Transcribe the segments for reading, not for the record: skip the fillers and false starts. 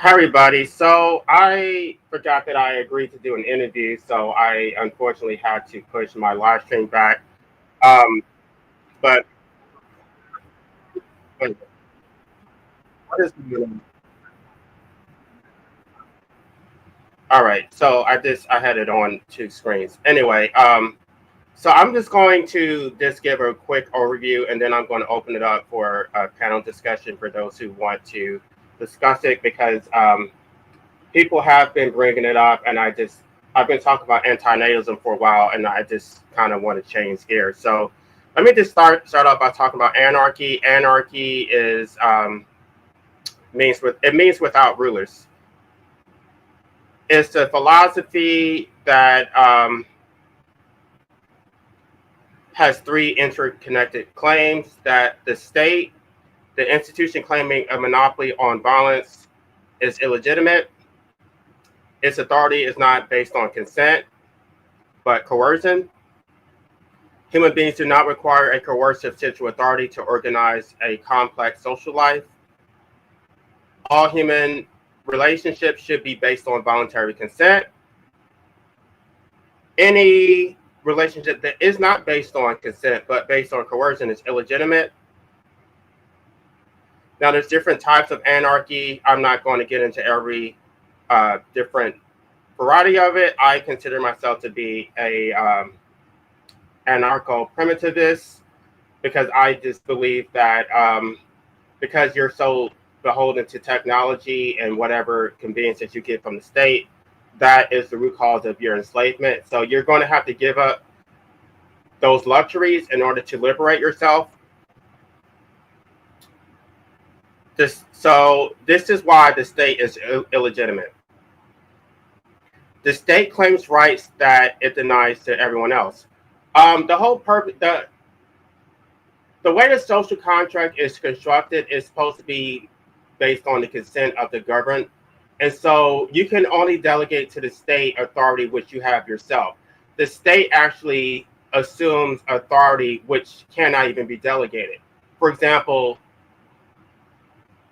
Hi, everybody. So I forgot that I agreed to do an interview, so I unfortunately had to push my live stream back. Um, but, but what is all right? So I had it on two screens. Anyway, so I'm just going to just give a quick overview, and then I'm going to open it up for a panel discussion for those who want to discuss it because people have been bringing it up, and I've been talking about antinatalism for a while, and I just kind of want to change gears. So let me just start off by talking about anarchy. Anarchy is means without rulers. It's a philosophy that has three interconnected claims: that the state, the institution claiming a monopoly on violence, is illegitimate. Its authority is not based on consent, but coercion. Human beings do not require a coercive central authority to organize a complex social life. All human relationships should be based on voluntary consent. Any relationship that is not based on consent but based on coercion is illegitimate. Now, there's different types of anarchy. I'm not going to get into every different variety of it. I consider myself to be a anarcho-primitivist because I just believe that because you're so beholden to technology and whatever convenience that you get from the state, that is the root cause of your enslavement. So you're going to have to give up those luxuries in order to liberate yourself. This is why the state is illegitimate. The state claims rights that it denies to everyone else. The whole purpose, the way the social contract is constructed is supposed to be based on the consent of the governed. And so you can only delegate to the state authority which you have yourself. The state actually assumes authority which cannot even be delegated. For example,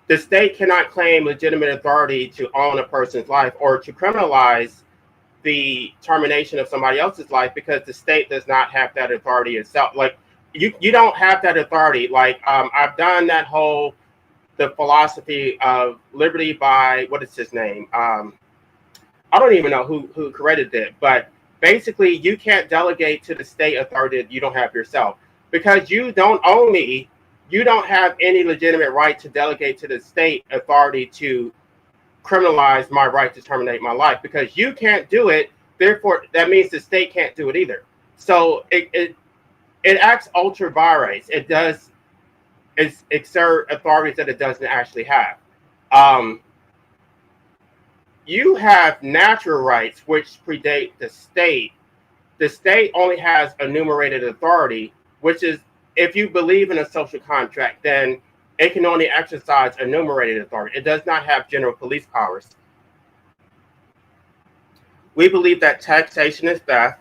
the state cannot claim legitimate authority to own a person's life or to criminalize the termination of somebody else's life because the state does not have that authority itself. Like you don't have that authority. Like I've done that whole the philosophy of liberty by what is his name? I don't even know who created it, but basically you can't delegate to the state authority that you don't have yourself because you don't own me. You don't have any legitimate right to delegate to the state authority to criminalize my right to terminate my life because you can't do it. Therefore, that means the state can't do it either. So it acts ultra vires. It does exert authorities that it doesn't actually have. You have natural rights which predate the state. The state only has enumerated authority, which is if you believe in a social contract, then it can only exercise enumerated authority. It does not have general police powers. We believe that taxation is theft.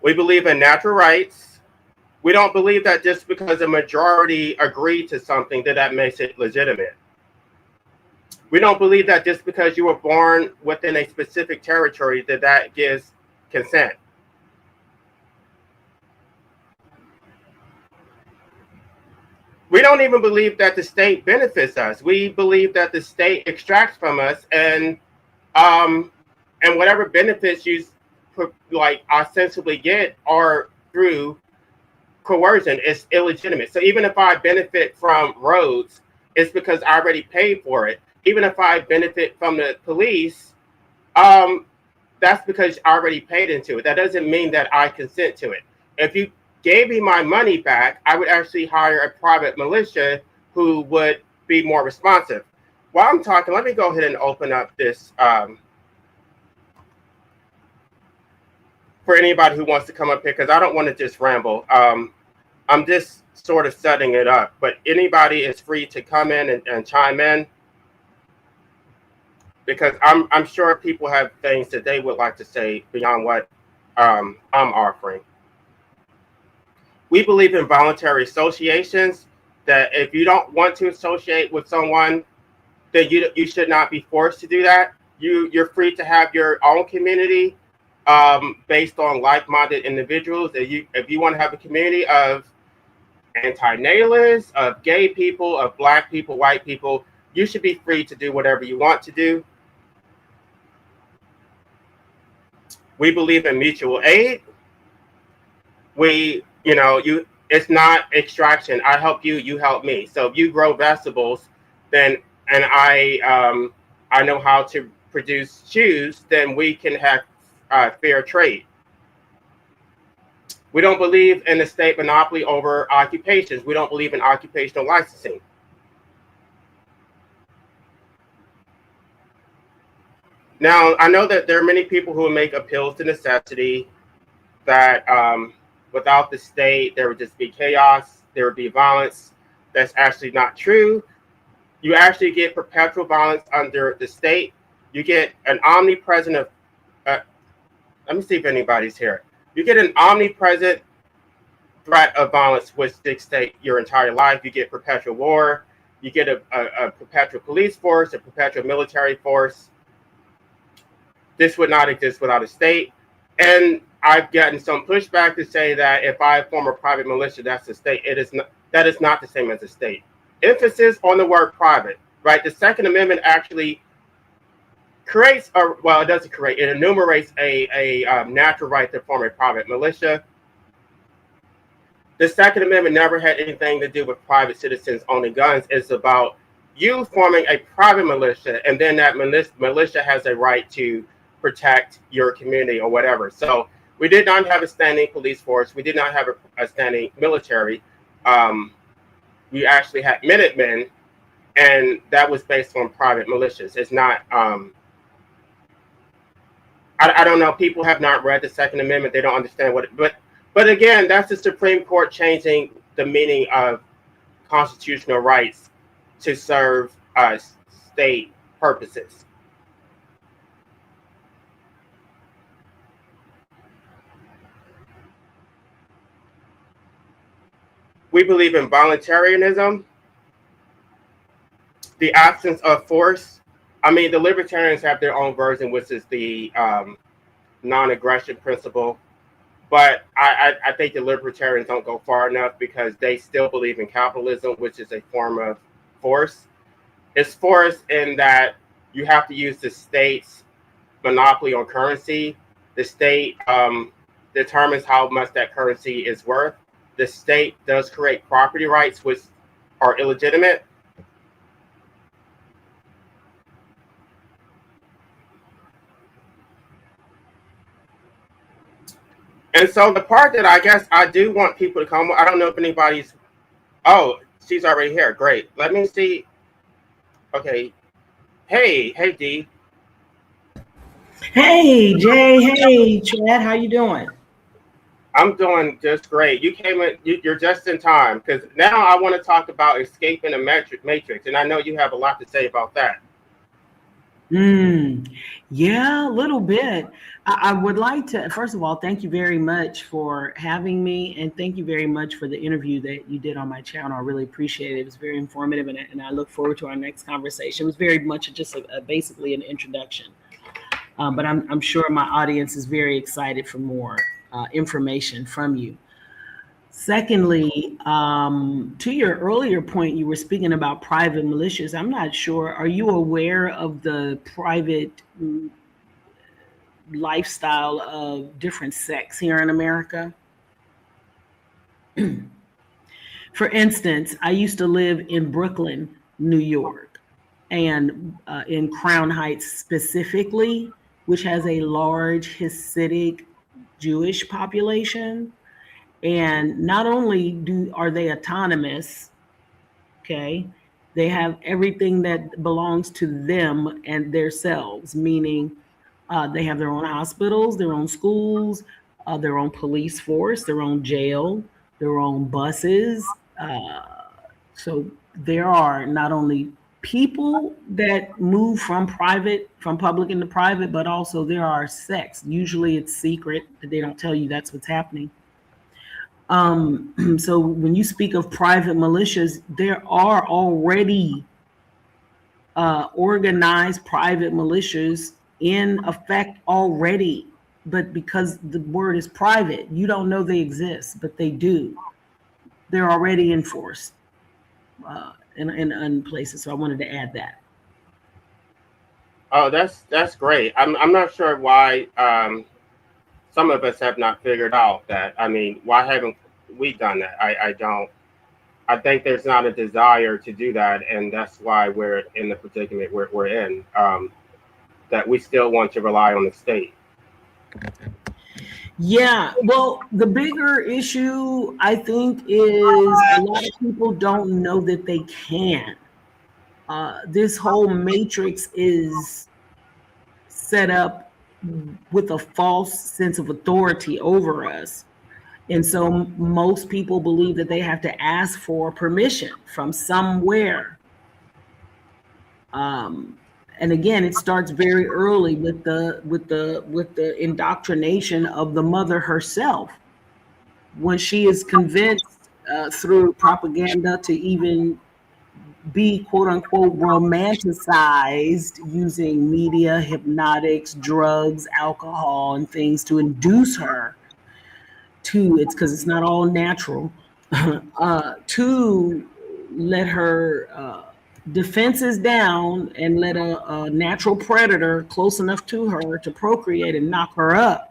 We believe in natural rights. We don't believe that just because a majority agreed to something that makes it legitimate. We don't believe that just because you were born within a specific territory that gives consent. We don't even believe that the state benefits us. We believe that the state extracts from us, and whatever benefits you like ostensibly get are through coercion. It's illegitimate. So even if I benefit from roads, it's because I already paid for it. Even if I benefit from the police, that's because I already paid into it. That doesn't mean that I consent to it. If you gave me my money back, I would actually hire a private militia who would be more responsive. While I'm talking, let me go ahead and open up this for anybody who wants to come up here, because I don't want to just ramble. I'm just sort of setting it up, but anybody is free to come in and chime in, because I'm sure people have things that they would like to say beyond what I'm offering. We believe in voluntary associations, that if you don't want to associate with someone, then you should not be forced to do that. You're free to have your own community based on like-minded individuals. If you want to have a community of anti-natalists, of gay people, of black people, white people, you should be free to do whatever you want to do. We believe in mutual aid. It's not extraction. I help you, you help me. So if you grow vegetables, then and I know how to produce shoes, then we can have fair trade. We don't believe in the state monopoly over occupations. We don't believe in occupational licensing. Now, I know that there are many people who make appeals to necessity, that without the state, there would just be chaos, there would be violence. That's actually not true. You actually get perpetual violence under the state. You get an omnipresent let me see if anybody's here. You get an omnipresent threat of violence which dictates your entire life. You get perpetual war. You get a perpetual police force, a perpetual military force. This would not exist without a state. And I've gotten some pushback to say that if I form a private militia, that's a state. That is not the same as a state. Emphasis on the word private, right? The Second Amendment actually creates it doesn't create, it enumerates a natural right to form a private militia. The Second Amendment never had anything to do with private citizens owning guns. It's about you forming a private militia, and then that militia has a right to protect your community or whatever. So we did not have a standing police force. We did not have a standing military. We actually had Minutemen, and that was based on private militias. It's not, I don't know, people have not read the Second Amendment. They don't understand but again, that's the Supreme Court changing the meaning of constitutional rights to serve state purposes. We believe in voluntarism, the absence of force. I mean, the libertarians have their own version, which is the non-aggression principle. But I think the libertarians don't go far enough because they still believe in capitalism, which is a form of force. It's force in that you have to use the state's monopoly on currency. The state determines how much that currency is worth. The state does create property rights, which are illegitimate. And so the part that I guess I do want people to come, I don't know if anybody's, oh, she's already here. Great. Let me see. Okay. Hey, D. Hey, Jay. Hey, Chad. How you doing? I'm doing just great. You came in, you're just in time, because now I want to talk about escaping the matrix. And I know you have a lot to say about that. Yeah, a little bit. I would like to, first of all, thank you very much for having me. And thank you very much for the interview that you did on my channel. I really appreciate it. It was very informative. And I look forward to our next conversation. It was very much just basically an introduction. But I'm sure my audience is very excited for more information from you. Secondly, to your earlier point, you were speaking about private militias. I'm not sure. Are you aware of the private lifestyle of different sects here in America? For instance, I used to live in Brooklyn, New York, and in Crown Heights specifically, which has a large Hasidic Jewish population. And not only are they autonomous, okay, they have everything that belongs to them and themselves, meaning they have their own hospitals, their own schools, their own police force, their own jail, their own buses. So there are not only people that move from public into private, but also there are sects. Usually it's secret, that they don't tell you that's what's happening. So when you speak of private militias, there are already organized private militias in effect already, but because the word is private, you don't know they exist, but they do. They're already enforced in places. So I wanted to add that. Oh, that's great. I'm not sure why some of us have not figured out that. I mean, why haven't we done that? I don't. I think there's not a desire to do that, and that's why we're in the predicament we're in. That we still want to rely on the state. Yeah, well, the bigger issue I think is a lot of people don't know that they can. This whole matrix is set up with a false sense of authority over us. And so most people believe that they have to ask for permission from somewhere. And again, it starts very early with the indoctrination of the mother herself. When she is convinced through propaganda to even be quote unquote romanticized using media, hypnotics, drugs, alcohol, and things to induce her to, it's because it's not all natural, to let her defenses down and let a natural predator close enough to her to procreate and knock her up.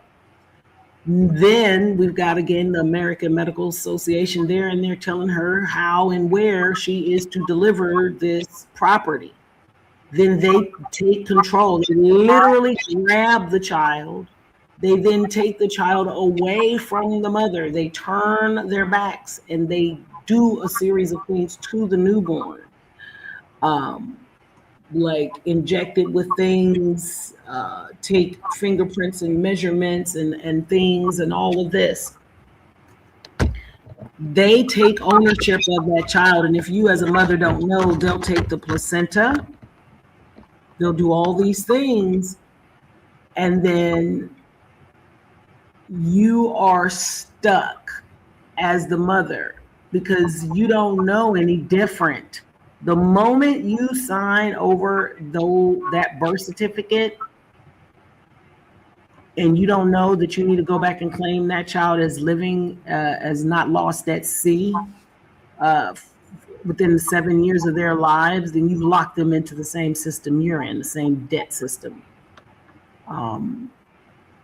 Then we've got again the American Medical Association there, and they're telling her how and where she is to deliver this property. Then they take control. They literally grab the child. They then take the child away from the mother. They turn their backs and they do a series of things to the newborn. Like inject it with things, take fingerprints and measurements and things and all of this. They take ownership of that child. And if you as a mother don't know, they'll take the placenta, they'll do all these things, and then you are stuck as the mother because you don't know any different. The moment you sign over that birth certificate and you don't know that you need to go back and claim that child as living, as not lost at sea within the 7 years of their lives, then you've locked them into the same system you're in, the same debt system.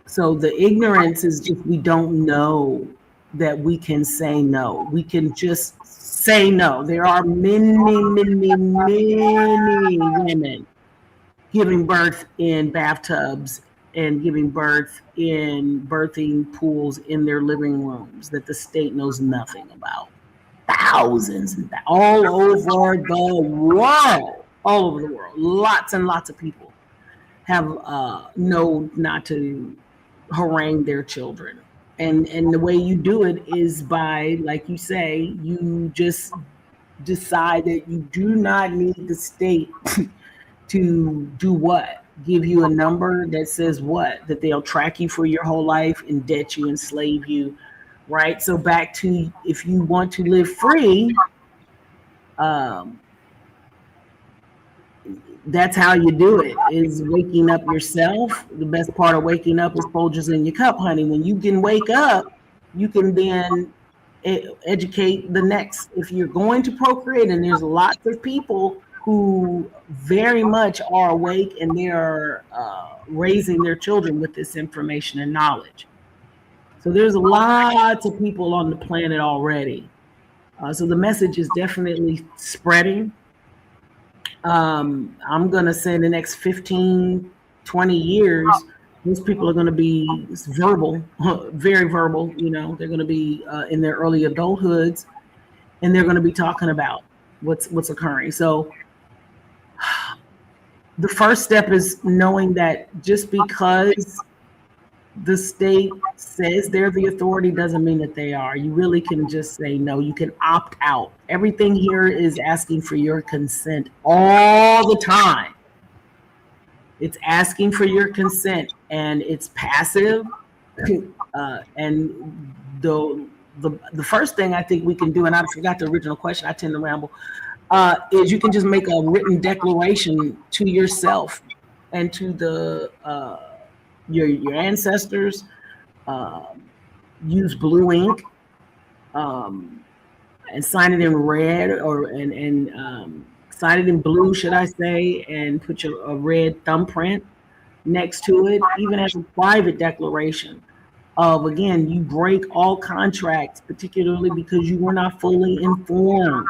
So the ignorance is just we don't know that we can say no. We can just say no. There are many, many, many women giving birth in bathtubs and giving birth in birthing pools in their living rooms that the state knows nothing about. Thousands and all over the world, all over the world. Lots and lots of people have know not to harangue their children. And the way you do it is by, like you say, you just decide that you do not need the state to do what? Give you a number that says what? That they'll track you for your whole life, indebt you, enslave you, right? So back to, if you want to live free, that's how you do it, is waking up yourself. The best part of waking up is Folgers in your cup, honey. When you can wake up, you can then educate the next. If you're going to procreate, and there's lots of people who very much are awake and they are raising their children with this information and knowledge. So there's lots of people on the planet already. So the message is definitely spreading. I'm going to say in the next 15, 20 years, these people are going to be verbal, very verbal. You know, they're going to be in their early adulthoods, and they're going to be talking about what's occurring. So the first step is knowing that just because the state says they're the authority doesn't mean that they are. You really can just say no. You can opt out. Everything here is asking for your consent all the time. It's asking for your consent, and it's passive. And the first thing I think we can do, and I forgot the original question, I tend to ramble. is you can just make a written declaration to yourself and to the your ancestors. Use blue ink and sign it in red and sign it in blue, should I say, and put a red thumbprint next to it, even as a private declaration of, again, you break all contracts, particularly because you were not fully informed.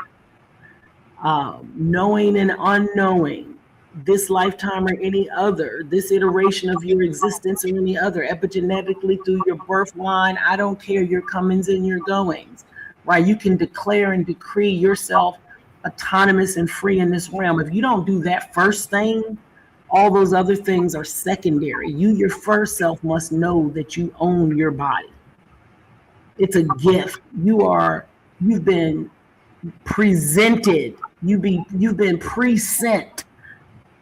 Knowing and unknowing, this lifetime or any other, this iteration of your existence or any other, epigenetically through your birth line, I don't care your comings and your goings, right? You can declare and decree yourself autonomous and free in this realm. If you don't do that first thing, all those other things are secondary. You, your first self, must know that you own your body. It's a gift. You've been presented. You've been present.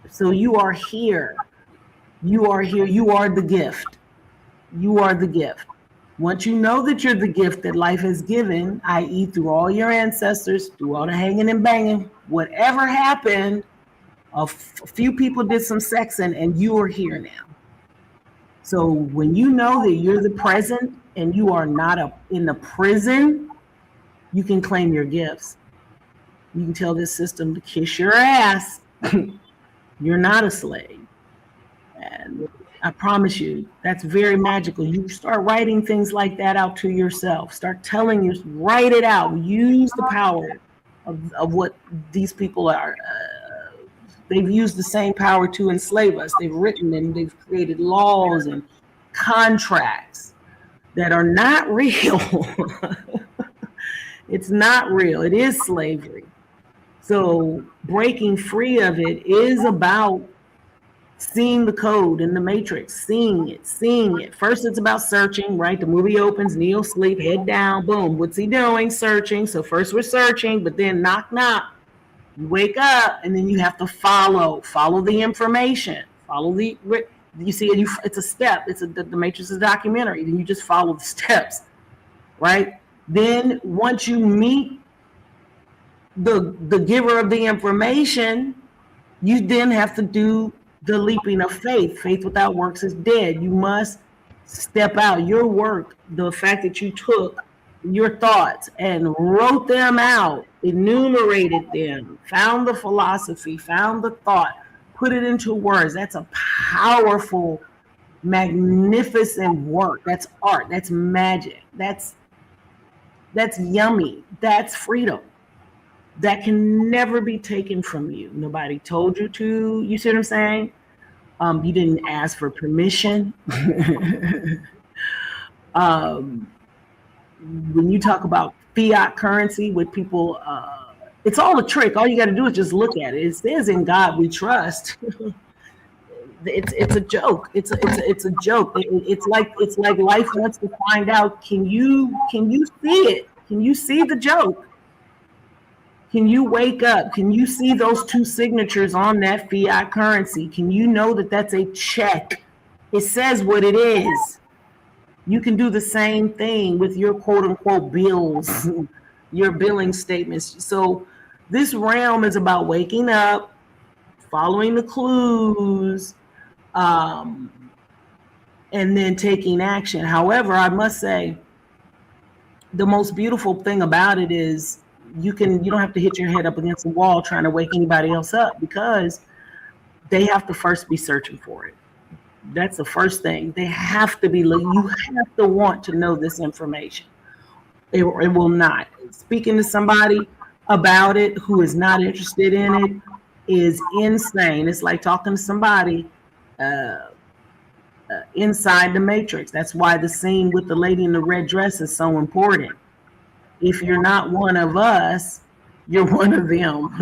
So you are here. You are here. You are the gift. You are the gift. Once you know that you're the gift that life has given, i.e., through all your ancestors, through all the hanging and banging, whatever happened, a few people did some sexing and you are here now. So when you know that you're the present and you are not in the prison, you can claim your gifts. You can tell this system to kiss your ass. You're not a slave. And I promise you, that's very magical. You start writing things like that out to yourself. Start telling you, write it out. Use the power of what these people are. They've used the same power to enslave us. They've written and they've created laws and contracts that are not real. It's not real. It is slavery. So breaking free of it is about seeing the code in the matrix, seeing it. First, it's about searching, right? The movie opens, Neo sleep, head down, boom. What's he doing? Searching. So first we're searching, but then knock, knock. You wake up, and then you have to follow the information, you see it, it's a step. The matrix is a documentary. Then you just follow the steps, right? Then once you meet the giver of the information, you then have to do the leaping of faith. Faith without works is dead. You must step out. Your work, the fact that you took your thoughts and wrote them out, enumerated them, found the philosophy, found the thought, put it into words. That's a powerful, magnificent work. That's art. That's magic. That's yummy. That's freedom. That can never be taken from you. Nobody told you to. You see what I'm saying? You didn't ask for permission. When you talk about fiat currency with people, it's all a trick. All you got to do is just look at it. It says "In God We Trust." It's a joke. It's a joke. It's like life wants to find out. Can you see it? Can you see the joke? Can you wake up? Can you see those two signatures on that fiat currency? Can you know that that's a check? It says what it is. You can do the same thing with your quote unquote bills, your billing statements. So this realm is about waking up, following the clues, and then taking action. However, I must say, the most beautiful thing about it is you don't have to hit your head up against the wall trying to wake anybody else up, because they have to first be searching for it. That's the first thing. They have to be, you have to want to know this information. It will not. Speaking to somebody about it who is not interested in it is insane. It's like talking to somebody inside the matrix. That's why the scene with the lady in the red dress is so important. If you're not one of us, you're one of them.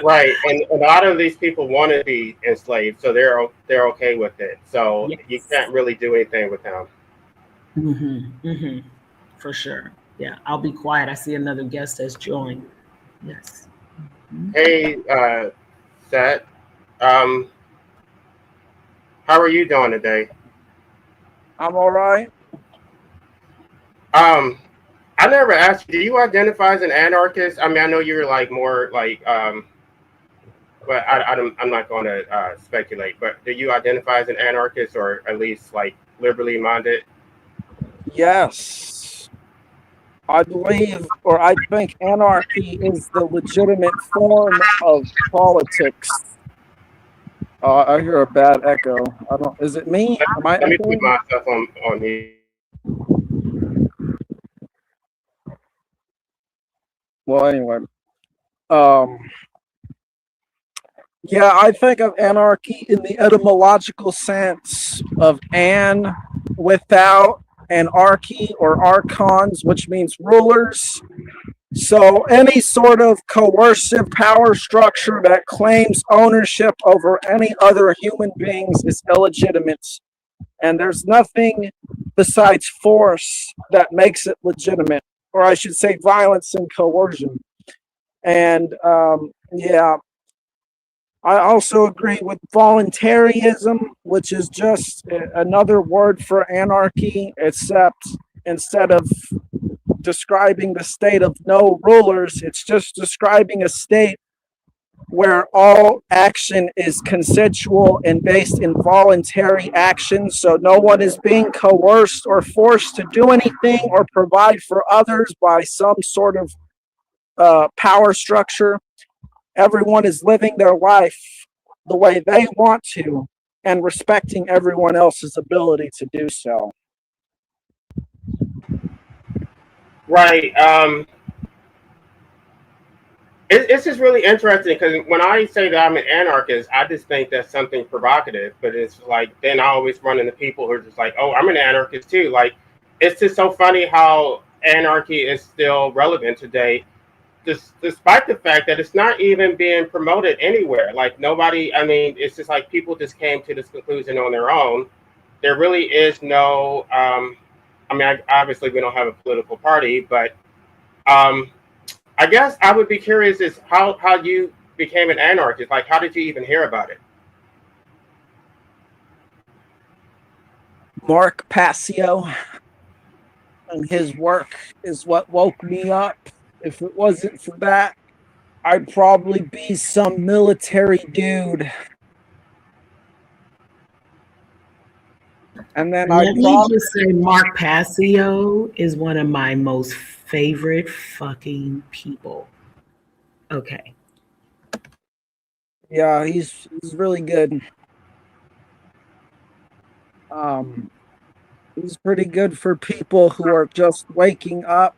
Right, and a lot of these people want to be enslaved, so they're okay with it. So yes. You can't really do anything with them. For sure. Yeah, I'll be quiet. I see another guest has joined. Yes. Hey, Seth. How are you doing today? I'm all right. I I never asked you, do you identify as an anarchist? I mean, I know you're like more like, but I'm not going to speculate. But do you identify as an anarchist, or at least like liberally minded? Yes, I believe, or I think anarchy is the legitimate form of politics. I hear a bad echo. I don't. Is it me? Am I Let me put echoing? myself on mute. Well, anyway. Um, yeah, I think of anarchy in the etymological sense of an without, and archy or archons, which means rulers. So any sort of coercive power structure that claims ownership over any other human beings is illegitimate. And there's nothing besides force that makes it legitimate, or I should say violence and coercion. And yeah, I also agree with voluntarism, which is just another word for anarchy, except instead of describing the state of no rulers, it's just describing a state where all action is consensual and based in voluntary action. So no one is being coerced or forced to do anything or provide for others by some sort of power structure. Everyone is living their life the way they want to and respecting everyone else's ability to do so. Right. It's just really interesting because when I say that I'm an anarchist, I just think that's something provocative. But it's like then I always run into people who are just like, "Oh, I'm an anarchist too." Like, it's just so funny how anarchy is still relevant today, despite the fact that it's not even being promoted anywhere. Like nobody. I mean, it's just like people just came to this conclusion on their own. There really is no. I mean, obviously we don't have a political party, but um, I guess I would be curious is how you became an anarchist. Like, how did you even hear about it? Mark Passio and his work is what woke me up. If it wasn't for that, I'd probably be some military dude. And then I'd Let me probably, just say, Mark Passio is one of my most favorite fucking people. Okay. yeah, he's really good. Um, he's pretty good for people who are just waking up.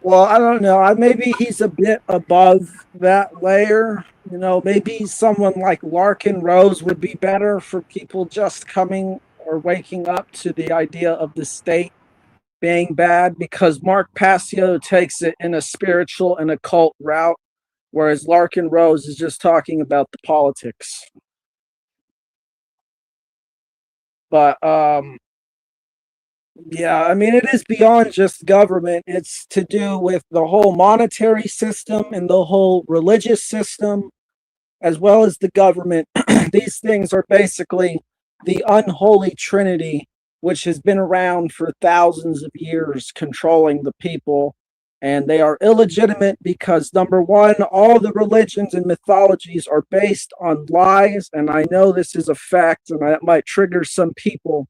Well, I don't know. Maybe he's a bit above that layer. You know, maybe someone like Larkin Rose would be better for people just coming or waking up to the idea of the state being bad, because Mark Passio takes it in a spiritual and occult route, whereas Larkin Rose is just talking about the politics. But yeah, I mean, it is beyond just government. It's to do with the whole monetary system and the whole religious system, as well as the government. These things are basically the unholy trinity, which has been around for thousands of years, controlling the people. And they are illegitimate because, number one, all the religions and mythologies are based on lies. And I know this is a fact, and that might trigger some people.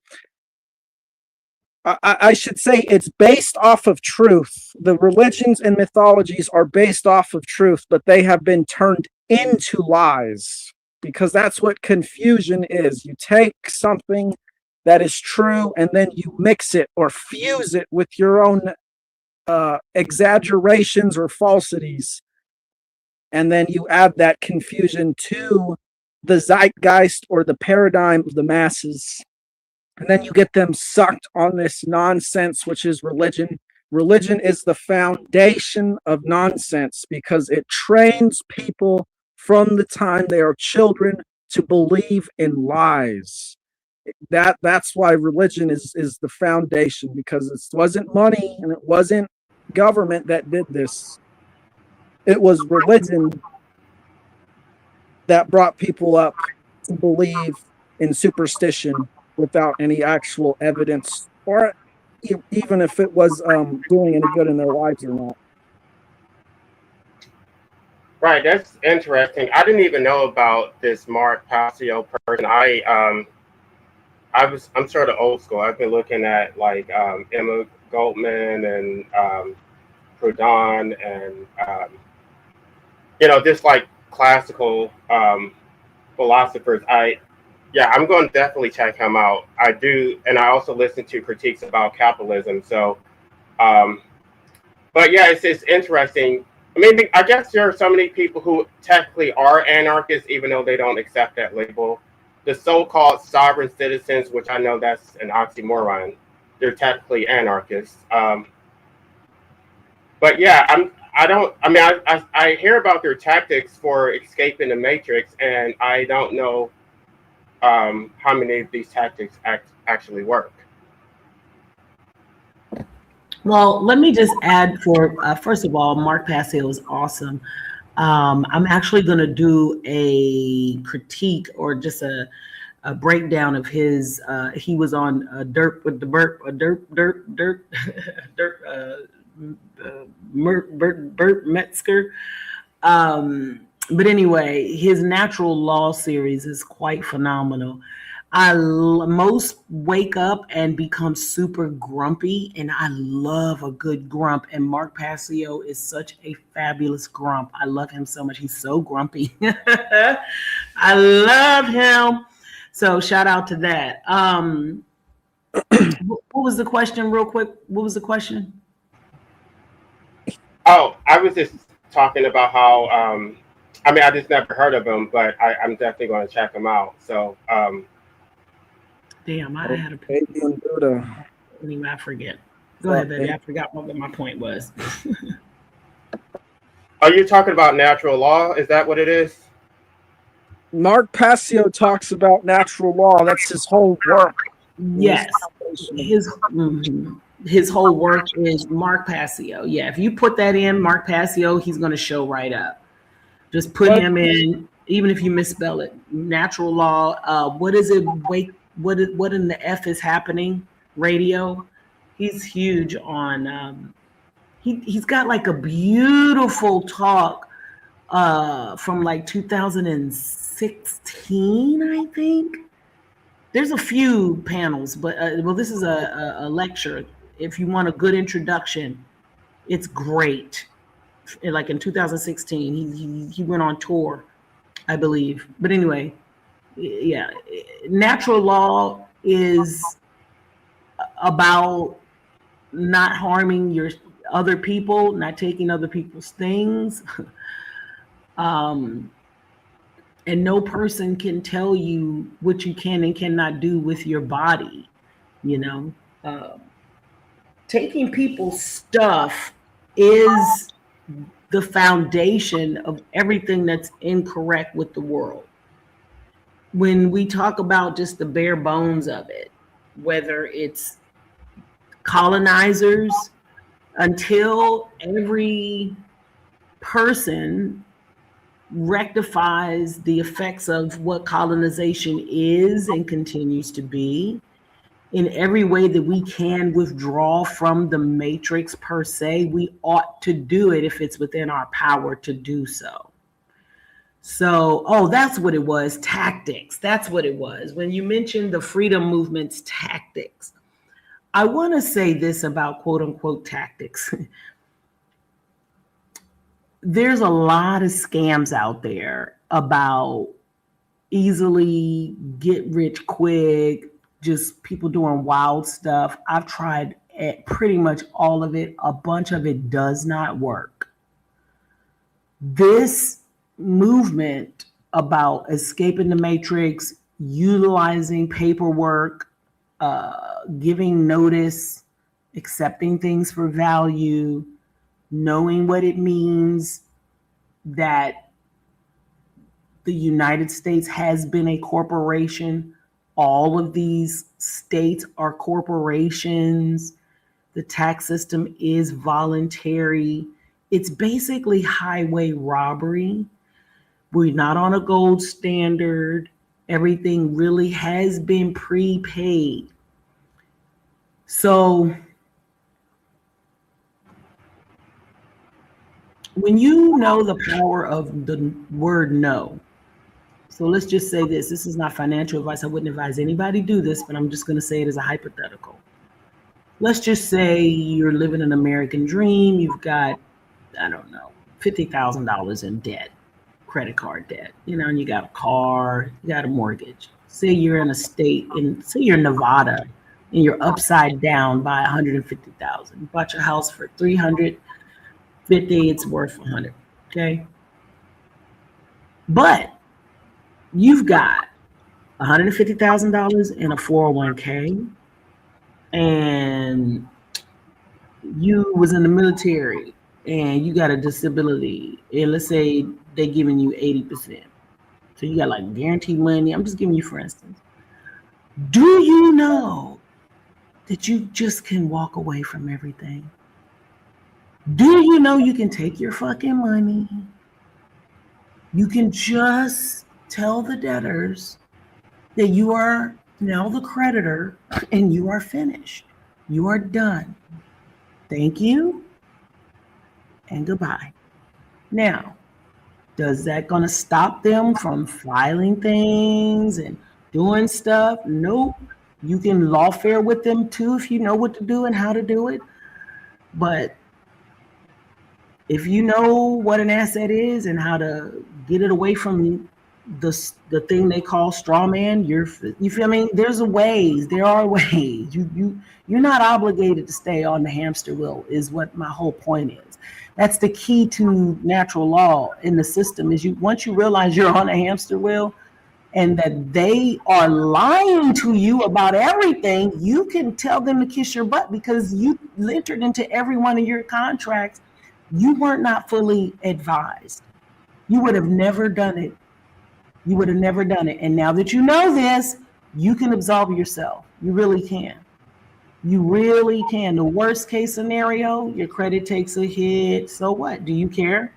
I should say it's based off of truth. The religions and mythologies are based off of truth, but they have been turned into lies, because that's what confusion is. You take something that is true and then you mix it or fuse it with your own exaggerations or falsities. And then you add that confusion to the zeitgeist or the paradigm of the masses, and then you get them sucked on this nonsense, which is religion. Religion is the foundation of nonsense because it trains people from the time they are children to believe in lies. That's why religion is the foundation, because it wasn't money and it wasn't government that did this. It was religion that brought people up to believe in superstition without any actual evidence for it. even if it was doing any good in their lives or not. Right, that's interesting. I didn't even know about this Mark Passio person. I'm sort of old school. I've been looking at like Emma Goldman and Proudhon and just like classical philosophers. I'm going to definitely check him out. I do, and I also listen to critiques about capitalism. So, but yeah, it's interesting. I mean, I guess there are so many people who technically are anarchists, even though they don't accept that label. The so-called sovereign citizens, which I know that's an oxymoron, they're technically anarchists. But yeah, I hear about their tactics for escaping the matrix, and I don't know how many of these tactics actually work. Well, let me just add first of all, Mark Passio is awesome. I'm actually going to do a critique or just a breakdown of his. He was on Dirt with the Burp, Burt Metzger. But anyway, his natural law series is quite phenomenal. Most wake up and become super grumpy, and I love a good grump. And Mark Passio is such a fabulous grump. I love him so much. He's so grumpy. I love him. So shout out to that. What was the question, real quick? What was the question? Oh, I was just talking about how. I just never heard of him, but I'm definitely going to check him out. So. Damn, I had a Fabian Buddha. I forget. Go ahead, baby. I forgot what my point was. Are you talking about natural law? Is that what it is? Mark Passio talks about natural law. That's his whole work. Yes. His whole work is Mark Passio. Yeah, if you put that in, Mark Passio, he's going to show right up. Just put him in, even if you misspell it. Natural law. What is it? What in the F is happening? Radio. He's huge on. He's got like a beautiful talk from like 2016, I think. There's a few panels, but this is a lecture. If you want a good introduction, it's great. Like in 2016, he went on tour, I believe. But anyway, yeah, natural law is about not harming your other people, not taking other people's things. And no person can tell you what you can and cannot do with your body. Taking people's stuff is the foundation of everything that's incorrect with the world. When we talk about just the bare bones of it, whether it's colonizers, until every person rectifies the effects of what colonization is and continues to be, in every way that we can withdraw from the matrix per se, we ought to do it if it's within our power to do so. So, that's what it was, tactics. That's what it was. When you mentioned the freedom movement's tactics, I want to say this about quote unquote tactics. There's a lot of scams out there about easily get rich quick, just people doing wild stuff. I've tried pretty much all of it. A bunch of it does not work. This movement about escaping the matrix, utilizing paperwork, giving notice, accepting things for value, knowing what it means that the United States has been a corporation. All of these states are corporations. The tax system is voluntary. It's basically highway robbery. We're not on a gold standard. Everything really has been prepaid. So when you know the power of the word no. So let's just say this. This is not financial advice. I wouldn't advise anybody do this, but I'm just going to say it as a hypothetical. Let's just say you're living an American dream. You've got, I don't know, $50,000 in debt, credit card debt, and you got a car, you got a mortgage. Say you're in a state say you're in Nevada and you're upside down by 150,000. You bought your house for 350, it's worth 100. Okay. But you've got $150,000 in a 401k, and you was in the military and you got a disability, and let's say they giving you 80%. So you got like guaranteed money. I'm just giving you for instance. Do you know that you just can walk away from everything? Do you know you can take your fucking money? You can just tell the debtors that you are now the creditor and you are finished. You are done. Thank you and goodbye. Now, does that gonna stop them from filing things and doing stuff? Nope. You can lawfare with them too if you know what to do and how to do it. But if you know what an asset is and how to get it away from the thing they call straw man, you feel me? There's ways. There are ways. You're not obligated to stay on the hamster wheel. Is what my whole point is. That's the key to natural law in the system. Is once you realize you're on a hamster wheel, and that they are lying to you about everything, you can tell them to kiss your butt because you entered into every one of your contracts. You weren't not fully advised. You would have never done it. You would have never done it. And now that you know this, you can absolve yourself. You really can. You really can. The worst case scenario, your credit takes a hit. So what? Do you care?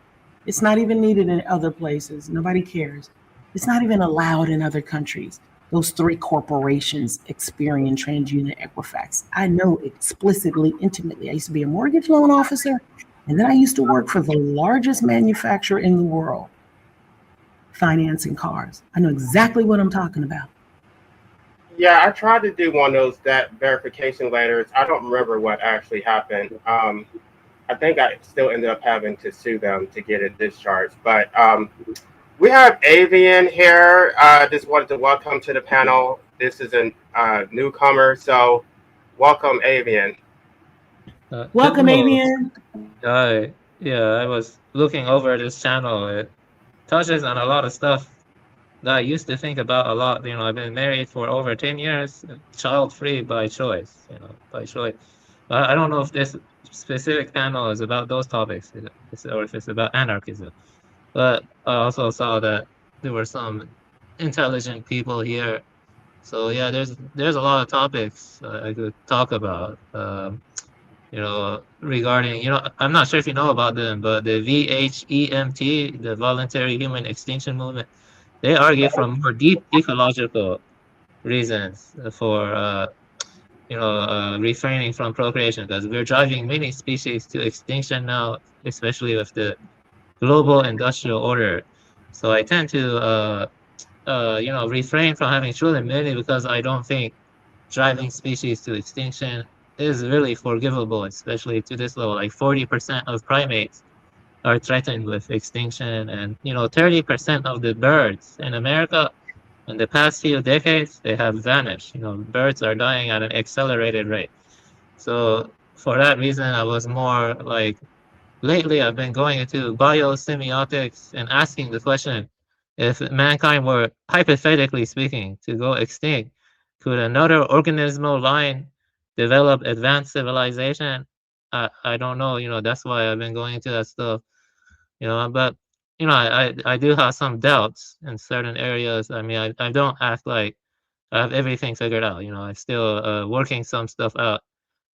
It's not even needed in other places. Nobody cares. It's not even allowed in other countries. Those three corporations, Experian, TransUnion, Equifax. I know explicitly, intimately. I used to be a mortgage loan officer, and then I used to work for the largest manufacturer in the world, financing cars. I know exactly what I'm talking about. Yeah, I tried to do one of those debt verification letters. I don't remember what actually happened. I think I still ended up having to sue them to get it discharged. But we have Avian here. Just wanted to welcome to the panel. This is a newcomer, so welcome, Avian. Welcome, Hello. Avian. Yeah, I was looking over this channel. It touches on a lot of stuff that I used to think about a lot. I've been married for over 10 years, child-free by choice, by choice. I don't know if this specific panel is about those topics or if it's about anarchism. But I also saw that there were some intelligent people here. So yeah, there's a lot of topics I could talk about. Regarding, I'm not sure if you know about them, but the VHEMT, the Voluntary Human Extinction Movement, they argue from more deep ecological reasons for, refraining from procreation, because we're driving many species to extinction now, especially with the global industrial order. So I tend to, refrain from having children mainly because I don't think driving species to extinction is really forgivable, especially to this level. Like 40% of primates are threatened with extinction, and 30% of the birds in America in the past few decades, they have vanished. Birds are dying at an accelerated rate. So for that reason, I was more like, lately I've been going into biosemiotics and asking the question, if mankind were, hypothetically speaking, to go extinct, could another organismal line develop advanced civilization? I don't know, that's why I've been going into that stuff, but I do have some doubts in certain areas. I mean, I don't act like I have everything figured out. I still working some stuff out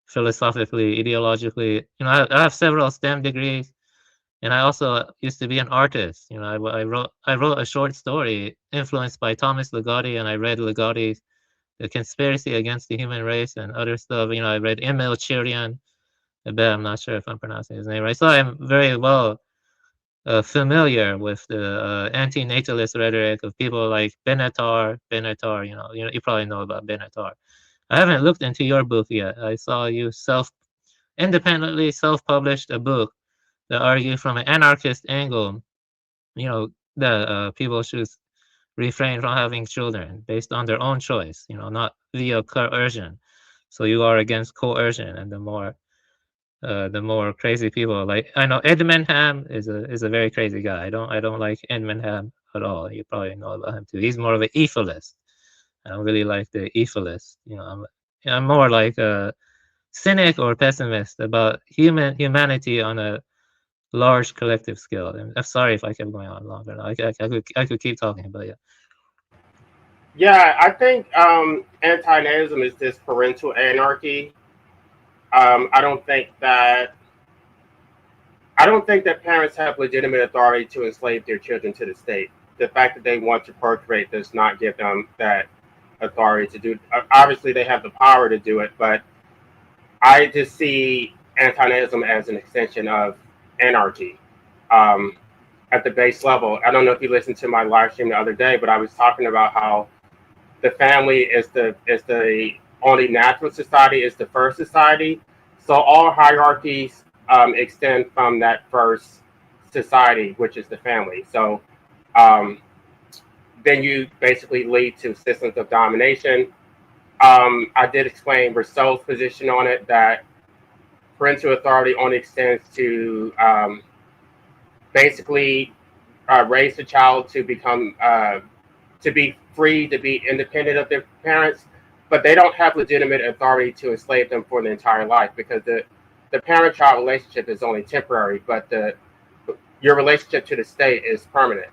philosophically, ideologically. I have several STEM degrees, and I also used to be an artist. I wrote a short story influenced by Thomas Ligotti, and I read Ligotti's The Conspiracy Against the Human Race and other stuff. I read Emil Chirian. I bet I'm not sure if I'm pronouncing his name right. So I'm very well familiar with the anti-natalist rhetoric of people like Benatar. You probably know about Benatar. I haven't looked into your book yet. I saw you independently self-published a book that argued from an anarchist angle, that people should refrain from having children based on their own choice, not via coercion. So you are against coercion, and the more crazy people, like I know Edmund Ham is a very crazy guy. I don't like Edmund Ham at all. You probably know about him too. He's more of an etholist. I don't really like the etholist. I'm more like a cynic or pessimist about humanity on a large collective scale. And I'm sorry if I kept going on longer. I could keep talking, but yeah. Yeah, I think anti-natalism is this parental anarchy. I don't think that parents have legitimate authority to enslave their children to the state. The fact that they want to procreate does not give them that authority to do. Obviously, they have the power to do it, but I just see anti-natalism as an extension of anarchy at the base level. I don't know if you listened to my live stream the other day, but I was talking about how the family is the only natural society, is the first society. So all hierarchies extend from that first society, which is the family. So then you basically lead to systems of domination. I did explain Rousseau's position on it, that parental authority only extends to basically raise the child to become to be free, to be independent of their parents, but they don't have legitimate authority to enslave them for the entire life, because the parent-child relationship is only temporary, but your relationship to the state is permanent.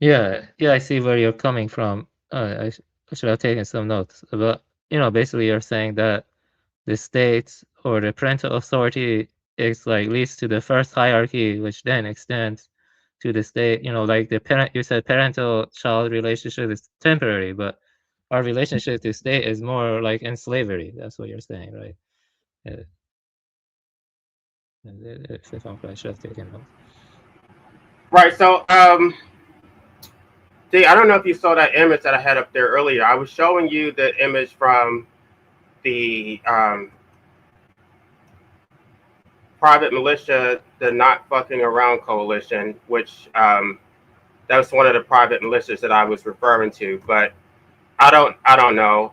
Yeah, I see where you're coming from. I should have taken some notes. But basically you're saying that the state or the parental authority is like leads to the first hierarchy, which then extends to the state. Like the parent, you said parental-child relationship is temporary, but our relationship to state is more like in slavery. That's what you're saying, right? If I'm I should have taken notes. Right. So, I don't know if you saw that image that I had up there earlier. I was showing you the image from the private militia, the Not Fucking Around Coalition, which that was one of the private militias that I was referring to. But I don't know.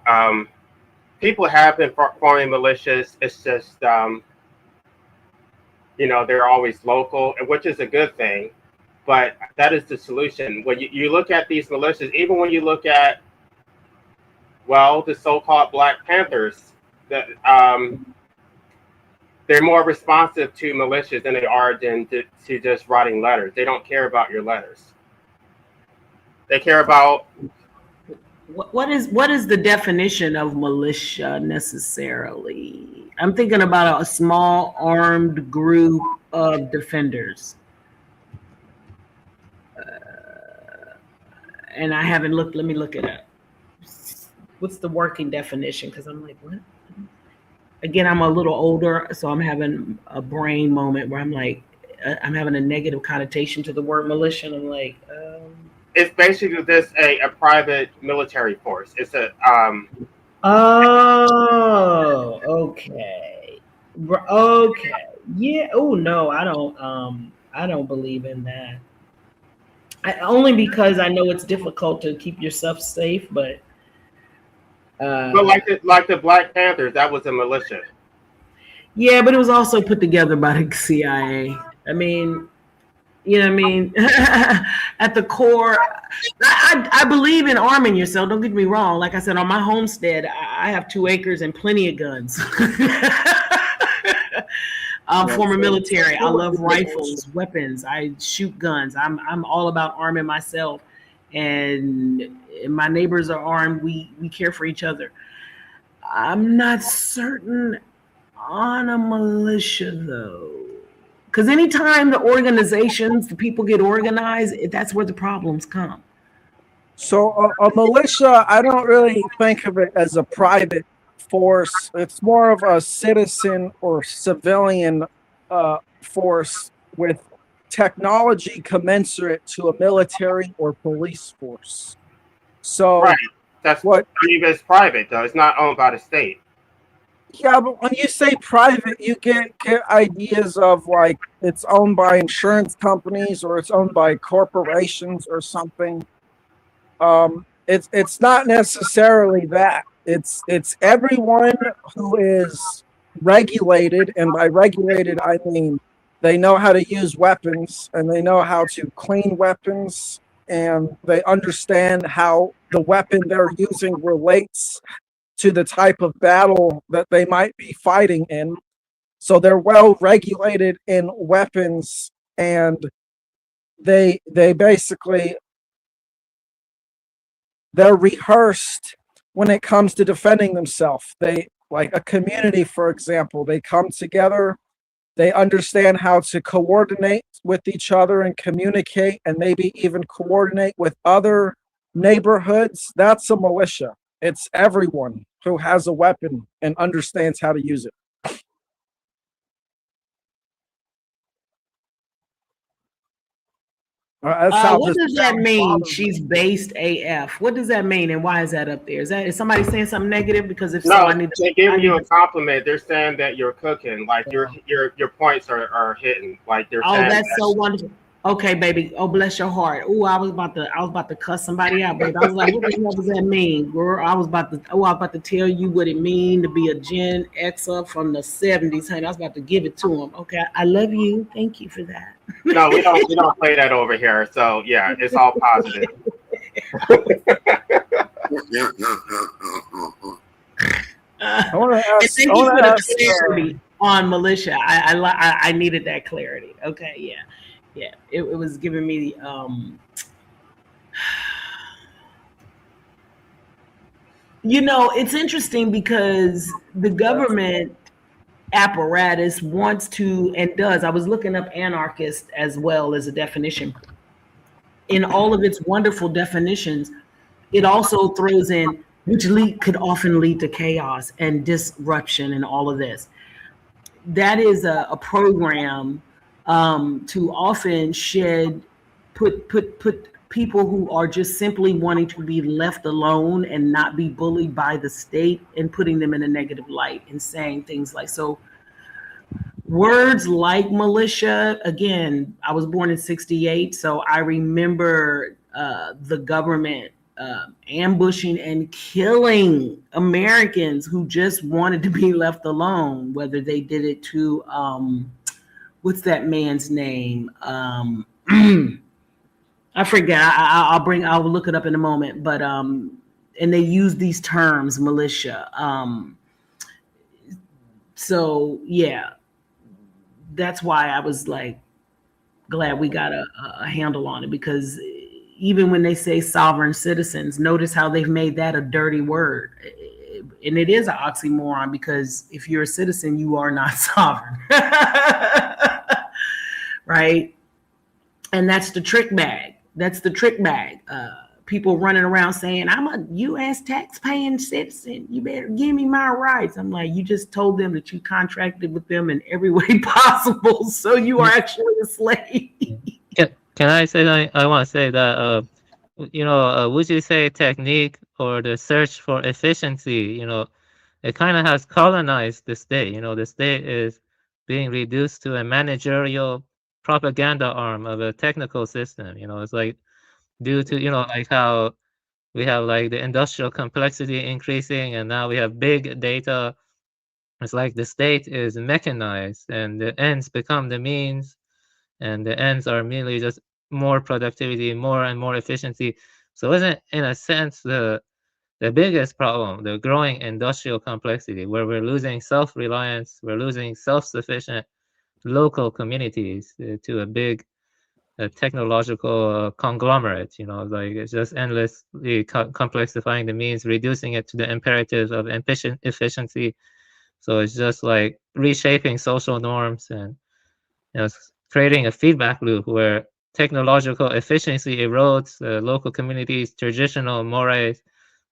People have been forming militias. It's just they're always local, which is a good thing. But that is the solution. When you look at these militias, even when you look at, well, the so-called Black Panthers, that they're more responsive to militias than they are to just writing letters. They don't care about your letters. They care about what is the definition of militia necessarily? I'm thinking about a small armed group of defenders. And I haven't looked. Let me look it up. What's the working definition? Because I'm like, what? Again, I'm a little older, so I'm having a brain moment where I'm like, I'm having a negative connotation to the word militia. And I'm like, it's basically this a private military force. It's a Oh, okay, yeah. Oh no, I don't believe in that. Only because I know it's difficult to keep yourself safe, but like the Black Panthers, that was a militia. Yeah, but it was also put together by the CIA. I mean, you know what I mean? At the core, I believe in arming yourself. Don't get me wrong. Like I said, on my homestead, I have 2 acres and plenty of guns. I'm former military. I love rifles, weapons. I shoot guns. I'm all about arming myself, and my neighbors are armed. We care for each other. I'm not certain on a militia though, because anytime the organizations, the people get organized, that's where the problems come. So a militia, I don't really think of it as a private force. It's more of a citizen or civilian force with technology commensurate to a military or police force. So Right. That's what? I mean, it's private though. It's not owned by the state. Yeah, but when you say private, you get ideas of like it's owned by insurance companies or it's owned by corporations or something. It's not necessarily that. It's everyone who is regulated, and by regulated I mean they know how to use weapons and they know how to clean weapons and they understand how the weapon they're using relates to the type of battle that they might be fighting in. So they're well regulated in weapons and they basically they're rehearsed when it comes to defending themselves. They like a community, for example, they come together, they understand how to coordinate with each other and communicate and maybe even coordinate with other neighborhoods. That's a militia. It's everyone who has a weapon and understands how to use it. That's how What this does that sounds mean? bothers me. She's based AF. What does that mean, and why is that up there? Is somebody saying something negative? Because if so, No, I need they're I giving need you a compliment. They're saying that you're cooking, like your points are hitting. Like they're Oh, saying that's so that. wonderful. Okay, baby. Oh, bless your heart. Oh, I was about to cuss somebody out, baby. I was like, what the hell does that mean, girl? I was about to tell you what it mean to be a Gen Xer from the '70s, honey. I was about to give it to him. Okay, I love you. Thank you for that. No, we don't play that over here. So yeah, it's all positive. I want to And ask. thank I you want for to the ask. clarity on militia. I needed that clarity. Okay, yeah, yeah. It was giving me it's interesting because the government apparatus wants to and does. I was looking up anarchist as well as a definition. In all of its wonderful definitions, it also throws in could often lead to chaos and disruption and all of this. That is a program to often put people who are just simply wanting to be left alone and not be bullied by the state and putting them in a negative light and saying things like so. Words like militia, again, I was born in '68, so I remember the government ambushing and killing Americans who just wanted to be left alone, whether they did it to, what's that man's name? I forget. I'll look it up in a moment, but, and they use these terms, militia. So yeah, that's why I was like glad we got a handle on it because even when they say sovereign citizens, notice how they've made that a dirty word. And it is an oxymoron because if you're a citizen, you are not sovereign. Right? And that's the trick bag. That's the trick bag. People running around saying, I'm a U.S. tax-paying citizen. You better give me my rights. I'm like, you just told them that you contracted with them in every way possible. So you are actually a slave. Can I say that? I want to say that, would you say technique or the search for efficiency, it kind of has colonized the state. The state is being reduced to a managerial propaganda arm of a technical system. It's like due to, like how we have like the industrial complexity increasing and now we have big data. It's like the state is mechanized and the ends become the means and the ends are merely just more productivity, more and more efficiency. So isn't in a sense the biggest problem, the growing industrial complexity, where we're losing self-reliance, we're losing self-sufficient local communities to a big technological conglomerate, like it's just endlessly complexifying the means, reducing it to the imperatives of efficiency. So it's just like reshaping social norms and creating a feedback loop where technological efficiency erodes local communities' traditional mores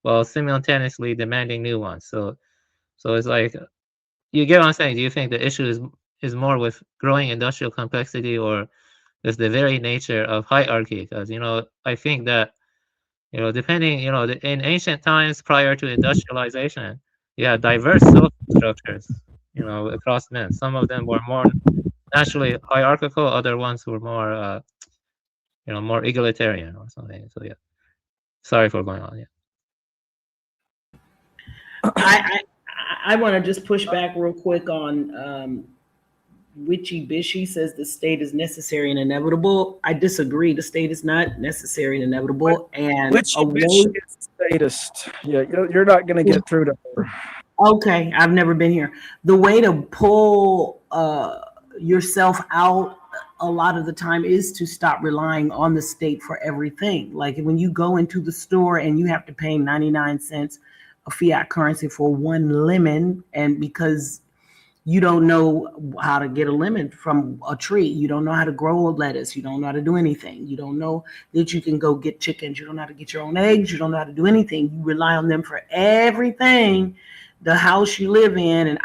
while simultaneously demanding new ones. So So it's like, you get what I'm saying? Do you think the issue is more with growing industrial complexity or with the very nature of hierarchy? Because, I think that, depending, in ancient times prior to industrialization, you had diverse social structures, across men. Some of them were more naturally hierarchical, other ones were more, more egalitarian or something. So yeah, sorry for going on. Yeah. I want to just push back real quick on Witchy Bishy says the state is necessary and inevitable. I disagree. The state is not necessary and inevitable. And Witchy Bitch is statist. Yeah, you're not going to get through to her. Okay, I've never been here. The way to pull yourself out a lot of the time is to stop relying on the state for everything. Like when you go into the store and you have to pay 99 cents of fiat currency for one lemon, and because you don't know how to get a lemon from a tree, you don't know how to grow a lettuce, you don't know how to do anything, you don't know that you can go get chickens, you don't know how to get your own eggs, you don't know how to do anything, you rely on them for everything, the house you live in, and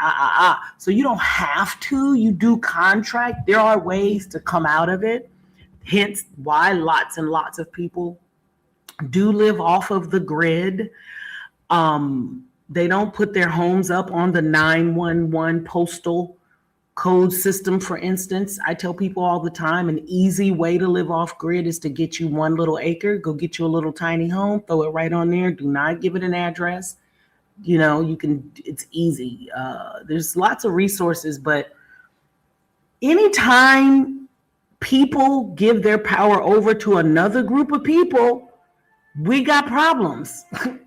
so you don't have to, you do contract. There are ways to come out of it, hence why lots and lots of people do live off of the grid. They don't put their homes up on the 911 postal code system, for instance. I tell people all the time, an easy way to live off grid is to get you one little acre, go get you a little tiny home, throw it right on there. Do not give it an address. You can, it's easy. There's lots of resources, but anytime people give their power over to another group of people, we got problems.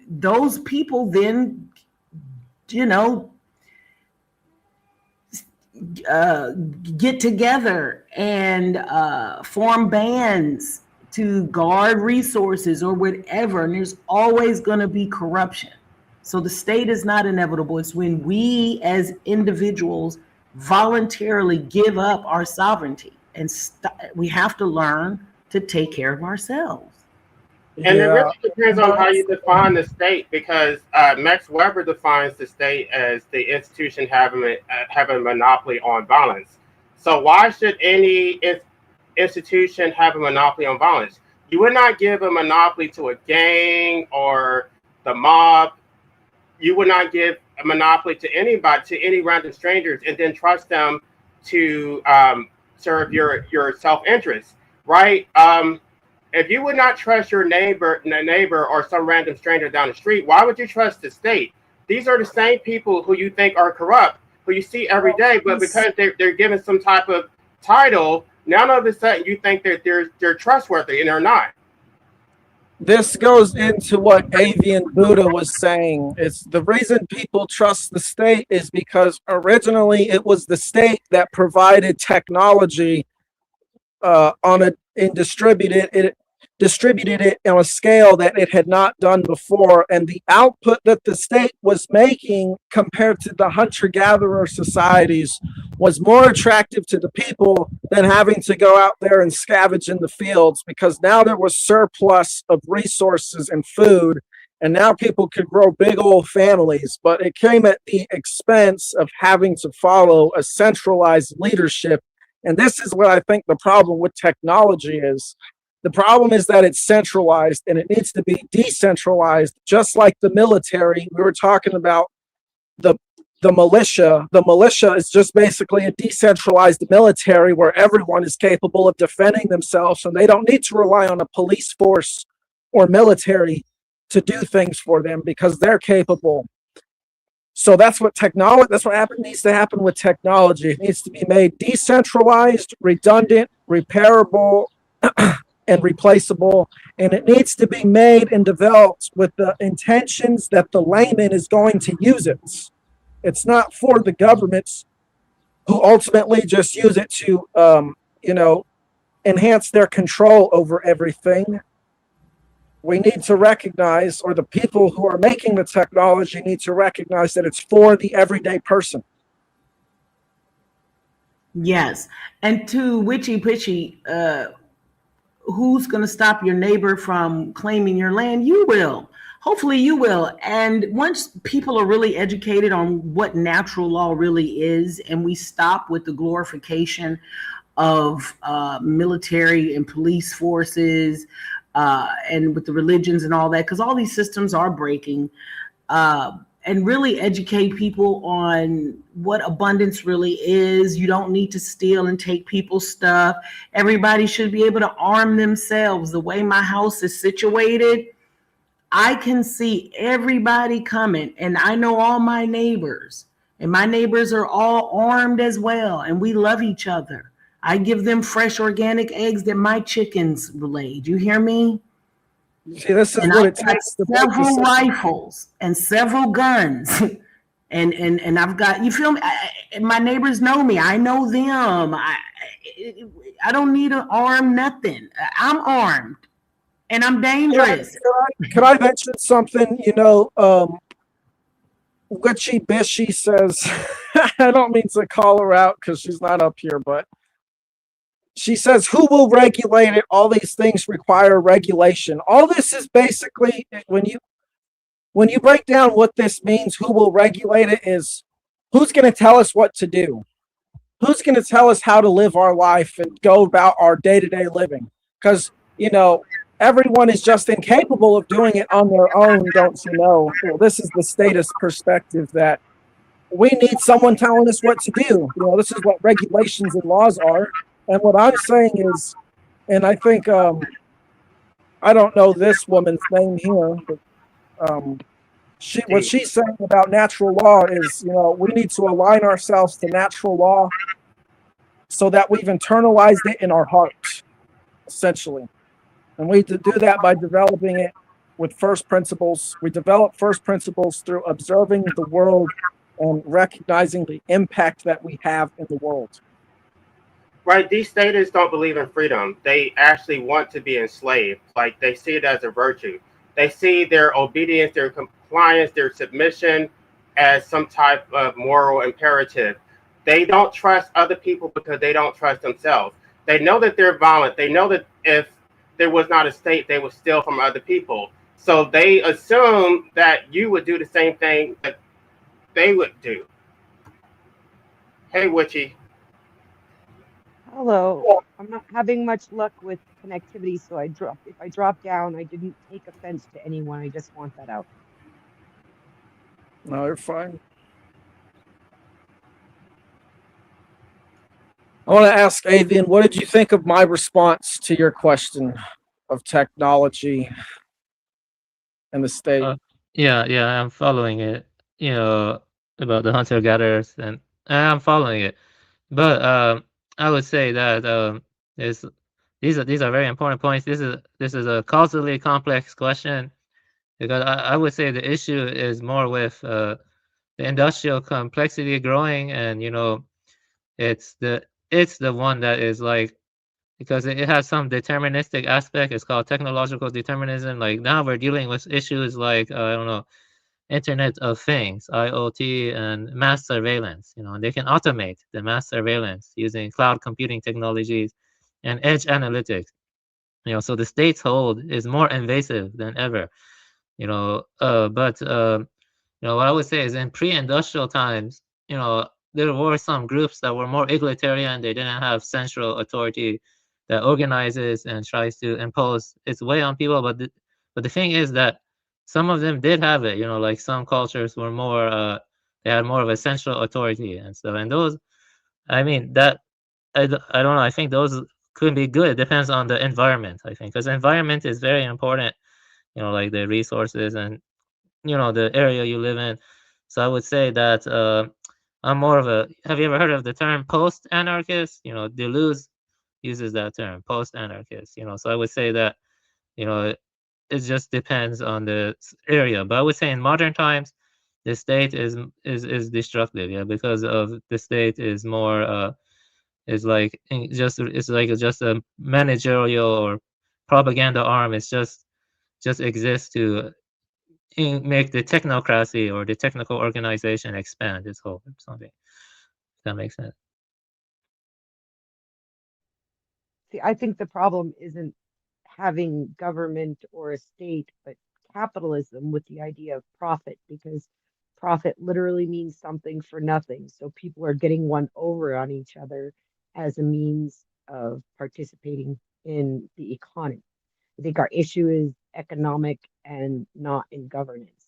Those people then, get together and form bands to guard resources or whatever, and there's always going to be corruption. So the state is not inevitable. It's when we as individuals voluntarily give up our sovereignty, and we have to learn to take care of ourselves. And it really depends on how you define the state, because Max Weber defines the state as the institution having a monopoly on violence. So why should any institution have a monopoly on violence? You would not give a monopoly to a gang or the mob. You would not give a monopoly to anybody, to any random strangers, and then trust them to serve your self-interest, right? If you would not trust your neighbor or some random stranger down the street, why would you trust the state? These are the same people who you think are corrupt, who you see every day, but because they're given some type of title, now all of a sudden you think that they're trustworthy, and they're not. This goes into what Avian Buddha was saying. It's the reason people trust the state is because originally it was the state that provided technology and distributed it on a scale that it had not done before, and the output that the state was making compared to the hunter-gatherer societies was more attractive to the people than having to go out there and scavenge in the fields, because now there was surplus of resources and food, and now people could grow big old families, but it came at the expense of having to follow a centralized leadership. And this is what I think the problem with technology is. The problem is that it's centralized, and it needs to be decentralized, just like the military. We were talking about the militia. The militia is just basically a decentralized military where everyone is capable of defending themselves, and they don't need to rely on a police force or military to do things for them because they're capable. So that's what needs to happen with technology. It needs to be made decentralized, redundant, repairable, and replaceable, and it needs to be made and developed with the intentions that the layman is going to use it. It's not for the governments who ultimately just use it to, enhance their control over everything. We need to recognize, or the people who are making the technology need to recognize, that it's for the everyday person. Yes. And to Witchy Pitchy, who's going to stop your neighbor from claiming your land? You will. Hopefully you will. And once people are really educated on what natural law really is, and we stop with the glorification of military and police forces, and with the religions and all that, because all these systems are breaking, and really educate people on what abundance really is. You don't need to steal and take people's stuff. Everybody should be able to arm themselves. The way my house is situated, I can see everybody coming, and I know all my neighbors, and my neighbors are all armed as well, and we love each other. I give them fresh organic eggs that my chickens laid. You hear me? See, this is And what I it got takes to break the several system. rifles and several guns. And I've got, you feel me? My neighbors know me. I know them. I don't need to arm nothing. I'm armed and I'm dangerous. Could I mention something? Witchy Bishy says, I don't mean to call her out because she's not up here, but she says, who will regulate it? All these things require regulation. All this is basically, when you break down what this means, who will regulate it is who's going to tell us what to do? Who's going to tell us how to live our life and go about our day-to-day living? Because, everyone is just incapable of doing it on their own, don't you know? Well, this is the statist perspective that we need someone telling us what to do. This is what regulations and laws are. And what I'm saying is, and I think, I don't know this woman's name here, but what she's saying about natural law is, we need to align ourselves to natural law so that we've internalized it in our hearts, essentially. And we do that by developing it with first principles. We develop first principles through observing the world and recognizing the impact that we have in the world. Right, these statists don't believe in freedom. They actually want to be enslaved. Like, they see it as a virtue. They see their obedience, their compliance, their submission as some type of moral imperative. They don't trust other people because they don't trust themselves. They know that they're violent. They know that if there was not a state, they would steal from other people. So they assume that you would do the same thing that they would do. Hey, Witchy. Hello. I'm not having much luck with connectivity, so if I drop down, I didn't take offense to anyone. I just want that out. No, you're fine. I want to ask Avian, what did you think of my response to your question of technology and the state? Yeah, I'm following it. About the hunter gatherers, and I'm following it. But I would say that is these are very important points. This is a causally complex question, because I would say the issue is more with the industrial complexity growing, and it's the one that is like, because it has some deterministic aspect. It's called technological determinism. Like, now we're dealing with issues like I don't know, Internet of Things, IoT, and mass surveillance. And they can automate the mass surveillance using cloud computing technologies and edge analytics. So the state's hold is more invasive than ever. But what I would say is, in pre-industrial times, there were some groups that were more egalitarian. They didn't have central authority that organizes and tries to impose its way on people. But the thing is that some of them did have it. Like, some cultures were more, they had more of a central authority and stuff. And those, I mean, that I don't know. I think those could be good. It depends on the environment, I think, because environment is very important. Like the resources and the area you live in. So I would say that I'm more of a. Have you ever heard of the term post-anarchist? Deleuze uses that term, post-anarchist. So I would say that it just depends on the area. But I would say in modern times, the state is destructive. Yeah, because of the state is more is like it's like just a managerial or propaganda arm. It's just exists to make the technocracy or the technical organization expand its whole something. If that makes sense. See, I think the problem isn't having government or a state, but capitalism with the idea of profit, because profit literally means something for nothing. So people are getting one over on each other as a means of participating in the economy. I think our issue is economic and not in governance.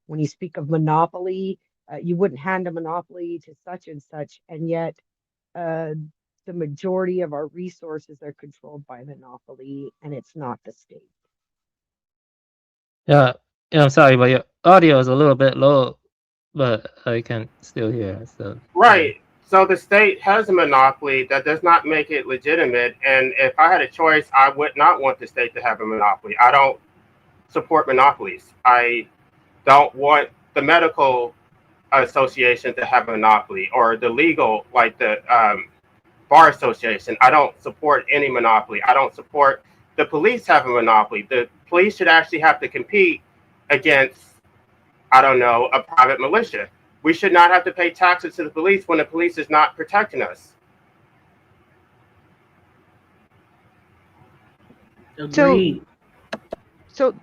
When you speak of monopoly, you wouldn't hand a monopoly to such and such, and yet uh, the majority of our resources are controlled by monopoly, and it's not the state. Yeah, yeah, I'm sorry, but your audio is a little bit low, but I can still hear. So Right. So the state has a monopoly. That does not make it legitimate. And if I had a choice, I would not want the state to have a monopoly. I don't support monopolies. I don't want the medical association to have a monopoly, or the legal, like the bar association. I don't support any monopoly. I don't support the police have a monopoly. The police should actually have to compete against, I don't know, a private militia. We should not have to pay taxes to the police when the police is not protecting us. Agreed. So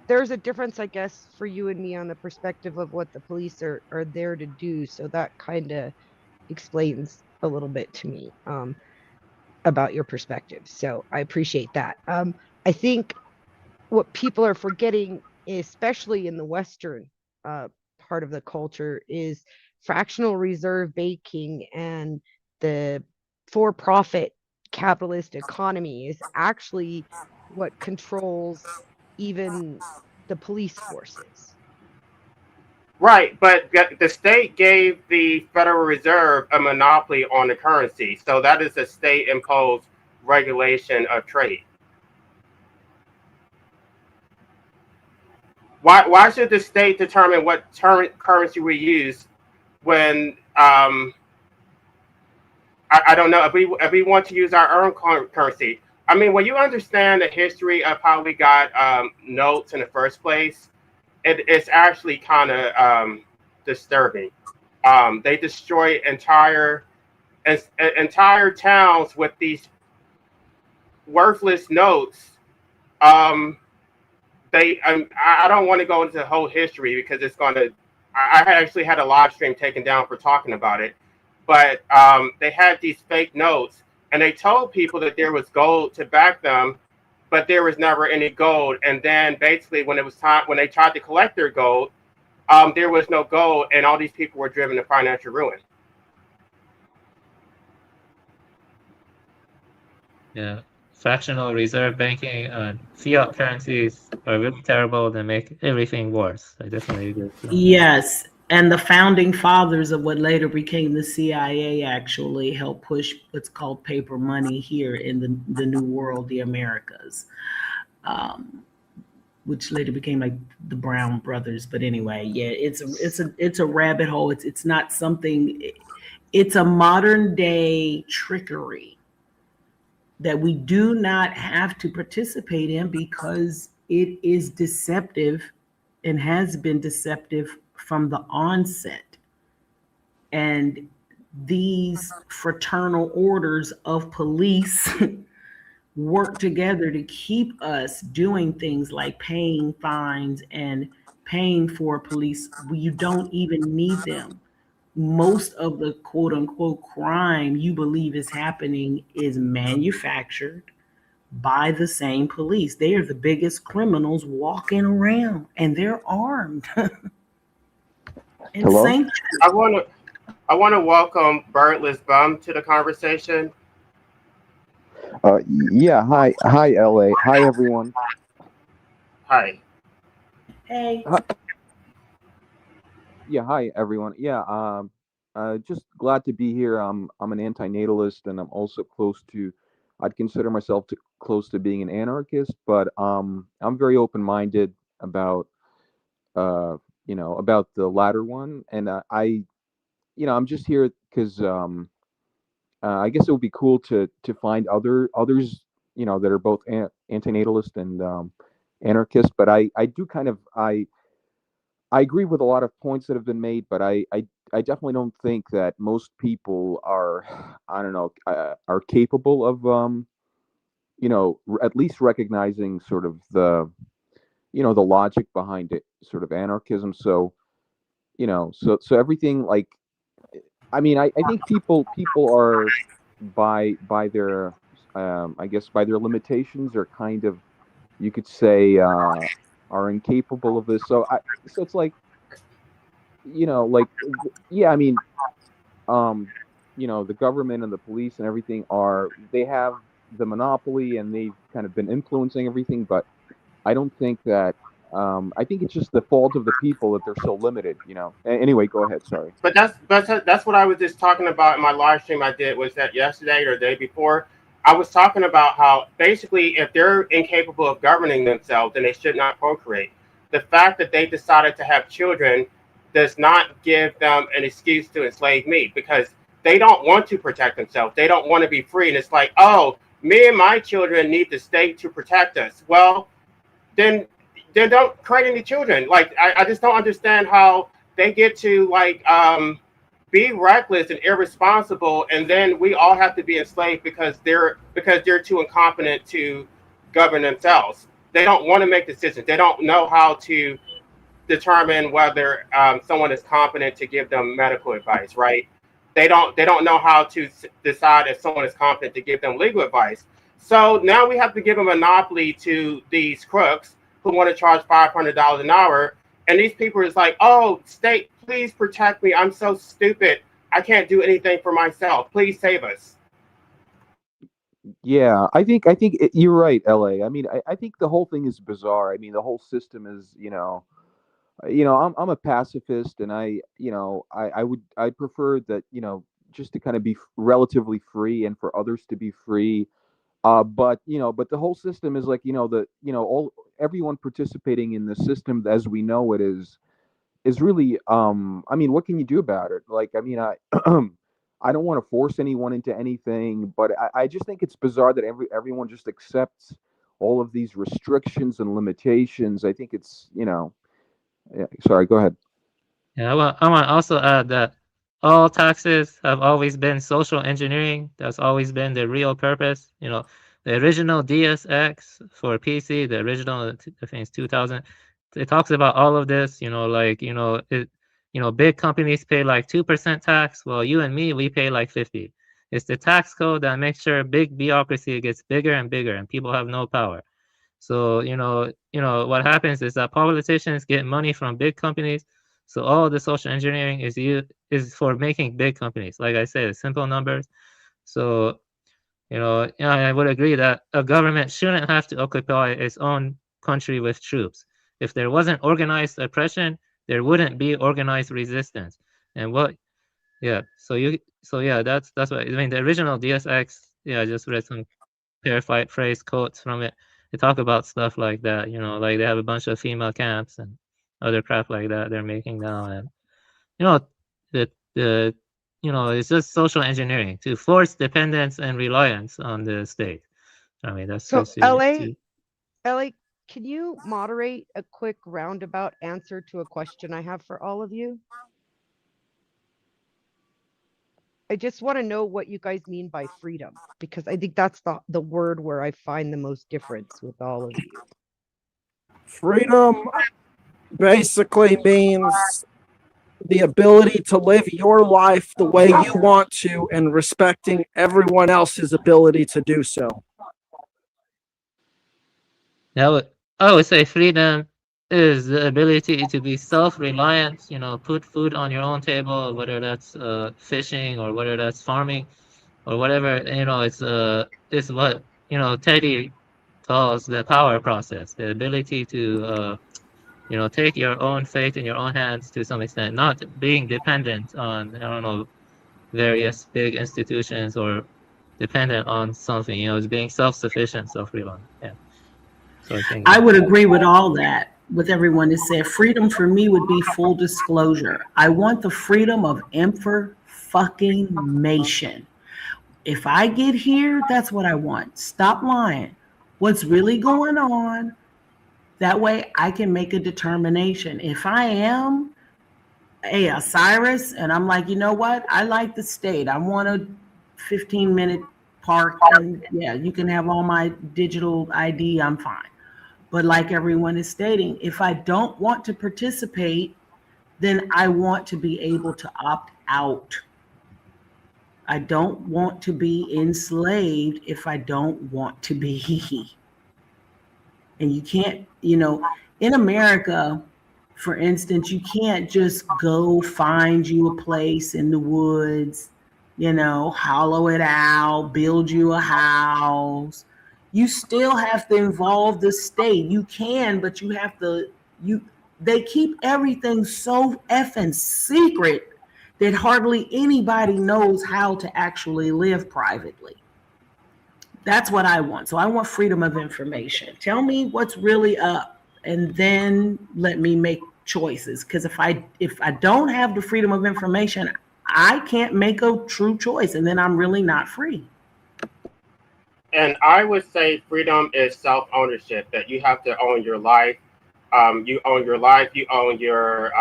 there's a difference, I guess, for you and me on the perspective of what the police are there to do. So that kind of explains a little bit to me about your perspective. So I appreciate that. I think what people are forgetting, especially in the Western uh, part of the culture, is fractional reserve banking and the for-profit capitalist economy is actually what controls even the police forces. Right, but the state gave the Federal Reserve a monopoly on the currency. So that is a state imposed regulation of trade. Why should the state determine what currency we use when I don't know if we want to use our own currency? I mean, when you understand the history of how we got notes in the first place, it's actually kind of disturbing. They destroy entire towns with these worthless notes. Um, I don't want to go into the whole history because it's going to. I actually had a live stream taken down for talking about it, but they had these fake notes, and they told people that there was gold to back them, but there was never any gold. And then basically, when it was time, when they tried to collect their gold, there was no gold, and all these people were driven to financial ruin. yeah, fractional reserve banking and fiat currencies are really terrible. They make everything worse. I definitely agree with you on that. Yes. And the founding fathers of what later became the CIA actually helped push what's called paper money here in the New World, the Americas, um, which later became like the Brown brothers. But anyway, yeah, it's a rabbit hole. It's not something. It's a modern day trickery that we do not have to participate in because it is deceptive and has been deceptive from the onset. And these fraternal orders of police work together to keep us doing things like paying fines and paying for police. You don't even need them. Most of the quote unquote crime you believe is happening is manufactured by the same police. They are the biggest criminals walking around and they're armed and Hello? sanctioned. I want to welcome Birdless Bum to the conversation. Yeah, hi, LA. Hi, everyone. Hi. Hey, Hi, yeah, hi, everyone. Yeah, just glad to be here. I'm an antinatalist, and I'm also I'd consider myself close to being an anarchist, but I'm very open-minded about, uh, about the latter one, and I'm just here because I guess it would be cool to find others, that are both antinatalist and anarchist. But I do I agree with a lot of points that have been made, but I definitely don't think that most people are I don't know are capable of at least recognizing sort of the logic behind it, sort of anarchism. So, so everything, like, I mean, I think people are by their I guess by their limitations are kind of, you could say, are incapable of this. So it's like, like, yeah, I mean, um, the government and the police and everything they have the monopoly, and they've kind of been influencing everything. But I don't think that. I think it's just the fault of the people that they're so limited. Anyway, go ahead. Sorry. But that's what I was just talking about in my live stream I did. Was that yesterday or the day before? I was talking about how basically if they're incapable of governing themselves, then they should not procreate. The fact that they decided to have children does not give them an excuse to enslave me, because they don't want to protect themselves. They don't want to be free. And it's like, oh, me and my children need the state to protect us. Well, then don't create any children. Like, I just don't understand how they get to be reckless and irresponsible, and then we all have to be enslaved because they're too incompetent to govern themselves. They don't want to make decisions. They don't know how to determine whether someone is competent to give them medical advice, right? They don't know how to decide if someone is competent to give them legal advice. So now we have to give a monopoly to these crooks who want to charge $500 an hour. And these people is like, oh, state, please protect me. I'm so stupid. I can't do anything for myself. Please save us. Yeah, I think you're right, LA. I mean, I think the whole thing is bizarre. I mean, the whole system is, I'm a pacifist, and I prefer that, just to kind of be relatively free, and for others to be free. But the whole system is like, all everyone participating in the system as we know it is really, I mean, what can you do about it? Like, I mean, I I don't want to force anyone into anything, but I just think it's bizarre that everyone just accepts all of these restrictions and limitations. I think it's, yeah, sorry, go ahead. Yeah, I want to also add that all taxes have always been social engineering. That's always been the real purpose. The original DSX for PC, the original, I think it's 2000. It talks about all of this. Big companies pay like 2% tax. Well, you and me, we pay like 50. It's the tax code that makes sure big bureaucracy gets bigger and bigger, and people have no power. So what happens is that politicians get money from big companies. So all the social engineering is for making big companies. Like I said, simple numbers. So I would agree that a government shouldn't have to occupy its own country with troops. If there wasn't organized oppression, there wouldn't be organized resistance. And that's what I mean. The original DSX, I just read some paraphrase quotes from it. They talk about stuff like that, like they have a bunch of female camps and other crap like that they're making now, and the it's just social engineering to force dependence and reliance on the state. I mean, that's So just LA, can you moderate a quick roundabout answer to a question I have for all of you? I just want to know what you guys mean by freedom, because I think that's the word where I find the most difference with all of you. Freedom basically means the ability to live your life the way you want to, and respecting everyone else's ability to do so. I would say freedom is the ability to be self-reliant, put food on your own table, whether that's fishing or whether that's farming or whatever. It's what Teddy calls the power process, the ability to take your own fate in your own hands to some extent, not being dependent on, I don't know, various big institutions, or dependent on something. It's being self-sufficient, self-reliant. Yeah. So I would agree with all that, with everyone that said freedom for me would be full disclosure. I want the freedom of information. If I get here, that's what I want. Stop lying. What's really going on? That way I can make a determination. If I am a Osiris and I'm like, you know what? I like the state. I want a 15-minute park, and yeah, you can have all my digital ID. I'm fine. But like everyone is stating, if I don't want to participate, then I want to be able to opt out. I don't want to be enslaved if I don't want to be. And you can't, in America, for instance, you can't just go find you a place in the woods, hollow it out, build you a house. You still have to involve the state. You can, but you have to, they keep everything so effing secret that hardly anybody knows how to actually live privately. That's what I want. So I want freedom of information. Tell me what's really up, and then let me make choices. Because if I don't have the freedom of information, I can't make a true choice, and then I'm really not free. And I would say freedom is self-ownership, that you have to own your life. You own your life, you own your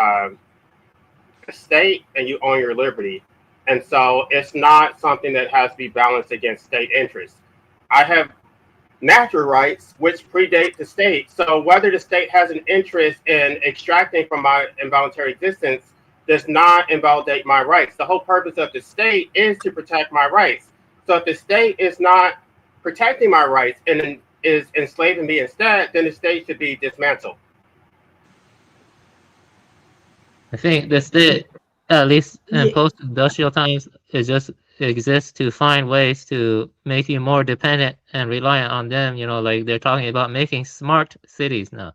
state, and you own your liberty. And so it's not something that has to be balanced against state interests. I have natural rights which predate the state. So whether the state has an interest in extracting from my involuntary existence does not invalidate my rights. The whole purpose of the state is to protect my rights. So if the state is not protecting my rights and is enslaving me instead, then the state should be dismantled. I think the state, at least in Yeah. post-industrial times, it exists to find ways to make you more dependent and reliant on them. Like they're talking about making smart cities now.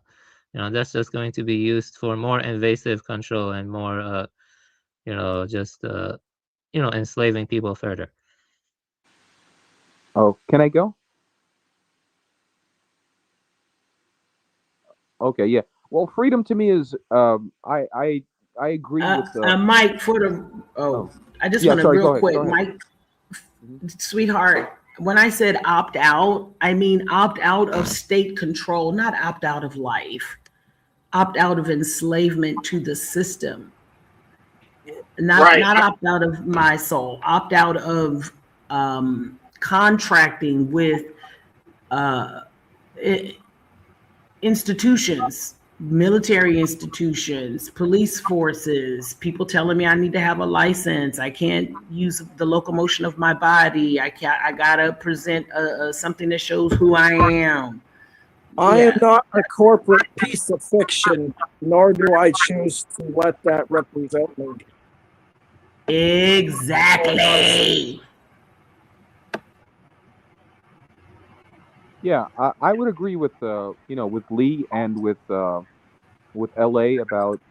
That's just going to be used for more invasive control and more, just enslaving people further. Oh, can I go? Okay, yeah. Well, freedom to me is I agree with Mike, oh I just yeah. want to Sorry, real go ahead. quick, Go ahead. Mike, Mhm. sweetheart, when I said opt out, I mean opt out of state control, not opt out of life, opt out of enslavement to the system, not Right. not opt out of my soul, opt out of contracting with uh, institutions, military institutions, police forces, people telling me I need to have a license. I can't use the locomotion of my body. I gotta present something that shows who I am. I am Yeah, not a corporate piece of fiction, nor do I choose to let that represent me. exactly. Yeah, I would agree with with Lee and with LA about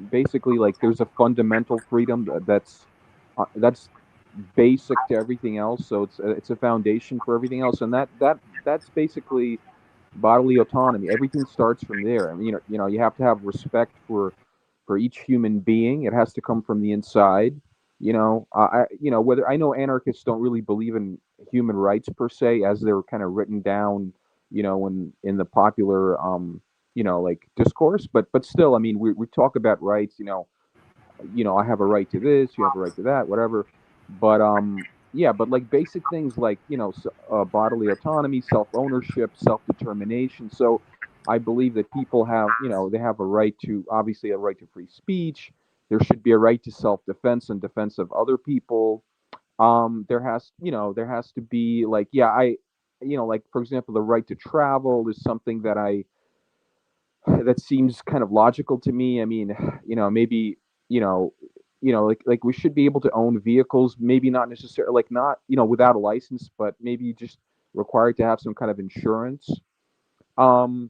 basically like there's a fundamental freedom that's basic to everything else. So it's a foundation for everything else, and that's basically bodily autonomy. Everything starts from there. I mean, you have to have respect for each human being. It has to come from the inside. Whether I know anarchists don't really believe in human rights per se, as they're kind of written down, in the popular, like discourse. But still, I mean, we talk about rights. I have a right to this, you have a right to that, whatever. But yeah, but like basic things like bodily autonomy, self ownership, self determination. So I believe that people have they have a right to, obviously, a right to free speech. There should be a right to self defense and defense of other people. There has to be, like, yeah, like, for example, the right to travel is something that seems kind of logical to me. I mean, maybe, you know, like we should be able to own vehicles, maybe not necessarily, like, not, without a license, but maybe just required to have some kind of insurance, um,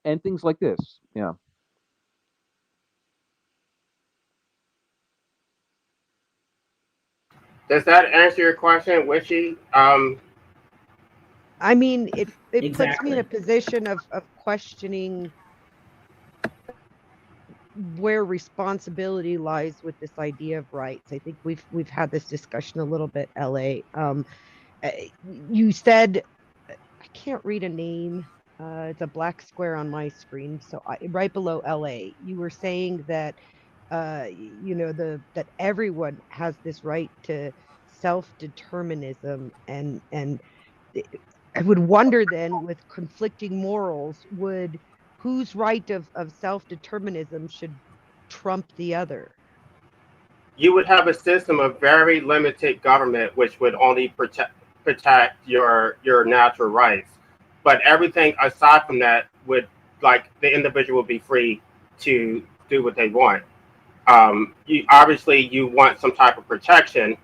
and things like this. Yeah. Does that answer your question, Wishy? I mean, it puts me in Exactly. a position of questioning where responsibility lies with this idea of rights. I think we've had this discussion a little bit, LA. You said, I can't read a name. It's a black square on my screen. So right below LA, you were saying that that everyone has this right to self-determinism, and I would wonder then, with conflicting morals, would whose right of self-determinism should trump the other? You would have a system of very limited government, which would only protect your natural rights. But everything aside from that would, like, the individual would be free to do what they want. You obviously you want some type of protection,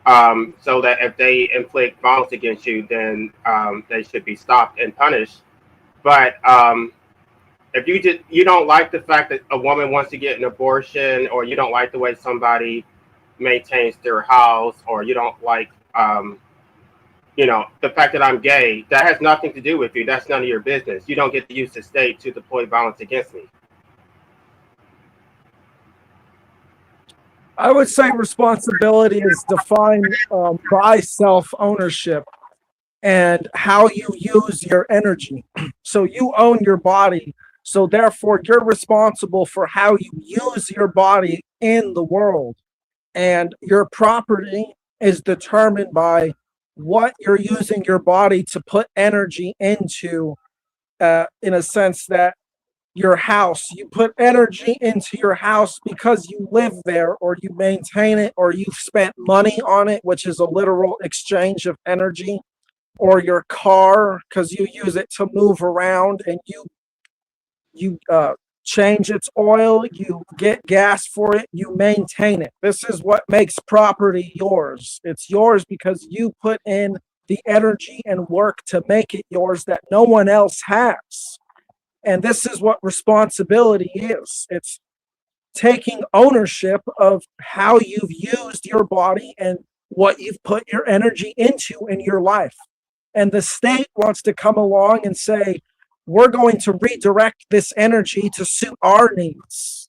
so that if they inflict violence against you, then they should be stopped and punished. But if you don't like the fact that a woman wants to get an abortion, or you don't like the way somebody maintains their house, or you don't like the fact that I'm gay, that has nothing to do with you. That's none of your business. You don't get to use the state to deploy violence against me. I would say responsibility is defined by self-ownership and how you use your energy. So you own your body. So therefore, you're responsible for how you use your body in the world. And your property is determined by what you're using your body to put energy into, in a sense that your house, you put energy into your house because you live there, or you maintain it, or you've spent money on it, which is a literal exchange of energy, or your car because you use it to move around, and you change its oil, you get gas for it, you maintain it. This is what makes property yours. It's yours because you put in the energy and work to make it yours that no one else has. And this is what responsibility is. It's taking ownership of how you've used your body and what you've put your energy into in your life. And the state wants to come along and say, we're going to redirect this energy to suit our needs.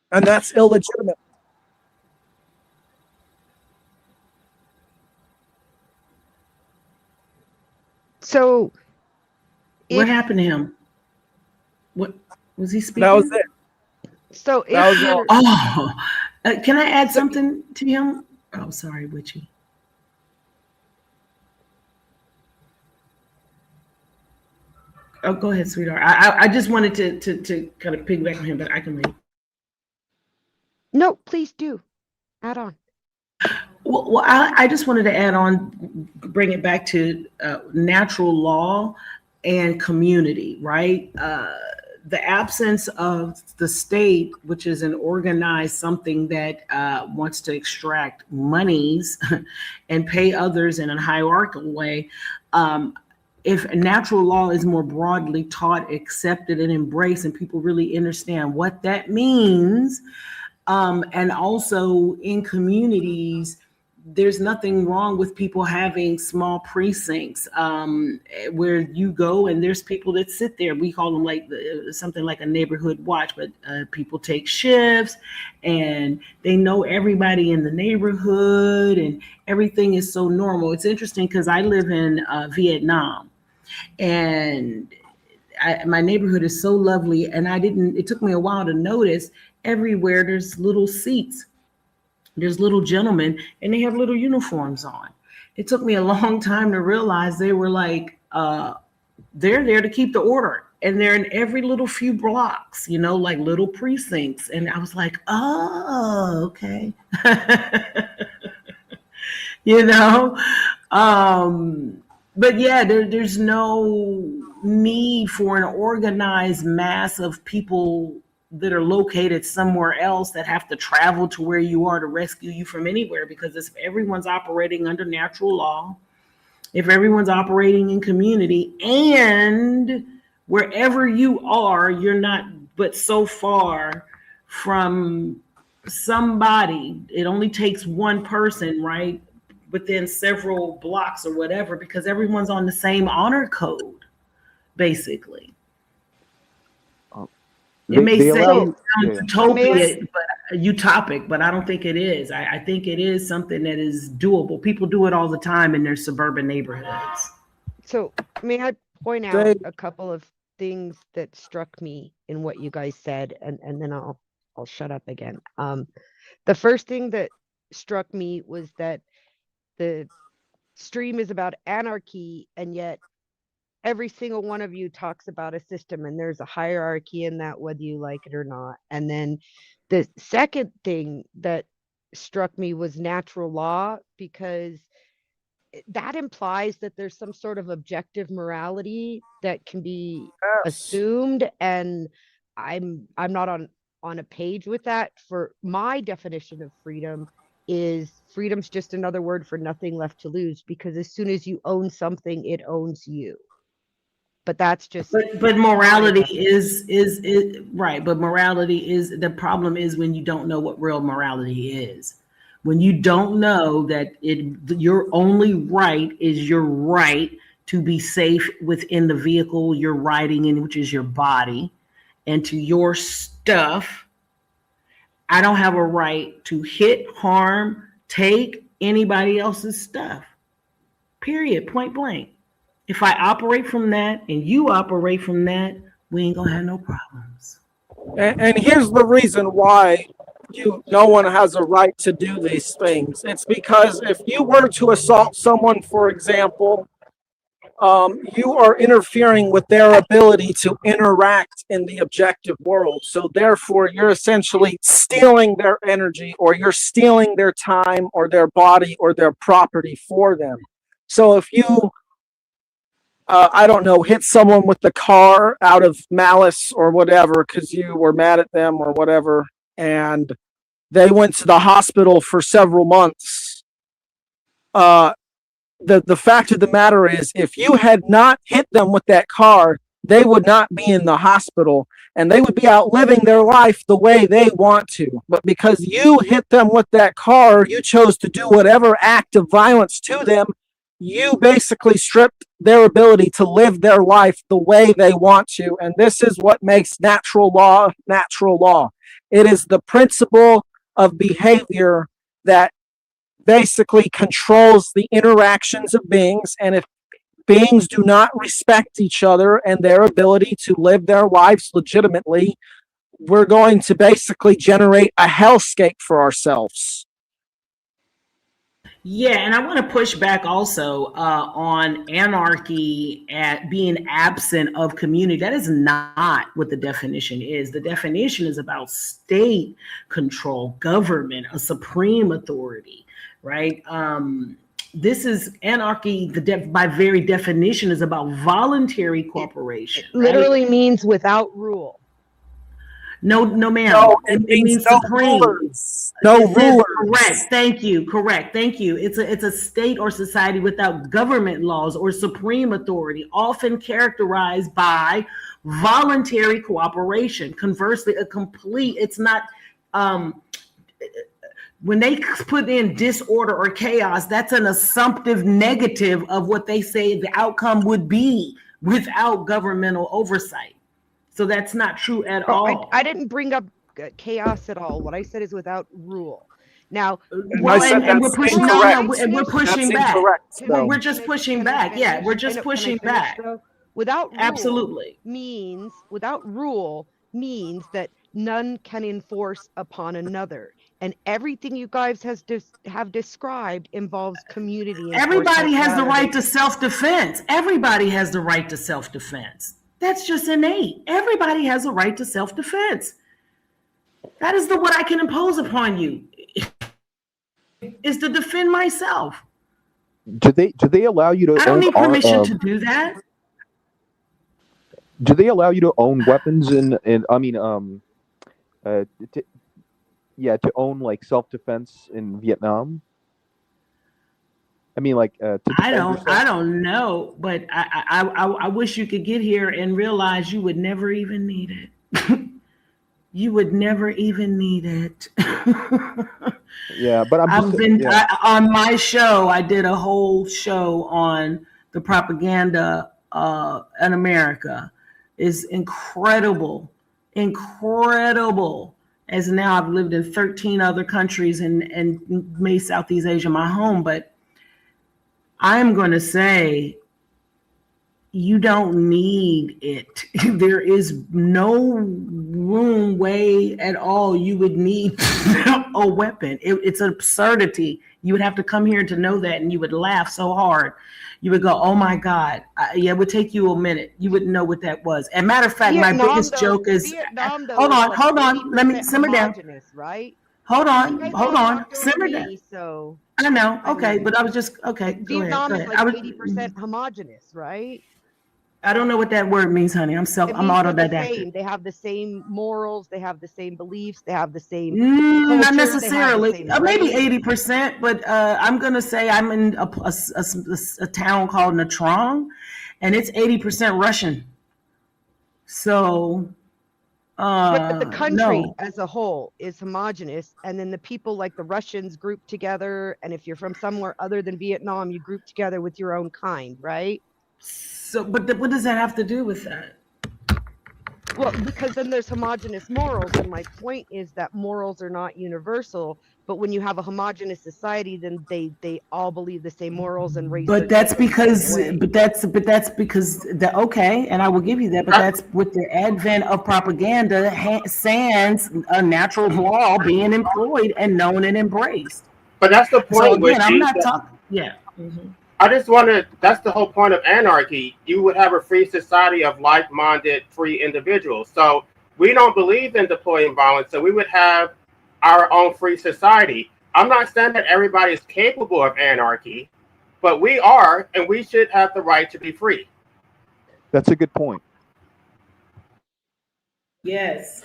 And that's illegitimate. So What if happened to him? What was he speaking? That was it. so That if was you're Oh, can I add So- something to him? Oh, sorry, Witchy. Oh, go ahead, sweetheart. I just wanted to kind of piggyback on him, but I can leave. no, please do add on. Well, I just wanted to add on, bring it back to natural law and community, right? The absence of the state, which is an organized something that wants to extract monies and pay others in a hierarchical way. If natural law is more broadly taught, accepted, and embraced, and people really understand what that means, and also in communities, there's nothing wrong with people having small precincts where you go and there's people that sit there. We call them like something like a neighborhood watch, but people take shifts and they know everybody in the neighborhood and everything is so normal. It's interesting because I live in Vietnam, and my neighborhood is so lovely, and it took me a while to notice everywhere there's little seats. There's little gentlemen and they have little uniforms on. It took me a long time to realize they were like, they're there to keep the order. And they're in every little few blocks, like little precincts. And I was like, oh, okay. you know? But yeah, there's no need for an organized mass of people that are located somewhere else that have to travel to where you are to rescue you from anywhere. Because if everyone's operating under natural law, if everyone's operating in community, and wherever you are, you're not but so far from somebody. It only takes one person, right? Within several blocks or whatever, because everyone's on the same honor code, basically. It may They say allow you, utopic, but I don't think it is. I think it is something that is doable. People do it all the time in their suburban neighborhoods. So may I point out a couple of things that struck me in what you guys said, and then I'll shut up again. The first thing that struck me was that the stream is about anarchy, and yet every single one of you talks about a system, and there's a hierarchy in that, whether you like it or not. And then the second thing that struck me was natural law, because that implies that there's some sort of objective morality that can be Yes. assumed, and I'm not on a page with that. For my definition of freedom, is freedom's just another word for nothing left to lose, because as soon as you own something, it owns you. But that's just But morality is right. But morality is, the problem is when you don't know what real morality is. When you don't know that your only right is your right to be safe within the vehicle you're riding in, which is your body, and to your stuff. I don't have a right to hit, harm, take anybody else's stuff. Period. Point blank. If I operate from that and you operate from that, we ain't gonna have no problems. And here's the reason why no one has a right to do these things. It's because if you were to assault someone, for example, you are interfering with their ability to interact in the objective world. So therefore, you're essentially stealing their energy, or you're stealing their time or their body or their property for them. So if you I don't know, hit someone with the car out of malice or whatever because you were mad at them or whatever, and they went to the hospital for several months. The fact of the matter is, if you had not hit them with that car, they would not be in the hospital, and they would be out living their life the way they want to. But because you hit them with that car, you chose to do whatever act of violence to them, you basically stripped their ability to live their life the way they want to. And this is what makes natural law natural law. It is the principle of behavior that basically controls the interactions of beings. And if beings do not respect each other and their ability to live their lives legitimately, we're going to basically generate a hellscape for ourselves. Yeah, and I want to push back also on anarchy at being absent of community. That is not what the definition is. The definition is about state control, government, a supreme authority, right? This is anarchy. By very definition, is about voluntary cooperation. It literally means without rule. No, ma'am. No, it means no supreme. rulers. No rulers. Correct. Thank you. Correct. Thank you. It's a state or society without government laws or supreme authority, often characterized by voluntary cooperation. Conversely, it's not when they put in disorder or chaos, that's an assumptive negative of what they say the outcome would be without governmental oversight. So that's not true at all. I didn't bring up chaos at all. What I said is without rule. Now, we're pushing back. We're just pushing back. Yeah, we're just pushing back. Without rule absolutely without rule means that none can enforce upon another. And everything you guys have described involves community. Everybody has the right to self-defense. Everybody has the right to self-defense. That's just innate. Everybody has a right to self-defense. That is what I can impose upon you, is to defend myself. Do they allow you to? I don't need permission to do that. Do they allow you to own weapons to own like self-defense in Vietnam? I mean, like I don't know, but I wish you could get here and realize you would never even need it. You would never even need it. Yeah, but on my show, I did a whole show on the propaganda in America. Is incredible. As now I've lived in 13 other countries and made Southeast Asia my home, but I'm going to say You don't need it. There is no room, way at all you would need a weapon. It's an absurdity. You would have to come here to know that, and you would laugh so hard. You would go, "Oh my God!" Yeah, it would take you a minute. You wouldn't know what that was. And matter of fact, my biggest joke is, Vietnam though hold is on, like hold on. Let me 80% simmer down. homogenous, right? Hold You on, guys hold all on. talked over Simmer down. me, so I know. I Okay, mean, but I was just okay. Go ahead. Vietnam Go is ahead. like 80% homogenous, right? I don't know what that word means, honey. I'm It I'm means they're the autodidactic. same. They have the same morals. They have the same beliefs. They have the same Not culture. They have the necessarily. same Maybe race. 80%, but I'm gonna say I'm in a town called Natron, and it's 80% Russian. So, But the country no. as a whole is homogenous, and then the people like the Russians group together. And if you're from somewhere other than Vietnam, you group together with your own kind, right? So, but what does that have to do with that? Well, because then there's homogenous morals, and my point is that morals are not universal. But when you have a homogenous society, then they all believe the same morals and race their But that's children the same because, way. that's because the okay, and I will give you that. But that's with the advent of propaganda, sans a natural law being employed and known and embraced. But that's the So point, again, I'm Wishy. not talking. Yeah. I just wanted, that's the whole point of anarchy. You would have a free society of like minded, free individuals. So we don't believe in deploying violence. So we would have our own free society. I'm not saying that everybody is capable of anarchy, but we are, and we should have the right to be free. That's a good point. Yes.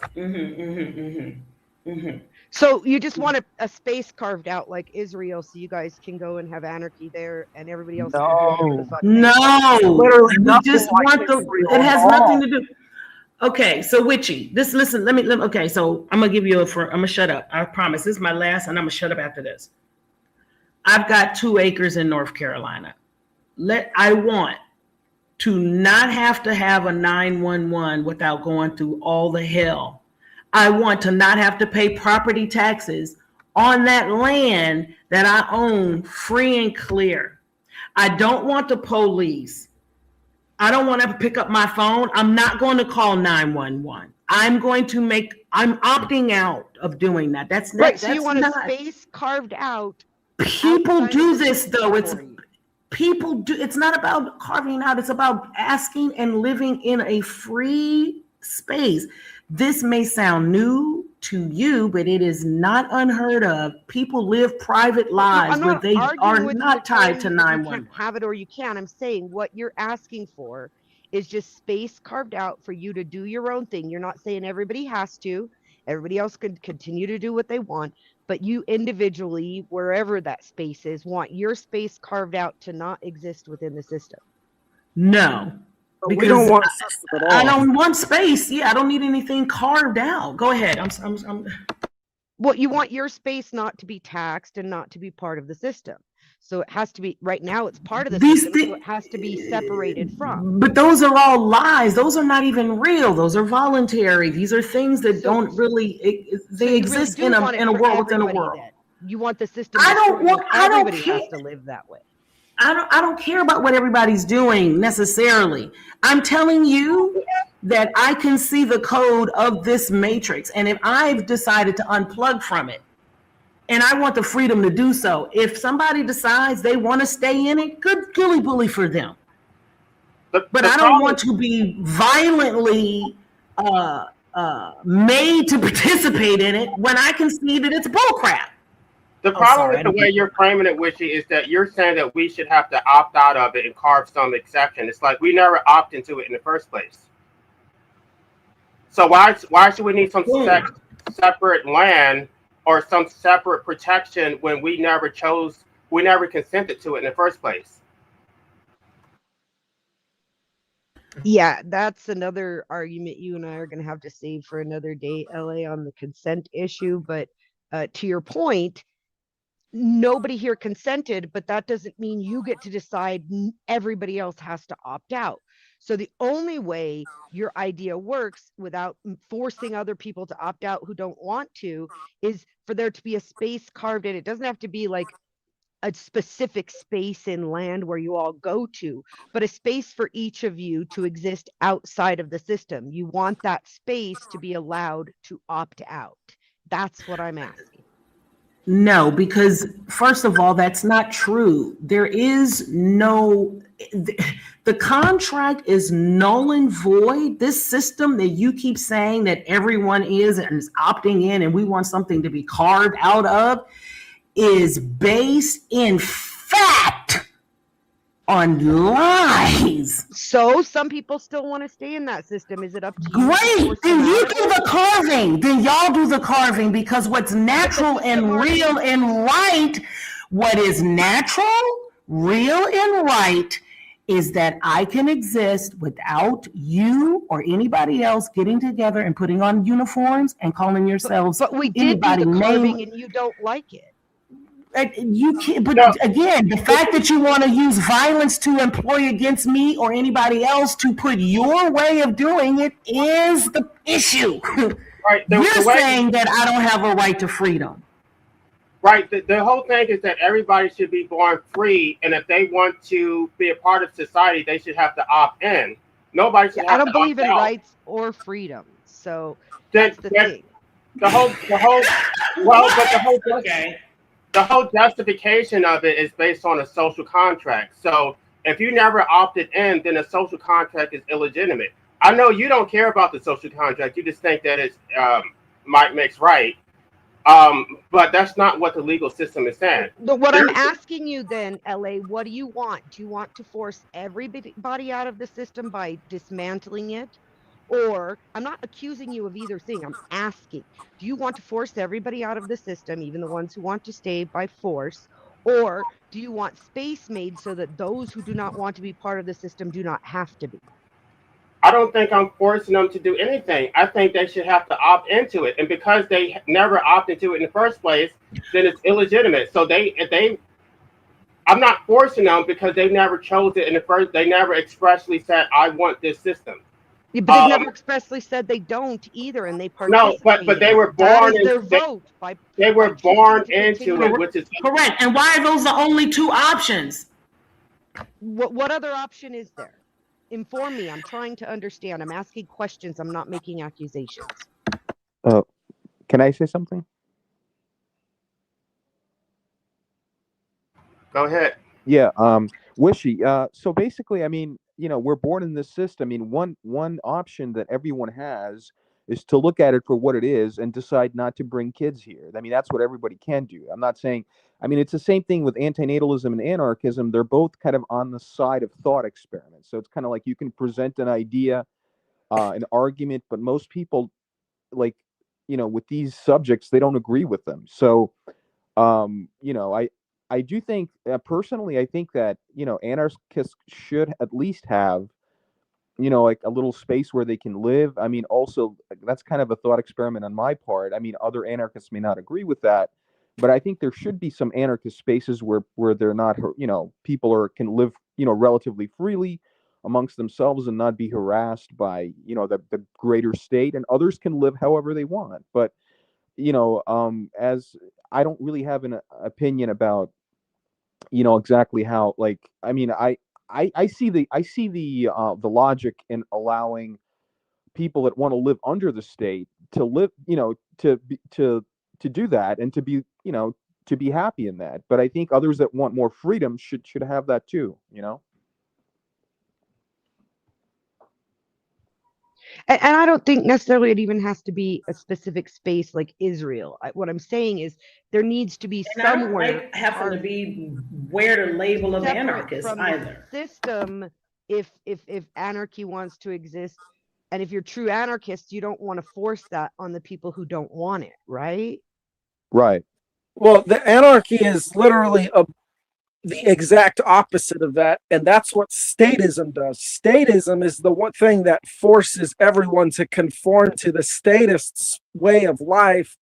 So you just want a space carved out like Israel, so you guys can go and have anarchy there, and everybody else can do whatever the fuck they want. No, Literally we nothing just like want the. Israel It at has all. nothing to do. Okay, so Witchy, this listen. Let me. Okay, so I'm gonna give you I'm gonna shut up. I promise. This is my last, and I'm gonna shut up after this. I've got 2 acres in North Carolina. I want to not have to have a 911 without going through all the hell. I want to not have to pay property taxes on that land that I own free and clear. I don't want the police. I don't want to pick up my phone. I'm not going to call 911. I'm opting out of doing that. Right. So you That's want a not. space carved out. People outside do of the this system though. for you. People do. It's not about carving out. It's about asking and living in a free space. This may sound new to you, but it is not unheard of. People live private Well, no, lives I'm where not they are arguing with you or not telling tied you to that you can't 911. have it or you can. I'm saying what you're asking for is just space carved out for you to do your own thing. You're not saying everybody has to. Everybody else can continue to do what they want, but you individually, wherever that space is, want your space carved out to not exist within the system. No, But we don't because want a system at I all. don't want space. Yeah, I don't need anything carved out. Go ahead. Well, you want your space not to be taxed and not to be part of the system. So it has to be, right now it's part of the These system, so things, it has to be separated from. but those are all lies. Those are not even real. Those are voluntary. These are things that So don't really. so They you really exist do want it in a for world within a everybody world. then. You want the system destroyed and I don't everybody care. has to live that way. I don't care about what everybody's doing necessarily. I'm telling you that I can see the code of this matrix, and if I've decided to unplug from it, and I want the freedom to do so, if somebody decides they want to stay in it, good gilly bully for them. But The I don't problem, want to be violently made to participate in it when I can see that it's bullcrap. the Oh, problem sorry. with the way you're framing it, Wishy, is that you're saying that we should have to opt out of it and carve some exception. It's like we never opt into it in the first place. So why should we need some separate land or some separate protection when we never consented to it in the first place? Yeah, that's another argument you and I are going to have to save for another day, LA, on the consent issue. But to your point, nobody here consented, but that doesn't mean you get to decide. Everybody else has to opt out. So the only way your idea works without forcing other people to opt out who don't want to is for there to be a space carved in. It doesn't have to be like a specific space in land where you all go to, but a space for each of you to exist outside of the system. You want that space to be allowed to opt out. That's what I'm asking. No, because first of all, that's not true. There is no, the contract is null and void. This system that you keep saying that everyone is and is opting in and we want something to be carved out of is based in fact on lies. So some people still want to stay in that system. Is it up to you? Great. Then you do the carving. Then y'all do the carving, because what's natural and real and right, what is natural, real and right is that I can exist without you or anybody else getting together and putting on uniforms and calling yourselves But we did do the carving and you don't like it. You can't, but No. again, the fact that you want to use violence to employ against me or anybody else to put your way of doing it is the issue. Right. You're saying that I don't have a right to freedom. Right. The whole thing is that everybody should be born free, and if they want to be a part of society, they should have to opt in. Nobody should have to I don't believe opt in out. rights or freedom. So Then- that's the then thing. The whole well, but Okay. the whole justification of it is based on a social contract. So if you never opted in, then a social contract is illegitimate. I know you don't care about the social contract. You just think that it's might makes right. But that's not what the legal system is saying. But what I'm asking you then, LA, what do you want? Do you want to force everybody out of the system by dismantling it? Or, I'm not accusing you of either thing. I'm asking, do you want to force everybody out of the system, even the ones who want to stay, by force? Or do you want space made so that those who do not want to be part of the system do not have to be? I don't think I'm forcing them to do anything. I think they should have to opt into it. And because they never opted into it in the first place, then it's illegitimate. So I'm not forcing them because they never chose it in the first. They never expressly said, I want this system. Yeah, but they never expressly said they don't either, and they participated. No, but they were That born is their into vote. they were by choosing born to into continue. it, which is Correct. And why are those the only two options? What other option is there? Inform me. I'm trying to understand. I'm asking questions. I'm not making accusations. Can I say something? Go ahead. Yeah, Wishy. So basically, I mean, we're born in this system. I mean, one option that everyone has is to look at it for what it is and decide not to bring kids here. I mean, that's what everybody can do. I'm not saying, I mean, it's the same thing with antinatalism and anarchism. They're both kind of on the side of thought experiments. So it's kind of like you can present an idea, an argument, but most people, like, with these subjects, they don't agree with them. So, I do think, personally, I think that, anarchists should at least have, like a little space where they can live. I mean, also, that's kind of a thought experiment on my part. I mean, other anarchists may not agree with that, but I think there should be some anarchist spaces where they're not, people can live, relatively freely amongst themselves and not be harassed by, the greater state, and others can live however they want. But, as I don't really have an opinion about, exactly how, like, I mean, I see the logic in allowing people that want to live under the state to live, to do that and to be, to be happy in that. But I think others that want more freedom should have that too. And I don't think necessarily it even has to be a specific space like Israel. What I'm saying is there needs to be And I don't somewhere. like having to be wear the label of separate anarchist from either. the system, if anarchy wants to exist, and if you're true anarchists, you don't want to force that on the people who don't want it, right? Right. Well, the anarchy is literally the exact opposite of that, and that's what statism does. Statism is the one thing that forces everyone to conform to the statists' way of life,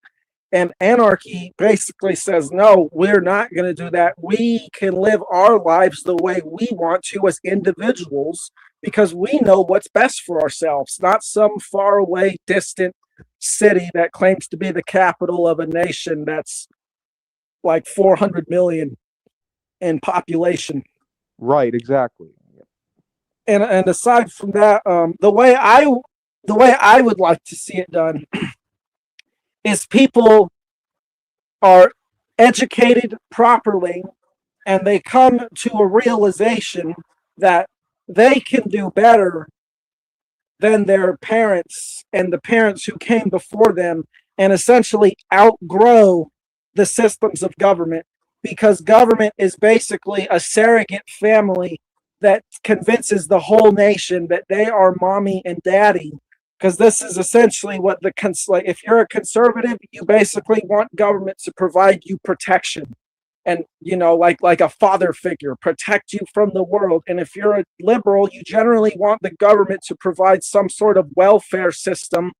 and anarchy basically says, no, we're not going to do that. We can live our lives the way we want to as individuals because we know what's best for ourselves, not some faraway, distant city that claims to be the capital of a nation that's like 400 million. in population. Right, exactly. And aside from that, the way I would like to see it done is people are educated properly and they come to a realization that they can do better than their parents and the parents who came before them, and essentially outgrow the systems of government, because government is basically a surrogate family that convinces the whole nation that they are mommy and daddy. Because this is essentially what like, if you're a conservative, you basically want government to provide you protection, and like a father figure, protect you from the world. And if you're a liberal, you generally want the government to provide some sort of welfare system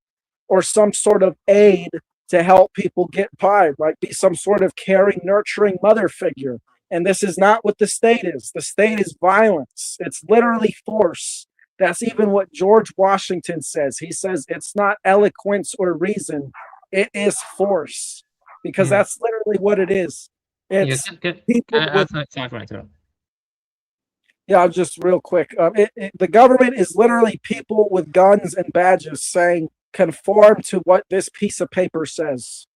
or some sort of aid to help people get by, like be some sort of caring, nurturing mother figure. And this is not what the state is. The state is violence. It's literally force. That's even what George Washington says. He says it's not eloquence or reason, it is force, because Yeah. that's literally what it is. Yeah, It's can people I with, ask, sorry for interrupting. yeah, just real quick. The government is literally people with guns and badges saying, conform to what this piece of paper says.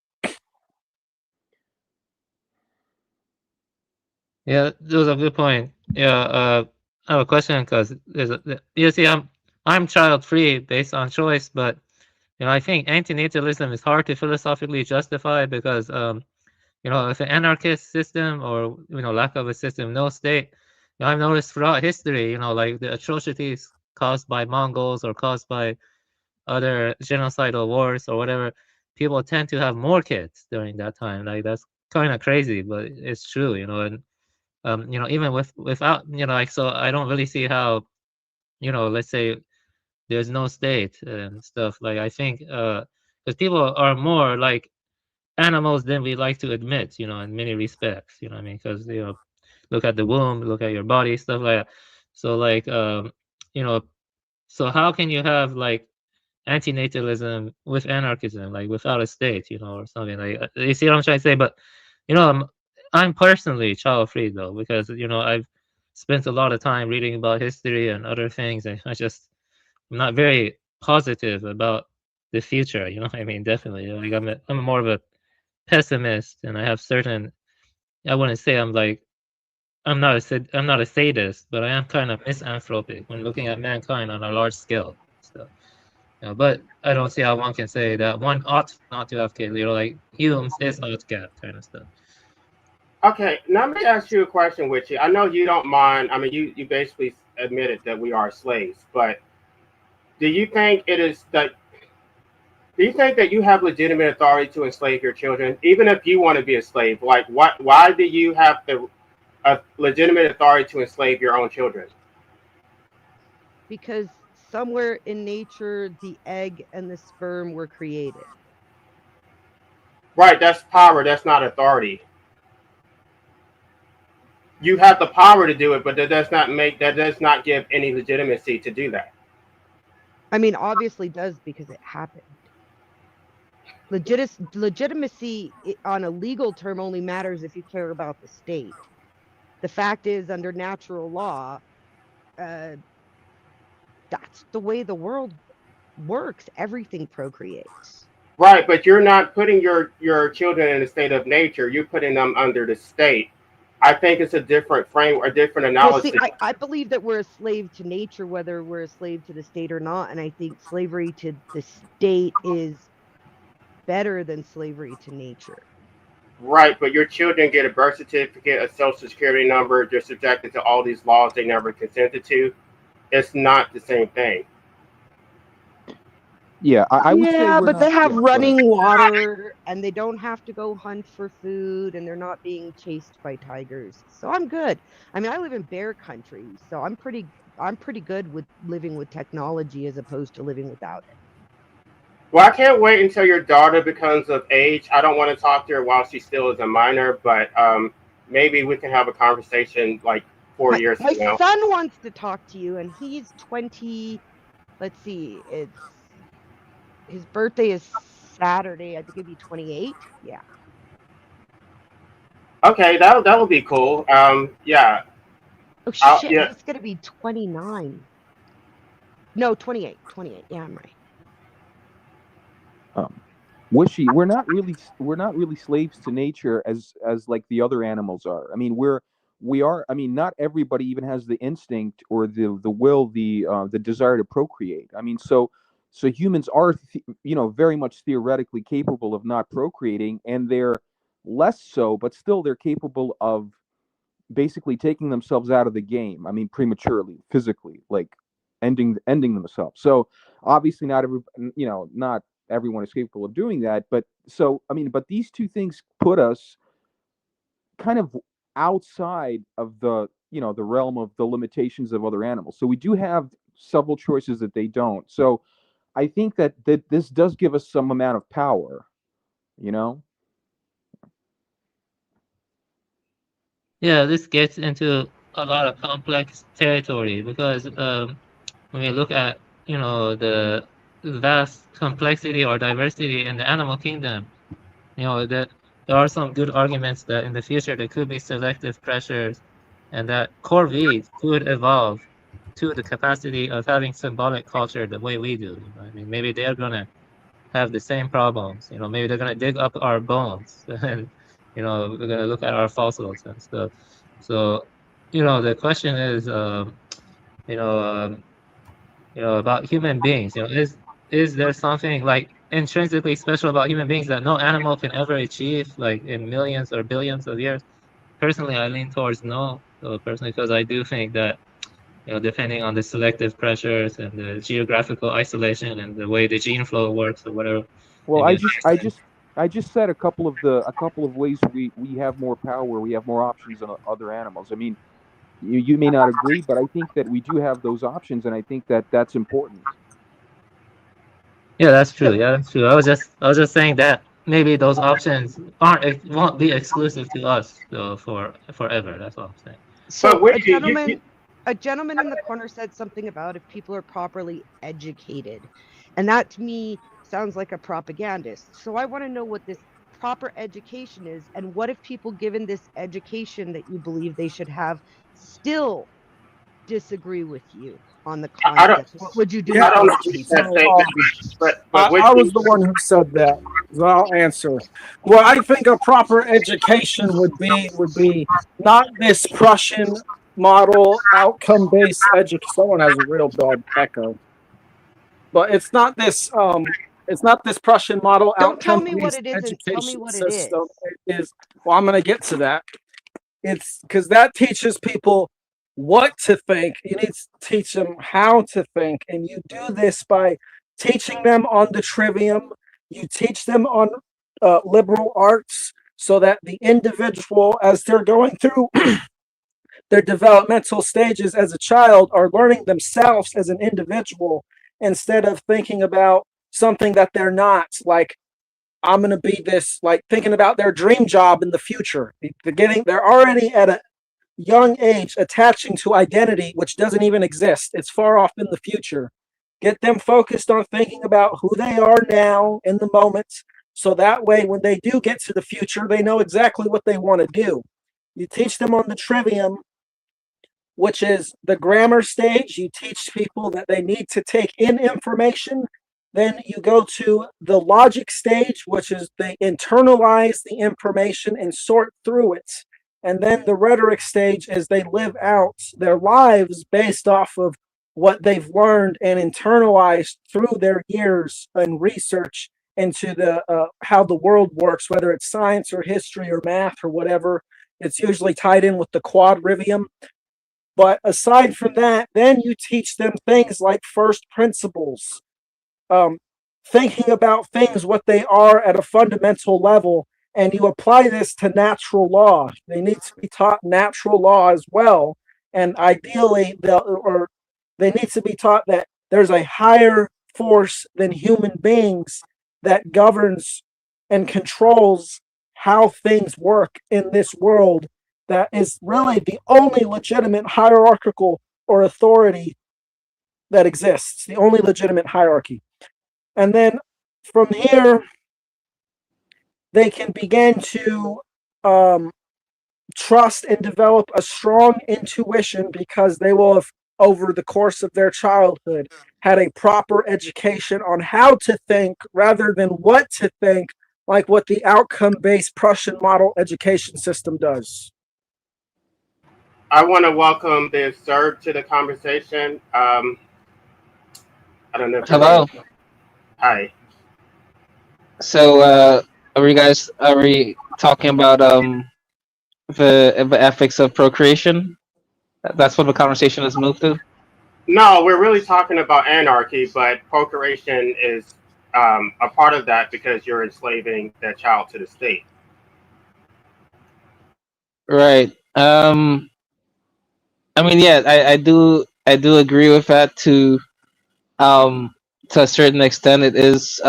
Yeah, that was a good point. Yeah, I have a question because you see, I'm child free based on choice, but I think antinatalism is hard to philosophically justify because if an anarchist system or lack of a system, no state. I've noticed throughout history, like the atrocities caused by Mongols or caused by other genocidal wars or whatever, people tend to have more kids during that time. Like that's kind of crazy, but it's true, and even without, like, so I don't really see how, let's say there's no state and stuff. Like I think, because people are more like animals than we like to admit, in many respects, what I mean? Because, look at the womb, look at your body, stuff like that. So like, you know, so how can you have like antinatalism with anarchism, like without a state, or something like, you see what I'm trying to say? But, I'm personally child free though, because, I've spent a lot of time reading about history and other things, and I'm not very positive about the future, what I mean? Definitely. Like I'm more of a pessimist, and I have certain, I wouldn't say I'm not a sadist, but I am kind of misanthropic when looking at mankind on a large scale. So, but I don't see how one can say that one ought not to have kids. Like Hume's is ought cat kind of stuff. Okay, now let me ask you a question, Witchy. I know you don't mind. I mean, you basically admitted that we are slaves, but do you think it is that? Do you think that you have legitimate authority to enslave your children, even if you want to be a slave? Like, what? Why do you have the legitimate authority to enslave your own children? Because somewhere in nature, the egg and the sperm were created. Right, that's power. That's not authority. You have the power to do it, but that does not give any legitimacy to do that. I mean, obviously does, because it happened. Legitimacy on a legal term only matters if you care about the state. The fact is, under natural law, that's the way the world works. Everything procreates. Right, but you're not putting your children in a state of nature. You're putting them under the state. I think it's a different frame, a different Well, see, analysis. I believe that we're a slave to nature, whether we're a slave to the state or not. And I think slavery to the state is better than slavery to nature. Right, but your children get a birth certificate, a social security number. They're subjected to all these laws they never consented to. It's not the same thing. Yeah, I would say Yeah, we're but they not. have Yeah, go ahead. running water and they don't have to go hunt for food and they're not being chased by tigers. So I'm good. I mean, I live in bear country, so I'm pretty good with living with technology as opposed to living without it. Well, I can't wait until your daughter becomes of age. I don't want to talk to her while she still is a minor, but maybe we can have a conversation like 4 years My from now. son wants to talk to you and he's 20. Let's see. It's his birthday is Saturday. I think it'd be 28. Yeah. Okay, that would be cool. Yeah. Oh shit, Yeah. he's gonna be 29. No, 28. 28. Yeah, I'm right. Um, Wishy, we're not really slaves to nature as like the other animals are. I mean, we are. I mean, not everybody even has the instinct or the will, the desire to procreate. I mean, so humans are very much theoretically capable of not procreating, and they're less so, but still they're capable of basically taking themselves out of the game. I mean, prematurely, physically, like ending themselves. So obviously, not everyone is capable of doing that. But so I mean, but these two things put us kind of outside of the realm of the limitations of other animals. So we do have several choices that they don't. So I think that this does give us some amount of power. You know. Yeah, this gets into a lot of complex territory because when we look at the vast complexity or diversity in the animal kingdom, that there are some good arguments that in the future there could be selective pressures and that corvids could evolve to the capacity of having symbolic culture the way we do. I mean, maybe they're gonna have the same problems. Maybe they're gonna dig up our bones and we're gonna look at our fossils and stuff. So, the question is, you know, um, about human beings. Is there something like intrinsically special about human beings that no animal can ever achieve, like in millions or billions of years? Personally, I lean towards no. So personally, because I do think that depending on the selective pressures and the geographical isolation and the way the gene flow works or whatever, Well, maybe I just said a couple of ways we have more power, we have more options than other animals. I mean, you may not agree, but I think that we do have those options, and I think that that's important. yeah, that's true. So Yeah, that's true. I was just saying that maybe those options won't be exclusive to us though for forever. That's all I'm saying. But so which you a gentleman in the corner said something about if people are properly educated. And that to me sounds like a propagandist. So I want to know what this proper education is, and what if people given this education that you believe they should have still disagree with you on the I don't concept? What would you do Yeah. I with don't those agree with people? that So statement. But which I was the one who said that. So I'll answer. Well, I think a proper education would be not this Prussian model outcome based education. Someone has a real bad echo, but it's not this Prussian model Don't tell outcome me what based it isn't. Tell me education what it is. system. It is, well, I'm going to get to that. It's because that teaches people what to think. You need to teach them how to think, and you do this by teaching them on the trivium. You teach them on liberal arts, so that the individual, as they're going through their developmental stages as a child, are learning themselves as an individual instead of thinking about something that they're not, like I'm going to be this, like thinking about their dream job in the future. They're already at a young age attaching to identity which doesn't even exist. It's far off in the future. Get them focused on thinking about who they are now in the moment, so that way when they do get to the future, they know exactly what they want to do. You teach them on the trivium, which is the grammar stage. You teach people that they need to take in information. Then you go to the logic stage, which is they internalize the information and sort through it. And then the rhetoric stage is they live out their lives based off of what they've learned and internalized through their years and research into the how the world works, whether it's science or history or math or whatever. It's usually tied in with the quadrivium. But aside from that, then you teach them things like first principles, um, thinking about things what they are at a fundamental level, and you apply this to natural law. They need to be taught natural law as well, and ideally, they need to be taught that there's a higher force than human beings that governs and controls how things work in this world. That is really the only legitimate hierarchical or authority that exists, the only legitimate hierarchy. And then from here, they can begin to trust and develop a strong intuition because they will have, over the course of their childhood, had a proper education on how to think rather than what to think, like what the outcome based Prussian model education system does. I want to welcome the Serb to the conversation. I don't know if you're Hello. ready. Hi. So, are we talking about the ethics of procreation? That's what the conversation has moved to. No, we're really talking about anarchy, but procreation is a part of that because you're enslaving the child to the state. Right. I mean, yeah, I do agree with that um to a certain extent. It is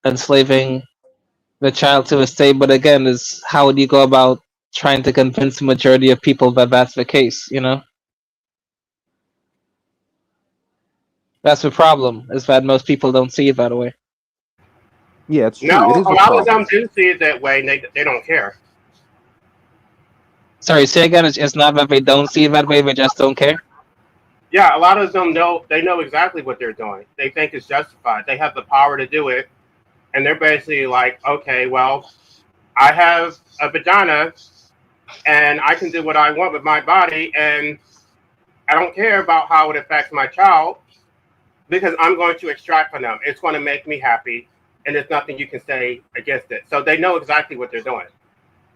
enslaving the child to a state, but again, is how would you go about trying to convince the majority of people that that's the case? You know, that's the problem. Is that most people don't see it that way. Yeah, it's No, true. It is a a lot of problem. them do see it that way, and they don't care. Sorry, say again. It's not that they don't see it that way; they just don't care. Yeah, a lot of them know they know exactly what they're doing. They think it's justified. They have the power to do it, and they're basically like, okay, well, I have a vagina, and I can do what I want with my body, and I don't care about how it affects my child because I'm going to extract from them. It's going to make me happy, and there's nothing you can say against it. So they know exactly what they're doing.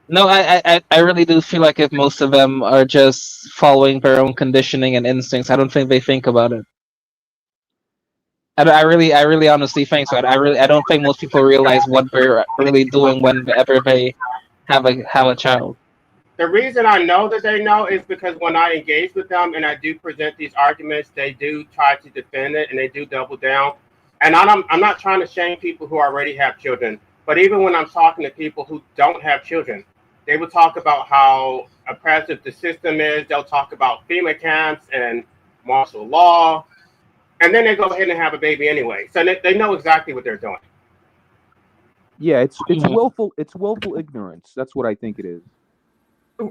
No, I really do feel like if most of them are just following their own conditioning and instincts, I don't think they think about it. I really honestly think so. I don't think most people realize what they're really doing whenever they have a child. The reason I know that they know is because when I engage with them and I do present these arguments, they do try to defend it and they do double down. And I'm not trying to shame people who already have children, but even when I'm talking to people who don't have children, they will talk about how oppressive the system is. They'll talk about FEMA camps and martial law, and then they go ahead and have a baby anyway. So they know exactly what they're doing. Yeah, it's Mhm. willful ignorance. That's what I think it is.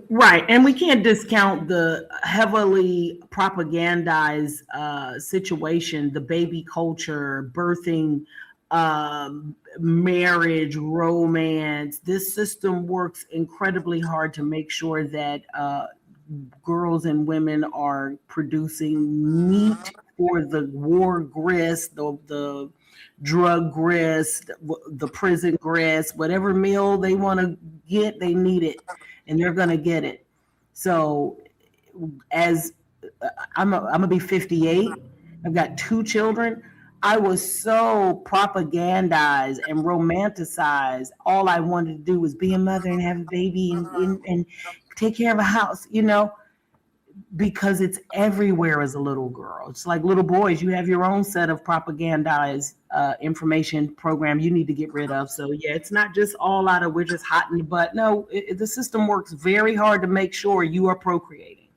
Right, and we can't discount the heavily propagandized situation, the baby culture, birthing, marriage, romance. This system works incredibly hard to make sure that girls and women are producing meat for the war grist, the drug grist, the prison grist, whatever meal they want to get, they need it, and they're going to get it. So, as I'm gonna be 58, I've got two children. I was so propagandized and romanticized. All I wanted to do was be a mother and have a baby and take care of a house, because it's everywhere as a little girl. It's like little boys, you have your own set of propagandized information program you need to get rid of. So yeah, it's not just all out of we're just hot in the butt. No, the system works very hard to make sure you are procreating.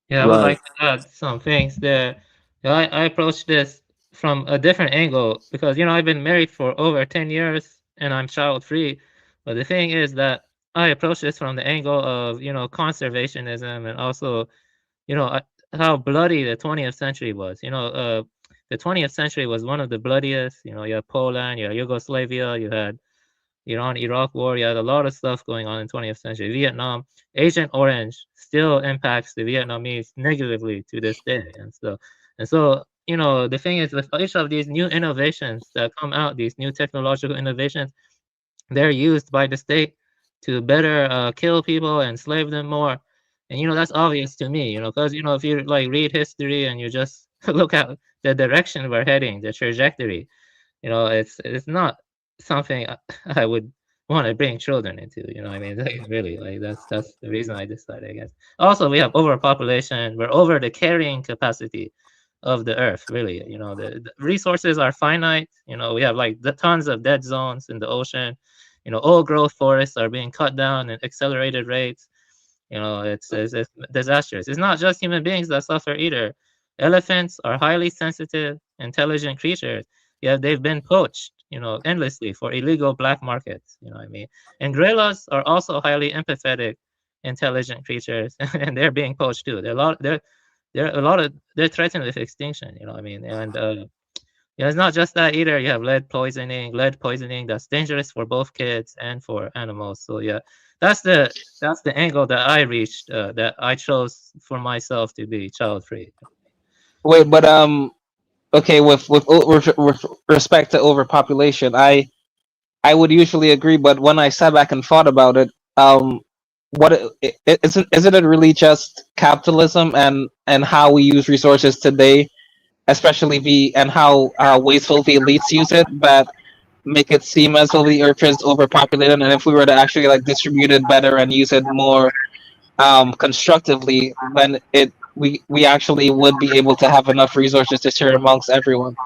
Yeah, I would Right. like to add some things there. I approach this from a different angle because, I've been married for over 10 years and I'm child free. But the thing is that I approach this from the angle of, conservationism and also, you know, uh, how bloody the 20th century was. The 20th century was one of the bloodiest. You had Poland, you had Yugoslavia, you had Iran-Iraq war. You had a lot of stuff going on in 20th century. Vietnam, Agent Orange still impacts the Vietnamese negatively to this day, and so the thing is with each of these new innovations that come out, these new technological innovations, they're used by the state to better kill people and slave them more. And that's obvious to me, because if you like read history and you just look at the direction we're heading, the trajectory, it's not something I would want to bring children into. I mean, like, really, like that's the reason I decided, I guess. Also, we have overpopulation. We're over the carrying capacity of the earth. Really, the resources are finite. We have like the tons of dead zones in the ocean. Old growth forests are being cut down at accelerated rates. It's disastrous. It's not just human beings that suffer either. Elephants are highly sensitive, intelligent creatures. Yeah, they've been poached, endlessly for illegal black markets. You know what I mean? And gorillas are also highly empathetic intelligent creatures, and they're being poached too. They're threatened with extinction. You know what I mean? And it's not just that either. You have lead poisoning that's dangerous for both kids and for animals. So yeah, that's the angle that I reached, that I chose for myself to be child free. Wait, but okay, with respect to overpopulation, I would usually agree, but when I sat back and thought about it, um, isn't it really just capitalism and how we use resources today, especially and how wasteful the elites use it, that make it seem as though the earth is overpopulated, and if we were to actually like distribute it better and use it more constructively, then we actually would be able to have enough resources to share amongst everyone.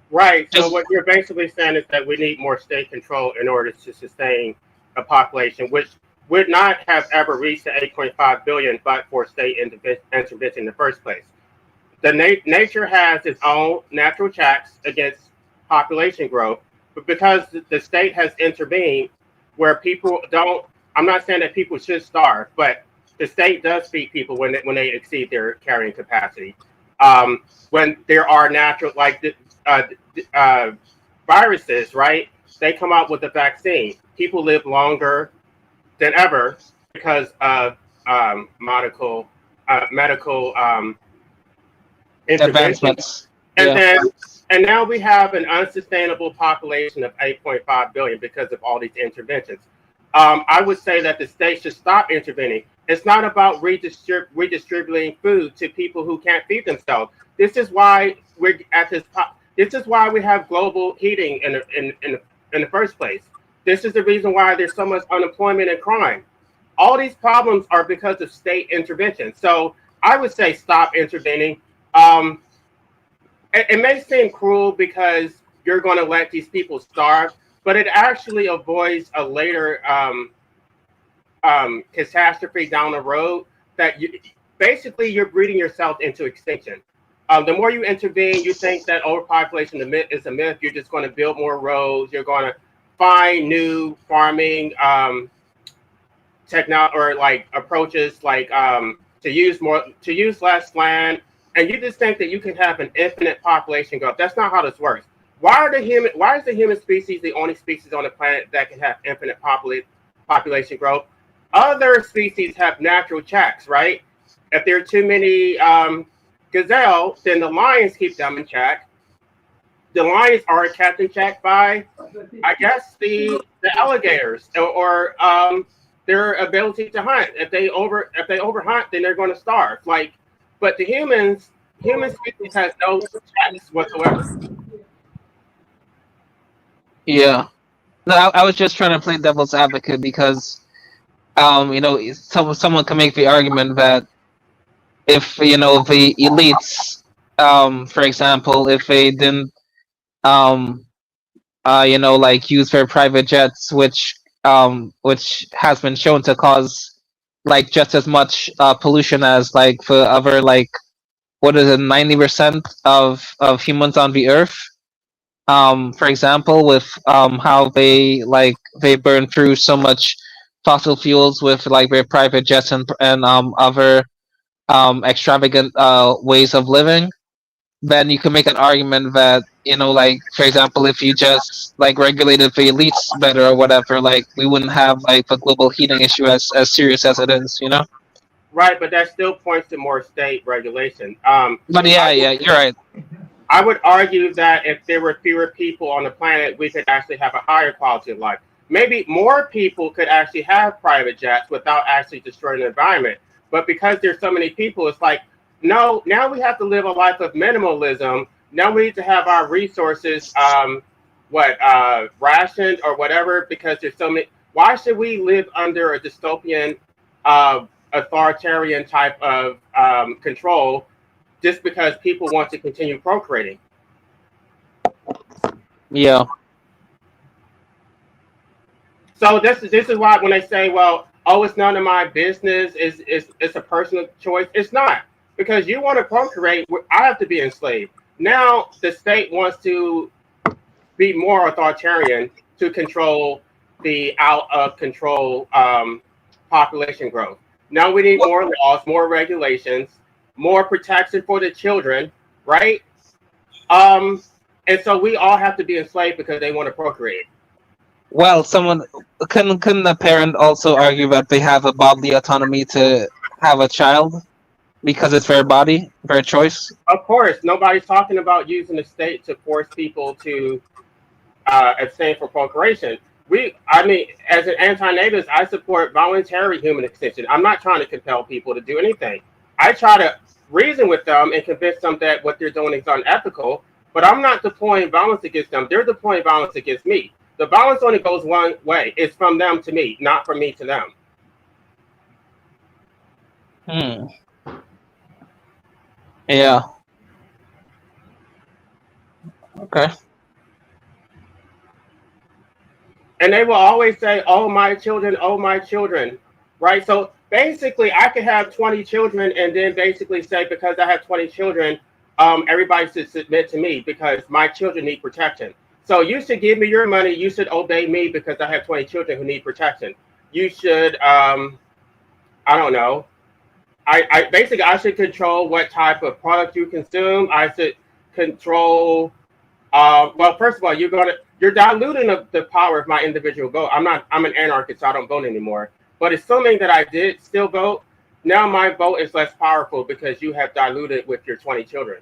Right. So Just what you're basically saying is that we need more state control in order to sustain a population, which would not have ever reached the 8.5 billion, but for state intervention in the first place. Nature has its own natural checks against population growth, but because the state has intervened, where people don't. I'm not saying that people should starve, but the state does feed people when they exceed their carrying capacity. When there are natural uh, uh, viruses, right? They come out with a vaccine. People live longer than ever because of medical intervention. advancements. And Yeah. then and now we have an unsustainable population of 8.5 billion because of all these interventions. I would say that the state should stop intervening. It's not about redistributing food to people who can't feed themselves. This is why we're at this. This is why we have global heating in the first place. This is the reason why there's so much unemployment and crime. All these problems are because of state intervention. So I would say stop intervening. Um, it may seem cruel because you're going to let these people starve, but it actually avoids a later catastrophe down the road that basically you're breeding yourself into extinction. The more you intervene, you think that overpopulation is a myth. You're just going to build more roads. You're going to find new farming or like approaches, like to use less land, and you just think that you can have an infinite population growth. That's not how this works. Why is the human species the only species on the planet that can have infinite population growth? Other species have natural checks, right? If there are too many gazelle, then the lions keep them in check. The lions are kept in check by, I guess, the alligators or their ability to hunt. If they overhunt, then they're going to starve. But the human species has no checks whatsoever. Yeah. No, I was just trying to play devil's advocate because, someone can make the argument that if the elites, for example, if they didn't, um, like use their private jets, which has been shown to cause like just as much pollution as like for other like what is it 90% of humans on the earth. For example, with how they burn through so much fossil fuels with like their private jets and other extravagant ways of living, then you can make an argument that like for example, if you just like regulated the elites better or whatever, like we wouldn't have like the global heating issue as serious as it is, you know. Right, but that still points to more state regulation. But yeah, yeah, you're right. I would argue that if there were fewer people on the planet, we could actually have a higher quality of life. Maybe more people could actually have private jets without actually destroying the environment. But because there's so many people, it's like, no, now we have to live a life of minimalism. Now we need to have our resources, rationed or whatever, because there's so many. Why should we live under a dystopian, authoritarian type of control just because people want to continue procreating? Yeah. So this is why when they say, well, oh, it's none of my business, it's a personal choice. It's not, because you want to procreate. I have to be enslaved. Now the state wants to be more authoritarian to control the out of control population growth. Now we need more laws, more regulations, more protection for the children, right? Um, and so we all have to be enslaved because they want to procreate. Well, someone couldn't a parent also argue that they have a bodily autonomy to have a child because it's their body, their choice? Of course, nobody's talking about using the state to force people to abstain from procreation. I mean, as an anti-natalist, I support voluntary human extension. I'm not trying to compel people to do anything. I try to reason with them and convince them that what they're doing is unethical, but I'm not deploying violence against them. They're deploying violence against me. The violence only goes one way. It's from them to me, not from me to them. Yeah. Okay. And they will always say, oh, my children, right? So basically, I could have 20 children and then basically say, because I have 20 children, everybody should submit to me because my children need protection. So you should give me your money. You should obey me because I have 20 children who need protection. You should, I don't know. I basically, I should control what type of product you consume. I should control, well, first of all, you're diluting the power of my individual vote. I'm an anarchist, so I don't vote anymore. But assuming that I did still vote, now my vote is less powerful because you have diluted with your 20 children.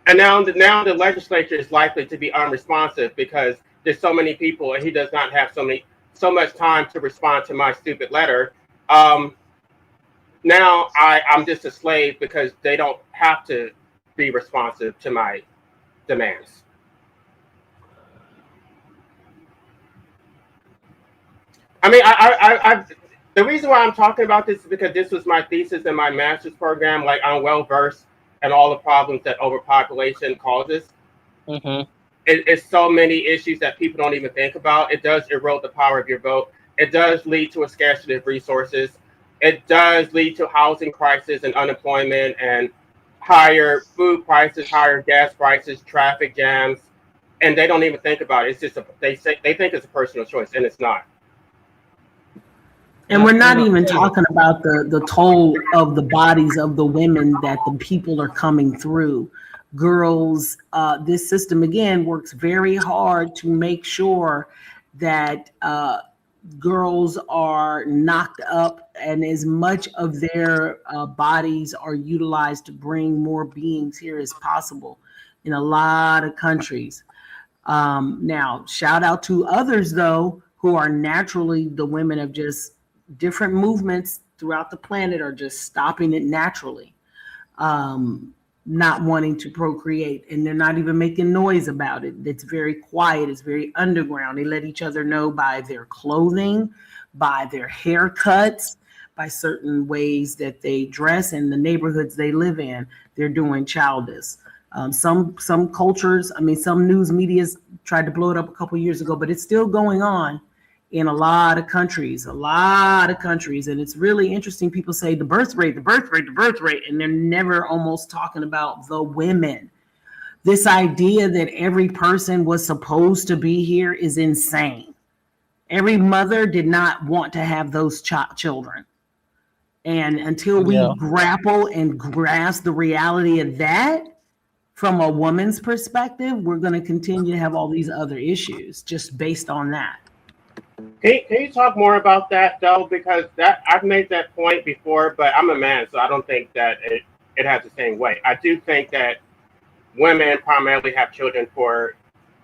And now the legislature is likely to be unresponsive because there's so many people and he does not have so much time to respond to my stupid letter. Now I'm just a slave because they don't have to be responsive to my demands. I mean, I the reason why I'm talking about this is because this was my thesis in my master's program. Like, I'm well versed in all the problems that overpopulation causes. Mm-hmm. It's so many issues that people don't even think about. It does erode the power of your vote. It does lead to a scarcity of resources. It does lead to housing crisis and unemployment and higher food prices, higher gas prices, traffic jams, and they don't even think about it. It's just they think it's a personal choice, and it's not. And we're not even talking about the toll of the bodies of the women that the people are coming through. Girls, this system again works very hard to make sure that girls are knocked up and as much of their bodies are utilized to bring more beings here as possible in a lot of countries. Now, shout out to others, though, who are naturally the women of just different movements throughout the planet are just stopping it naturally, not wanting to procreate, and they're not even making noise about it. It's very quiet. It's very underground. They let each other know by their clothing, by their haircuts, by certain ways that they dress and the neighborhoods they live in. They're doing childish. Some cultures, I mean, some news media's tried to blow it up a couple years ago, but it's still going on in a lot of countries. And it's really interesting. People say the birth rate, and they're never almost talking about the women. This idea that every person was supposed to be here is insane. Every mother did not want to have those children. And until we grapple and grasp the reality of that, from a woman's perspective, we're going to continue to have all these other issues just based on that. Can you talk more about that, though? Because I've made that point before, but I'm a man, so I don't think that it has the same weight. I do think that women primarily have children for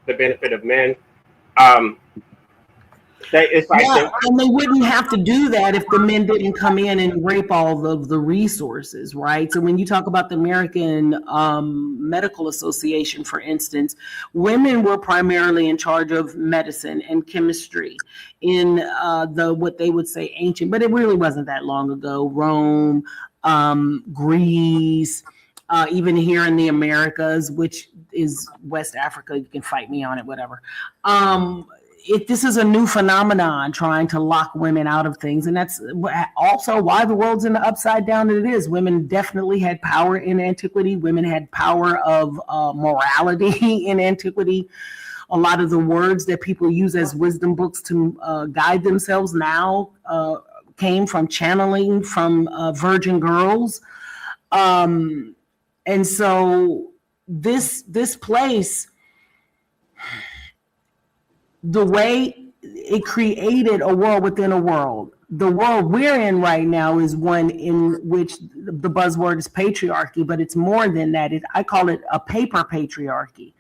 the benefit of men. And they wouldn't have to do that if the men didn't come in and rape all of the resources, right? So when you talk about the American Medical Association, for instance, women were primarily in charge of medicine and chemistry in what they would say ancient, but it really wasn't that long ago, Rome, Greece, even here in the Americas, which is West Africa. You can fight me on it, whatever. This is a new phenomenon trying to lock women out of things. And that's also why the world's in the upside down that it is. Women definitely had power in antiquity. Women had power of morality in antiquity. A lot of the words that people use as wisdom books to guide themselves now came from channeling from virgin girls. And so this place, the way it created a world within a world. The world we're in right now is one in which the buzzword is patriarchy, but it's more than that. I call it a paper patriarchy.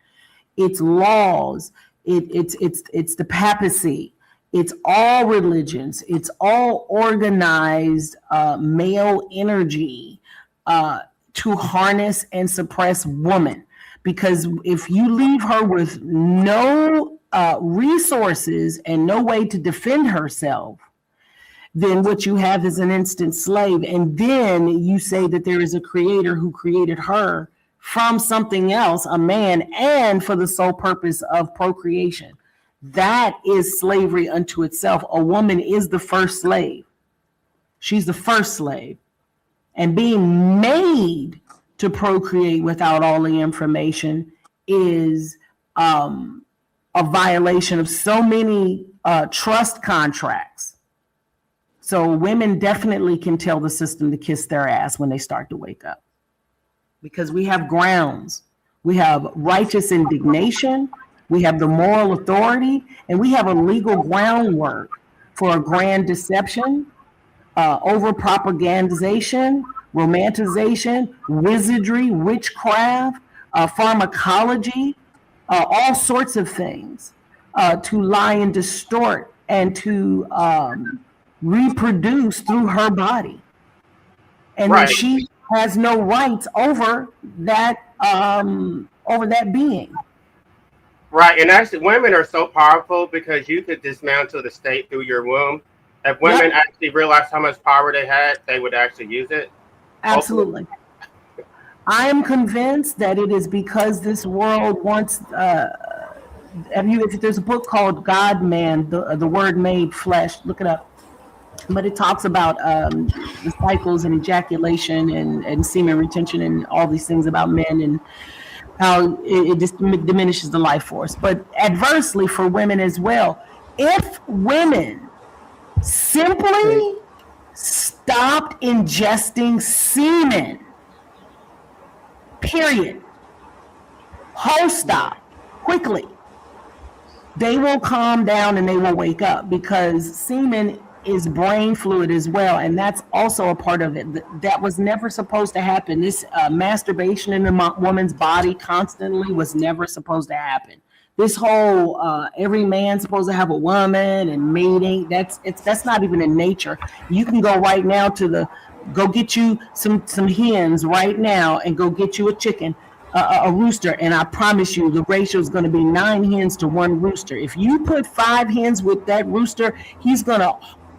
It's laws. It's the papacy. It's all religions. It's all organized male energy to harness and suppress woman. Because if you leave her with no resources and no way to defend herself, then what you have is an instant slave. And then you say that there is a creator who created her from something else, a man, and for the sole purpose of procreation. That is slavery unto itself. A woman is the first slave. She's the first slave. And being made to procreate without all the information is a violation of so many trust contracts. So women definitely can tell the system to kiss their ass when they start to wake up. Because we have grounds. We have righteous indignation. We have the moral authority. And we have a legal groundwork for a grand deception, over propagandization, romanticization, wizardry, witchcraft, pharmacology, all sorts of things to lie and distort and to reproduce through her body. And Right. then she has no rights over that being. Right, and actually, women are so powerful because you could dismantle the state through your womb. If women actually realized how much power they had, they would actually use it. Absolutely. I am convinced that it is because this world wants. If there's a book called God Man, the Word Made Flesh, look it up. But it talks about the cycles and ejaculation and semen retention and all these things about men and how it just diminishes the life force. But adversely for women as well, if women simply stopped ingesting semen, period, whole stop, quickly, they will calm down and they will wake up, because semen is brain fluid as well, and that's also a part of it. That was never supposed to happen. This masturbation in a woman's body constantly was never supposed to happen. This whole every man's supposed to have a woman and mating, that's not even in nature. You can go right now go get you some hens right now and go get you a chicken, a rooster, and I promise you the ratio is going to be 9 hens to 1 rooster. If you put 5 hens with that rooster, he's going to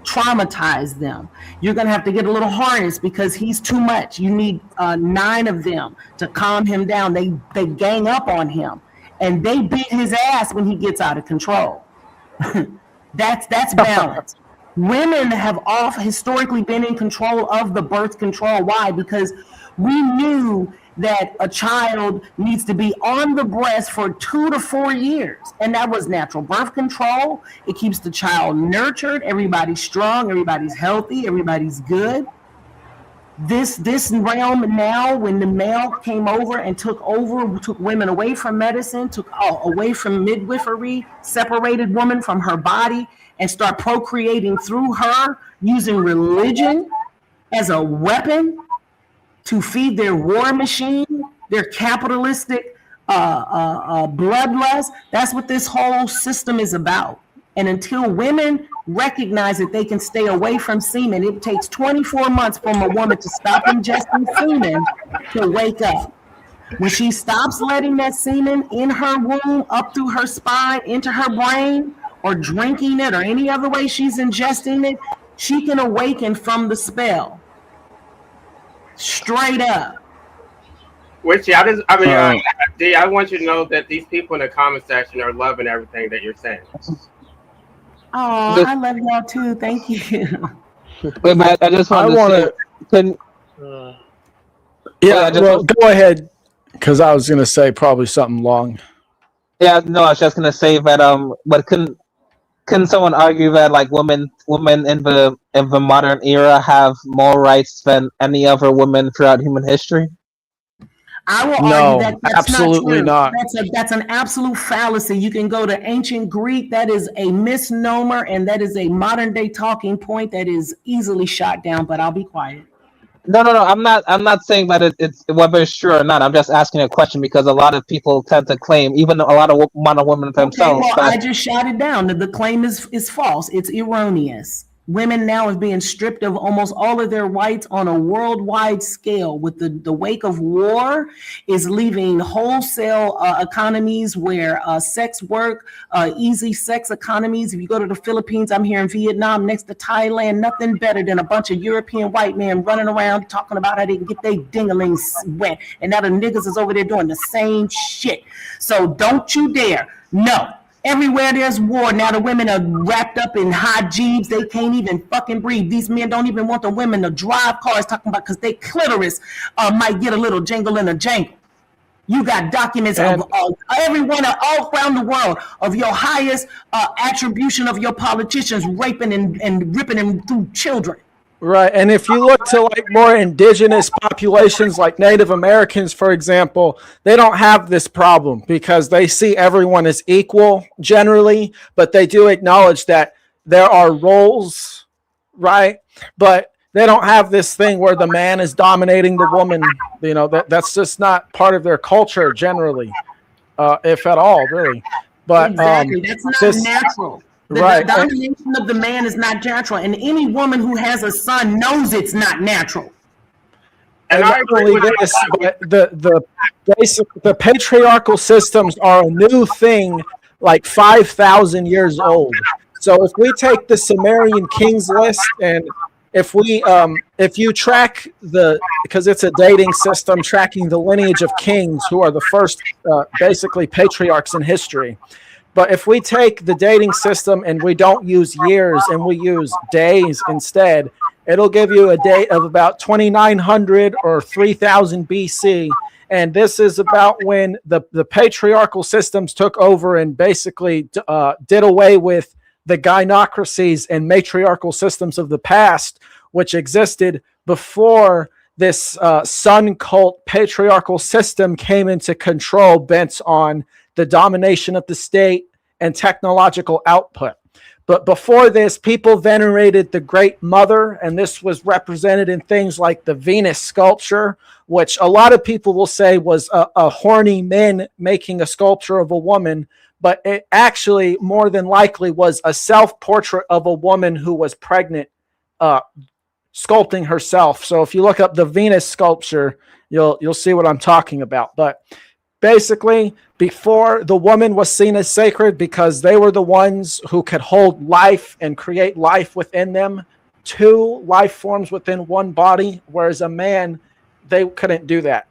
traumatize them. You're going to have to get a little harness because he's too much. You need 9 of them to calm him down. They gang up on him and they beat his ass when he gets out of control. That's balance. Women have historically been in control of the birth control. Why? Because we knew that a child needs to be on the breast for 2 to 4 years. And that was natural birth control. It keeps the child nurtured. Everybody's strong. Everybody's healthy. Everybody's good. This realm now, when the male came over and took women away from medicine, took away from midwifery, separated woman from her body, and start procreating through her, using religion as a weapon to feed their war machine, their capitalistic bloodlust. That's what this whole system is about. And until women recognize that they can stay away from semen, it takes 24 months for a woman to stop ingesting semen to wake up. When she stops letting that semen in her womb, up through her spine, into her brain, or drinking it, or any other way she's ingesting it, she can awaken from the spell. Straight up. Which I want you to know that these people in the comment section are loving everything that you're saying. Oh, I love y'all too. Thank you. Wait, but I just want to say, go ahead, because I was going to say probably something long. Yeah, no, I was just gonna say that but couldn't someone argue that like women in the modern era have more rights than any other women throughout human history? I will argue that No, that's not absolutely true. not. That's an absolute fallacy. You can go to ancient Greek. That is a misnomer, and that is a modern day talking point that is easily shot down. But I'll be quiet. No, no, no. I'm not saying that it's whether it's true or not. I'm just asking a question because a lot of people tend to claim, even a lot of modern women Okay, themselves, well, that I just shot it down. The claim is false. It's erroneous. Women now is being stripped of almost all of their rights on a worldwide scale. With the wake of war, is leaving wholesale economies where sex work, easy sex economies. If you go to the Philippines, I'm here in Vietnam, next to Thailand, nothing better than a bunch of European white men running around talking about how they can get their dinglings wet, and now the niggas is over there doing the same shit. So don't you dare. No. Everywhere there's war, now the women are wrapped up in high jeeps. They can't even fucking breathe. These men don't even want the women to drive cars, talking about because they clitoris might get a little jingle in a jangle. You got documents of And everyone all around the world of your highest attribution of your politicians raping and ripping them through children. right, and if you look to like more indigenous populations like Native Americans, for example, they don't have this problem because they see everyone as equal generally, but they do acknowledge that there are roles, right? But they don't have this thing where the man is dominating the woman. That's just not part of their culture generally, if at all, really. But Exactly. That's not this natural. The right. domination of the man is not natural. And any woman who has a son knows it's not natural. And And I not agree only with this, that. but the patriarchal systems are a new thing, like 5,000 years old. So if we take the Sumerian kings list, and if you track because it's a dating system tracking the lineage of kings who are the first basically patriarchs in history. But if we take the dating system and we don't use years and we use days instead, it'll give you a date of about 2,900 or 3,000 BC. And this is about when the patriarchal systems took over and basically did away with the gynocracies and matriarchal systems of the past, which existed before this sun cult patriarchal system came into control, bent on the domination of the state and technological output. But before this, people venerated the Great Mother, and this was represented in things like the Venus sculpture, which a lot of people will say was a horny man making a sculpture of a woman, but it actually more than likely was a self-portrait of a woman who was pregnant, sculpting herself. So if you look up the Venus sculpture, you'll see what I'm talking about. But basically, before, the woman was seen as sacred because they were the ones who could hold life and create life within them, two life forms within one body, whereas a man, they couldn't do that,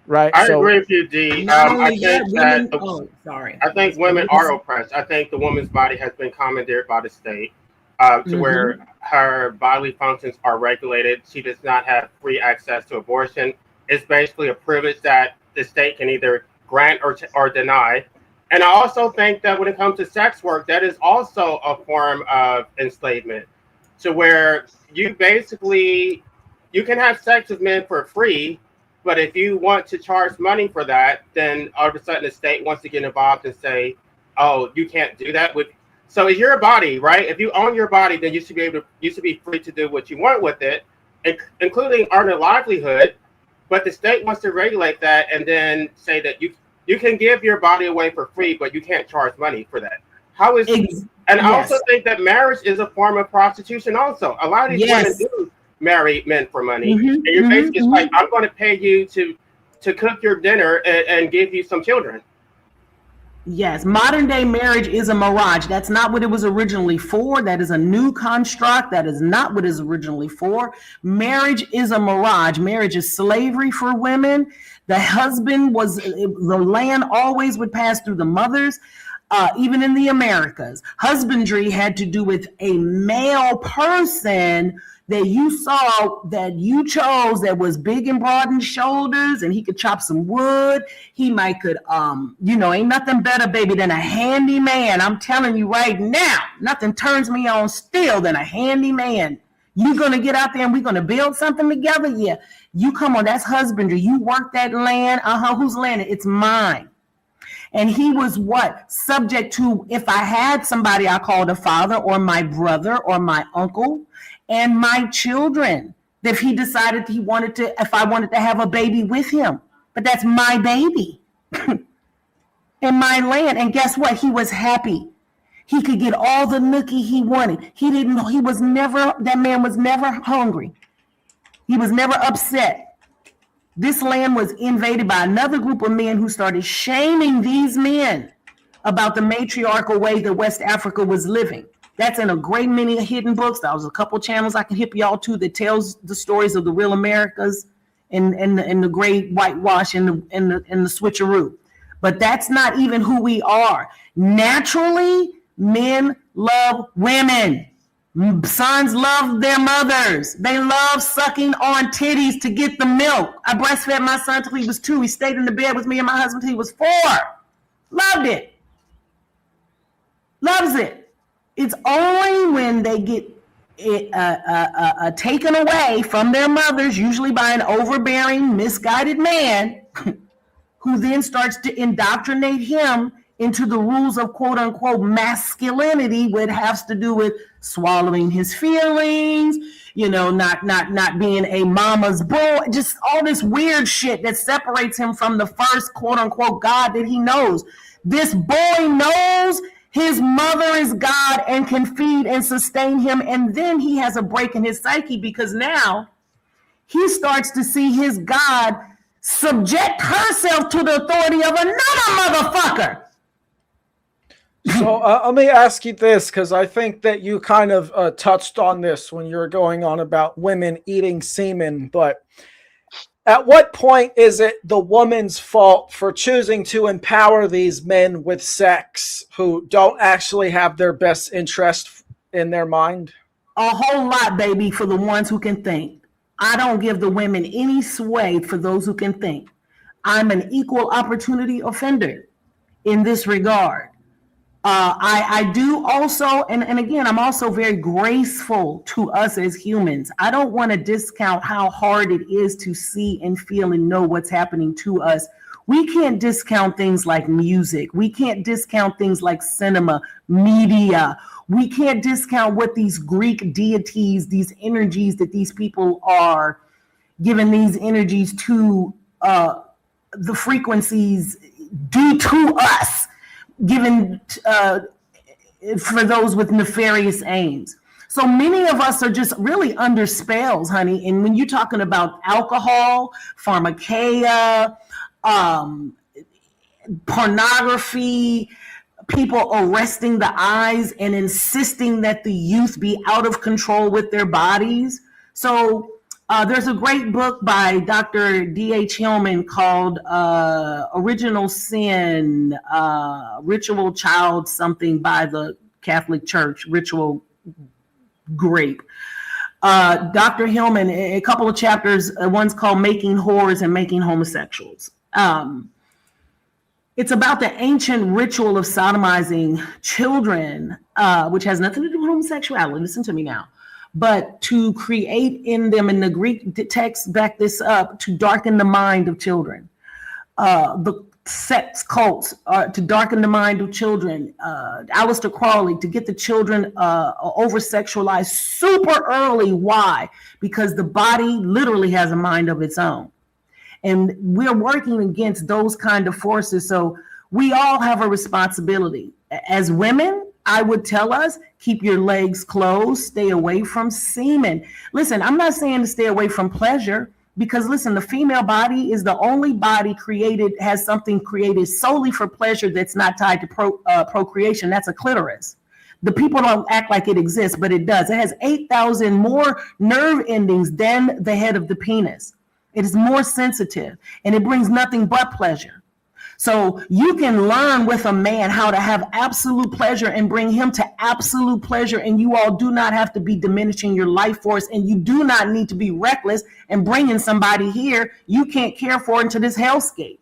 right? I So agree with you, D. Not I only that, think women. that Oh, sorry. I think women are oppressed. I think the woman's body has been commandeered by the state to where her bodily functions are regulated. She does not have free access to abortion. It's basically a privilege that the state can either grant or deny. And I also think that when it comes to sex work, that is also a form of enslavement, to where you basically you can have sex with men for free, but if you want to charge money for that, then all of a sudden the state wants to get involved and say, "Oh, you can't do that with." So it's your body, right? If you own your body, then you should be able to. You should be free to do what you want with it, including earn a livelihood. But the state wants to regulate that and then say that you can give your body away for free, but you can't charge money for that. How is? And I also think that marriage is a form of prostitution. Also, a lot of these women do marry men for money, and you're basically like, I'm going to pay you to cook your dinner and give you some children. Yes, modern day marriage is a mirage. That's not what it was originally for. That is a new construct. That is not what it is originally for. Marriage is a mirage. Marriage is slavery for women. The husband was, the land always would pass through the mothers. even in the Americas. Husbandry had to do with a male person that you saw, that you chose, that was big and broad in shoulders, and he could chop some wood. He might could, ain't nothing better, baby, than a handy man. I'm telling you right now, nothing turns me on still than a handy man. You're going to get out there and we're going to build something together? Yeah. You come on, that's husbandry. You work that land. Whose land? It's mine. And he was what? Subject to, if I had somebody I called a father or my brother or my uncle and my children, if he decided if I wanted to have a baby with him. But that's my baby in my land. And guess what? He was happy. He could get all the nookie he wanted. That man was never hungry. He was never upset. This land was invaded by another group of men who started shaming these men about the matriarchal way that West Africa was living. That's in a great many hidden books. There was a couple channels I can hip y'all to that tells the stories of the real Americas and the great whitewash and the switcheroo. But that's not even who we are. Naturally, men love women. Sons love their mothers. They love sucking on titties to get the milk. I breastfed my son till he was 2. He stayed in the bed with me and my husband till he was 4. Loved it. Loves it. It's only when they get taken away from their mothers, usually by an overbearing, misguided man, who then starts to indoctrinate him into the rules of quote unquote masculinity, which has to do with swallowing his feelings, not being a mama's boy, just all this weird shit that separates him from the first quote unquote God that he knows. This boy knows his mother is God and can feed and sustain him. And then he has a break in his psyche because now he starts to see his God subject herself to the authority of another motherfucker. So let me ask you this, because I think that you kind of touched on this when you were going on about women eating semen. But at what point is it the woman's fault for choosing to empower these men with sex who don't actually have their best interest in their mind? A whole lot, baby, for the ones who can think. I don't give the women any sway for those who can think. I'm an equal opportunity offender in this regard. I do also, and again, I'm also very graceful to us as humans. I don't want to discount how hard it is to see and feel and know what's happening to us. We can't discount things like music. We can't discount things like cinema, media. We can't discount what these Greek deities, these energies that these people are giving these energies to, the frequencies do to us, given for those with nefarious aims. So many of us are just really under spells, honey. And when you're talking about alcohol, pharmakeia, pornography, people arresting the eyes and insisting that the youth be out of control with their bodies. So there's a great book by Dr. D.H. Hillman called Original Sin, Ritual Child something by the Catholic Church, Ritual Grape. Dr. Hillman, a couple of chapters, one's called Making Whores and Making Homosexuals. It's about the ancient ritual of sodomizing children, which has nothing to do with homosexuality. Listen to me now. But to create in them, and the Greek text back this up, to darken the mind of children. The sex cults to darken the mind of children. Aleister Crowley, to get the children over-sexualized super early. Why? Because the body literally has a mind of its own. And we're working against those kind of forces. So we all have a responsibility. As women, I would tell us, keep your legs closed, stay away from semen. Listen, I'm not saying to stay away from pleasure, because listen, the female body is the only body has something created solely for pleasure that's not tied to procreation. That's a clitoris. The people don't act like it exists, but it does. It has 8,000 more nerve endings than the head of the penis. It is more sensitive, and it brings nothing but pleasure. So you can learn with a man how to have absolute pleasure and bring him to absolute pleasure. And you all do not have to be diminishing your life force, and you do not need to be reckless and bringing somebody here you can't care for into this hellscape.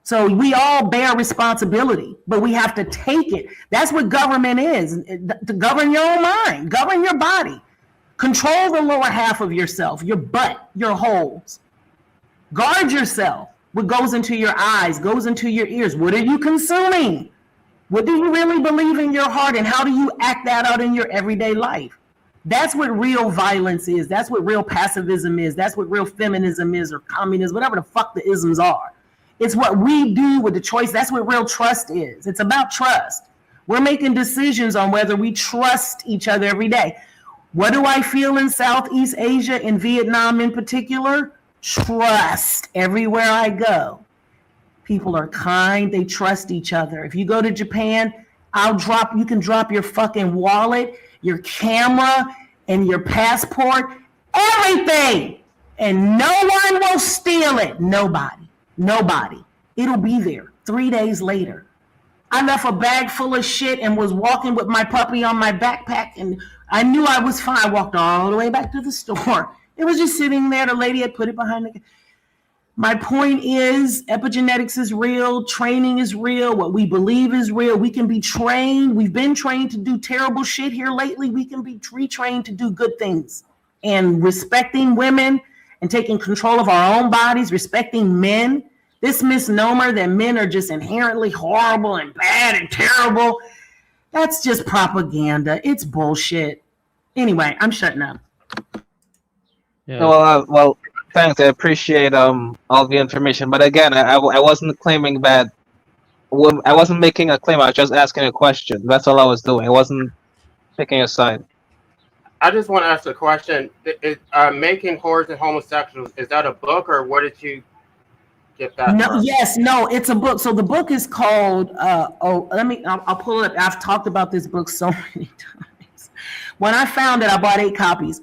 So we all bear responsibility, but we have to take it. That's what government is, to govern your own mind, govern your body, control the lower half of yourself, your butt, your holes. Guard yourself. What goes into your eyes, goes into your ears. What are you consuming? What do you really believe in your heart, and how do you act that out in your everyday life? That's what real violence is. That's what real pacifism is. That's what real feminism is, or communism, whatever the fuck the isms are. It's what we do with the choice. That's what real trust is. It's about trust. We're making decisions on whether we trust each other every day. What do I feel in Southeast Asia, in Vietnam in particular? Trust everywhere I go. People are kind. They trust each other. If you go to Japan, you can drop your fucking wallet, your camera, and your passport, everything, and no one will steal it. Nobody. It'll be there 3 days later. I left a bag full of shit and was walking with my puppy on my backpack, and I knew I was fine. I walked all the way back to the store. It was just sitting there. The lady had put it behind the... My point is, epigenetics is real. Training is real. What we believe is real. We can be trained. We've been trained to do terrible shit here lately. We can be retrained to do good things. And respecting women and taking control of our own bodies, respecting men. This misnomer that men are just inherently horrible and bad and terrible, that's just propaganda. It's bullshit. Anyway, I'm shutting up. Yeah. Well, thanks. I appreciate all the information, but again, I wasn't claiming that. I wasn't making a claim. I was just asking a question. That's all I was doing. I wasn't picking a side. I just want to ask a question. Making Whores and Homosexuals, is that a book, or where did you get that from? No, it's a book. So the book is called, I'll pull it up. I've talked about this book so many times. When I found it, I bought 8 copies.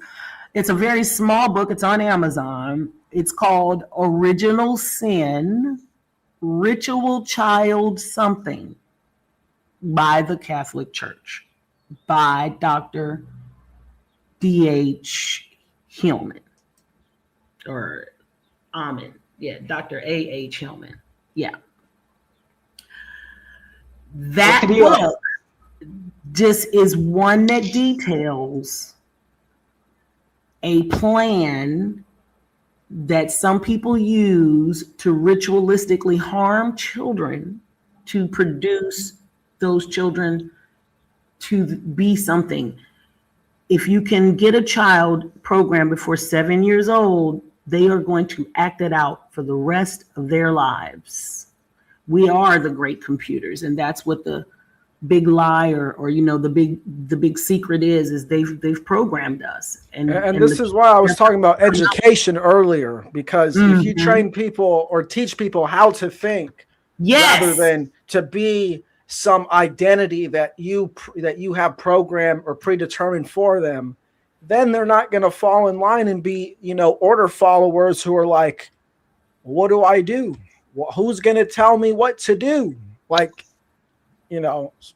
It's a very small book. It's on Amazon. It's called Original Sin, Ritual Child Something by the Catholic Church by Dr. D.H. Hillman or Amen. Yeah, Dr. A.H. Hillman. Yeah. That book just is one that details a plan that some people use to ritualistically harm children to produce those children to be something. If you can get a child programmed before 7 years old, they are going to act it out for the rest of their lives. We are the great computers, and that's what the big lie or the big secret is they've programmed us. And this is why I was talking about education earlier, because if you train people or teach people how to think, rather than to be some identity that you have programmed or predetermined for them, then they're not going to fall in line and be, order followers who are like, what do I do? Well, who's going to tell me what to do? Like,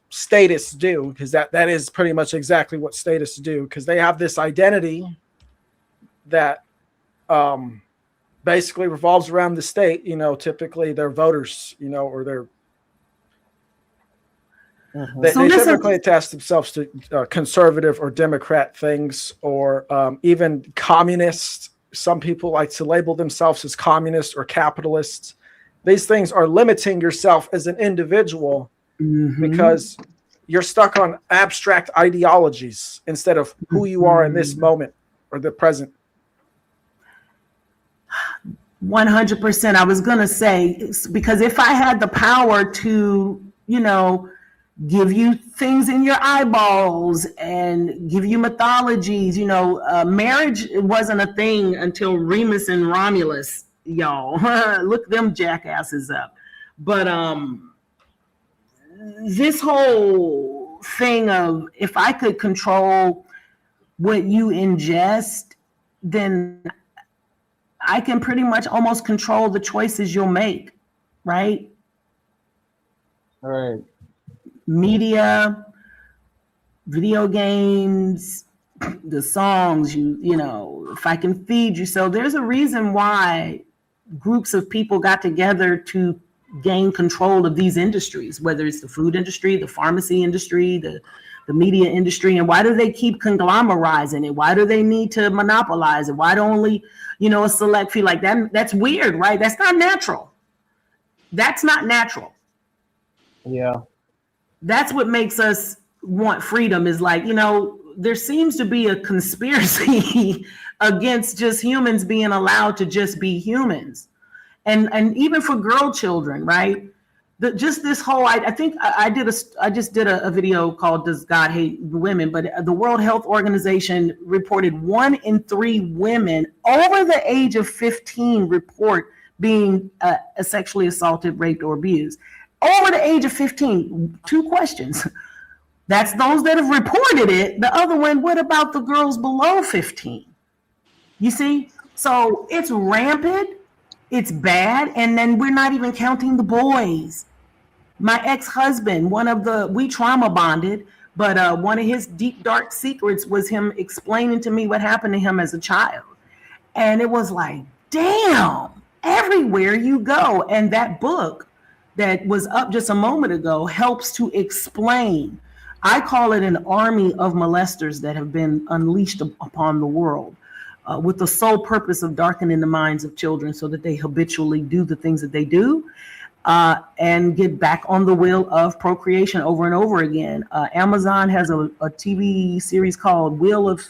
statists do, because that is pretty much exactly what statists do, because they have this identity that basically revolves around the state. Typically their voters, or their they typically attach themselves to conservative or Democrat things, or even communist. Some people like to label themselves as communists or capitalists. These things are limiting yourself as an individual, because you're stuck on abstract ideologies instead of who you are in this moment or the present. 100%. I was going to say, because if I had the power to, give you things in your eyeballs and give you mythologies, marriage wasn't a thing until Remus and Romulus, y'all. Look them jackasses up. But this whole thing of, if I could control what you ingest, then I can pretty much almost control the choices you'll make, right? All right. Media, video games, the songs, you know, if I can feed you. So there's a reason why groups of people got together to gain control of these industries, whether it's the food industry, the pharmacy industry, the media industry. And why do they keep conglomerizing it? Why do they need to monopolize it? Why do only, you know, a select few like that? That's weird, right? That's not natural. That's not natural. Yeah. That's what makes us want freedom, is like, you know, there seems to be a conspiracy against just humans being allowed to just be humans. And even for girl children, right? Just this whole, I think I just did a video called "Does God Hate Women?" But the World Health Organization reported 1 in 3 women over the age of 15 report being sexually assaulted, raped, or abused. Over the age of 15, 2 questions. That's those that have reported it. The other one, what about the girls below 15? You see? So it's rampant. It's bad. And then we're not even counting the boys. My ex-husband, we trauma bonded, but one of his deep, dark secrets was him explaining to me what happened to him as a child. And it was like, damn, everywhere you go. And that book that was up just a moment ago helps to explain. I call it an army of molesters that have been unleashed upon the world. With the sole purpose of darkening the minds of children so that they habitually do the things that they do, and get back on the wheel of procreation over and over again. Amazon has a TV series called Wheel of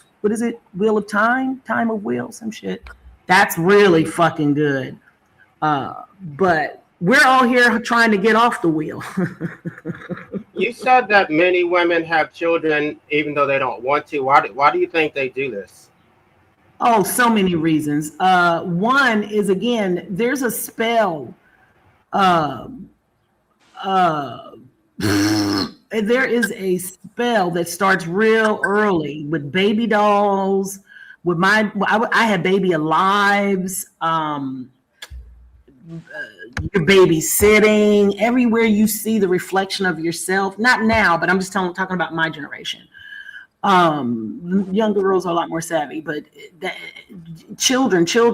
Time? Time of Wheel, some shit. That's really fucking good. But we're all here trying to get off the wheel. You said that many women have children even though they don't want to. Why do you think they do this? Oh, so many reasons. One is, again, there's a spell. There is a spell that starts real early with baby dolls. With I had baby alives. Your baby sitting everywhere you see the reflection of yourself. Not now, but I'm just talking about my generation. Younger girls are a lot more savvy, but children, you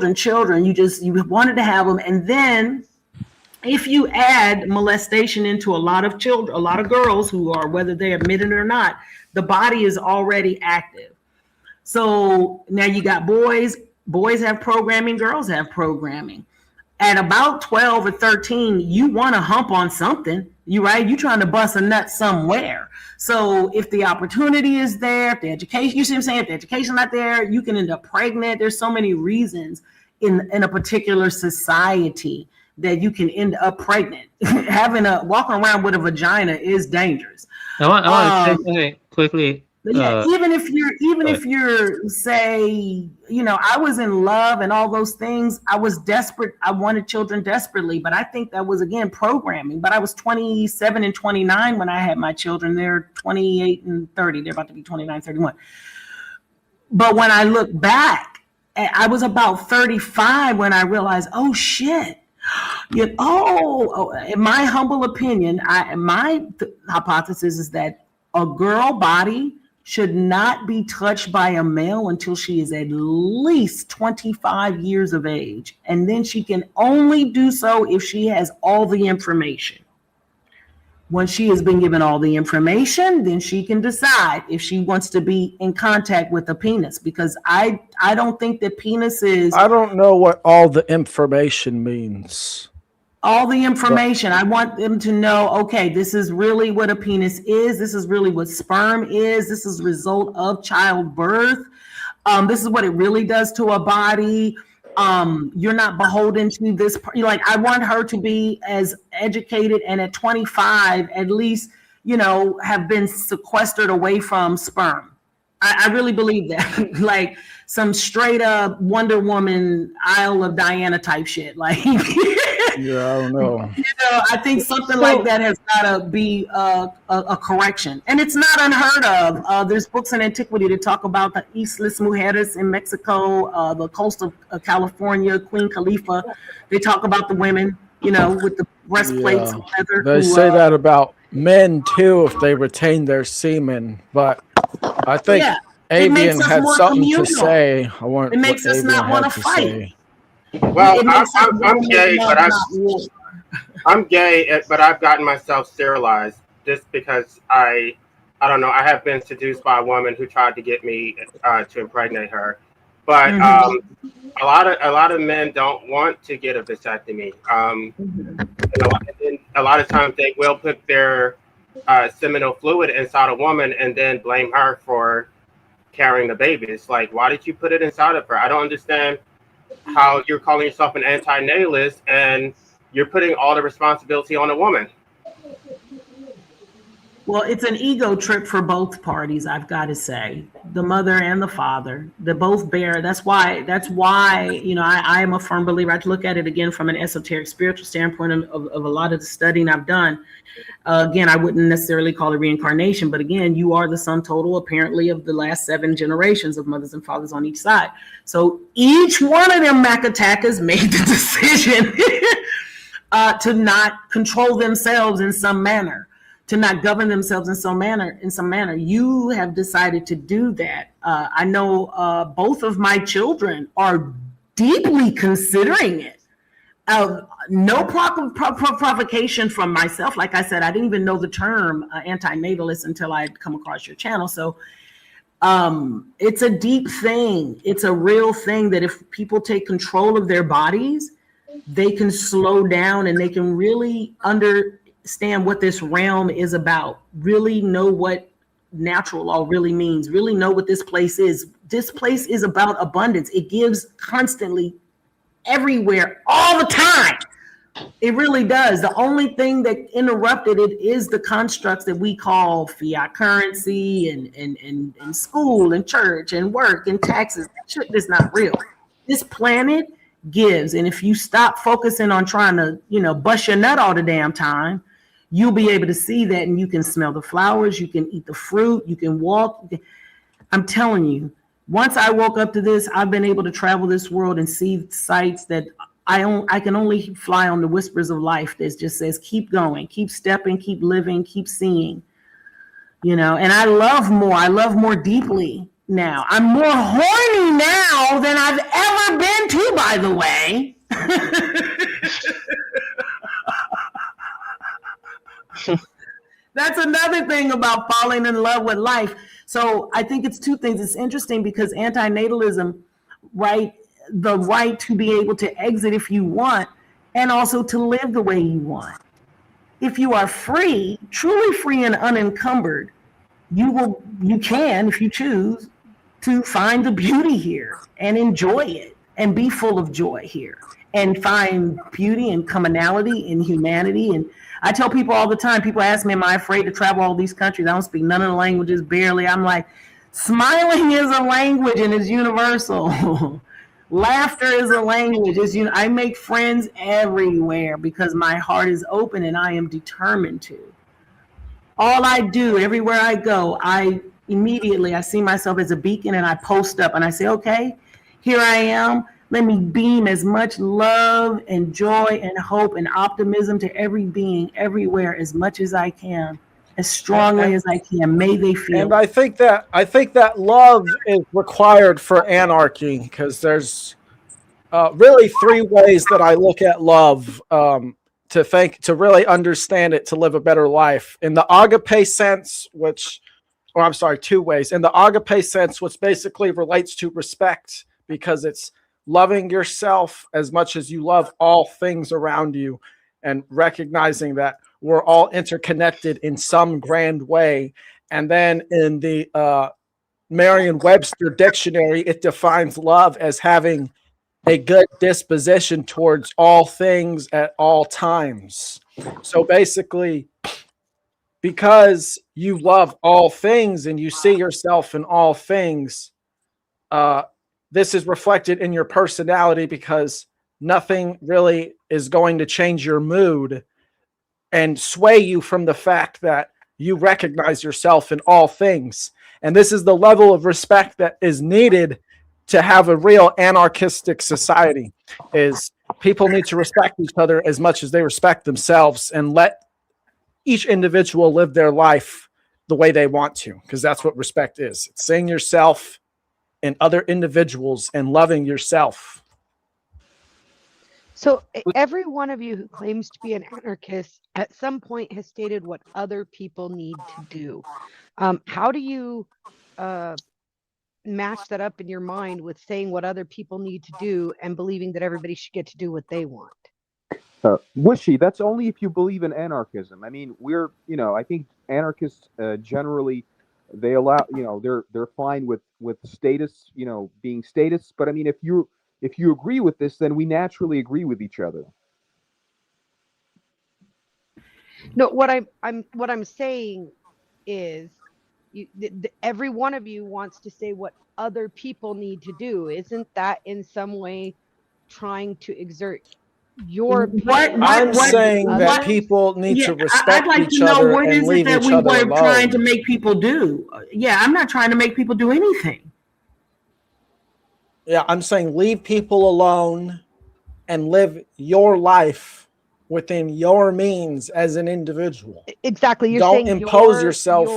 wanted to have them. And then if you add molestation into a lot of children, a lot of girls who are, whether they admit it or not, the body is already active. So now you got boys have programming, girls have programming. At about 12 or 13, you want to hump on something, you're trying to bust a nut somewhere. So if the opportunity is there, if the education, you see what I'm saying? If the education's not there, you can end up pregnant. There's so many reasons in a particular society that you can end up pregnant. Walking around with a vagina is dangerous. I want to say something quickly. Yeah, even if you're say, I was in love and all those things, I was desperate. I wanted children desperately, but I think that was, again, programming. But I was 27 and 29 when I had my children. They're 28 and 30. They're about to be 29, 31. But when I look back, I was about 35 when I realized, oh shit. In my humble opinion, my hypothesis is that a girl body should not be touched by a male until she is at least 25 years of age. And then she can only do so if she has all the information. Once she has been given all the information, then she can decide if she wants to be in contact with a penis. Because I don't think that penis is... I don't know what all the information means. All the information. I want them to know, okay, this is really what a penis is. This is really what sperm is. This is a result of childbirth. This is what it really does to a body. You're not beholden to this. I want her to be as educated and at 25, at least, have been sequestered away from sperm. I really believe that. Like some straight up Wonder Woman, Isle of Diana type shit. Yeah, I don't know. I think something like that has got to be a correction. And it's not unheard of. There's books in antiquity that talk about the Islas Mujeres in Mexico, the coast of California, Queen Khalifa. They talk about the women with the breastplates Yeah. of leather. They say that about men too if they retain their semen, but I think Yeah, it makes Avian us had more something to communal. say. I want It what makes us Avian not want had to to fight. say. Well, It makes us I'm want to make gay, love, not war. I'm gay, but I've gotten myself sterilized just because I don't know. I have been seduced by a woman who tried to get me to impregnate her, but Mhm. a lot of men don't want to get a vasectomy. And a lot of times they will put their seminal fluid inside a woman and then blame her for carrying the baby. It's like, why did you put it inside of her? I don't understand how you're calling yourself an anti-natalist and you're putting all the responsibility on a woman. Well, it's an ego trip for both parties, I've got to say. The mother and the father, they both bear. That's why, I am a firm believer. I look at it again from an esoteric spiritual standpoint of a lot of the studying I've done. Again, I wouldn't necessarily call it reincarnation, but again, you are the sum total, apparently, of the last 7 generations of mothers and fathers on each side. So each one of them Mac attackers made the decision to not control themselves in some manner, to not govern themselves in some manner. You have decided to do that. I know both of my children are deeply considering it. No provocation from myself. Like I said, I didn't even know the term anti-natalist until I'd come across your channel. So it's a deep thing. It's a real thing that if people take control of their bodies, they can slow down and they can really understand what this realm is about, really know what natural law really means, really know what this place is. This place is about abundance. It gives constantly, everywhere, all the time. It really does. The only thing that interrupted it is the constructs that we call fiat currency and school and church and work and taxes. That shit is not real. This planet gives. And if you stop focusing on trying to, bust your nut all the damn time, you'll be able to see that, and you can smell the flowers, you can eat the fruit, you can walk. I'm telling you, once I woke up to this, I've been able to travel this world and see sights that I can only fly on the whispers of life that just says, keep going, keep stepping, keep living, keep seeing, and I love more deeply now. I'm more horny now than I've ever been to, by the way. That's another thing about falling in love with life. So I think it's 2 things. It's interesting because antinatalism, right, the right to be able to exit if you want, and also to live the way you want. If you are free, truly free and unencumbered, you can, if you choose, to find the beauty here and enjoy it and be full of joy here and find beauty and commonality in humanity. And I tell people all the time, people ask me, am I afraid to travel all these countries? I don't speak none of the languages, barely. I'm like, smiling is a language and it's universal. Laughter is a language. I make friends everywhere because my heart is open and I am determined to. All I do, everywhere I go, I see myself as a beacon and I post up and I say, okay, here I am. Let me beam as much love and joy and hope and optimism to every being everywhere as much as I can, as strongly as I can. May they feel. And I think that love is required for anarchy because there's really 3 ways that I look at love to really understand it, to live a better life. In the agape sense, 2 ways. In the agape sense, which basically relates to respect, because it's loving yourself as much as you love all things around you and recognizing that we're all interconnected in some grand way. And then in the Merriam-Webster dictionary, it defines love as having a good disposition towards all things at all times. So basically, because you love all things and you see yourself in all things, this is reflected in your personality because nothing really is going to change your mood and sway you from the fact that you recognize yourself in all things. And this is the level of respect that is needed to have a real anarchistic society, is people need to respect each other as much as they respect themselves, and let each individual live their life the way they want to, because that's what respect is. It's seeing yourself in other individuals and loving yourself. So every one of you who claims to be an anarchist at some point has stated what other people need to do. How do you match that up in your mind with saying what other people need to do and believing that everybody should get to do what they want? Wishy, that's only if you believe in anarchism. I mean, I think anarchists generally, they allow, they're fine with status, being status. But I mean, if you agree with this, then we naturally agree with each other. No, what I'm saying is, every one of you wants to say what other people need to do. Isn't that in some way trying to exert your opinion? I'm saying that others? people need Yeah, to respect I'd like each to know other what and is it leave that each we other were trying to alone. make people do. Yeah, I'm not trying to make people do anything. Yeah, I'm saying leave people alone and live your life within your means as an individual. Exactly. You're Don't saying impose yourself.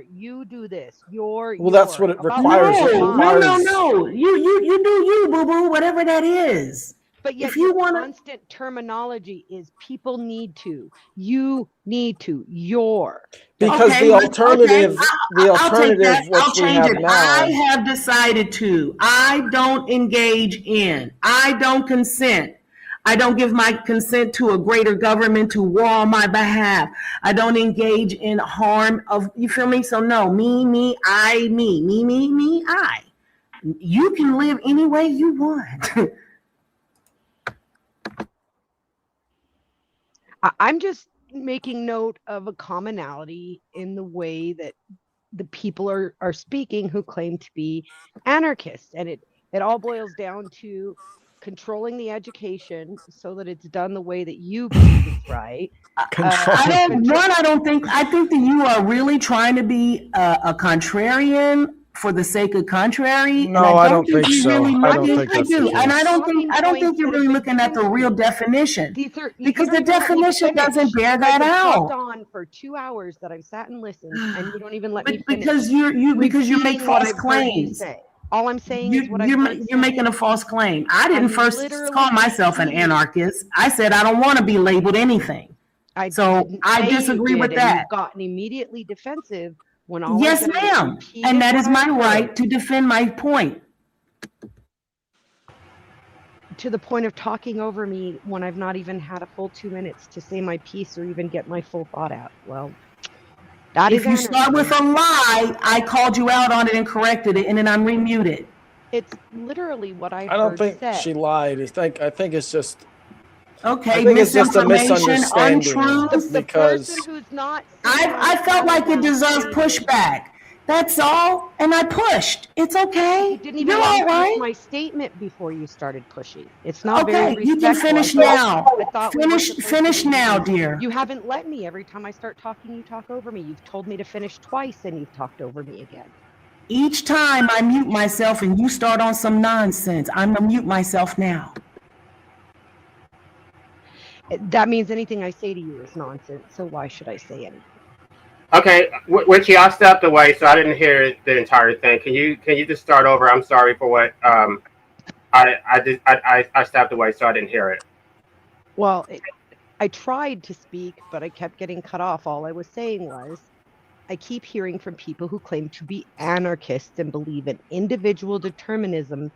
you do this. Well, that's what it About requires. It No, requires. You do you, boo boo, whatever that is. But yet If your you want to, constant terminology is people need to, you need to, your. Because okay, the okay, alternative, I'll take that. which I'll we change have it. now. I have decided to. I don't engage in. I don't consent. I don't give my consent to a greater government to war on my behalf. I don't engage in harm of, you feel me? So no, me, I, me, I. You can live any way you want. I'm just making note of a commonality in the way that the people are speaking who claim to be anarchists. And it all boils down to controlling the education so that it's done the way that you believe is right. I think that you are really trying to be a contrarian for the sake of contrary. No, and I don't think think you so. really I don't looking, think that's the do. And case. I don't think you're really looking at the real definition. Because the definition doesn't bear that out. On for 2 hours that I've sat and listened, and you don't even let me finish. Because you make false claims. All I'm saying is what you're making a false claim. I didn't first call myself an anarchist. I said I don't want to be labeled anything. I disagree with that. You've gotten immediately defensive when all yes, ma'am. And that is my right to defend my point. To the point of talking over me when I've not even had a full 2 minutes to say my piece or even get my full thought out. Well, if you start with a lie, I called you out on it and corrected it, and then I'm remuted. It's literally what I don't think she lied. I think it's just okay. I think it's just a misunderstanding. Untrue. Because the person who's not. I felt like it deserved pushback. That's all, and I pushed. It's okay. You didn't even You're all right. my statement before you started pushing. It's not okay. Very respectful. You can finish now. Finish now, dear. You haven't let me. Every time I start talking, you talk over me. You've told me to finish twice, and you've talked over me again. Each time I mute myself, and you start on some nonsense. I'm gonna mute myself now. That means anything I say to you is nonsense. So why should I say anything? Okay, Richie, I stepped away, so I didn't hear the entire thing. Can you just start over? I'm sorry for what I stepped away, so I didn't hear it. Well, I tried to speak, but I kept getting cut off. All I was saying was, I keep hearing from people who claim to be anarchists and believe in individual determinism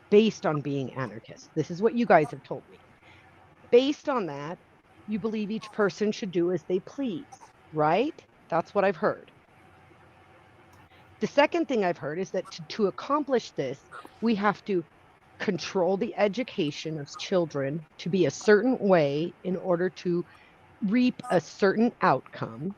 based on being anarchists. This is what you guys have told me. Based on that, you believe each person should do as they please, right? That's what I've heard. The second thing I've heard is that to accomplish this, we have to control the education of children to be a certain way in order to reap a certain outcome.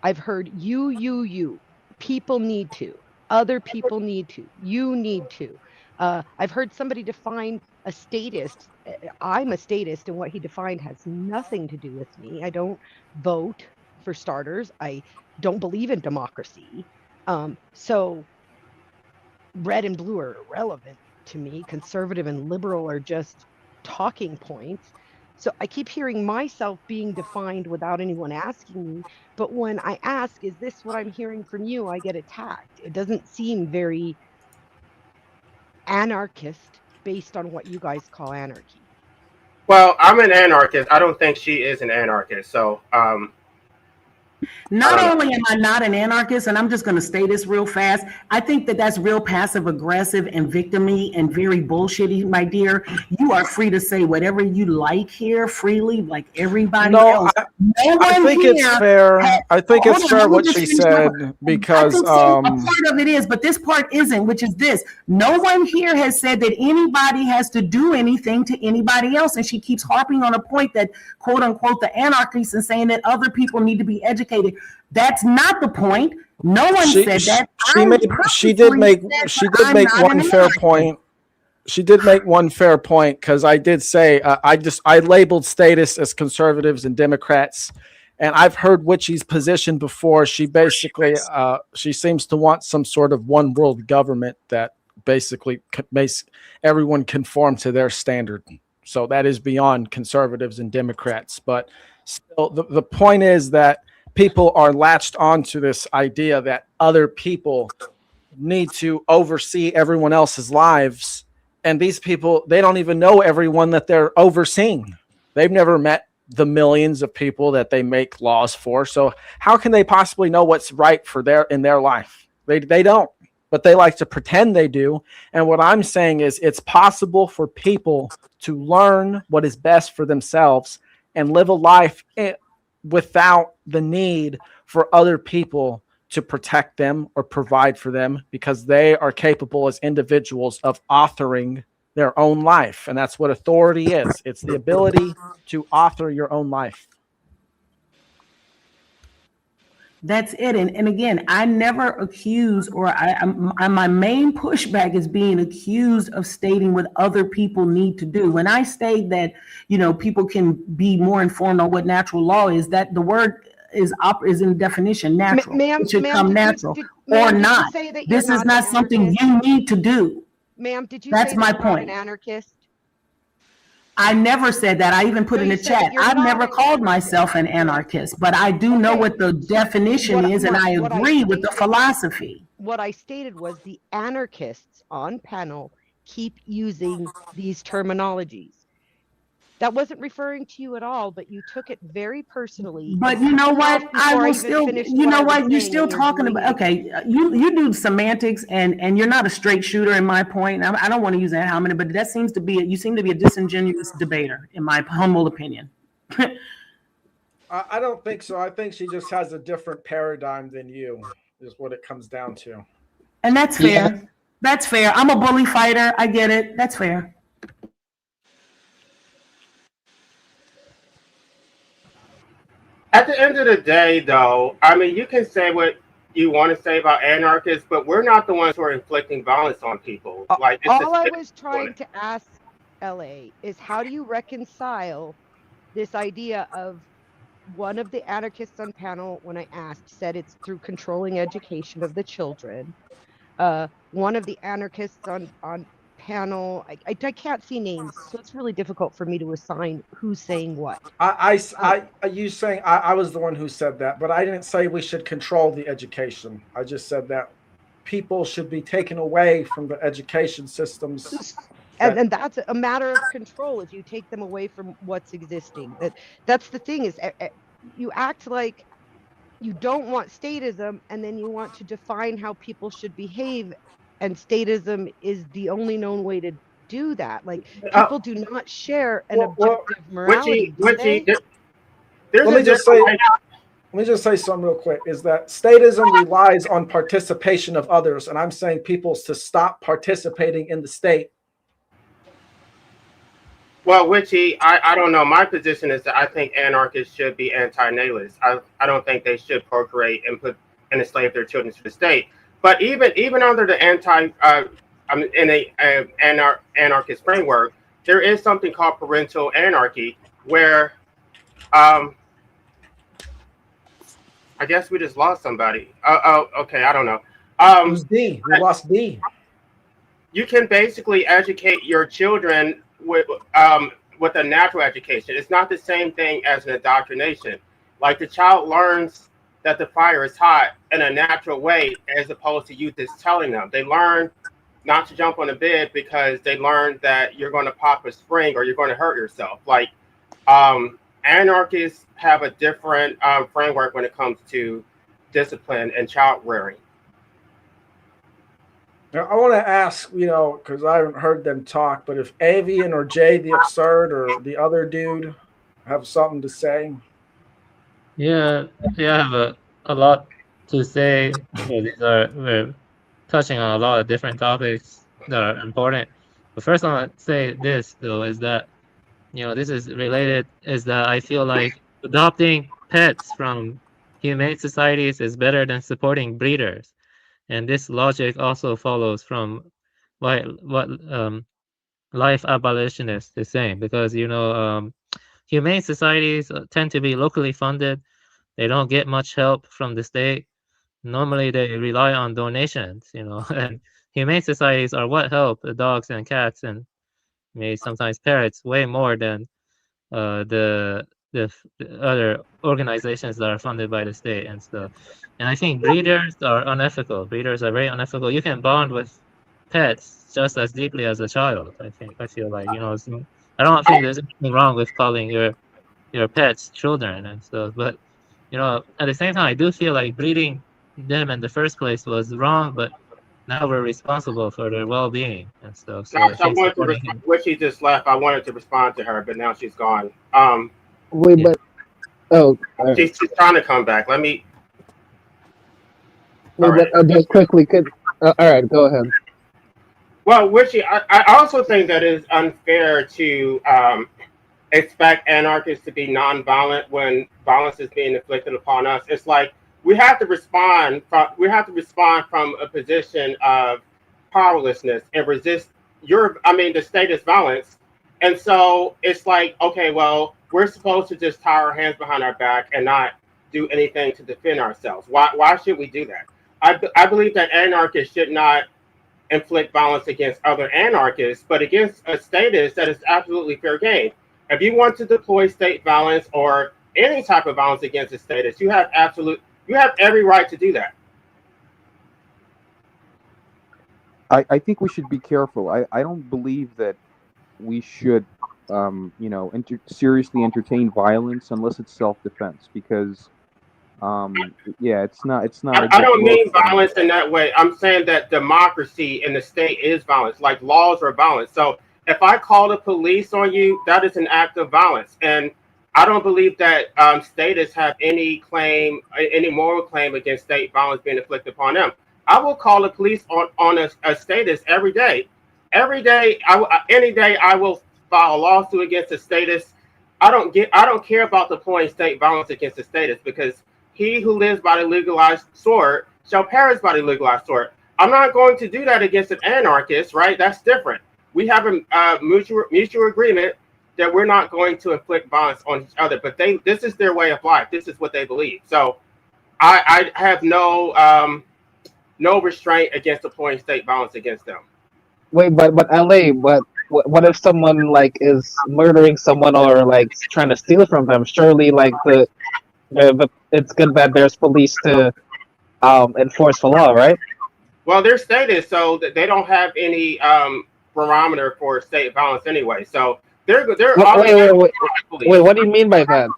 I've heard you, people need to, other people need to, you need to. I've heard somebody define a statist. I'm a statist, and what he defined has nothing to do with me. I don't vote, for starters. I don't believe in democracy. So red and blue are irrelevant to me. Conservative and liberal are just talking points. So I keep hearing myself being defined without anyone asking me. But when I ask, is this what I'm hearing from you? I get attacked. It doesn't seem very anarchist based on what you guys call anarchy. Well, I'm an anarchist. I don't think she is an anarchist. So I Not don't know. only am I not an anarchist, and I'm just going to say this real fast, I think that that's real passive aggressive and victim-y and very bullshitty, my dear. You are free to say whatever you like here freely, like everybody No, else. No I one think it's here fair. had- I think hold it's on, fair let me what just she finish said I because think so, a part of it is, but this part isn't, which is this. No one here has said that anybody has to do anything to anybody else. And she keeps harping on a point that, quote unquote, the anarchists and saying that other people need to be educated. That's not the point. No one said that. she did make one fair point. She did make one fair point because I did say I labeled status as conservatives and Democrats, and I've heard Witchy's position before. She basically she seems to want some sort of one world government that basically makes everyone conform to their standard. So that is beyond conservatives and Democrats. But still, the point is that people are latched onto this idea that other people need to oversee everyone else's lives. And these people, they don't even know everyone that they're overseeing. They've never met the millions of people that they make laws for. So how can they possibly know what's right for in their life? They don't, but they like to pretend they do. And what I'm saying is it's possible for people to learn what is best for themselves and live a life without the need for other people to protect them or provide for them, because they are capable as individuals of authoring their own life. And that's what authority is. It's the ability to author your own life. That's it. And again, I never accuse, or my main pushback is being accused of stating what other people need to do. When I state that, people can be more informed on what natural law is, that the word is in definition natural. It should come natural or not. This is not something you need to do. Ma'am, did you That's say my that you're not point. an anarchist? I never said that. I even put in the chat. I've never called myself an anarchist, but I do know what the definition is, and I agree with the philosophy. What I stated was the anarchists on panel keep using these terminologies. That wasn't referring to you at all, but you took it very personally. But you know what? I will still, you're still talking about, okay, you do semantics and you're not a straight shooter in my point. I don't want to use that how many, but that seems to be, you seem to be a disingenuous debater, in my humble opinion. I don't think so. I think she just has a different paradigm than you, is what it comes down to. And that's fair. Yeah. That's fair. I'm a bully fighter. I get it. That's fair. At the end of the day, though, I mean, you can say what you want to say about anarchists, but we're not the ones who are inflicting violence on people. Like, all I was trying to ask LA is, how do you reconcile this idea of one of the anarchists on panel, when I asked, said it's through controlling education of the children. One of the anarchists on panel, I can't see names, so it's really difficult for me to assign who's saying what. I was the one who said that, but I didn't say we should control the education. I just said that people should be taken away from the education systems. And that's a matter of control if you take them away from what's existing. That's the thing, is you act like you don't want statism, and then you want to define how people should behave, and statism is the only known way to do that. Like, people do not share an objective morality. Let me just say something real quick, is that statism relies on participation of others, and I'm saying people to stop participating in the state. Well, Witchy, I don't know. My position is that I think anarchists should be anti-natalist. I don't think they should procreate and enslave their children to the state. But even under the anarchist framework, there is something called parental anarchy, where I guess we just lost somebody. Okay, I don't know. Who's D? We lost D. You can basically educate your children with um, with a natural education. It's not the same thing as an indoctrination. Like the child learns that the fire is hot in a natural way, as opposed to you just telling them. They learn not to jump on the bed because they learn that you're going to pop a spring or you're going to hurt yourself. Like anarchists have a different framework when it comes to discipline and child rearing. Now, I want to ask, because I haven't heard them talk, but if Avian or Jay the Absurd or the other dude have something to say. Yeah, I have a lot to say. We're touching on a lot of different topics that are important. But first, I want to say this though is that this is related. Is that I feel like adopting pets from humane societies is better than supporting breeders, and this logic also follows from what life abolitionists is saying because humane societies tend to be locally funded. They don't get much help from the state. Normally, they rely on donations, and humane societies are what help the dogs and cats and maybe sometimes parrots way more than the other organizations that are funded by the state and stuff. And I think breeders are unethical. Breeders are very unethical. You can bond with pets just as deeply as a child. I feel like I don't think there's anything wrong with calling your pets children and stuff, but at the same time, I do feel like breeding them in the first place was wrong, but now we're responsible for their well-being and stuff. So I Gosh, I think wanted to supporting respond. When she just left, I wanted to respond to her, but now she's gone. Wait, Yeah. but all right. She's trying to come back. Let me. Wait, All right. but just quickly, could all right, go ahead. Well, Richie, I also think that it's unfair to expect anarchists to be nonviolent when violence is being inflicted upon us. It's like we have to respond. From a position of powerlessness and resist the status violence. And so it's like, okay, well, we're supposed to just tie our hands behind our back and not do anything to defend ourselves. Why should we do that? I believe that anarchists should not inflict violence against other anarchists, but against a status that is absolutely fair game. If you want to deploy state violence or any type of violence against a status, you have every right to do that. I think we should be careful. I don't believe that we should, seriously entertain violence unless it's self-defense. Because, yeah, it's not. I don't mean violence in that way. I'm saying that democracy in the state is violence, like laws are violence. So if I call the police on you, that is an act of violence. And I don't believe that statists have any moral claim against state violence being inflicted upon them. I will call the police on a status every day. Every day, any day, I will file a lawsuit against a status. I don't care about deploying state violence against the status because he who lives by the legalized sword shall perish by the legalized sword. I'm not going to do that against an anarchist, right? That's different. We have a mutual agreement that we're not going to inflict violence on each other, but this is their way of life. This is what they believe. So I have no restraint against deploying state violence against them. Wait, but LA, but what if someone like is murdering someone or like trying to steal from them? Surely, like it's good that there's police to enforce the law, right? Well, they're status, so that they don't have any barometer for state violence anyway. So they're Wait, what do you mean by that?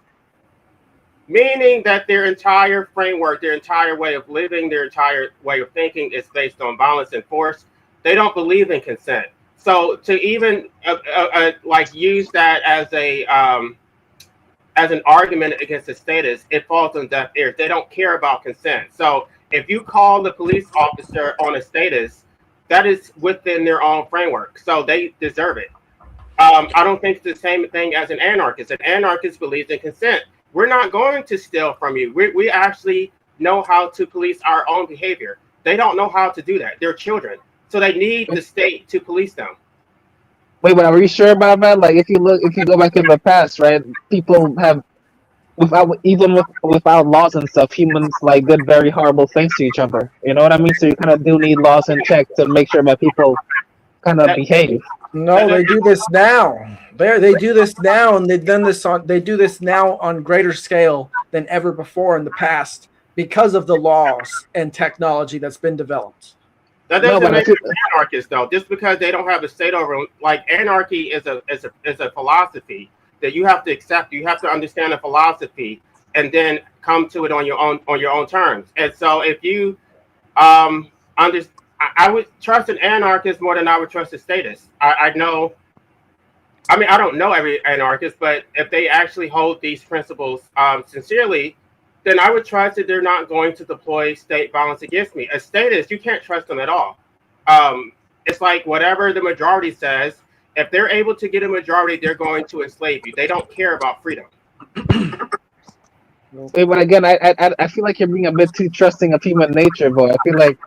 Meaning that their entire framework, their entire way of living, their entire way of thinking is based on violence and force. They don't believe in consent. So to even like use that as an argument against the status, it falls on deaf ears. They don't care about consent. So if you call the police officer on a status, that is within their own framework. So they deserve it. I don't think it's the same thing as an anarchist. An anarchist believes in consent. We're not going to steal from you. We actually know how to police our own behavior. They don't know how to do that. They're children. So they need the state to police them. Wait, but are you sure about that? Like, if you go back in the past, right? People have, without laws and stuff, humans like did very horrible things to each other. You know what I mean? So you kind of do need laws in check to make sure that people kind of behave. No, they do this now. They do this now, and they've done this on. They do this now on greater scale than ever before in the past because of the laws and technology that's been developed. That No, doesn't but I make feel them anarchists, though. Just because they don't have a state over them, like anarchy is a philosophy that you have to accept. You have to understand the philosophy and then come to it on your own terms. And so, if you under, I would trust an anarchist more than I would trust a statist. I know. I mean, I don't know every anarchist, but if they actually hold these principles sincerely, then I would trust that they're not going to deploy state violence against me. A statist, you can't trust them at all. It's like whatever the majority says. If they're able to get a majority, they're going to enslave you. They don't care about freedom. but again, I feel like you're being a bit too trusting of human nature, boy. I feel like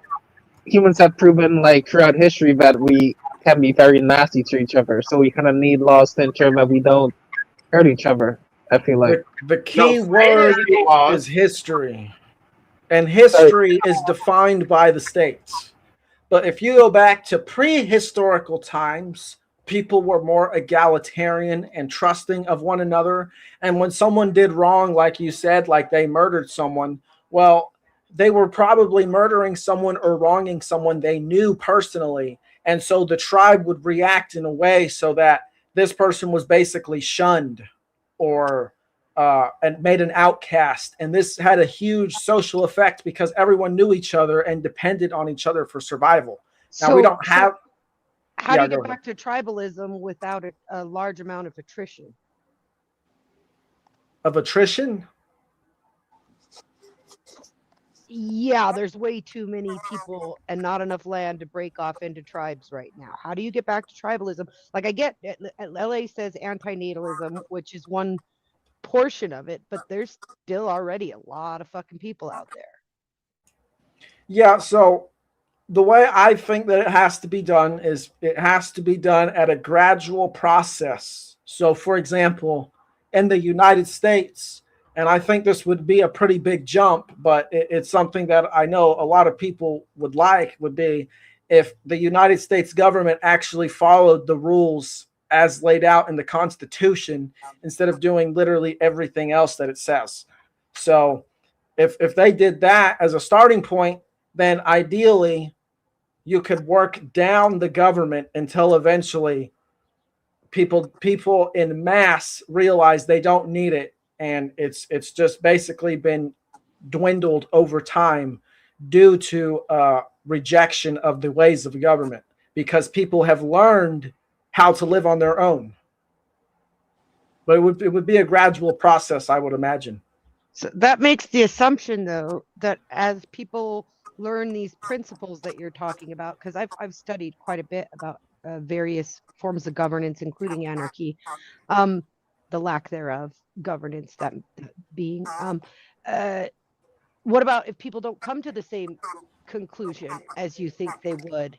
humans have proven like throughout history that we can be very nasty to each other. So we kind of need laws to ensure that we don't hurt each other. I feel like. The key No, word statist laws. is history, and Sorry. history is defined by the states. But if you go back to prehistorical times, people were more egalitarian and trusting of one another. And when someone did wrong, like you said, like they murdered someone, well, they were probably murdering someone or wronging someone they knew personally. And so the tribe would react in a way so that this person was basically shunned or and made an outcast. And this had a huge social effect because everyone knew each other and depended on each other for survival. Now, we don't have. How Yeah, do you go get back to tribalism without a large amount of attrition? Of attrition? Yeah, there's way too many people and not enough land to break off into tribes right now. How do you get back to tribalism? Like I get LA says antinatalism, which is one portion of it, but there's still already a lot of fucking people out there. Yeah, so the way I think that it has to be done is it has to be done at a gradual process. So, for example, in the United States, and I think this would be a pretty big jump, but it's something that I know a lot of people would be if the United States government actually followed the rules as laid out in the Constitution instead of doing literally everything else that it says. So, if they did that as a starting point, then ideally you could work down the government until eventually people in mass realize they don't need it, and it's just basically been dwindled over time due to rejection of the ways of government because people have learned how to live on their own. But it would be a gradual process, I would imagine. So that makes the assumption, though, that as people learn these principles that you're talking about, because I've studied quite a bit about various forms of governance, including anarchy, the lack thereof, governance, that being. What about if people don't come to the same conclusion as you think they would?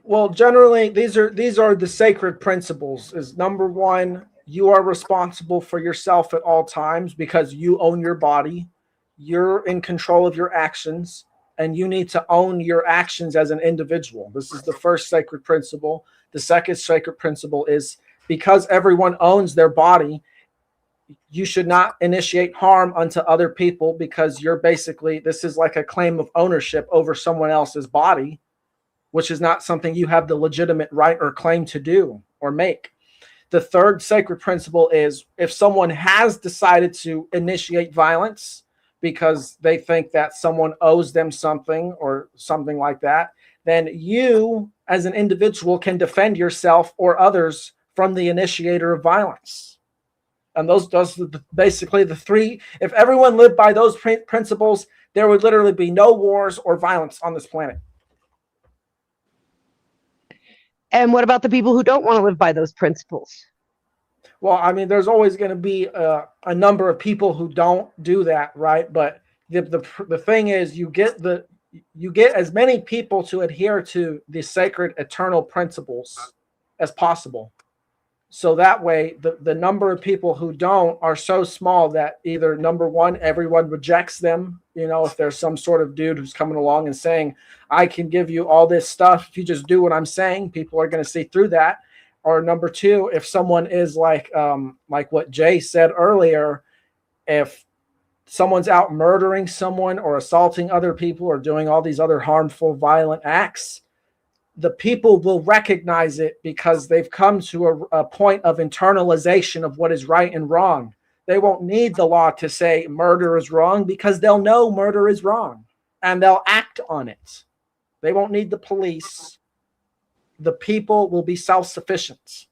Well, generally, these are the sacred principles. Is number one, you are responsible for yourself at all times because you own your body. You're in control of your actions, and you need to own your actions as an individual. This is the first sacred principle. The second sacred principle is because everyone owns their body, you should not initiate harm unto other people because you're basically, this is like a claim of ownership over someone else's body, which is not something you have the legitimate right or claim to do or make. The third sacred principle is if someone has decided to initiate violence because they think that someone owes them something or something like that, then you as an individual can defend yourself or others from the initiator of violence. And those are basically the three. If everyone lived by those principles, there would literally be no wars or violence on this planet. And what about the people who don't want to live by those principles? Well, I mean, there's always going to be a number of people who don't do that, right? But the thing is, you get as many people to adhere to the sacred eternal principles as possible. So that way, the number of people who don't are so small that either number one, everyone rejects them, You know, if there's some sort of dude who's coming along and saying, I can give you all this stuff if you just do what I'm saying, people are going to see through that. Or number two, if someone is like what Jay said earlier, if someone's out murdering someone or assaulting other people or doing all these other harmful, violent acts, the people will recognize it because they've come to a point of internalization of what is right and wrong. They won't need the law to say murder is wrong because they'll know murder is wrong and they'll act on it. They won't need the police. The people will be self-sufficient.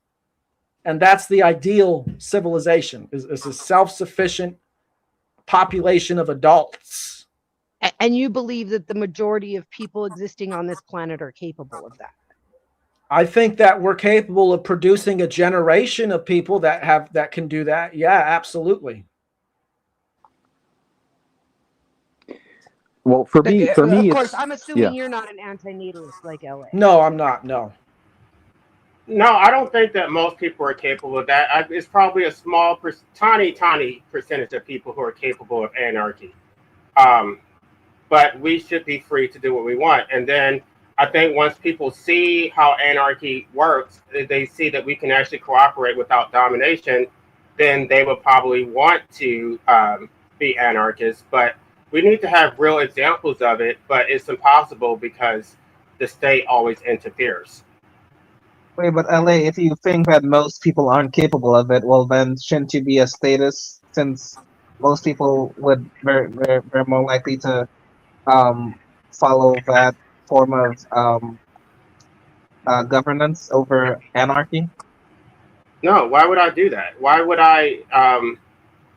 And that's the ideal civilization, is a self-sufficient population of adults. And you believe that the majority of people existing on this planet are capable of that? I think that we're capable of producing a generation of people that can do that. Yeah, absolutely. Well, for me, of course, I'm assuming yeah. you're not an antinatalist like LA. No, I'm not. No. No, I don't think that most people are capable of that. It's probably a small, tiny percentage of people who are capable of anarchy. But we should be free to do what we want. And then I think once people see how anarchy works, they see that we can actually cooperate without domination, then they will probably want to be anarchists. But we need to have real examples of it, but it's impossible because the state always interferes. Wait, but LA, if you think that most people aren't capable of it, well, then shouldn't you be a statist, since most people would very more likely to follow that form of governance over anarchy? No, why would I do that? Why would I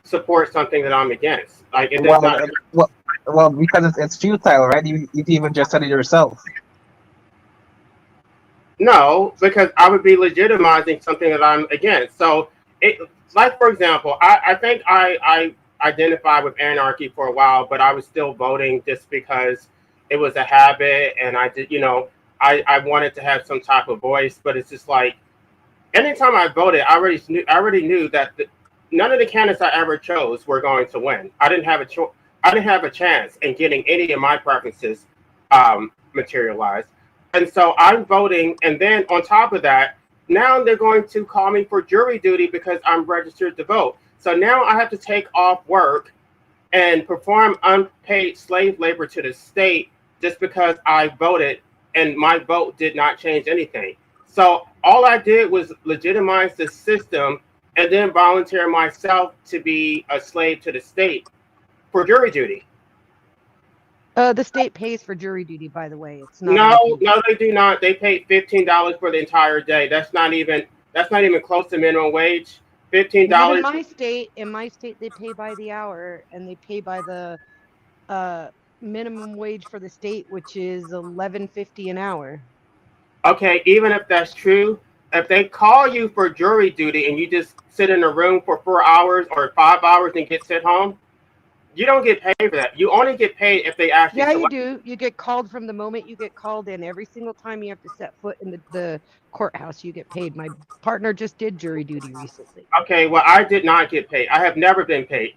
support something that I'm against? Like it does not. Well, because it's futile, right? You even just said it yourself. No, because I would be legitimizing something that I'm against. So, like for example, I think I identified with anarchy for a while, but I was still voting just because it was a habit, and I did, I wanted to have some type of voice. But it's just like, anytime I voted, I already knew that none of the candidates I ever chose were going to win. I didn't have a chance in getting any of my preferences materialized. And so I'm voting, and then on top of that, now they're going to call me for jury duty because I'm registered to vote. So now I have to take off work and perform unpaid slave labor to the state just because I voted, and my vote did not change anything. So all I did was legitimize the system and then volunteer myself to be a slave to the state for jury duty. The state pays for jury duty, by the way. It's not. No, they do not. They pay $15 for the entire day. That's not even close to minimum wage. $15. In my state, they pay by the hour, and they pay by the minimum wage for the state, which is $11.50 an hour. Okay, even if that's true, if they call you for jury duty and you just sit in a room for 4 hours or 5 hours and get sent home, you don't get paid for that. You only get paid if they actually. Yeah, you do. You get called from the moment you get called in. Every single time you have to set foot in the courthouse, you get paid. My partner just did jury duty recently. Okay, well, I did not get paid. I have never been paid.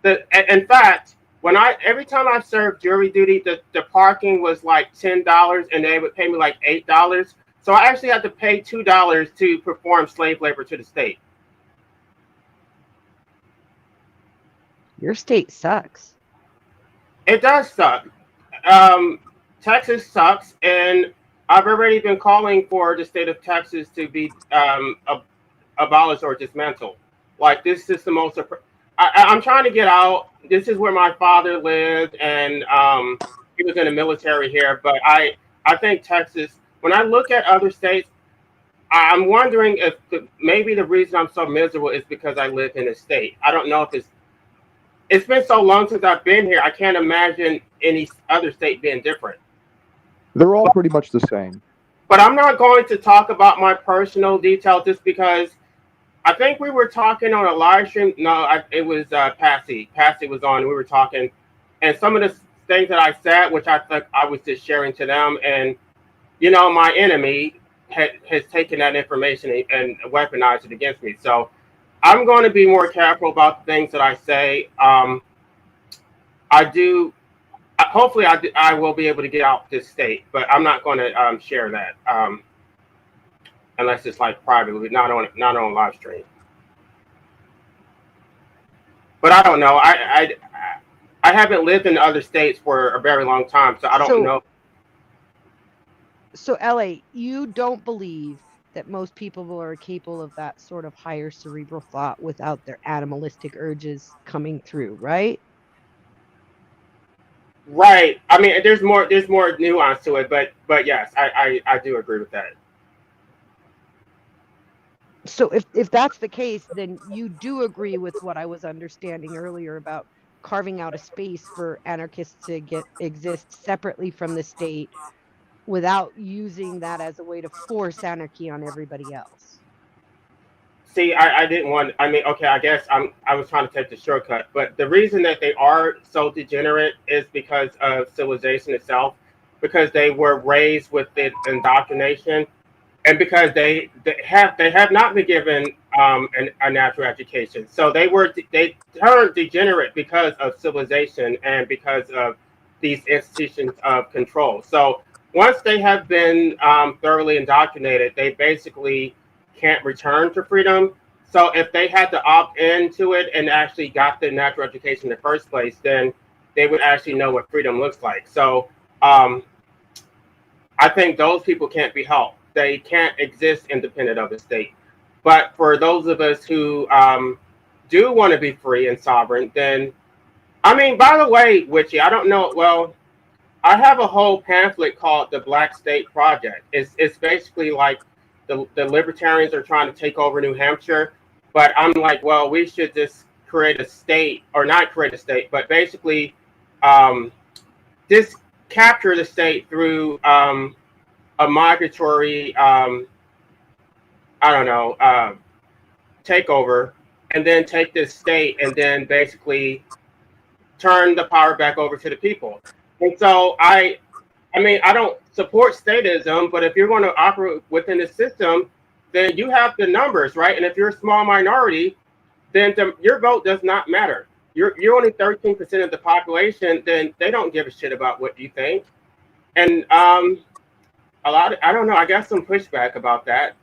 In fact, every time I served jury duty, the parking was like $10, and they would pay me like $8. So I actually had to pay $2 to perform slave labor to the state. Your state sucks. It does suck. Texas sucks, and I've already been calling for the state of Texas to be abolished or dismantled. Like, this is the most. I'm trying to get out. This is where my father lived, and he was in the military here. But I think Texas. When I look at other states, I'm wondering if maybe the reason I'm so miserable is because I live in a state. I don't know if it's been so long since I've been here. I can't imagine any other state being different. They're all pretty much the same. But I'm not going to talk about my personal details just because I think we were talking on a live stream. No, it was Passy. Passy was on. We were talking. And some of the things that I said, which I think I was just sharing to them. And, my enemy has taken that information and weaponized it against me. So I'm going to be more careful about the things that I say. I do hopefully I will be able to get out this state, but I'm not going to share that unless it's like privately, not on live stream. But I don't know. I haven't lived in other states for a very long time, so I don't know. So LA, you don't believe that most people are capable of that sort of higher cerebral thought without their animalistic urges coming through, right? Right. I mean, there's more nuance to it, but yes, I do agree with that. So if that's the case, then you do agree with what I was understanding earlier about carving out a space for anarchists to exist separately from the state without using that as a way to force anarchy on everybody else. See, I didn't want. I mean, okay, I guess I was trying to take the shortcut, but the reason that they are so degenerate is because of civilization itself, because they were raised with the indoctrination, and because they have not been given a natural education. So they turned degenerate because of civilization and because of these institutions of control. So once they have been thoroughly indoctrinated, they basically can't return to freedom. So if they had to opt into it and actually got the natural education in the first place, then they would actually know what freedom looks like. So I think those people can't be helped. They can't exist independent of the state. But for those of us who do want to be free and sovereign, then, I mean, by the way, Witchy, I don't know, well, I have a whole pamphlet called the Black State Project. It's basically like the libertarians are trying to take over New Hampshire, but I'm like, well, we should just create a state, or not create a state, but basically just capture the state through a migratory, I don't know, takeover, and then take this state and then basically turn the power back over to the people. And so I mean, I don't support statism, but if you're going to operate within the system, then you have the numbers, right? And if you're a small minority, then your vote does not matter. You're only 13% of the population, then they don't give a shit about what you think. And I don't know, I got some pushback about that.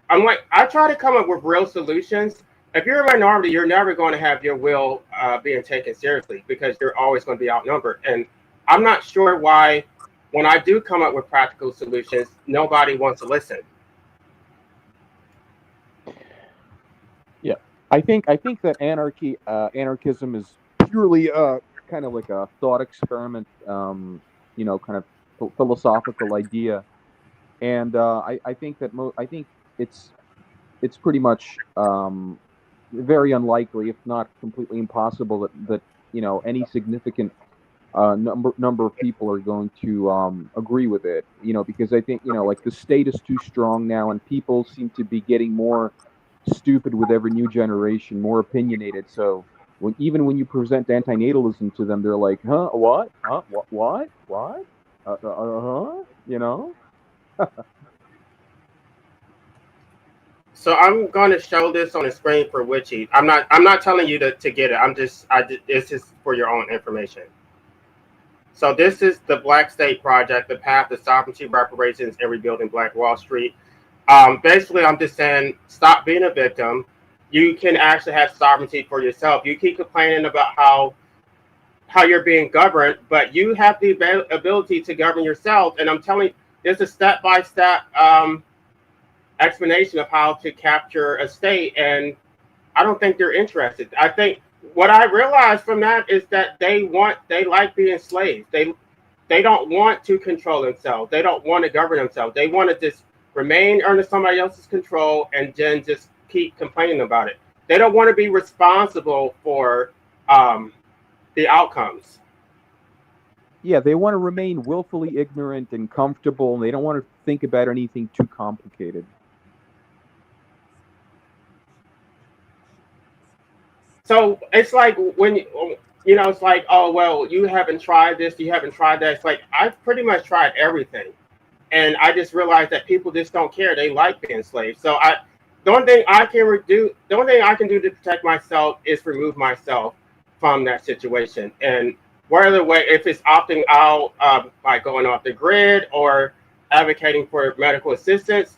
I'm like, I try to come up with real solutions. If you're a minority, you're never going to have your will being taken seriously because you're always going to be outnumbered. And I'm not sure why, when I do come up with practical solutions, nobody wants to listen. Yeah, I think that anarchism is purely kind of like a thought experiment, kind of philosophical idea, and I think that I think it's pretty much very unlikely, if not completely impossible, that any significant number of people are going to agree with it. Because I think like the state is too strong now, and people seem to be getting more stupid with every new generation, more opinionated. So even when you present antinatalism to them, they're like, "Huh? What? Huh? What? What? Huh? You know?" So I'm going to show this on the screen for Witchy. I'm not telling you to get it. It's just for your own information. So this is the Black State Project, the path to sovereignty, reparations, and rebuilding Black Wall Street. Basically, I'm just saying, stop being a victim. You can actually have sovereignty for yourself. You keep complaining about how you're being governed, but you have the ability to govern yourself. And I'm telling you, there's a step-by-step explanation of how to capture a state, and I don't think they're interested. I think what I realized from that is that they like being slaves. They don't want to control themselves. They don't want to govern themselves. They want to just remain under somebody else's control and then just keep complaining about it. They don't want to be responsible for the outcomes. Yeah, they want to remain willfully ignorant and comfortable, and they don't want to think about anything too complicated. So it's like when it's like, oh well, you haven't tried this, you haven't tried that. It's like I've pretty much tried everything, and I just realized that people just don't care. They like being slaves. So the only thing I can do to protect myself is remove myself from that situation. And Whether way, if it's opting out by going off the grid or advocating for medical assistance,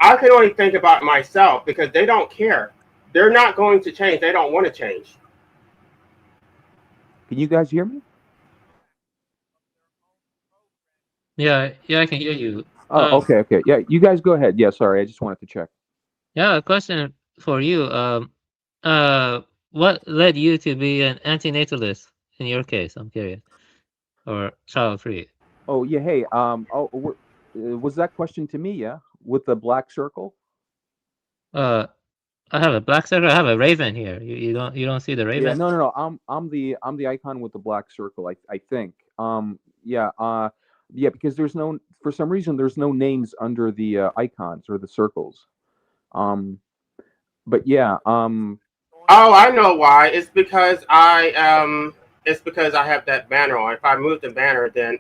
I can only think about myself because they don't care. They're not going to change. They don't want to change. Can you guys hear me? Yeah, yeah, I can hear you. Oh, okay, okay. Yeah, you guys go ahead. Yeah, sorry, I just wanted to check. Yeah, a question for you. Uh, what led you to be an antinatalist in your case? I'm curious, or child-free. Oh, yeah, hey, was that question to me, yeah? With the black circle? Uh, I have a black circle. I have a raven here. You don't see the Yeah, raven? no, no, no. I'm the icon with the black circle, I think. Yeah, yeah, because there's no for some reason there's no names under the icons or the circles. Um, but yeah, Oh, I know why. It's because I It's because I have that banner on. If I move the banner, then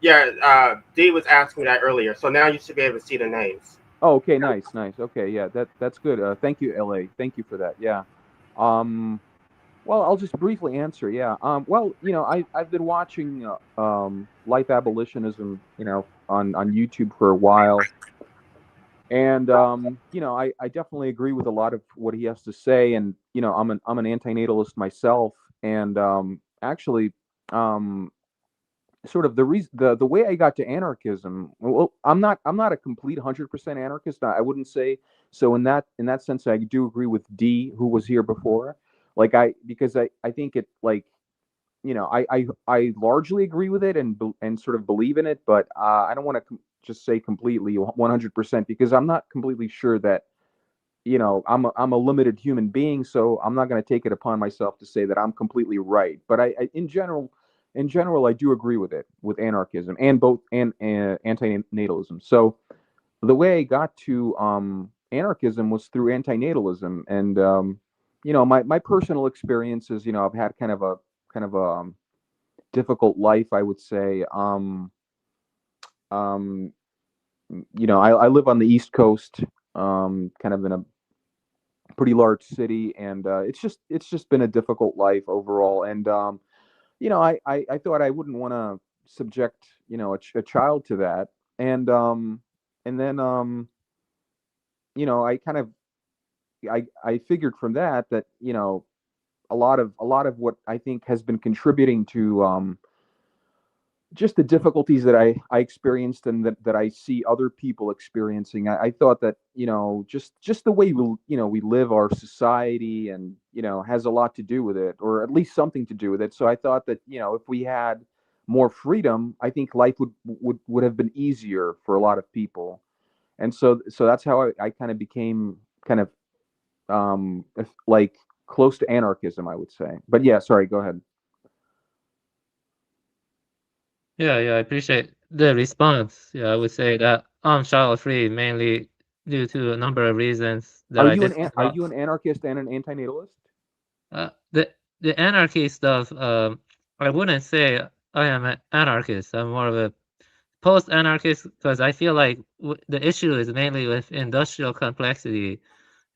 yeah. D was asking me that earlier, so now you should be able to see the names. oh, okay, nice, nice. Okay, yeah, that's good. Thank you, LA. Thank you for that. Yeah. Um, well, I'll just briefly answer. Yeah. Well, I've been watching life abolitionism, on YouTube for a while, and I definitely agree with a lot of what he has to say, and I'm an antinatalist myself, and actually, um, sort of the way I got to anarchism. Well, I'm not a complete 100% anarchist. I wouldn't say so. In that sense, I do agree with D, who was here before. Like because I think it like I largely agree with it and sort of believe in it, but I don't want to just say completely 100% because I'm not completely sure that I'm a limited human being, so I'm not going to take it upon myself to say that I'm completely right. But in general, I do agree with it, with anarchism and both and antinatalism. So the way I got to anarchism was through antinatalism, and my personal experiences. I've had kind of a difficult life, I would say. Um, I live on the East Coast, kind of in a pretty large city, and it's just been a difficult life overall. And I thought I wouldn't want to subject a child to that, and then I kind of I figured from that a lot of what I think has been contributing to just the difficulties that I experienced and that I see other people experiencing. I thought that just the way we live our society and has a lot to do with it, or at least something to do with it. So I thought that if we had more freedom, I think life would have been easier for a lot of people. And so that's how I kind of became kind of like close to anarchism, I would say. But yeah, sorry, go ahead. Yeah, yeah, I appreciate the response. Yeah, I would say that I'm child-free mainly due to a number of reasons that Are I you did. are you an anarchist and an antinatalist? The anarchy stuff, I wouldn't say I am an anarchist. I'm more of a post-anarchist because I feel like the issue is mainly with industrial complexity.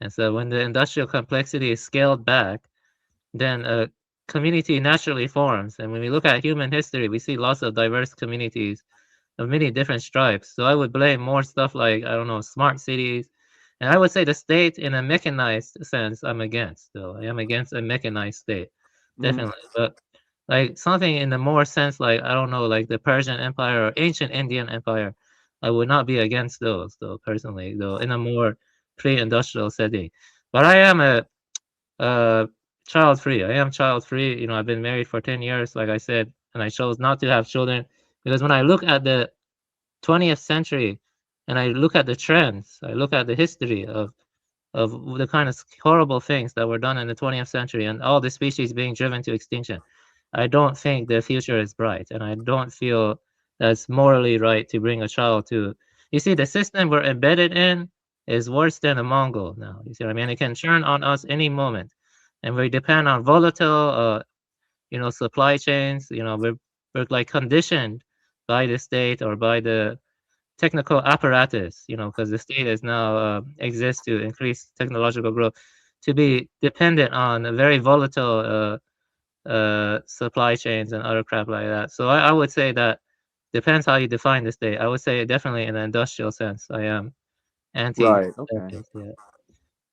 And so when the industrial complexity is scaled back, then a community naturally forms. And when we look at human history, we see lots of diverse communities of many different stripes. So I would blame more stuff like, I don't know, smart cities. And I would say the state in a mechanized sense, I'm against. So I am against a mechanized state, Hmm. definitely. But like something in the more sense, like, I don't know, like the Persian Empire or ancient Indian Empire, I would not be against those, though, personally, though, in a more pre-industrial setting. But I am a uh, child free. I am child free. I've been married for 10 years, like I said, and I chose not to have children because when I look at the 20th century and I look at the trends, I look at the history of the kind of horrible things that were done in the 20th century and all the species being driven to extinction. I don't think the future is bright, and I don't feel that's morally right to bring a child to. You see, the system we're embedded in is worse than a Mongol now. You see what I mean? It can turn on us any moment, and we depend on volatile, supply chains. We're like conditioned by the state or by the technical apparatus, because the state is now exists to increase technological growth, to be dependent on a very volatile supply chains and other crap like that. So I would say that depends how you define the state. I would say definitely in an industrial sense, I am Right. Okay. anti-capitalist.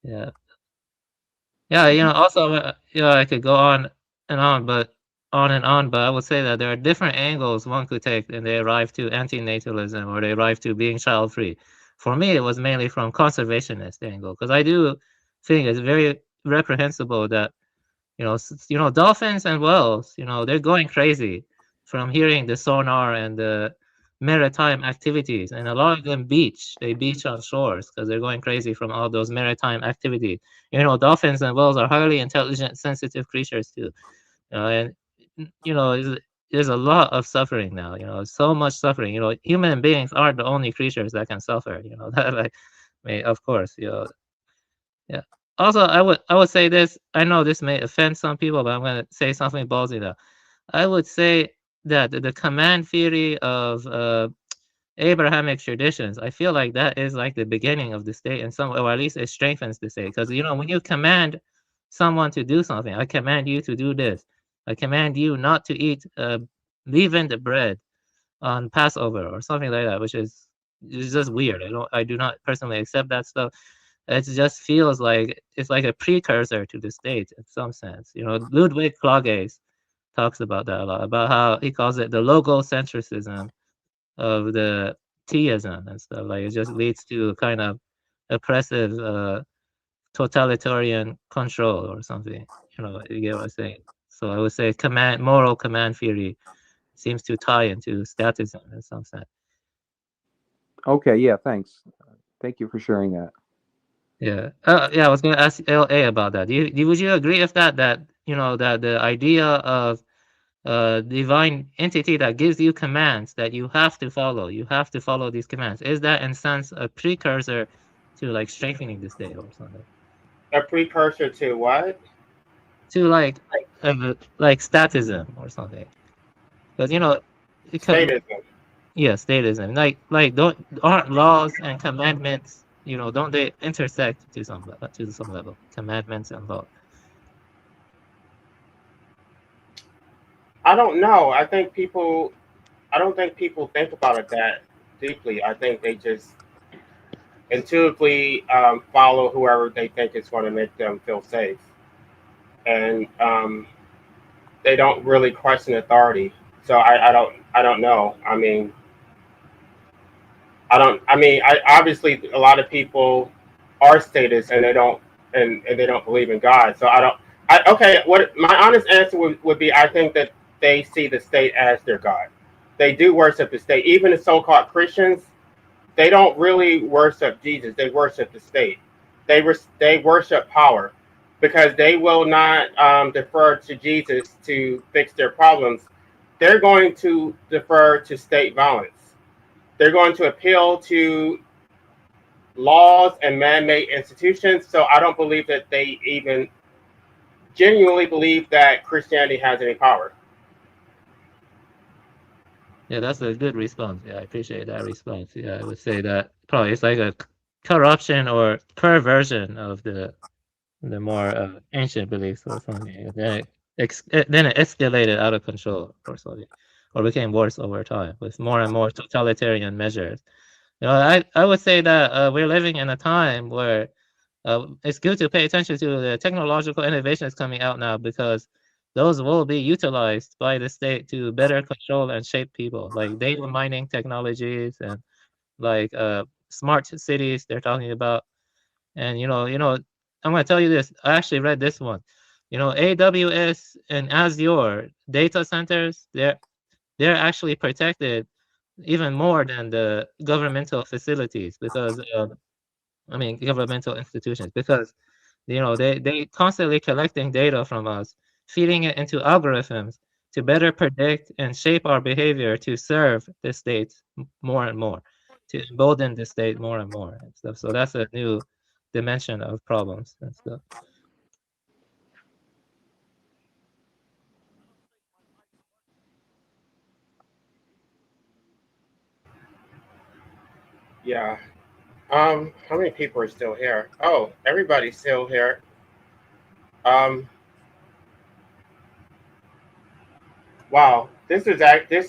Yeah. Yeah, also, I could go on and on, but I would say that there are different angles one could take, and they arrive to anti-natalism or they arrive to being child-free. For me, it was mainly from conservationist angle, because I do think it's very reprehensible that dolphins and whales, they're going crazy from hearing the sonar and the maritime activities, and a lot of them they beach on shores because they're going crazy from all those maritime activities. Dolphins and whales are highly intelligent, sensitive creatures too. And there's a lot of suffering now. So much suffering. Human beings aren't the only creatures that can suffer. That of course, yeah. Also, I would say this. I know this may offend some people, but I'm gonna say something ballsy now. I would say that the command theory of Abrahamic traditions, I feel like that is like the beginning of the state in some way, or at least it strengthens the state. Because when you command someone to do something, I command you to do this. I command you not to eat leavened bread on Passover or something like that, which is just weird. I do not personally accept that stuff. It just feels like it's like a precursor to the state in some sense. Ludwig Klages talks about that a lot, about how he calls it the logocentrism of the theism and stuff. Like it just leads to kind of oppressive totalitarian control or something. You get what I'm saying? So I would say moral command theory seems to tie into statism in some sense. Okay. Yeah. Thanks. Thank you for sharing that. Yeah. Yeah, I was going to ask LA about that. Would you agree with that that the idea of divine entity that gives you commands that you have to follow. You have to follow these commands. Is that in sense a precursor to like strengthening the state or something? A precursor to what? To like statism or something? Because Statism. yeah, statism. Like aren't laws and commandments, don't they intersect to some level? Commandments and law. I don't know. I don't think people think about it that deeply. I think they just intuitively follow whoever they think is going to make them feel safe, and they don't really question authority. So I don't know. I mean, I don't. I mean, obviously a lot of people are statists and they don't believe in God. So I don't. Okay. What my honest answer would be, I think that they see the state as their God. They do worship the state. Even the so-called Christians, they don't really worship Jesus. They worship the state. They worship power because they will not defer to Jesus to fix their problems. They're going to defer to state violence. They're going to appeal to laws and man-made institutions. So I don't believe that they even genuinely believe that Christianity has any power. Yeah, that's a good response. Yeah, I appreciate that response. Yeah, I would say that probably it's like a corruption or perversion of the more ancient beliefs or something. And then it escalated out of control or something, or became worse over time with more and more totalitarian measures. I would say that we're living in a time where it's good to pay attention to the technological innovations coming out now because those will be utilized by the state to better control and shape people, like data mining technologies and like smart cities they're talking about. And I'm gonna tell you this. I actually read this one. AWS and Azure data centers, they're actually protected even more than the governmental facilities because I mean governmental institutions because they constantly collecting data from us, feeding it into algorithms to better predict and shape our behavior to serve the state more and more, to embolden the state more and more and stuff. So that's a new dimension of problems and stuff. Yeah. How many people are still here? Oh, everybody's still here. Um, Wow, this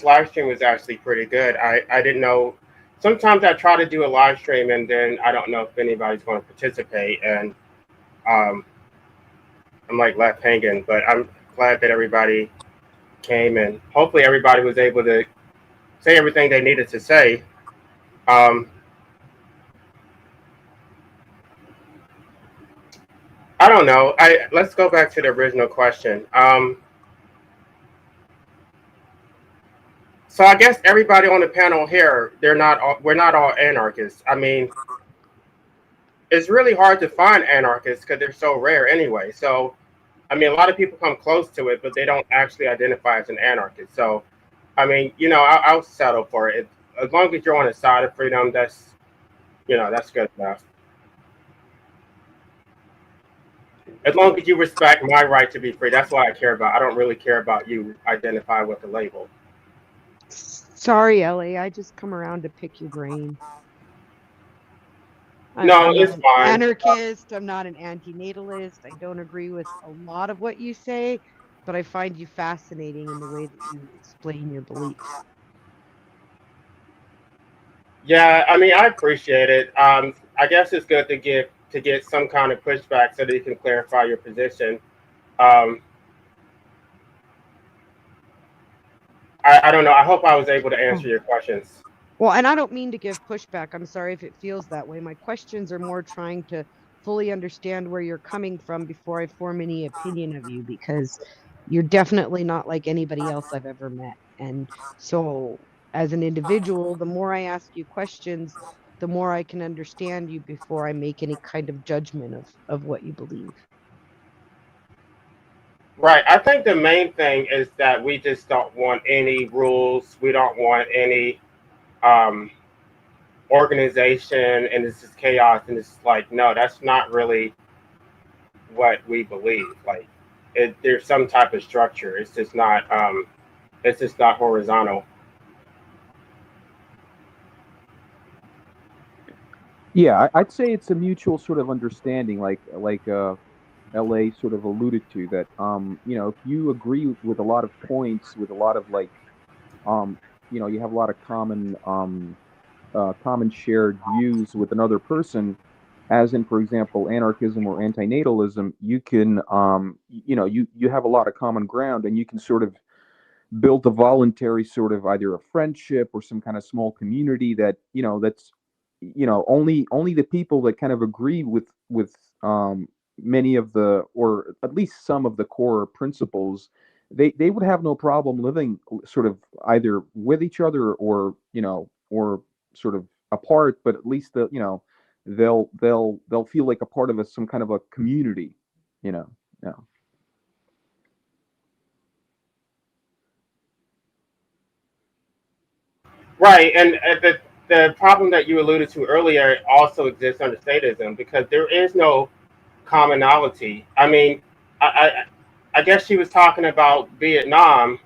live stream was actually pretty good. I didn't know. Sometimes I try to do a live stream and then I don't know if anybody's going to participate, and um, I'm like left hanging. But I'm glad that everybody came, and hopefully everybody was able to say everything they needed to say. Um, I don't know. Let's go back to the original question. So I guess everybody on the panel here, we're not all anarchists. I mean, it's really hard to find anarchists because they're so rare anyway. So, I mean, a lot of people come close to it, but they don't actually identify as an anarchist. So, I mean, I'll settle for it. As long as you're on the side of freedom, that's good enough. As long as you respect my right to be free, that's what I care about. I don't really care about you identify with the label. Sorry, Ellie. I just come around to pick your brain. No, I'm not it's an fine. anarchist. I'm not an anti-natalist. I don't agree with a lot of what you say, but I find you fascinating in the way that you explain your beliefs. Yeah, I mean, I appreciate it. I guess it's good to get some kind of pushback so that you can clarify your position. Um, I don't know. I hope I was able to answer your questions. Well, and I don't mean to give pushback. I'm sorry if it feels that way. My questions are more trying to fully understand where you're coming from before I form any opinion of you, because you're definitely not like anybody else I've ever met. And so, as an individual, the more I ask you questions, the more I can understand you before I make any kind of judgment of what you believe. Right. I think the main thing is that we just don't want any rules. We don't want any um, organization, and this is chaos. And it's like, no, that's not really what we believe. Like, there's some type of structure. It's just not. It's just not horizontal. Yeah, I'd say it's a mutual sort of understanding, like LA sort of alluded to that. If you agree with a lot of points, with a lot of um, you have a lot of common shared views with another person, as in, for example, anarchism or antinatalism, you can, you have a lot of common ground, and you can sort of build a voluntary sort of either a friendship or some kind of small community that that's only the people that kind of agree with many of the, or at least some of the core principles, they would have no problem living sort of either with each other or or sort of apart, but at least they'll feel like a part of some kind of a community, you know. Yeah. Right, and the problem that you alluded to earlier also exists under statism because there is no commonality. I mean, I guess she was talking about Vietnam,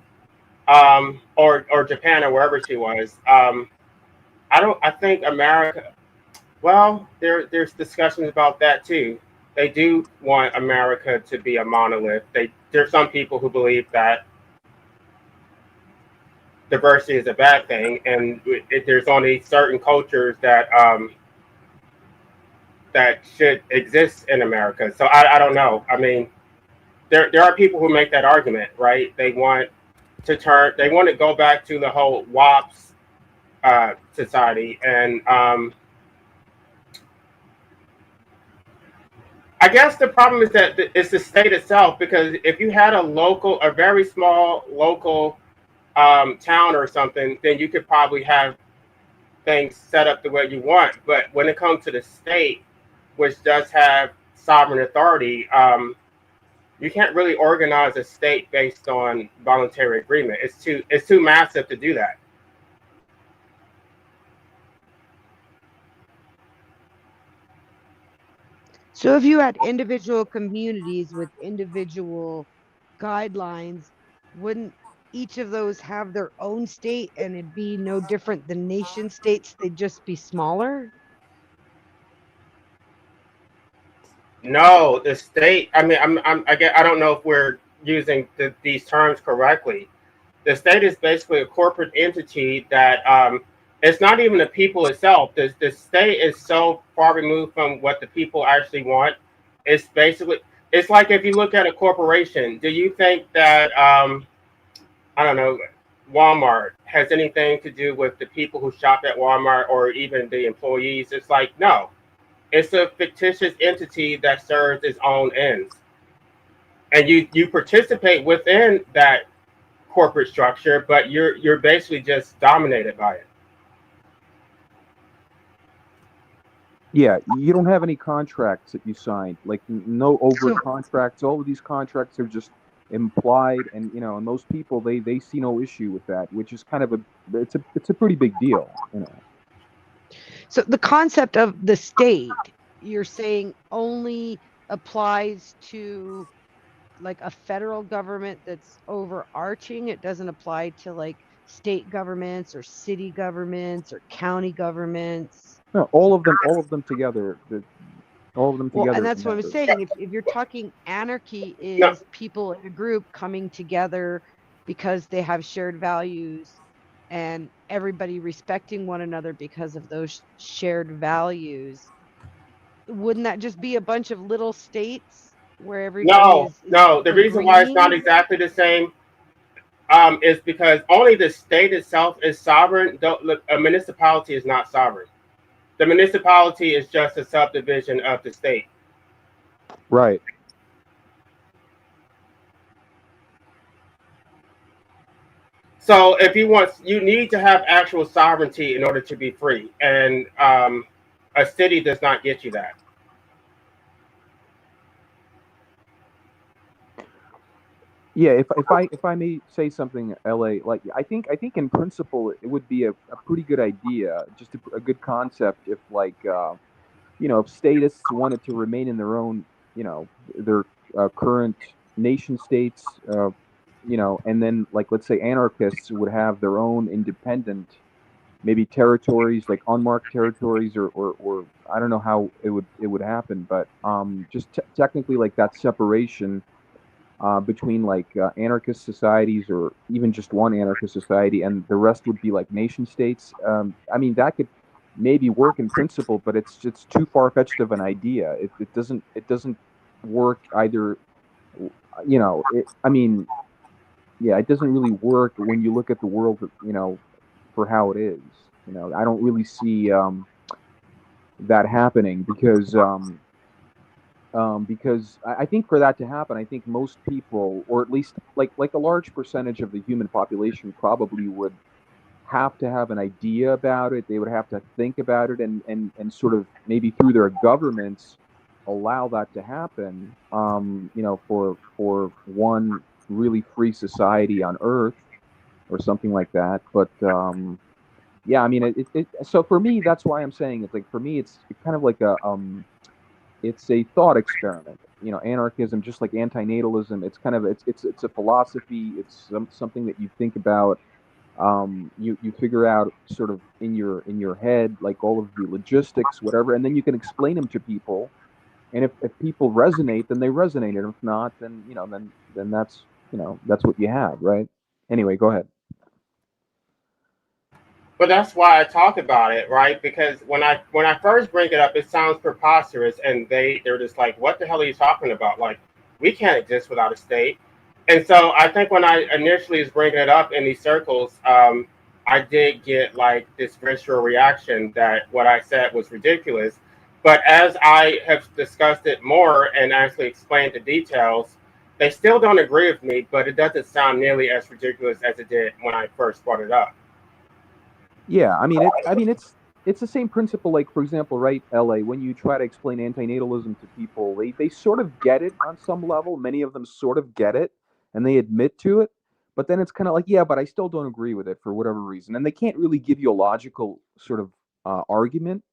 or Japan or wherever she was. I think America. Well, there's discussions about that too. They do want America to be a monolith. There's some people who believe that diversity is a bad thing, and there's only certain cultures that should exist in America. So I don't know. I mean, there are people who make that argument, right? They want to go back to the whole WAPS society, and I guess the problem is that it's the state itself. Because if you had a very small local town or something, then you could probably have things set up the way you want. But when it comes to the state, which does have sovereign authority, you can't really organize a state based on voluntary agreement. It's too massive to do that. So if you had individual communities with individual guidelines, wouldn't each of those have their own state and it'd be no different than nation states? They'd just be smaller? No, the state. I mean, I don't know if we're using these terms correctly. The state is basically a corporate entity that it's not even the people itself. The state is so far removed from what the people actually want. It's basically, it's like if you look at a corporation, do you think that I don't know, Walmart has anything to do with the people who shop at Walmart or even the employees? It's like, no, it's a fictitious entity that serves its own ends. And you participate within that corporate structure, but you're basically just dominated by it. Yeah, you don't have any contracts that you signed, like no overt So contracts. All of these contracts are just implied, and and those people they see no issue with that, which is kind of it's a pretty big deal. so the concept of the state, you're saying only applies to like a federal government that's overarching. It doesn't apply to like state governments or city governments or county governments. No, all of them together, all of them Well, and together that's what I'm matter. saying. If you're talking anarchy No, is people in a group coming together because they have shared values and everybody respecting one another because of those shared values, wouldn't that just be a bunch of little states where everybody no, is no. The reason why it's not agreeing? exactly the same is because only the state itself is sovereign. Don't look, a municipality is not sovereign. The municipality is just a subdivision of the state. Right. So if you want, you need to have actual sovereignty in order to be free, and a city does not get you that. Yeah, if I may say something, LA, like I think in principle it would be a pretty good idea, just a good concept if like if statists wanted to remain in their own, their current nation states, and then like let's say anarchists would have their own independent, maybe territories like unmarked territories, or I don't know how it would happen, but just technically like that separation between like anarchist societies or even just one anarchist society, and the rest would be like nation states. I mean, that could maybe work in principle, but it's too far fetched of an idea. It doesn't work either. I mean, yeah, it doesn't really work when you look at the world, for how it is. I don't really see that happening because I think for that to happen, I think most people, or at least like a large percentage of the human population, probably would have to have an idea about it. They would have to think about it, and sort of maybe through their governments allow that to happen. For one really free society on Earth or something like that. But yeah, I mean, so for me, that's why I'm saying it's like for me, it's kind of like it's a thought experiment. Anarchism, just like antinatalism, it's kind of it's a philosophy. It's something that you think about. You figure out sort of in your head like all of the logistics, whatever, and then you can explain them to people. And if people resonate, then they resonate, and if not, then then that's what you have, right? Anyway, go ahead. But that's why I talk about it, right? Because when I first bring it up, it sounds preposterous, and they're just like, "What the hell are you talking about? Like, we can't exist without a state." And so I think when I initially was bringing it up in these circles, I did get like this visceral reaction that what I said was ridiculous. But as I have discussed it more and actually explained the details, they still don't agree with me. But it doesn't sound nearly as ridiculous as it did when I first brought it up. Yeah, I mean it's the same principle. Like for example, right, LA, when you try to explain antinatalism to people, they sort of get it on some level. Many of them sort of get it, and they admit to it. But then it's kind of like, yeah, but I still don't agree with it for whatever reason, and they can't really give you a logical sort of argument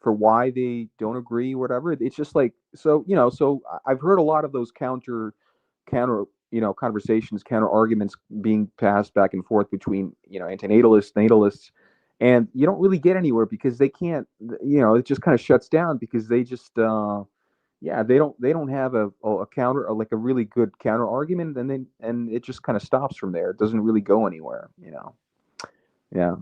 for why they don't agree, whatever. It's just like, so I've heard a lot of those counter conversations, counter arguments being passed back and forth between antinatalists, natalists, and you don't really get anywhere because they can't. It just kind of shuts down because they just yeah, they don't have a counter, or like a really good counter argument, and it just kind of stops from there. It doesn't really go anywhere, you know. Yeah.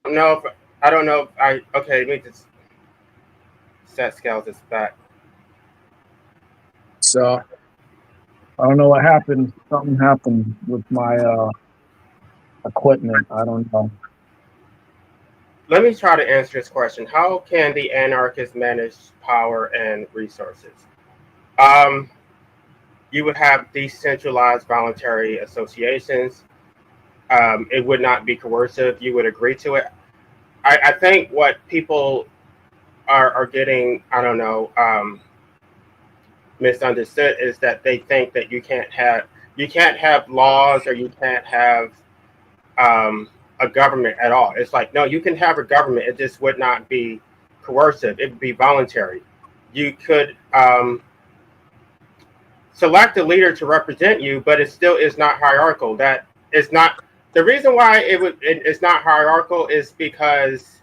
No, I don't know if I. Okay, let me just set scales this back. So I don't know what happened. Something happened with my equipment. I don't know. Let me try to answer this question. How can the anarchists manage power and resources? Um, you would have decentralized voluntary associations. It would not be coercive. You would agree to it. I think what people are getting, I don't know, misunderstood is that they think that you can't have laws, or you can't have a government at all. It's like, no, you can have a government. It just would not be coercive. It would be voluntary. You could select a leader to represent you, but it still is not hierarchical. That is not the reason why it's not hierarchical, is because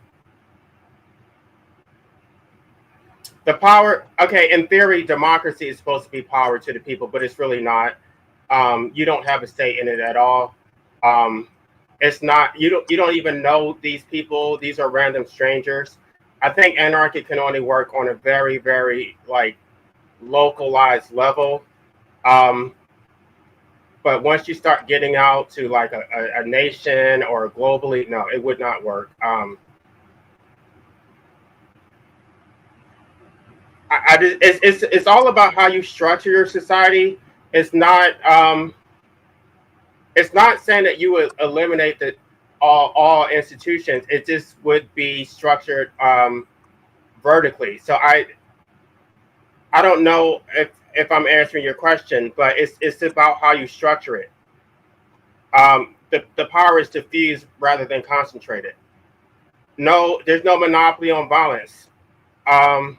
the power. Okay, in theory, democracy is supposed to be power to the people, but it's really not. You don't have a say in it at all. Um, it's not. You don't even know these people. These are random strangers. I think anarchy can only work on a very, very like localized level. Um, but once you start getting out to like a nation or globally, no, it would not work. It's all about how you structure your society. It's not. It's not saying that you would eliminate the all institutions. It just would be structured vertically. So I don't know if I'm answering your question, but it's about how you structure it. The power is diffused rather than concentrated. No, there's no monopoly on violence. Um,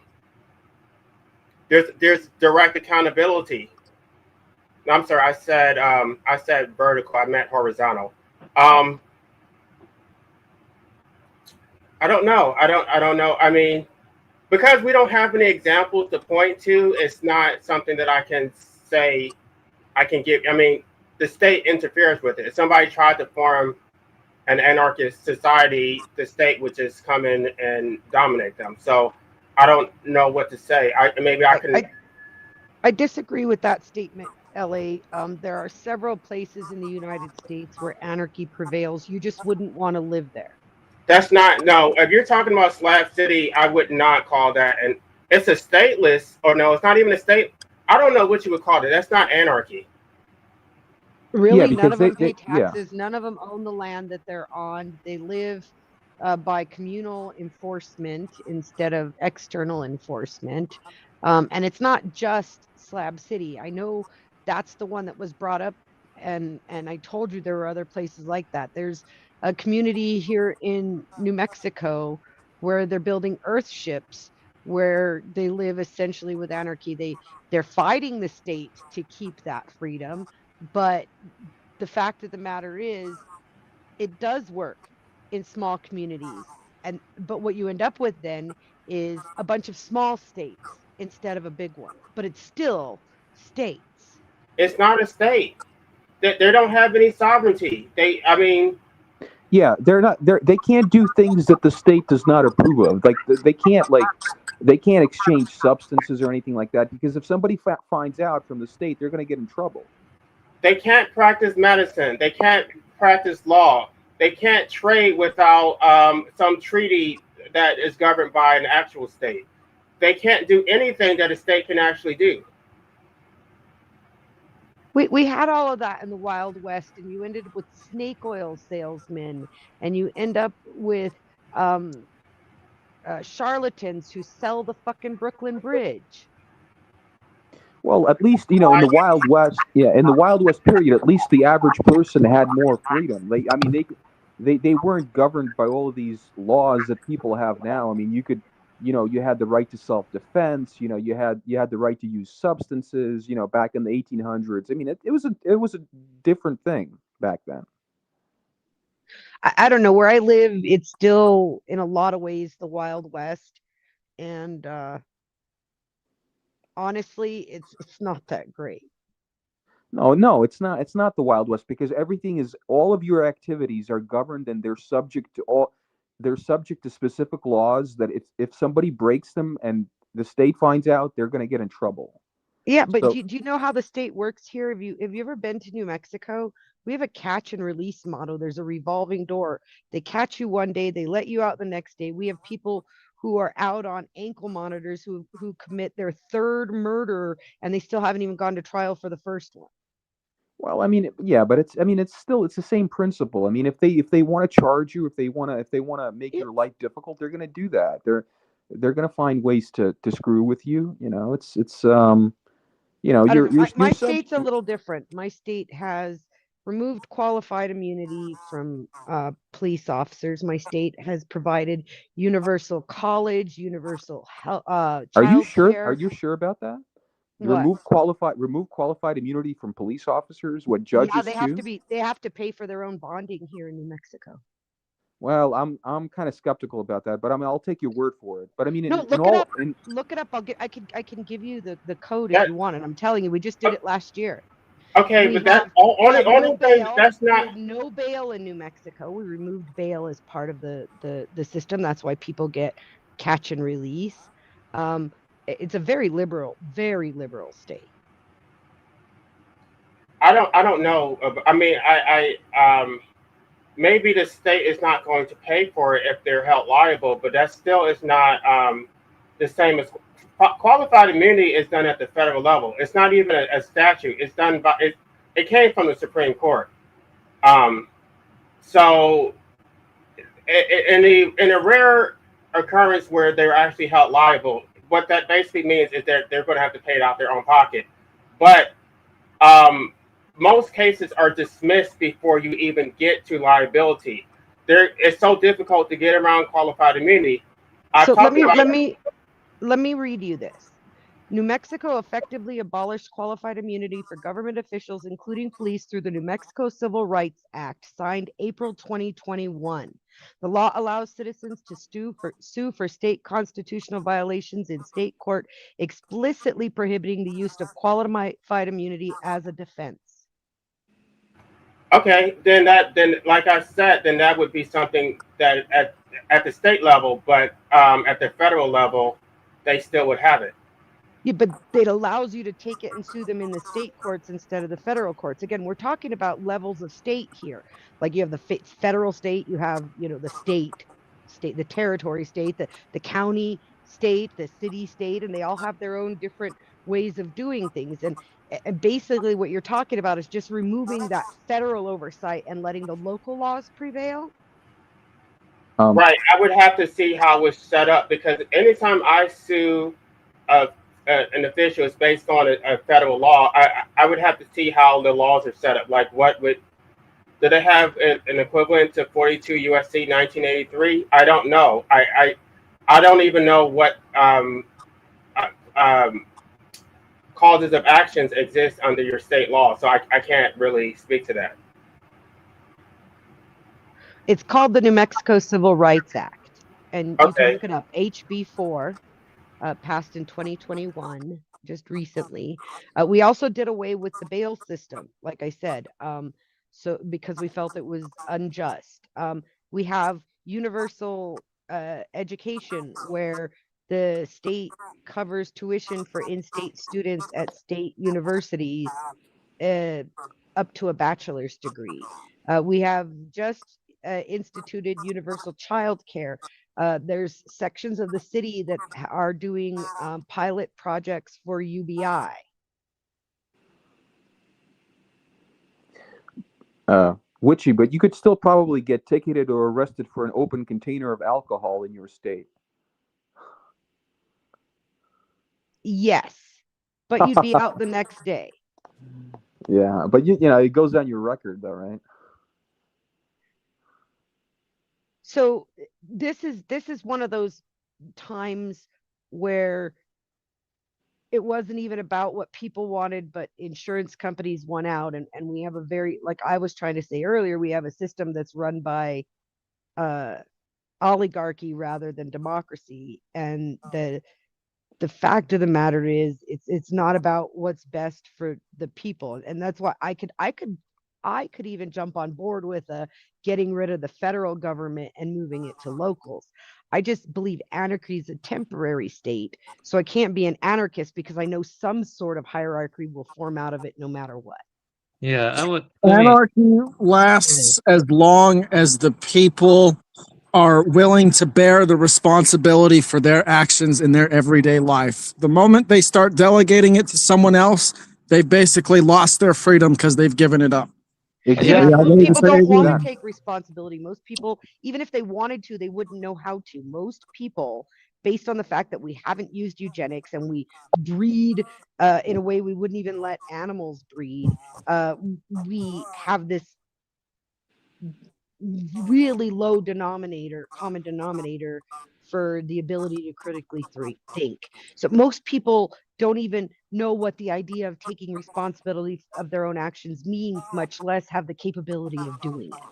there's direct accountability. No, I'm sorry, I said vertical. I meant horizontal. Um, I don't know. I mean, because we don't have any examples to point to, it's not something that I can say I can give. I mean, the state interferes with it. If somebody tried to form an anarchist society, the state would just come in and dominate them. So I don't know what to say. Maybe I I, can. I I disagree with that statement, LA. There are several places in the United States where anarchy prevails. You just wouldn't want to live there. That's not no. If you're talking about Slab City, I would not call that. And it's a stateless, or no, it's not even a state. I don't know what you would call it. That's not anarchy. Yeah, Really, none because of them they pay yeah. taxes. None of them own the land that they're on. They live by communal enforcement instead of external enforcement. And it's not just Slab City. I know that's the one that was brought up, and I told you there were other places like that. There's a community here in New Mexico where they're building earth ships, where they live essentially with anarchy. They're fighting the state to keep that freedom, but the fact of the matter is, it does work in small communities. And but what you end up with then is a bunch of small states instead of a big one. But it's still states. It's not a state. They don't have any sovereignty. I mean, Yeah, they can't do things that the state does not approve of. Like they can't exchange substances or anything like that, because if somebody finds out from the state, they're going to get in trouble. they can't practice medicine. They can't practice law. They can't trade without some treaty that is governed by an actual state. They can't do anything that a state can actually do. We had all of that in the Wild West, and you ended up with snake oil salesmen, and you end up with um, charlatans who sell the fucking Brooklyn Bridge. Well, at least, in the Wild West, yeah, in the Wild West period, at least the average person had more freedom. I mean, they weren't governed by all of these laws that people have now. I mean, you had the right to self-defense. You had the right to use substances. Back in the 1800s. I mean, it was a different thing back then. I don't know where I live. It's still in a lot of ways the Wild West, and honestly, it's not that great. No, it's not. It's not the Wild West because everything is all of your activities are governed and they're subject to specific laws that if somebody breaks them and the state finds out, they're going to get in trouble. Yeah, but So, do you know how the state works here? Have you ever been to New Mexico? We have a catch and release model. There's a revolving door. They catch you one day, they let you out the next day. We have people who are out on ankle monitors who commit their third murder and they still haven't even gone to trial for the first one. well, I mean, yeah, but it's the same principle. I mean, if they want to charge you, if they want to make Yeah, your life difficult, they're going to do that. They're going to find ways to screw with you. I don't know. You're My sub. state's a little different. My state has removed qualified immunity from police officers. My state has provided universal college, universal health, Are you child sure? Are care. you sure about that? What? Remove qualified immunity from police officers, what Yeah, judges too? they have to pay for their own bonding here in New Mexico. Well, I'm kind of skeptical about that, but I mean I'll take your word for it. But I mean No, in look it all up. in Look it up. I can give you the code if That you want it. I'm telling you, we just did it last year. okay, We but that have we only have no thing bail. that's We not have no bail in New Mexico. We removed bail as part of the system. That's why people get catch and release. It's a very liberal state. I don't know. I mean I maybe the state is not going to pay for it if they're held liable, but that still is not the same as qualified immunity is done at the federal level. It's not even a statute. It's done by it. It came from the Supreme Court. Um, so in a rare occurrence where they're actually held liable, what that basically means is that they're going to have to pay it out their own pocket. But um, most cases are dismissed before you even get to liability. It's so difficult to get around qualified immunity. I've So let talked me about let me let me read you this. New Mexico effectively abolished qualified immunity for government officials, including police, through the New Mexico Civil Rights Act, signed April 2021. The law allows citizens to sue for state constitutional violations in state court, explicitly prohibiting the use of qualified immunity as a defense. okay, then like I said, then that would be something that at the state level, but at the federal level, they still would have it. Yeah, but it allows you to take it and sue them in the state courts instead of the federal courts. Again, we're talking about levels of state here. Like you have the federal state, you have, the the territory state, the county state, the city state, and they all have their own different ways of doing things. And basically what you're talking about is just removing that federal oversight and letting the local laws prevail. um Right. I would have to see how it's set up because anytime I sue uh, an official, it's based on a federal law. I would have to see how the laws are set up. Like, what would do they have an equivalent to 42 USC 1983? I don't know. I don't even know what uh, um, causes of actions exist under your state law. So I can't really speak to that. It's called the New Mexico Civil Rights Act, and you can Okay. look it up. HB4 passed in 2021, just recently. We also did away with the bail system, like I said, so because we felt it was unjust. We have universal education where the state covers tuition for in-state students at state universities uh, up to a bachelor's degree. We have just instituted universal child care. There's sections of the city that are doing pilot projects for UBI. Witchy, but you could still probably get ticketed or arrested for an open container of alcohol in your state. Yes, but you'd be out the next day. Yeah, but you know it goes on your record though, right? So this is one of those times where it wasn't even about what people wanted, but insurance companies won out. And we have a very, like I was trying to say earlier, we have a system that's run by uh, oligarchy rather than democracy. And the fact of the matter is it's not about what's best for the people. And that's why I could even jump on board with getting rid of the federal government and moving it to locals. I just believe anarchy is a temporary state, so I can't be an anarchist because I know some sort of hierarchy will form out of it no matter what. Yeah, I would. Anarchy lasts as long as the people are willing to bear the responsibility for their actions in their everyday life. The moment they start delegating it to someone else, they've basically lost their freedom because they've given it up. Exactly. Most people don't want to Exactly. take responsibility. Most people, even if they wanted to, they wouldn't know how to. Most people, based on the fact that we haven't used eugenics and we breed in a way we wouldn't even let animals breed, we have this really low common denominator for the ability to critically think. So most people don't even know what the idea of taking responsibility of their own actions means, much less have the capability of doing it.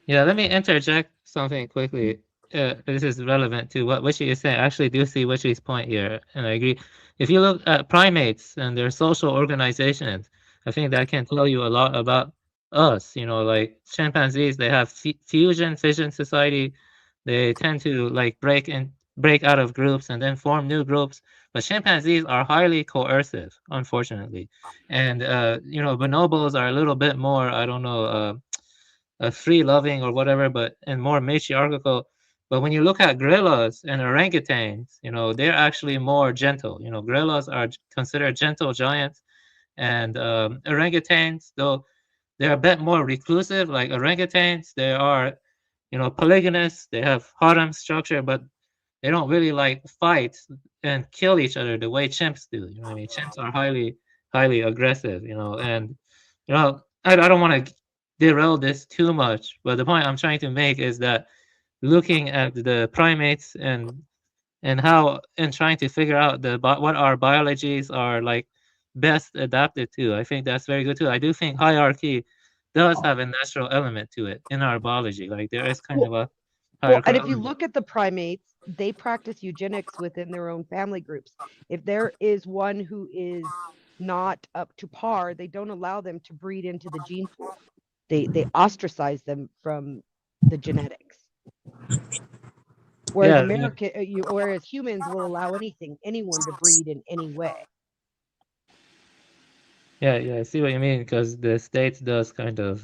Yeah, let me interject something quickly. This is relevant to what Wishy is saying. I actually do see Wishy's point here, and I agree. If you look at primates and their social organizations, I think that can tell you a lot about us. Like chimpanzees, they have fusion fission society. They tend to like break out of groups and then form new groups. But chimpanzees are highly coercive, unfortunately. And bonobos are a little bit more, I don't know, free loving or whatever, but and more matriarchal. But when you look at gorillas and orangutans, they're actually more gentle. Gorillas are considered gentle giants, and orangutans, though they're a bit more reclusive, like orangutans, they are, polygynous. They have harem structure, but they don't really like fight and kill each other the way chimps do. You know what I mean? Chimps are highly aggressive. And I don't want to derail this too much, but the point I'm trying to make is that looking at the primates and trying to figure out what our biologies are like best adapted to, I think that's very good too. I do think hierarchy does have a natural element to it in our biology. Like there is kind of a Well, and hierarchical if you element. look at the primates, they practice eugenics within their own family groups. If there is one who is not up to par, they don't allow them to breed into the gene pool. They ostracize them from the genetics. Whereas Yeah, whereas humans will allow anyone to breed in any way. yeah, I see what you mean, because the state does kind of,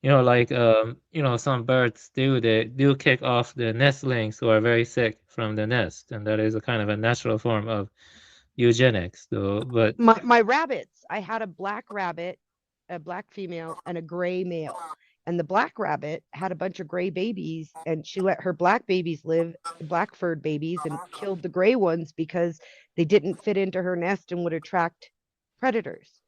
like, some birds they do kick off the nestlings who are very sick from the nest, and that is a kind of a natural form of eugenics, though. But My rabbits, I had a black rabbit, a black female, and a gray male. And the black rabbit had a bunch of gray babies, and she let her black babies live, black furred babies, and killed the gray ones because they didn't fit into her nest and would attract predators.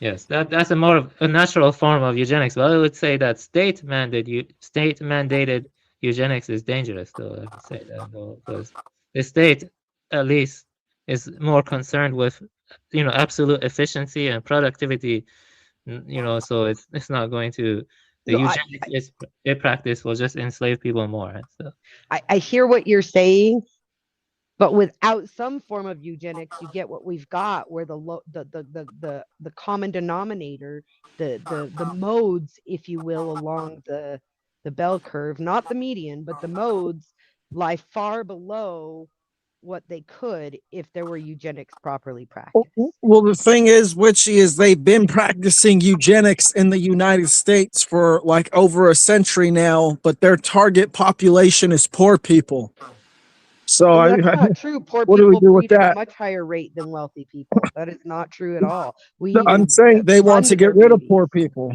yes, that's a more of a natural form of eugenics. But I would say that state mandated eugenics is dangerous, though. I would say that, though, because the state at least is more concerned with, absolute efficiency and productivity. So it's not going to the So eugenics is a practice will just enslave people more. So I hear what you're saying, but without some form of eugenics, you get what we've got, where the common denominator, the modes, if you will, along the bell curve, not the median, but the modes, lie far below what they could if there were eugenics properly practiced. Well, the thing is, Witchy, is they've been practicing eugenics in the United States for like over a century now, but their target population is poor people. So Oh, that's not true. Poor what do we people do with breed at a that? much higher rate than wealthy people. That is not true at all. We No, I'm even saying they want to fund their get rid of babies. poor people.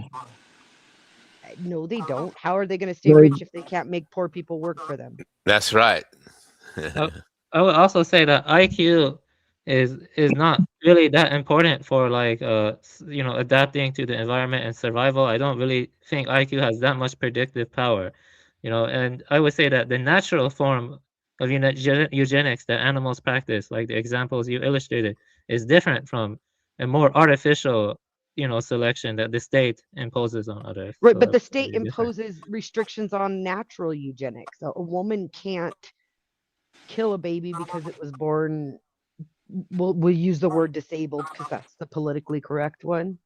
No, they don't. How are they going to stay They, rich if they can't make poor people work for them? That's right. I would also say that IQ is not really that important for like adapting to the environment and survival. I don't really think IQ has that much predictive power, and I would say that the natural form of eugenics that animals practice, like the examples you illustrated, is different from a more artificial, selection that the state imposes on others. Right, So but the that's state very different. imposes restrictions on natural eugenics. A woman can't kill a baby because it was born. We'll use the word disabled because that's the politically correct one.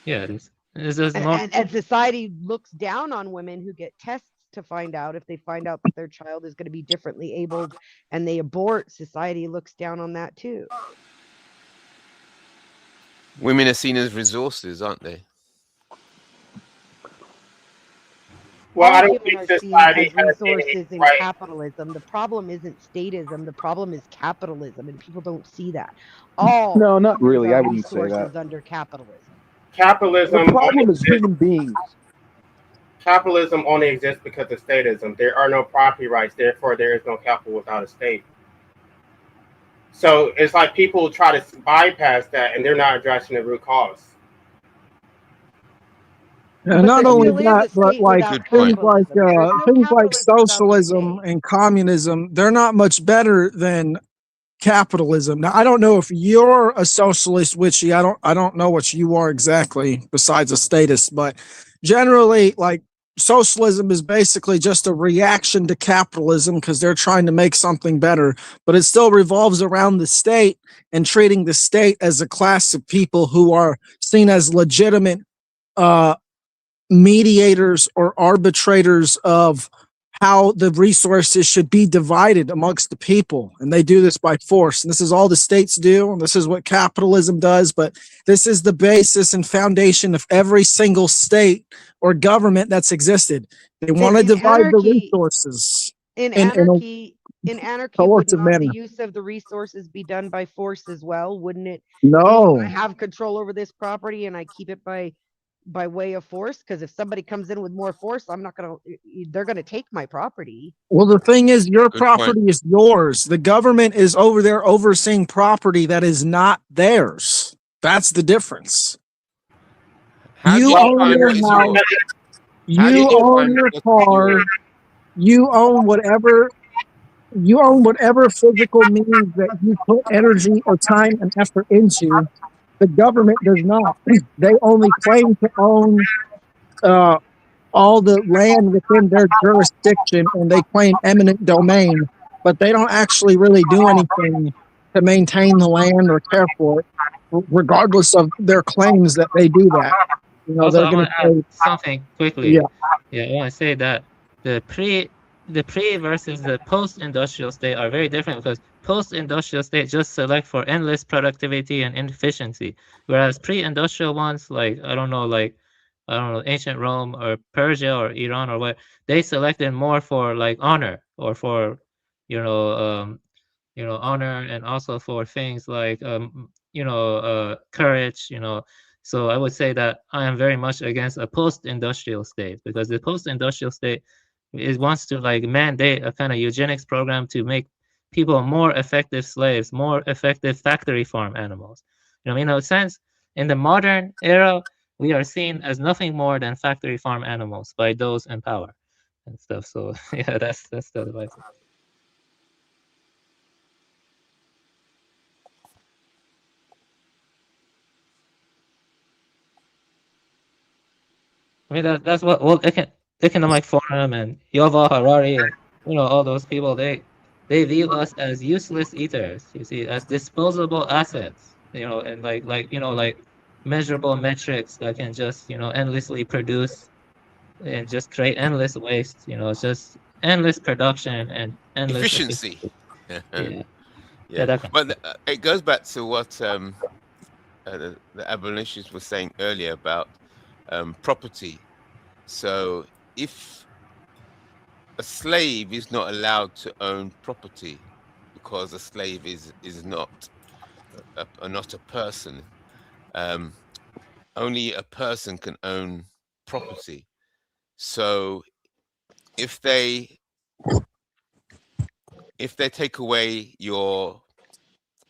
Yeah, this is not. And society looks down on women who get tests to find out if they find out that their child is going to be differently abled and they abort. Society looks down on that too. Women are seen as resources, aren't they? Well, I All don't women think are seen society as has any resources in right. capitalism. The problem isn't statism. The problem is capitalism, and people don't see that. All No, not humans really. I are wouldn't say that. resources under capitalism. The Capitalism only problem is exists. human beings. Capitalism only exists because of statism. There are no property rights, therefore there is no capital without a state. So it's like people try to bypass that, and they're not addressing the root cause. And But not there only still is that, a but state like without Good point. capitalism. There's no things like capitalism without the socialism state. and communism, they're not much better than capitalism. Now, I don't know if you're a socialist, Witchy. I don't know what you are exactly besides a statist, but generally, like socialism is basically just a reaction to capitalism because they're trying to make something better, but it still revolves around the state and treating the state as a class of people who are seen as legitimate uh, mediators or arbitrators of how the resources should be divided amongst the people. And they do this by force. And this is all the states do. And this is what capitalism does. But this is the basis and foundation of every single state or government that's existed. They want to In divide the anarchy, resources in in anarchy, in anarchy, would coercive not the manner. use of the resources be done by force as well? Wouldn't it be, I No. have control over this property and I keep it by way of force? Because if somebody comes in with more force, I'm not gonna, they're gonna take my property. Well, the thing is, your Good point. property is yours. The government is over there overseeing property that is not theirs. That's the difference. How do You you own define your what is house. yours? How do You you own define your what is car. yours? You own whatever. You own whatever physical means that you put energy or time and effort into. The government does not. They only claim to own uh, all the land within their jurisdiction, and they claim eminent domain, but they don't actually really do anything to maintain the land or care for it, regardless of their claims that they do that. You know, Also, they're I going want to to add say, something quickly. yeah, Yeah, I want to say that the pre versus the post-industrial state are very different because post-industrial state just select for endless productivity and efficiency, whereas pre-industrial ones, like I don't know, ancient Rome or Persia or Iran or what, they selected more for like honor or for, you know, honor, and also for things like courage. So I would say that I am very much against a post-industrial state because the post-industrial state wants to like mandate a kind of eugenics program to make people more effective slaves, more effective factory farm animals. In a sense, in the modern era, we are seen as nothing more than factory farm animals by those in power and stuff. So yeah, that's the advice. I mean, that's what Economic Forum and Yuval Harari and all those people, they view us as useless eaters. You see, as disposable assets. And like measurable metrics that can just endlessly produce and just create endless waste. It's just endless production and endless Efficiency. efficiency. Yeah, yeah, Yeah, that kind of but stuff. it goes back to what the abolitionists were saying earlier about property. So if a slave is not allowed to own property because a slave is not not a person, um, only a person can own property. So if they take away your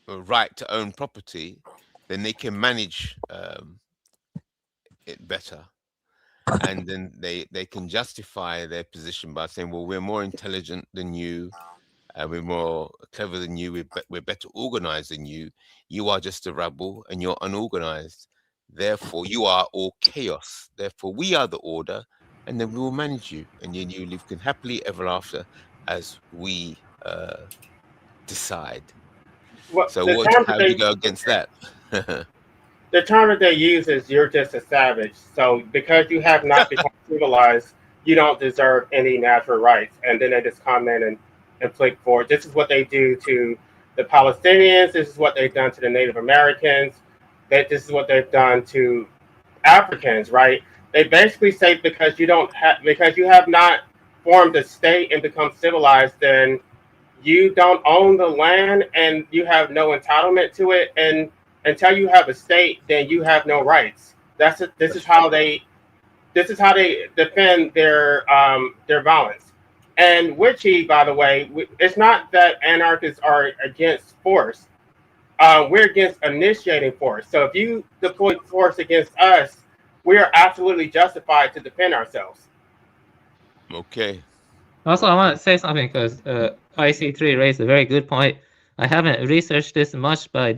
right to own property, then they can manage it better. and then they can justify their position by saying, well, we're more intelligent than you, we're more clever than you, we're better organized than you. You are just a rabble and you're unorganized. Therefore, you are all chaos. Therefore, we are the order, and then we will manage you, and then you live happily ever after as we decide. Well, So how do you go against that? the term that they use is "you're just a savage." So because you have not become civilized, you don't deserve any natural rights. And then they just come in and inflict for it. This is what they do to the Palestinians. This is what they've done to the Native Americans. This is what they've done to Africans. Right? They basically say because you have not formed a state and become civilized, then you don't own the land and you have no entitlement to it, and until you have a state then you have no rights. This is how they defend their violence. And Witchy, by the way, it's not that anarchists are against force. We're against initiating force. So if you deploy force against us, we are absolutely justified to defend ourselves. Okay. Also, I want to say something because IC3 raised a very good point. I haven't researched this much, but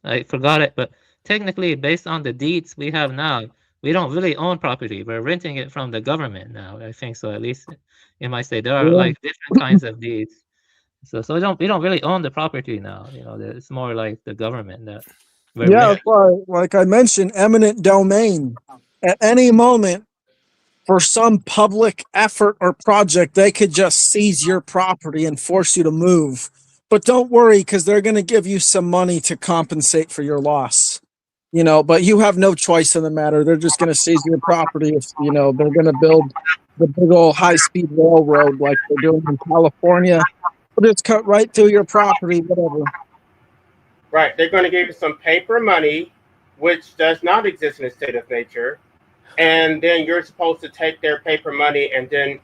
I forgot it. But technically, based on the deeds we have now, we don't really own property. We're renting it from the government now. I think so, at least in my state. There are Yeah. like different kinds of deeds. So we don't really own the property now. It's more like the government that we're Yeah, renting. that's why, like I mentioned, eminent domain. At any moment, for some public effort or project, they could just seize your property and force you to move. But don't worry, because they're going to give you some money to compensate for your loss. But you have no choice in the matter. They're just going to seize your property if, they're going to build the big old high-speed railroad like they're doing in California. But it's cut right through your property, whatever. Right, they're going to give you some paper money, which does not exist in a state of nature, and then you're supposed to take their paper money, and then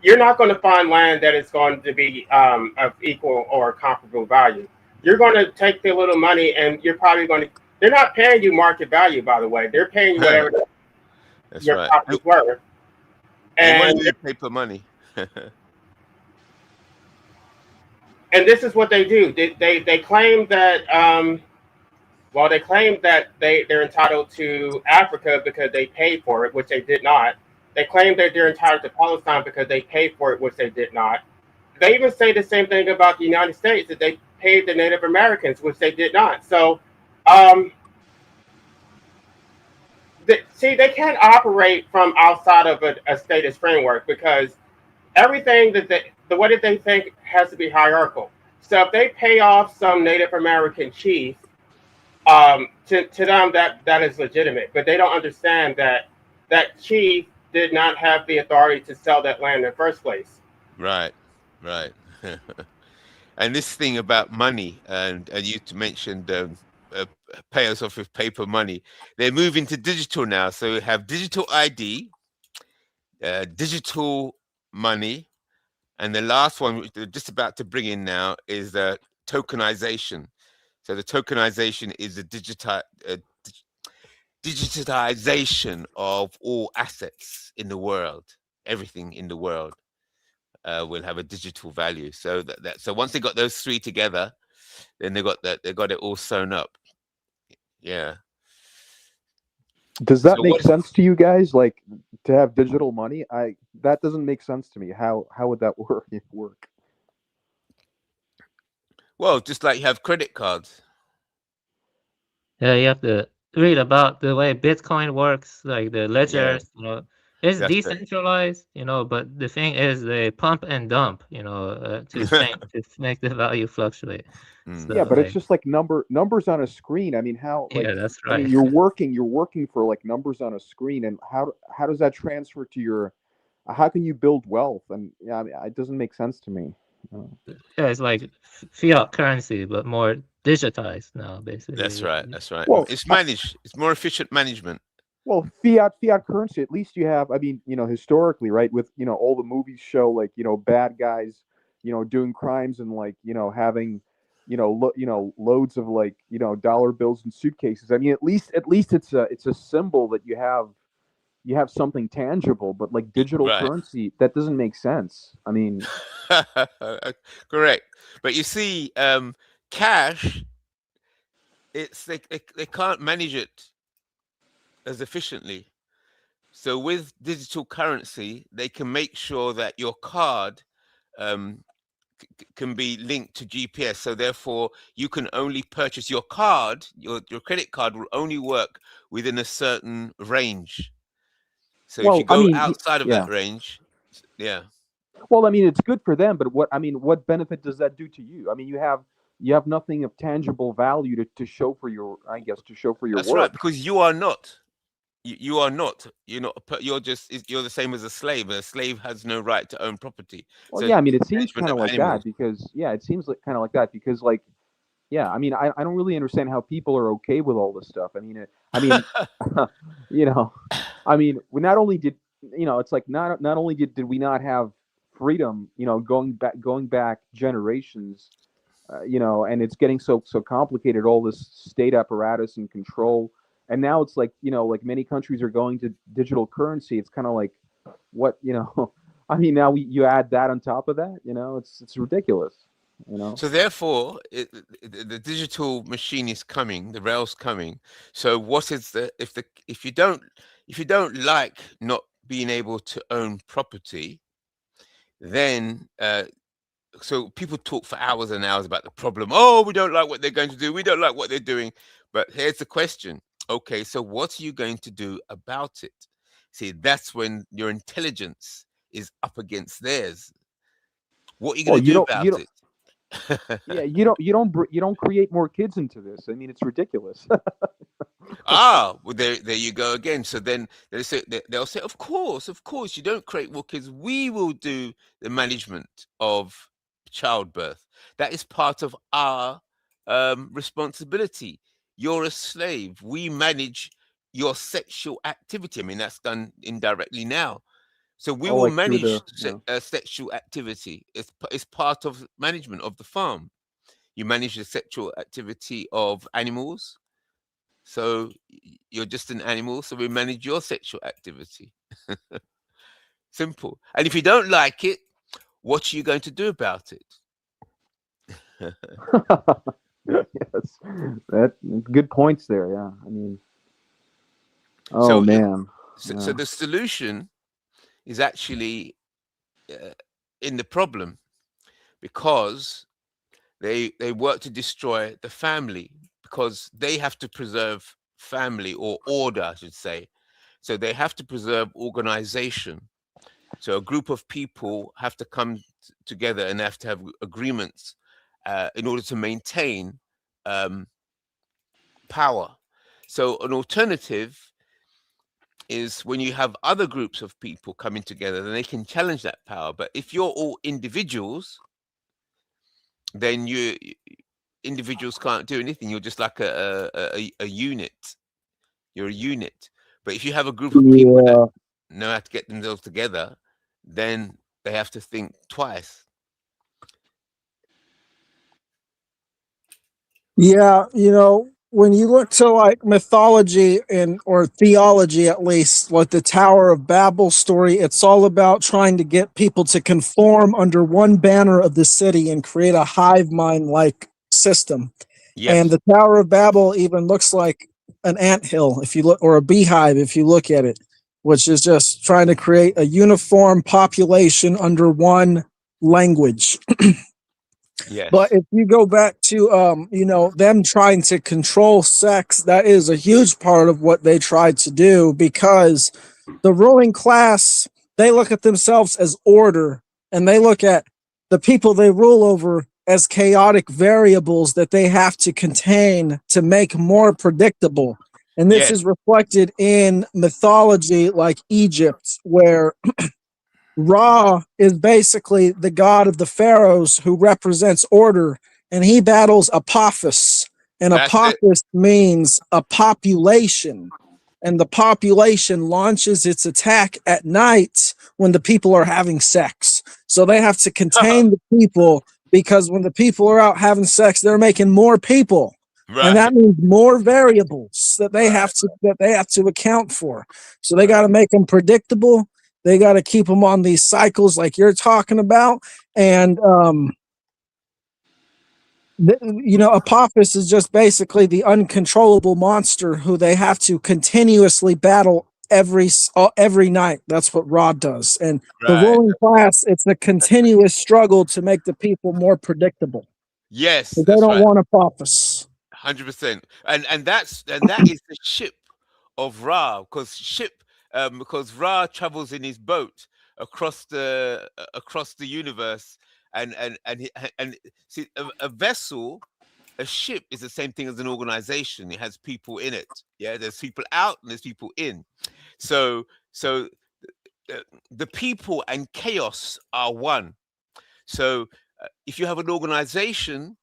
you're not going to find land that is going to be of equal or comparable value. You're going to take the little money, and you're probably going to. They're not paying you market value, by the way. They're paying you whatever That's your right. property's worth. They want And to use paper money. and this is what they do. They claim that they claim that they're entitled to Africa because they paid for it, which they did not. They claim that they're entitled to Palestine because they paid for it, which they did not. They even say the same thing about the United States, that they paid the Native Americans, which they did not. So, they can't operate from outside of a statist framework because everything the way that they think has to be hierarchical. So if they pay off some Native American chief, to them that is legitimate, but they don't understand that that chief did not have the authority to sell that land in the first place. Right. And this thing about money, and you mentioned pay us off with paper money. They're moving to digital now, so we have digital ID, digital money, and the last one which they're just about to bring in now is tokenization. So the tokenization is the digitization of all assets in the world. Everything in the world will have a digital value. So so once they got those three together, then they got it all sewn up. Yeah. Does that make sense to you guys? Like to have digital money? That doesn't make sense to me. How would that work? Well, just like you have credit cards. Yeah, you have to read about the way Bitcoin works, like the Yeah, ledgers, it's that's it. decentralized, but the thing is they pump and dump, to make the value fluctuate. So, Yeah, but it's just like numbers on a screen. I mean, how like yeah, that's I mean, right. you're working for like numbers on a screen, and how does that transfer to your? How can you build wealth? And yeah, I mean, it doesn't make sense to me. Yeah, it's like fiat currency, but more digitized now, basically. That's right. That's right. Well, It's managed. It's more efficient management. Well, fiat currency. At least you have. I mean, historically, right? With all the movies show like bad guys, doing crimes and like having, loads of like dollar bills and suitcases. I mean, at least it's a symbol that you have, you have something tangible, but like digital Right. currency, that doesn't make sense. I mean, Correct. But you see, cash, they can't manage it as efficiently. So with digital currency, they can make sure that your card um, can be linked to GPS. So therefore, you can only purchase your card. Your credit card will only work within a certain range. So if you well, I go mean, outside of yeah. that range, yeah, Well, I mean, it's good for them, but what benefit does that do to you? I mean, you have nothing of tangible value to show for your, I guess, to show for your that's right. work. Because you are not. You are not. You're not. You're just. You're the same as a slave. A slave has no right to own property. Well, So yeah, I mean, it seems management kind of of like animals. that because, yeah, it seems like kind of like that because, like, yeah, I mean, I don't really understand how people are okay with all this stuff. I mean, you know, I mean, we not only did, it's like not only did we not have freedom, going back generations, and it's getting so complicated, all this state apparatus and control, and now it's like, like many countries are going to digital currency. It's kind of like, what, I mean, now you add that on top of that, it's ridiculous, So therefore, the digital machine is coming. The rail's coming. So what is the if you don't like not being able to own property, then so people talk for hours and hours about the problem. Oh, we don't like what they're going to do. We don't like what they're doing. But here's the question. Okay, so what are you going to do about it? See, that's when your intelligence is up against theirs. What are you Well, going to do you about don't, it? yeah, you don't create more kids into this. I mean, it's ridiculous. Well, there you go again. So then they'll say, of course, you don't create more kids. We will do the management of childbirth. That is part of our responsibility. You're a slave. We manage your sexual activity. I mean, that's done indirectly now. So we Oh, will like through manage the. sexual activity. It's part of management of the farm. You manage the sexual activity of animals. So you're just an animal, so we manage your sexual activity. Simple. And if you don't like it, what are you going to do about it? Yes, that good points there. Yeah, I mean, oh So, man, so yeah. the solution is actually in the problem, because they work to destroy the family, because they have to preserve family, or order, I should say. So they have to preserve organization. So a group of people have to come together and have to have agreements in order to maintain power. So an alternative is when you have other groups of people coming together, then they can challenge that power. But if you're all individuals, then individuals can't do anything. You're just like a unit. You're a unit. But if you have a group of people that Yeah. know how to get themselves together, then they have to think twice. Yeah, when you look to like mythology and or theology at least, like the Tower of Babel story, it's all about trying to get people to conform under one banner of the city and create a hive mind like system. And Yes. the Tower of Babel even looks like an anthill if you look, or a beehive if you look at it, which is just trying to create a uniform population under one language. But Yes. if you go back to them trying to control sex, that is a huge part of what they tried to do, because the ruling class, they look at themselves as order, and they look at the people they rule over as chaotic variables that they have to contain to make more predictable. And this Yes. is reflected in mythology like Egypt, where Ra is basically the god of the pharaohs who represents order, and he battles Apophis. And That's it. Apophis means a population. And the population launches its attack at night when the people are having sex. So they have to contain the people, because when the people are out having sex, they're making more people. And that Right. means more variables that they have to account for. So they got to make them predictable. They got to keep them on these cycles like you're talking about. And Apophis is just basically the uncontrollable monster who they have to continuously battle every night. That's what Rod does. And the Right. ruling class, it's a continuous struggle to make the people more predictable. Yes, They that's don't right. want Apophis. 100%. And that is the ship of Ra, because Ra travels in his boat across the universe, and see, a vessel, a ship is the same thing as an organization. It has people in it. Yeah, there's people out and there's people in. So the people and chaos are one. So if you have an organization,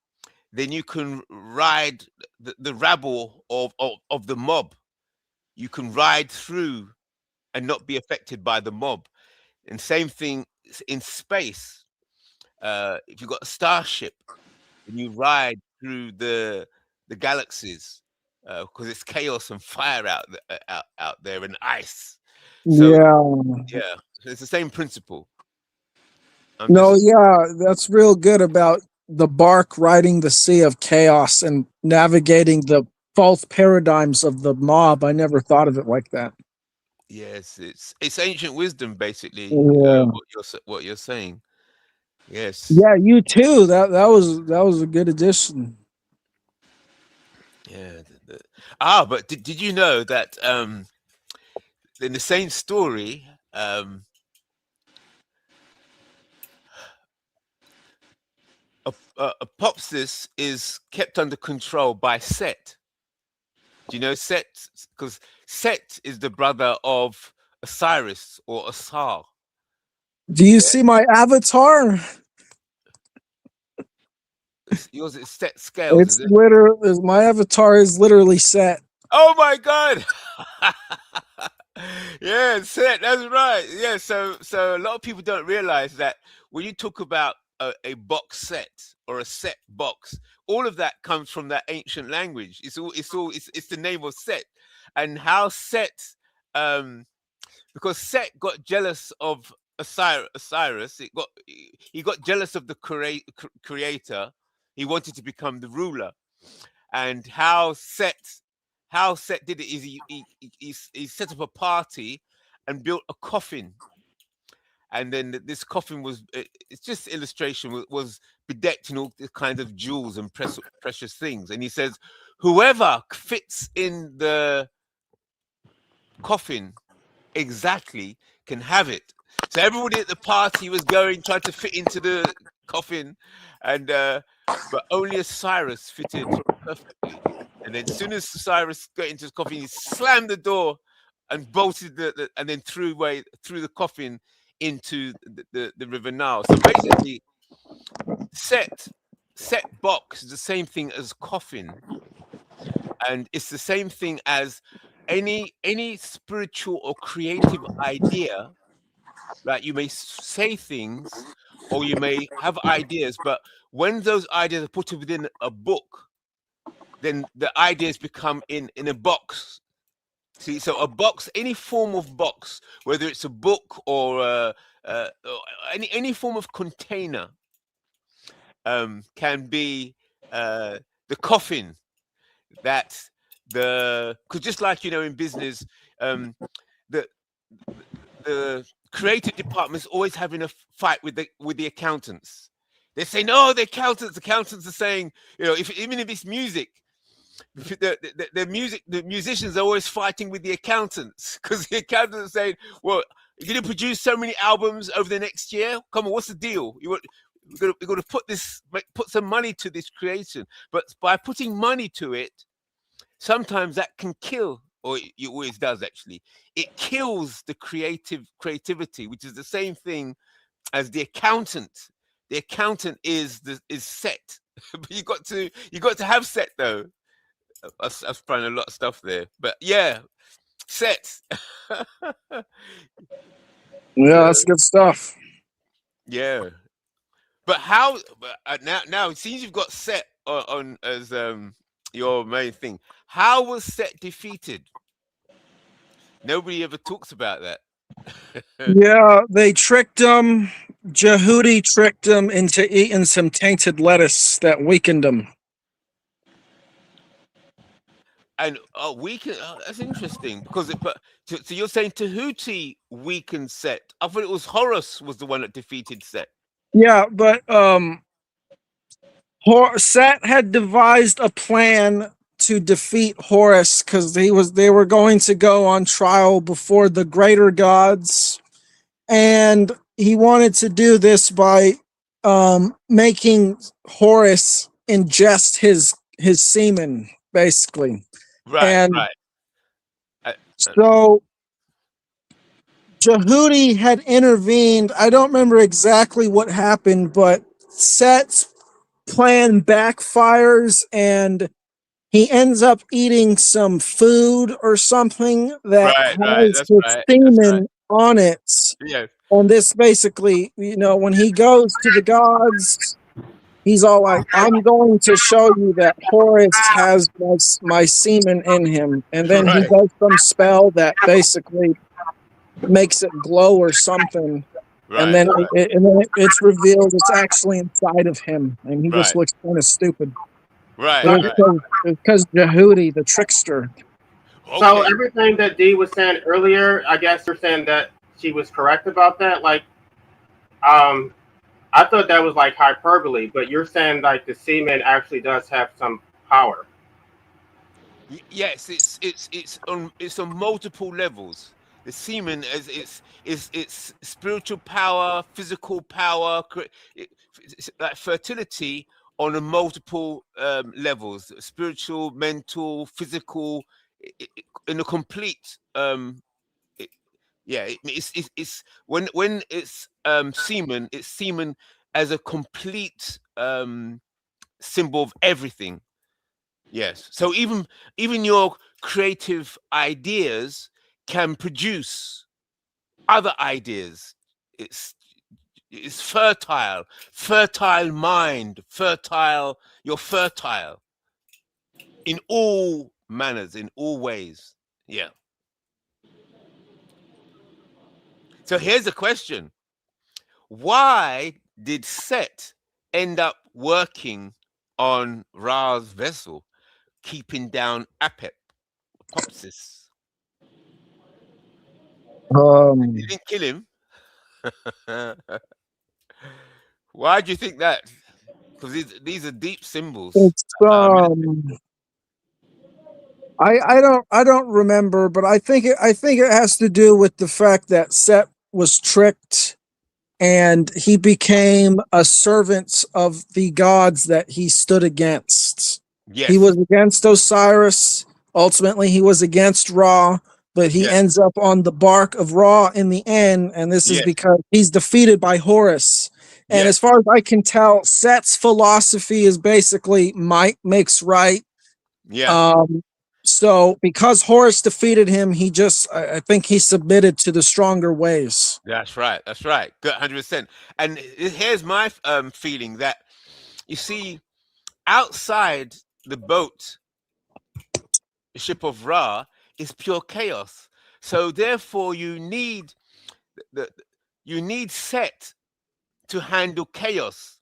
then you can ride the rabble of the mob. You can ride through and not be affected by the mob. And same thing in space. If you've got a starship and you ride through the galaxies, because it's chaos and fire out there and ice. So Yeah. yeah, it's the same principle. I'm No, just yeah, that's real good about the bark riding the sea of chaos and navigating the false paradigms of the mob. I never thought of it like that. yes, it's ancient wisdom basically. Yeah. What you're saying. Yes. Yeah, you too. That was a good addition. Yeah. But did you know that in the same story, Apopsis is kept under control by Set. Do you know Set? Because Set is the brother of Osiris or Asar. Do you Yeah, see my avatar? yours is Set Scales, is it? My avatar is literally set. Oh my God! Yeah, Set. That's right. Yeah. So a lot of people don't realize that when you talk about a box set or a set box, all of that comes from that ancient language. It's the name of Set, and how Set, because Set got jealous of Osiris. He got jealous of the creator. He wanted to become the ruler, and how Set did it is he set up a party and built a coffin, and then this coffin it's just illustration, was bedecked in all kinds of jewels and precious things, and he says whoever fits in the coffin exactly can have it. So everybody at the party was trying to fit into the coffin, and but only Osiris fitted perfectly. And then as soon as Cyrus got into his coffin, he slammed the door and bolted and then threw the coffin into the River Nile. So basically, set box is the same thing as coffin, and it's the same thing as any spiritual or creative idea. Right? You may say things or you may have ideas, but when those ideas are put within a book, then the ideas become in a box. See, so a box, any form of box, whether it's a book or any form of container, can be the coffin that because just like in business, the the creative department is always having a fight with the accountants. They say no, the accountants are saying, even if it's music, the musicians are always fighting with the accountants, because the accountants are saying, well, you're going to produce so many albums over the next year. Come on, what's the deal? We're going to put some money to this creation, but by putting money to it, sometimes that can kill, or it always does actually. It kills the creativity, which is the same thing as the accountant. The accountant is set, but you got to have set though. I was trying a lot of stuff there, but yeah, sets. Yeah, that's good stuff. Yeah, but how? But now it seems you've got set on as your main thing. How was Set defeated? Nobody ever talks about that. Yeah, they tricked him. Jehudi tricked him into eating some tainted lettuce that weakened him. And that's interesting because so you're saying Tahuti weakened Set. I thought it was Horus was the one that defeated Set. Yeah, but Set had devised a plan to defeat Horus because they were going to go on trial before the greater gods, and he wanted to do this by making Horus ingest his semen, basically. Right, And right. so Jehudi had intervened. I don't remember exactly what happened, but Set's plan backfires and he ends up eating some food or something that Right. has That's his right. That's right. semen on it. Yeah. And this basically, when he goes to the gods, he's all like, I'm going to show you that Horus has my semen in him. And then he Right. does some spell that basically makes it glow or something. And Right. then, it's revealed it's actually inside of him. And he just Right. looks kind of stupid. Right. And Right. it's because Jehudi, the trickster. So Okay. everything that Dee was saying earlier, I guess you're saying that she was correct about that. Like, I thought that was like hyperbole, but you're saying like the semen actually does have some power. Yes, it's on multiple levels. The semen it's spiritual power, physical power, it's like fertility on a multiple levels: spiritual, mental, physical, in a complete. It's when it's semen, it's semen as a complete symbol of everything. Yes. So even your creative ideas can produce other ideas. It's fertile mind, fertile. You're fertile in all manners, in all ways. Yeah. So here's a question: why did Set end up working on Ra's vessel, keeping down Apoptosis? He didn't kill him. Why do you think that? Because these are deep symbols. It's I don't remember, but I think it has to do with the fact that Set was tricked and he became a servant of the gods that he stood against. He Yes, was against Osiris. Ultimately, he was against Ra, but he yes, ends up on the bark of Ra in the end, and this is yes, because he's defeated by Horus. And yes, as far as I can tell, Set's philosophy is basically might makes right. yeah. Um, so because Horus defeated him, I think he submitted to the stronger ways. That's right. That's right. Good, 100%. And here's my feeling that you see, outside the boat, the ship of Ra is pure chaos. So therefore, the you need Set to handle chaos,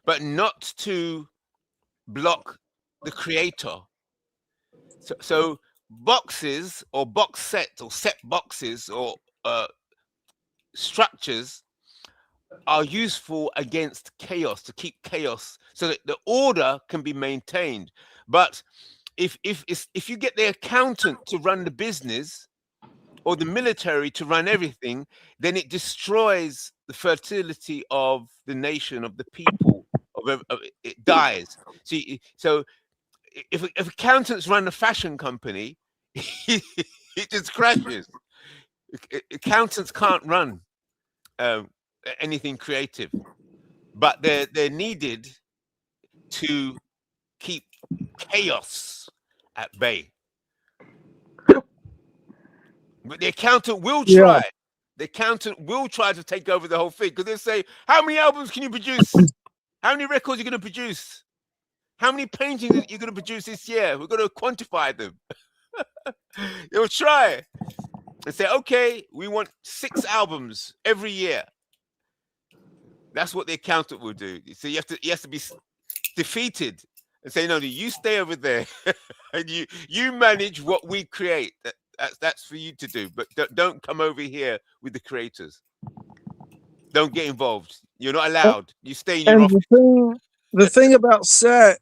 but not to block the creator. So boxes or box sets or set boxes or structures are useful against chaos, to keep chaos so that the order can be maintained. But if you get the accountant to run the business or the military to run everything, then it destroys the fertility of the nation, of the people. It dies. See, so if accountants run a fashion company, it just crashes. Accountants can't run um, anything creative, but they're needed to keep chaos at bay. But the accountant will Yeah. try. The accountant will try to take over the whole thing because they'll say, "How many albums can you produce? How many records are you going to produce?" How many paintings are you going to produce this year? We're going to quantify them. They'll try and say, okay, we want 6 albums every year. That's what the accountant will do. So you have to be defeated and say, no, you stay over there and you manage what we create. That's for you to do, but don't come over here with the creators. Don't get involved. You're not allowed. You stay in your And office. the thing about Set,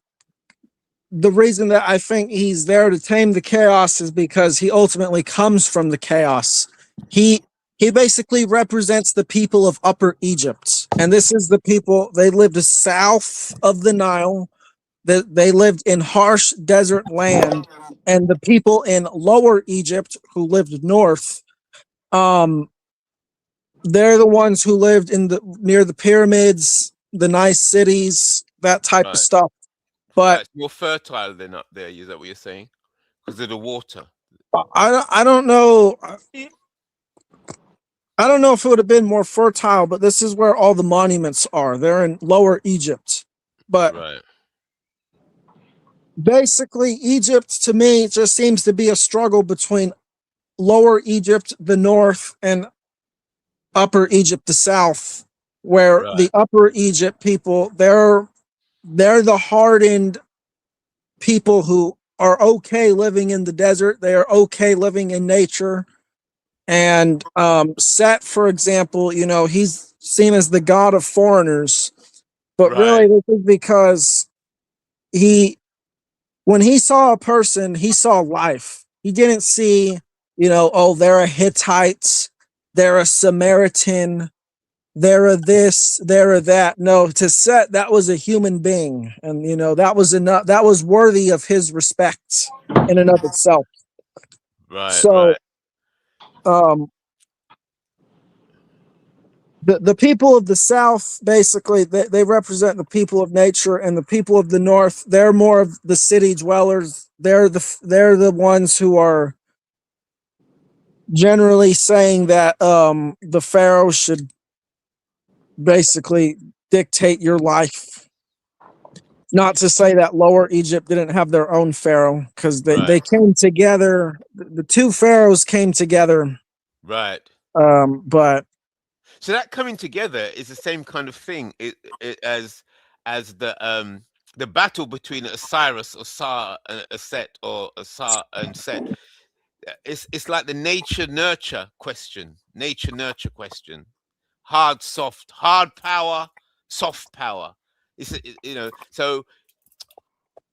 the reason that I think he's there to tame the chaos is because he ultimately comes from the chaos. He basically represents the people of Upper Egypt, and this is the people. They lived south of the Nile. They lived in harsh desert land, and the people in Lower Egypt who lived north, they're the ones who lived in the near the pyramids, the nice cities, that type of stuff. But it's more fertile than up there. Is that what you're saying? Because of the water. I don't know. I don't know if it would have been more fertile, but this is where all the monuments are. They're in Lower Egypt. But basically, Egypt to me just seems to be a struggle between Lower Egypt, the north, and Upper Egypt, the south, where the Upper Egypt people, they're the hardened people who are okay living in the desert. They are okay living in nature. And Set, for example, he's seen as the god of foreigners, but really this is because when he saw a person, he saw life. He didn't see, oh, they're a Hittite, they're a Samaritan, they're a this, they're a that. No, to Set, that was a human being, and that was enough. That was worthy of his respect in and of itself. The people of the South, basically, they represent the people of nature, and the people of the North, they're more of the city dwellers. They're the ones who are generally saying that the Pharaoh should basically dictate your life. Not to say that Lower Egypt didn't have their own Pharaoh, because they came together. The two Pharaohs came together. But so that coming together is the same kind of thing as the battle between Osiris, Osar, and Set, or Osar and Set. It's like the nature-nurture question. Nature-nurture question. Hard, soft. Hard power, soft power. So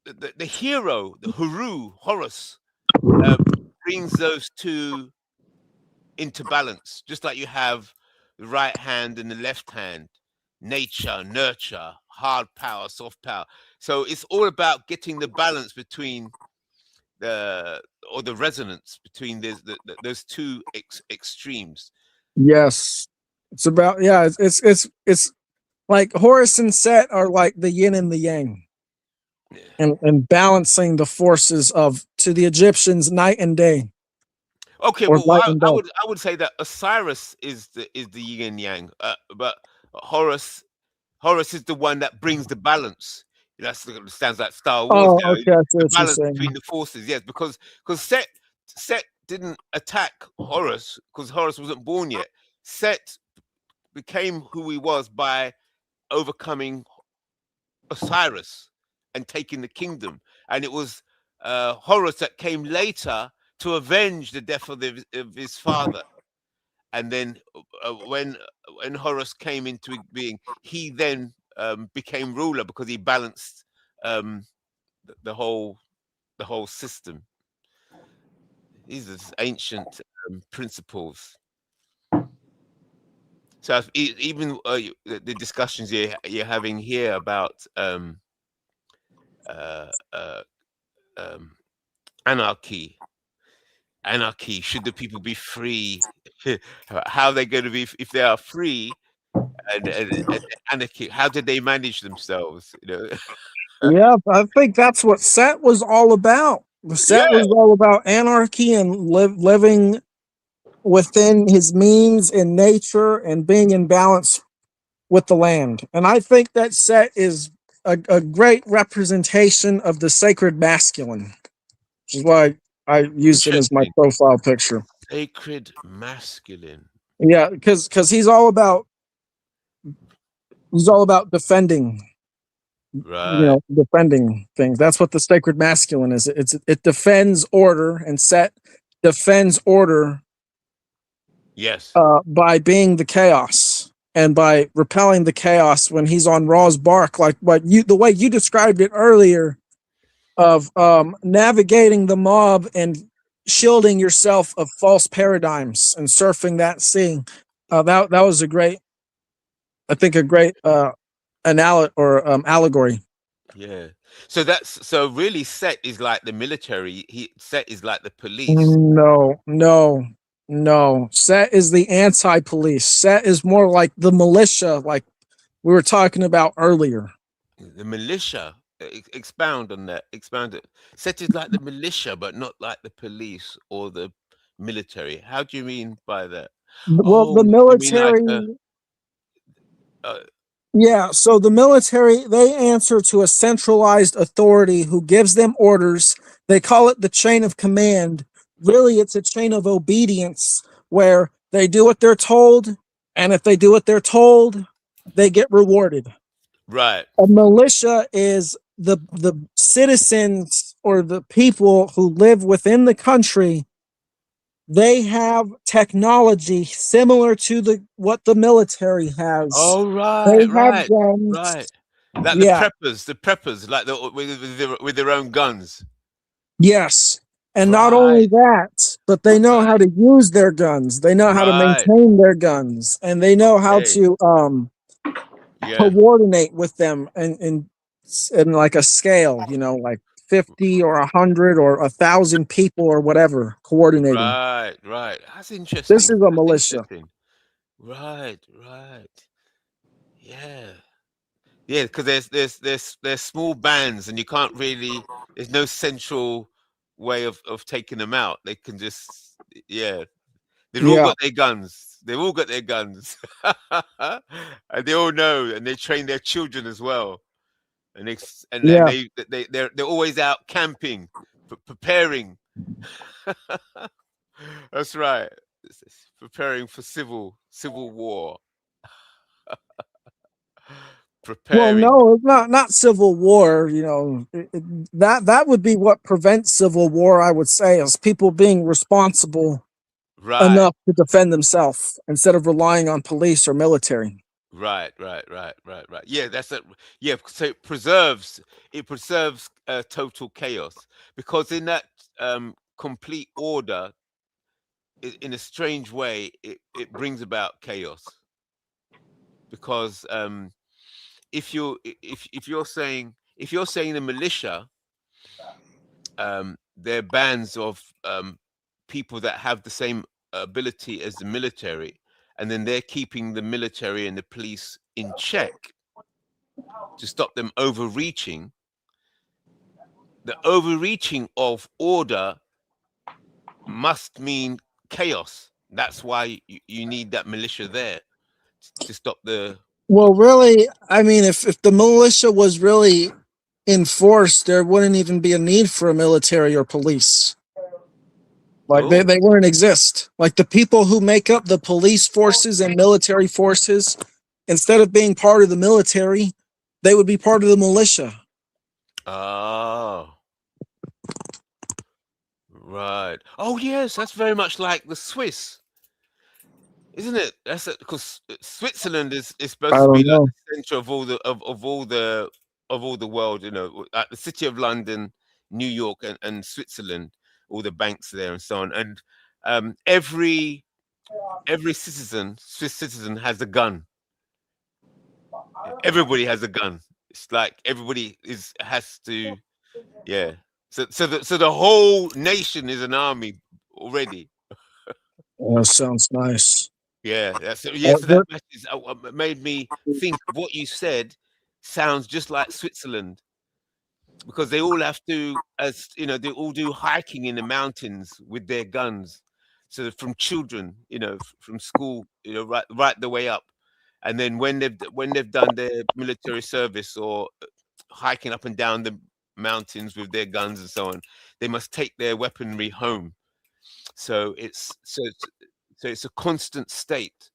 the hero, the Horus, brings those two into balance, just like you have the right hand and the left hand. Nature, nurture, hard power, soft power. So it's all about getting the balance between the resonance between those two extremes. Yes, it's about it's like Horus and Set are like the yin and the yang, and balancing the forces of, to the Egyptians, night and day. Okay, well, I would say that Osiris is the yin and yang, but Horus is the one that brings the balance. That sounds like Star Wars. The balance between the forces, yes, because Set didn't attack Horus because Horus wasn't born yet. Set became who he was by overcoming Osiris and taking the kingdom, and it was Horus that came later to avenge the death of his father. And then when Horus came into being, he then became ruler because he balanced the whole system. These are ancient principles. So even the discussions you're having here about anarchy, should the people be free? How are they going to be if they are free? And anarchy, how did they manage themselves? Yeah, I think that's what Set was all about. The Set was all about anarchy and living within his means in nature and being in balance with the land. And I think that Set is a great representation of the sacred masculine, which is why I used it as my Interesting. profile picture. Sacred masculine. Yeah, because he's all about defending, Right. defending things. That's what the sacred masculine is. It defends order, and Set defends order Yes. by being the chaos and by repelling the chaos when he's on Raw's bark, like the way you described it earlier, of navigating the mob and shielding yourself of false paradigms and surfing that sea. That was a great, I think, a great allegory. Yeah. So really Set is like the military. Set is like the police. No. Set is the anti-police. Set is more like the militia, like we were talking about earlier. The militia. Expound on that. Expound it. Set is like the militia, but not like the police or the military. How do you mean by that? Well, the Oh, you mean like military, uh, yeah. So the military, they answer to a centralized authority who gives them orders. They call it the chain of command. Really, it's a chain of obedience where they do what they're told, and if they do what they're told, they get rewarded. right. A militia is the citizens or the people who live within the country. They have technology similar to what the military has. Oh, They right, have right, right. guns. Like Yeah, the preppers, like with their own guns. yes. And not Right, only that, but they know how right, to use their guns. They know how to right. maintain their guns, and they know how Okay. to Yeah. coordinate with them in like a scale, like 50 or 100 or 1,000 people or whatever coordinating. Right, right. That's This interesting. is a That's militia. interesting. Right, right. Yeah. Yeah, because there's small bands and you can't really there's no central way of taking them out. They can just yeah. They've all Yeah, got their guns. They've all got their guns. And they all know and they train their children as well. And then yeah. they're always out camping, preparing. That's right. It's preparing for civil war. Well, Preparing. no, it's not civil war. That would be what prevents civil war. I would say is people being responsible Right, enough to defend themselves instead of relying on police or military. right. Yeah, that's it. Yeah, so it preserves total chaos because in that complete order, in a strange way, it brings about chaos because if you're saying the militia, they're bands of people that have the same ability as the military, and then they're keeping the military and the police in check to stop them overreaching. The overreaching of order must mean chaos. That's why you need that militia there to stop the. Well, really, I mean, if the militia was really enforced, there wouldn't even be a need for a military or police. Like they, Oh, they wouldn't exist. Like the people who make up the police forces and military forces, instead of being part of the military, they would be part of the militia. oh, right. Oh, yes, that's very much like the Swiss, isn't it? That's because Switzerland is I supposed to be don't like know. the center of all the world. Like the city of London, New York, and Switzerland, all the banks there and so on. And every Swiss citizen has a gun. Everybody has a gun. It's like everybody has to, yeah. So the whole nation is an army already. Oh, that sounds nice. Yeah, Uh, so that there- message made me think what you said sounds just like Switzerland because they all have to, as you know, they all do hiking in the mountains with their guns. So from children, from school, right the way up, and then when they've done their military service or hiking up and down the mountains with their guns and so on. They must take their weaponry home. So it's a constant state.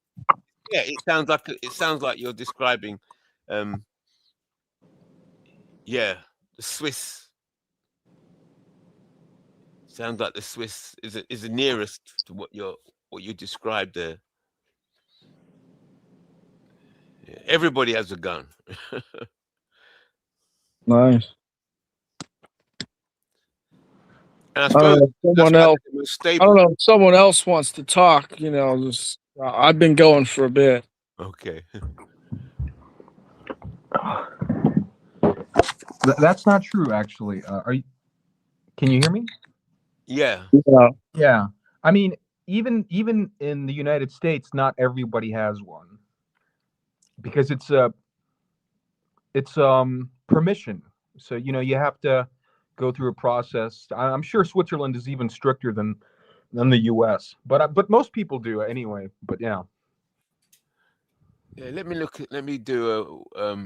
Yeah, it sounds like you're describing, yeah, the Swiss. Sounds like the Swiss is the nearest to what you described there. Yeah, everybody has a gun. Nice. And I suppose that's Someone why else. they're the most I stable. don't know if someone else wants to talk. Just, I've been going for a bit. Okay. That's not true, actually. Can you hear me? Yeah. Yeah. Yeah. I mean, even in the United States, not everybody has one because it's permission. So you have to go through a process. I'm sure Switzerland is even stricter than the U.S. But most people do anyway. But yeah. Yeah. Let me do a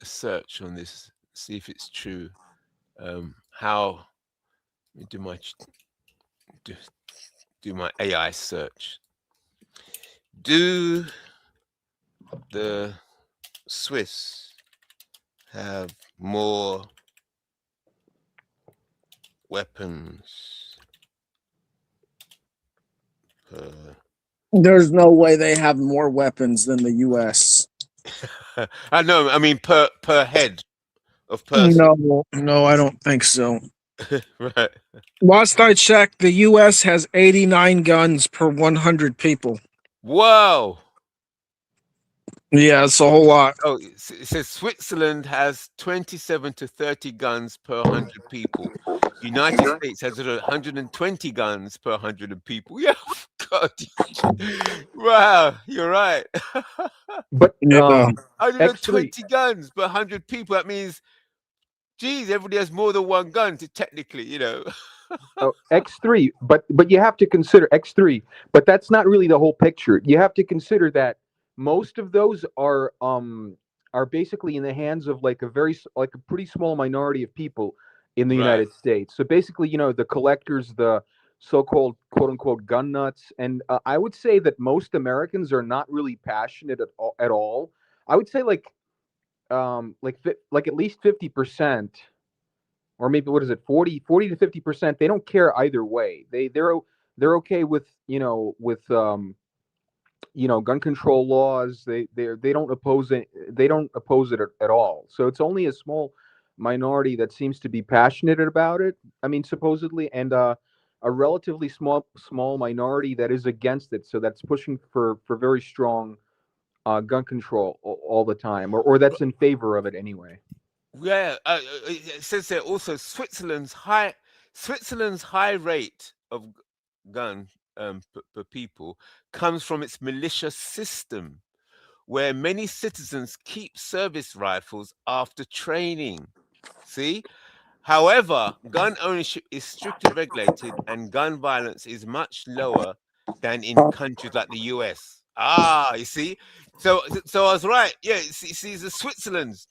search on this. See if it's true. How let me do my AI search. Do the Swiss have more weapons per... There's no way they have more weapons than the U.S. I know. I mean, per head of person. No, I don't think so. Right. Last I checked, the U.S. has 89 guns per 100 people. Whoa. Yeah, it's a whole lot. Oh, it says Switzerland has 27 to 30 guns per 100 people. United States has 120 guns per 100 people. Yeah, God. Wow, you're right. But Yeah. 120 guns per 100 people. That means, geez, everybody has more than one gun, technically, X3, but you have to consider X3, but that's not really the whole picture. You have to consider that most of those are basically in the hands of like a pretty small minority of people in the Right. United States. So basically, the collectors, the so-called quote unquote gun nuts, and I would say that most Americans are not really passionate at all. I would say like at least 50%, or maybe what is it, 40 to 50%, they don't care either way. They're okay with gun control laws. They don't oppose it. They don't oppose it at all. So it's only a small minority that seems to be passionate about it. I mean, supposedly, and a relatively small minority that is against it. So that's pushing for very strong gun control all the time, or that's in favor of it anyway. Yeah, it says there also Switzerland's high rate of gun per people comes from its militia system, where many citizens keep service rifles after training. See? However, gun ownership is strictly regulated and gun violence is much lower than in countries like the US. Ah, you see? So I was right. Yeah, see the Switzerland's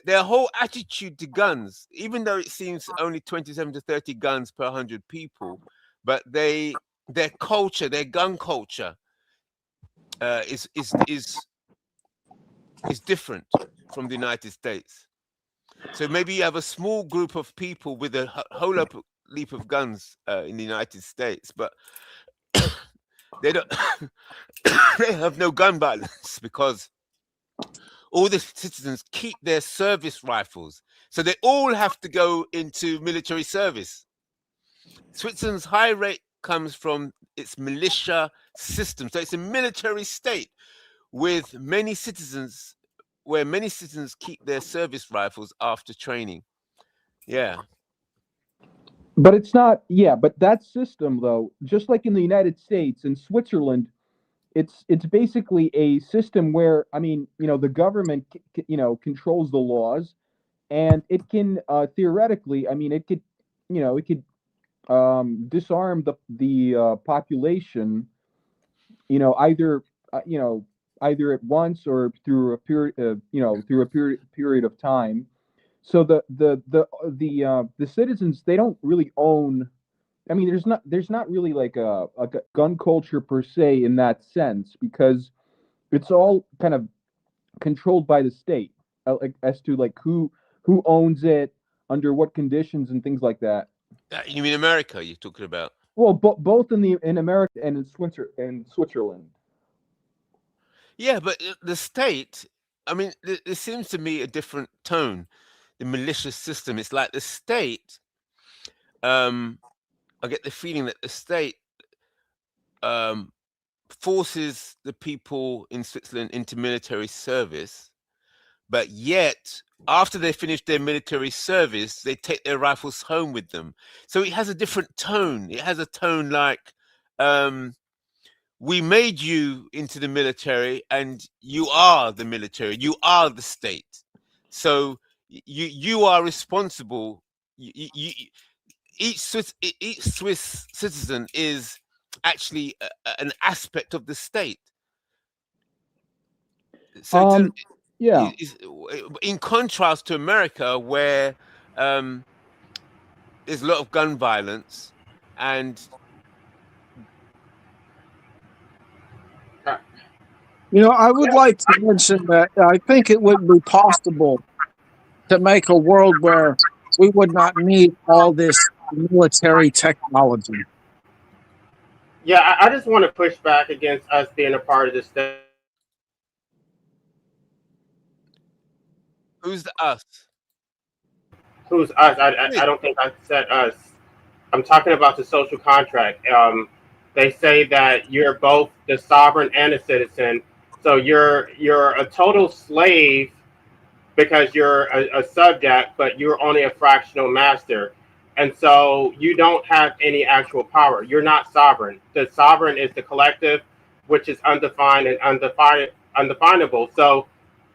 their whole attitude to guns, even though it seems only 27 to 30 guns per 100 people, but their culture, their gun culture, is different from the United States. So maybe you have a small group of people with a whole leap of guns in the United States, but they don't they have no gun violence because all the citizens keep their service rifles. So they all have to go into military service. Switzerland's high rate comes from its militia system. So it's a military state with many citizens, where many citizens keep their service rifles after training. Yeah. But it's not, yeah, but that system though, just like in the United States and Switzerland, it's basically a system where, I mean, the government controls the laws, and it can theoretically, I mean, it could disarm the population, either either at once or through a period of time. So the citizens, they don't really own. I mean, there's not really like a gun culture per se in that sense, because it's all kind of controlled by the state, like, as to like who owns it, under what conditions, and things like that. You mean America? You're talking about? Well, both in America and in Switzerland. Yeah, but the state. I mean, there seems to me a different tone. The malicious system. It's like the state. I get the feeling that the state forces the people in Switzerland into military service, but yet after they finish their military service, they take their rifles home with them. So it has a different tone. It has a tone like, we made you into the military, and you are the military. You are the state. So you are responsible. Each Swiss citizen is actually an aspect of the state. So Yeah. in contrast to America, where there's a lot of gun violence, and I would like to mention that I think it would be possible to make a world where we would not need all this military technology. Yeah, I just want to push back against us being a part of the state. who's the us? Who's us? I don't think I said us. I'm talking about the social contract. They say that you're both the sovereign and a citizen, so you're a total slave because you're a subject, but you're only a fractional master, and so you don't have any actual power. You're not sovereign. The sovereign is the collective, which is undefined and undefinable. So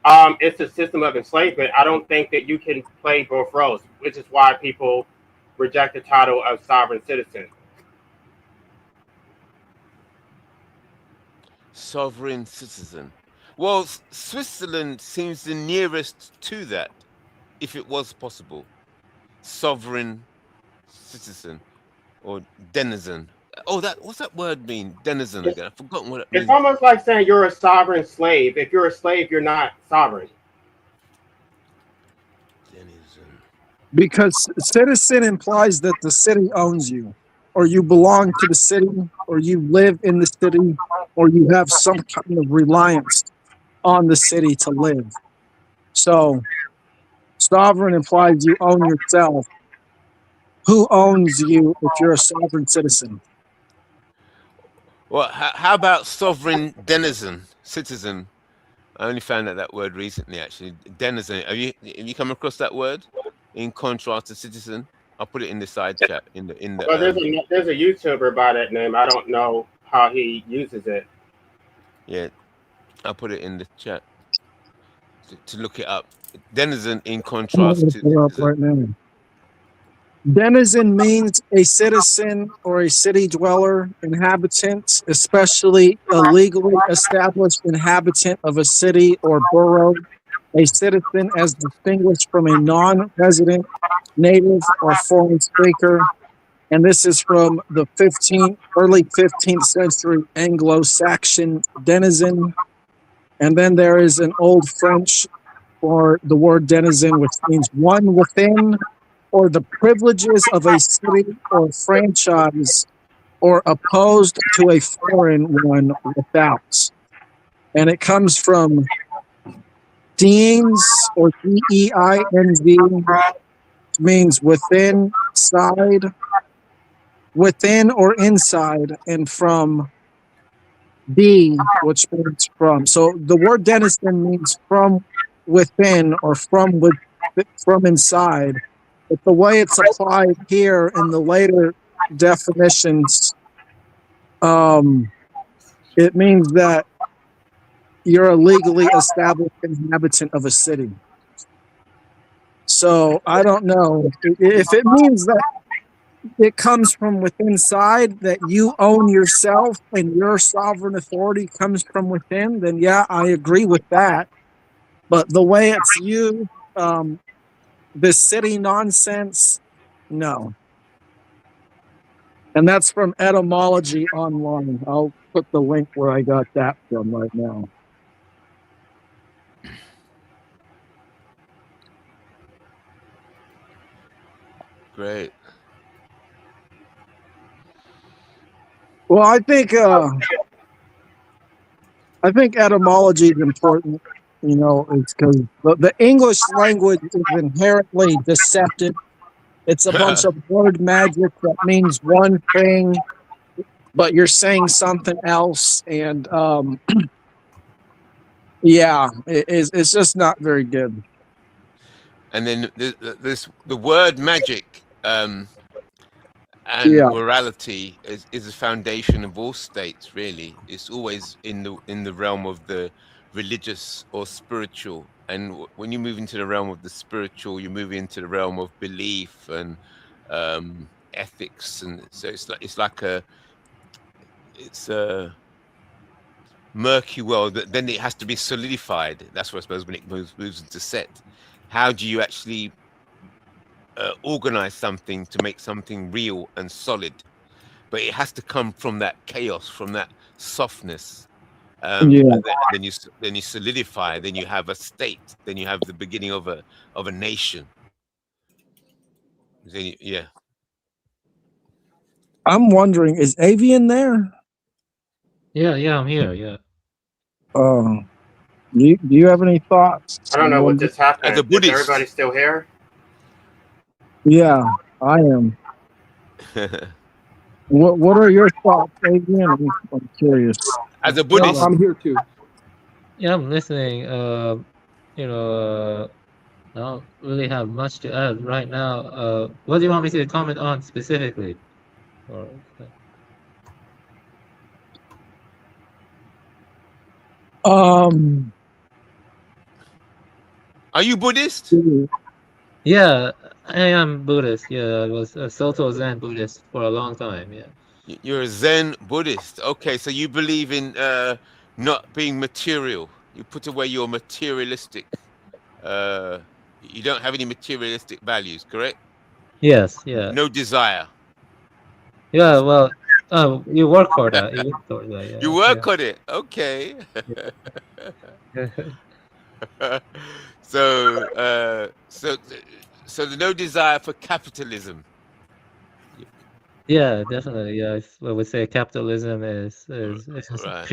it's a system of enslavement. I don't think that you can play both roles, which is why people reject the title of sovereign citizen. Sovereign citizen. Well, Switzerland seems the nearest to that, if it was possible. Sovereign citizen or denizen. Oh, what's that word mean? Denizen again. I've forgotten what it means. It's almost like saying you're a sovereign slave. If you're a slave, you're not sovereign. Denizen. Because citizen implies that the city owns you, or you belong to the city, or you live in the city, or you have some kind of reliance on the city to live. So sovereign implies you own yourself. Who owns you if you're a sovereign citizen? Well, how about sovereign citizen? I only found out that word recently, actually. Denizen. Have you come across that word in contrast to citizen? I'll put it in the side chat. Well, there's a YouTuber by that name. I don't know how he uses it. Yeah, I'll put it in the chat to look it up. Denizen in contrast to citizen. Right now. Denizen means a citizen or a city dweller, inhabitant, especially a legally established inhabitant of a city or borough. A citizen as distinguished from a non-resident, native, or foreign speaker. And this is from the early 15th century Anglo-Saxon denizen. And then there is an Old French for the word denizen, which means one within, or the privileges of a city or franchise, or opposed to a foreign one without. And it comes from Deans, or D-E-I-N-Z, means within, side, within or inside, and from D, which means from. So the word denizen means from within or from inside. But the way it's applied here in the later definitions, it means that you're a legally established inhabitant of a city. So I don't know if it means that it comes from within inside, that you own yourself and your sovereign authority comes from within, then yeah, I agree with that. But the way it's used, this city nonsense, no. And that's from Etymology Online. I'll put the link where I got that from right now. Great. Well, I think etymology is important. You know, it's because the English language is inherently deceptive. It's a bunch of word magic that means one thing, but you're saying something else, and yeah, it's just not very good. And then the word magic and Yeah, morality is the foundation of all states. Really, it's always in the realm of the religious or spiritual. And when you move into the realm of the spiritual, you move into the realm of belief and ethics. And so it's a murky world that then it has to be solidified. That's what I suppose when it moves into set. How do you actually organize something to make something real and solid? But it has to come from that chaos, from that softness. yeah. And then you solidify. Then you have a state. Then you have the beginning of a nation. Then yeah. I'm wondering, is Avian there? Yeah, I'm here. Yeah. Do you have any thoughts? I don't know what just As a happened. Is Buddhist, everybody still here? Yeah, I am. What are your thoughts, Avian? I'm curious. as a Yeah, Buddhist, I'm here too. yeah, I'm listening. You know, I don't really have much to add right now. What do you want me to comment on specifically? Or Um, are you Buddhist? yeah, I am Buddhist. Yeah, I was a Soto Zen Buddhist for a long time. Yeah. You're a Zen Buddhist. Okay, so you believe in not being material. You put away your materialistic. Uh, you don't have any materialistic values, correct? Yes. Yeah. No desire. Yeah. Well, you work for that. You work for that. You Yeah. work on it. Okay. Yeah. so, so the no desire for capitalism. Yeah, definitely. Yeah, I would say capitalism is Right,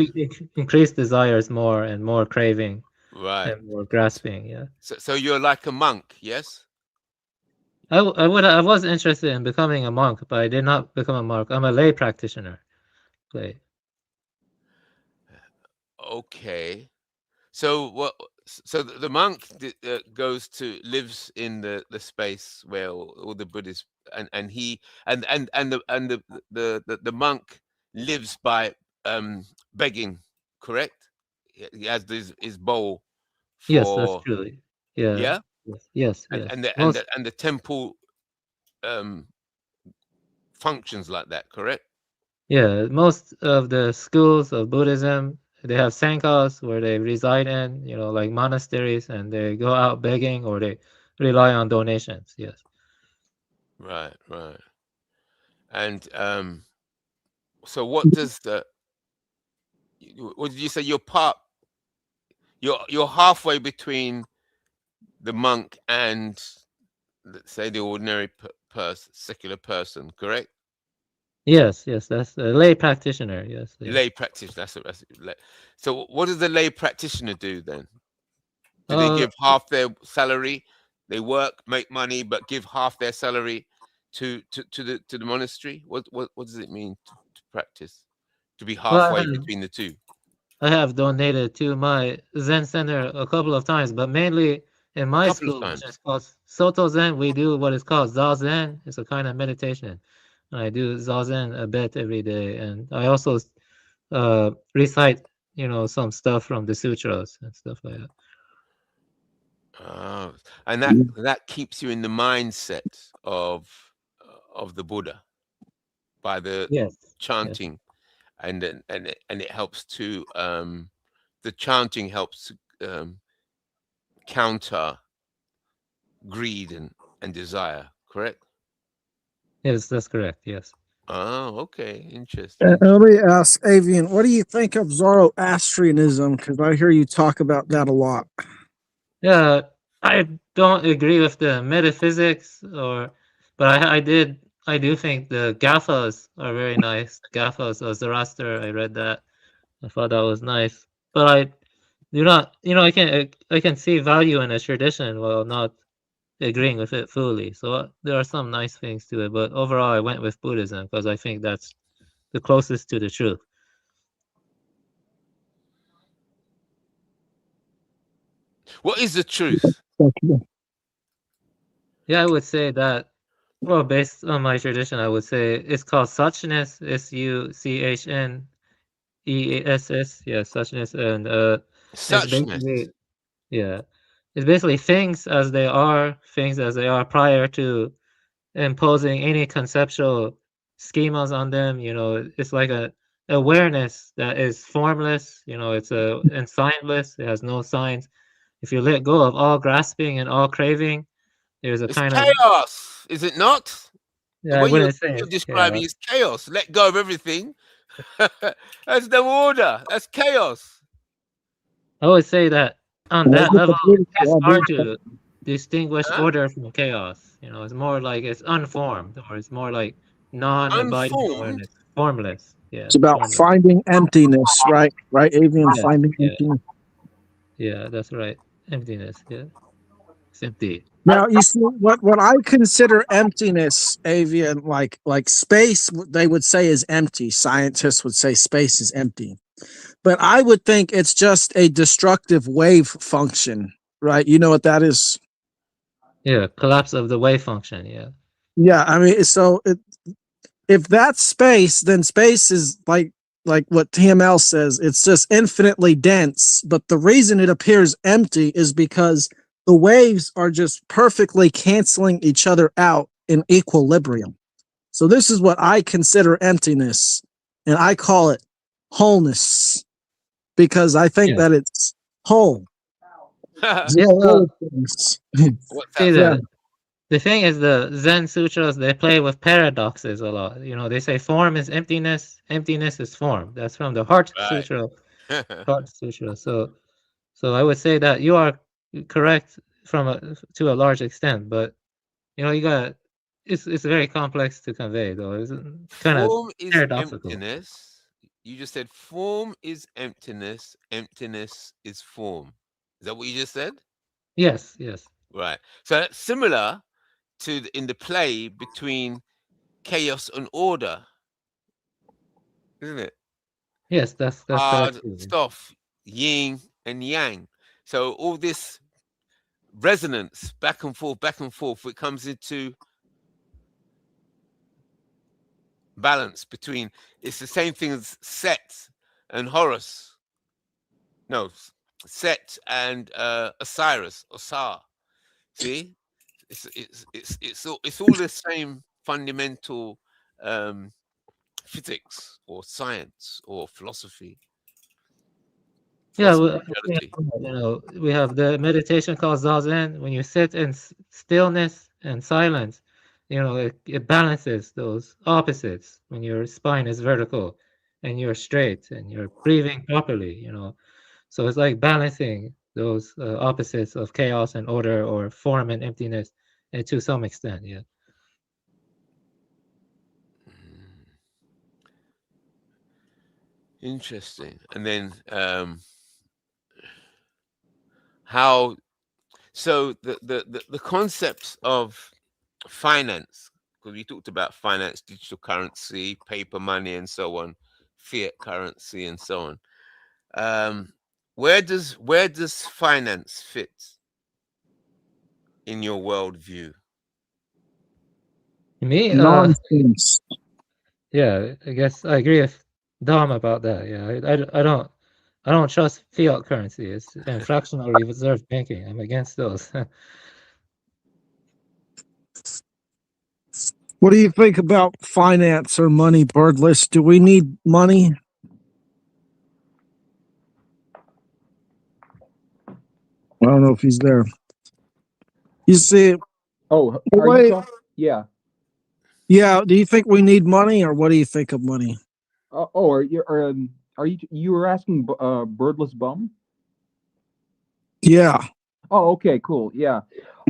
increased desires more and more craving right. and more grasping. Yeah. So you're like a monk, yes? I was interested in becoming a monk, but I did not become a monk. I'm a lay practitioner. Lay. Okay. So what? So the monk goes to lives in the space where all the Buddhists and he and the monk lives by begging, correct? He has his bowl Yes, that's for true. Yeah. yeah, Yes. Yes. and Yes. and the and Most the and the temple um functions like that, correct? Yeah, most of the schools of Buddhism, they have sanghas where they reside in, like monasteries, and they go out begging or they rely on donations. Yes. Right, right. And so what does the what did you say? You're halfway between the monk and let's say the ordinary secular person, correct? Yes, yes, that's a lay practitioner. Yes, yeah. Lay practitioner. So what does the lay practitioner do then? Do they Uh, give half their salary? They work, make money, but give half their salary to the monastery. What does it mean to practice? To be well, halfway between the two? I have donated to my Zen center a couple of times, but mainly in my Couple of school, which is times. called Soto Zen, we do what is called Zazen. It's a kind of meditation. And I do Zazen a bit every day, and I also recite, some stuff from the sutras and stuff like that. Oh, and that keeps you in the mindset of the Buddha by the Yes, yes, chanting, and it helps to the chanting helps counter greed and desire, correct? Yes, that's correct. Yes. Oh, okay. Interesting. Let me ask Avian, what do you think of Zoroastrianism? Because I hear you talk about that a lot. Yeah, I don't agree with the metaphysics, but I do think the Gathas are very nice. Gathas of Zoroaster, I read that. I thought that was nice. But I do not, I can see value in a tradition while not agreeing with it fully. So there are some nice things to it, but overall I went with Buddhism because I think that's the closest to the truth. What is the truth? Yeah, I would say that, well, based on my tradition, I would say it's called suchness, Suchneess. Yeah, suchness, and it's Suchness. basically, yeah, it's basically things as they are prior to imposing any conceptual schemas on them. It's like a awareness that is formless. It's and signless. It has no signs. If you let go of all grasping and all craving, there's a It's kind of, chaos, is it not? The yeah, I way wouldn't say you're it's describing chaos. is chaos. Let go of everything. That's no order. That's chaos. I would say that on Well, that get the level, it's beautiful hard idea. to distinguish Huh? order from chaos. It's more like it's unformed, or it's more like non-abiding Unformed. awareness, formless. Yeah, It's about formless. finding emptiness, right? Right, Avian, Yes, finding yeah, emptiness. yeah, that's right. Emptiness. Yeah, it's empty. Now, you see what I consider emptiness, Avian, like space, they would say is empty. Scientists would say space is empty. But I would think it's just a destructive wave function, right? You know what that is? Yeah, collapse of the wave function. Yeah, Yeah, I mean, if that's space, then space is like what TML says. It's just infinitely dense. But the reason it appears empty is because the waves are just perfectly canceling each other out in equilibrium. So this is what I consider emptiness, and I call it wholeness because I think yeah, that it's whole. yeah. Zero things. What's See, that? Yeah. the thing is, the Zen sutras, they play with paradoxes a lot. They say form is emptiness, emptiness is form. That's from the Heart Right. Sutra. Heart Sutra. So I would say that you are correct to a large extent, but you got it's very complex to convey, though. It's kind of Form is paradoxical. emptiness. You just said form is emptiness. Emptiness is form. Is that what you just said? Yes, yes, Right. So that's similar to in the play between chaos and order, isn't it? yes. That's correct Hard, too. soft, yin and yang. So all this resonance back and forth, it comes into balance between. It's the same thing as Set and Horus. No, Set and Osiris, Osar. See, it's all the same fundamental um, physics or science or philosophy, Yeah, spirituality. we have the meditation called Zazen. When you sit in stillness and silence, it balances those opposites. When your spine is vertical and you're straight and you're breathing properly. So it's like balancing those opposites of chaos and order, or form and emptiness, and to some extent, yeah. Mm, interesting. And then how so the concepts of finance, because we talked about finance, digital currency, paper money, and so on, fiat currency, and so on. Where does finance fit in your worldview? Me, Nonsense. yeah, I guess I agree with Dom about that. Yeah, I don't trust fiat currency. And fractional reserve banking. I'm against those. What do you think about finance or money, Birdless? Do we need money? I don't know if he's there. You see, Oh, the are you way, talking? Yeah. yeah. Do you think we need money, or what do you think of money? Oh, are you were asking Birdless Bum? Yeah, Oh, okay, cool. Yeah.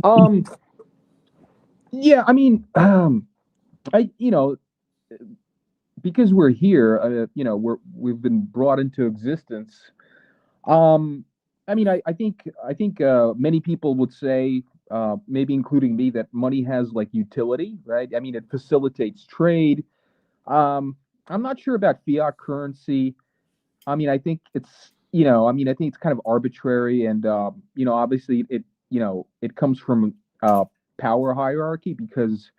Um, yeah, I mean, I because we're here, we've been brought into existence. Um, I mean, I think many people would say, maybe including me, that money has like utility, right? I mean, it facilitates trade. Um, I'm not sure about fiat currency. I mean, I think it's kind of arbitrary, and obviously it comes from power hierarchy because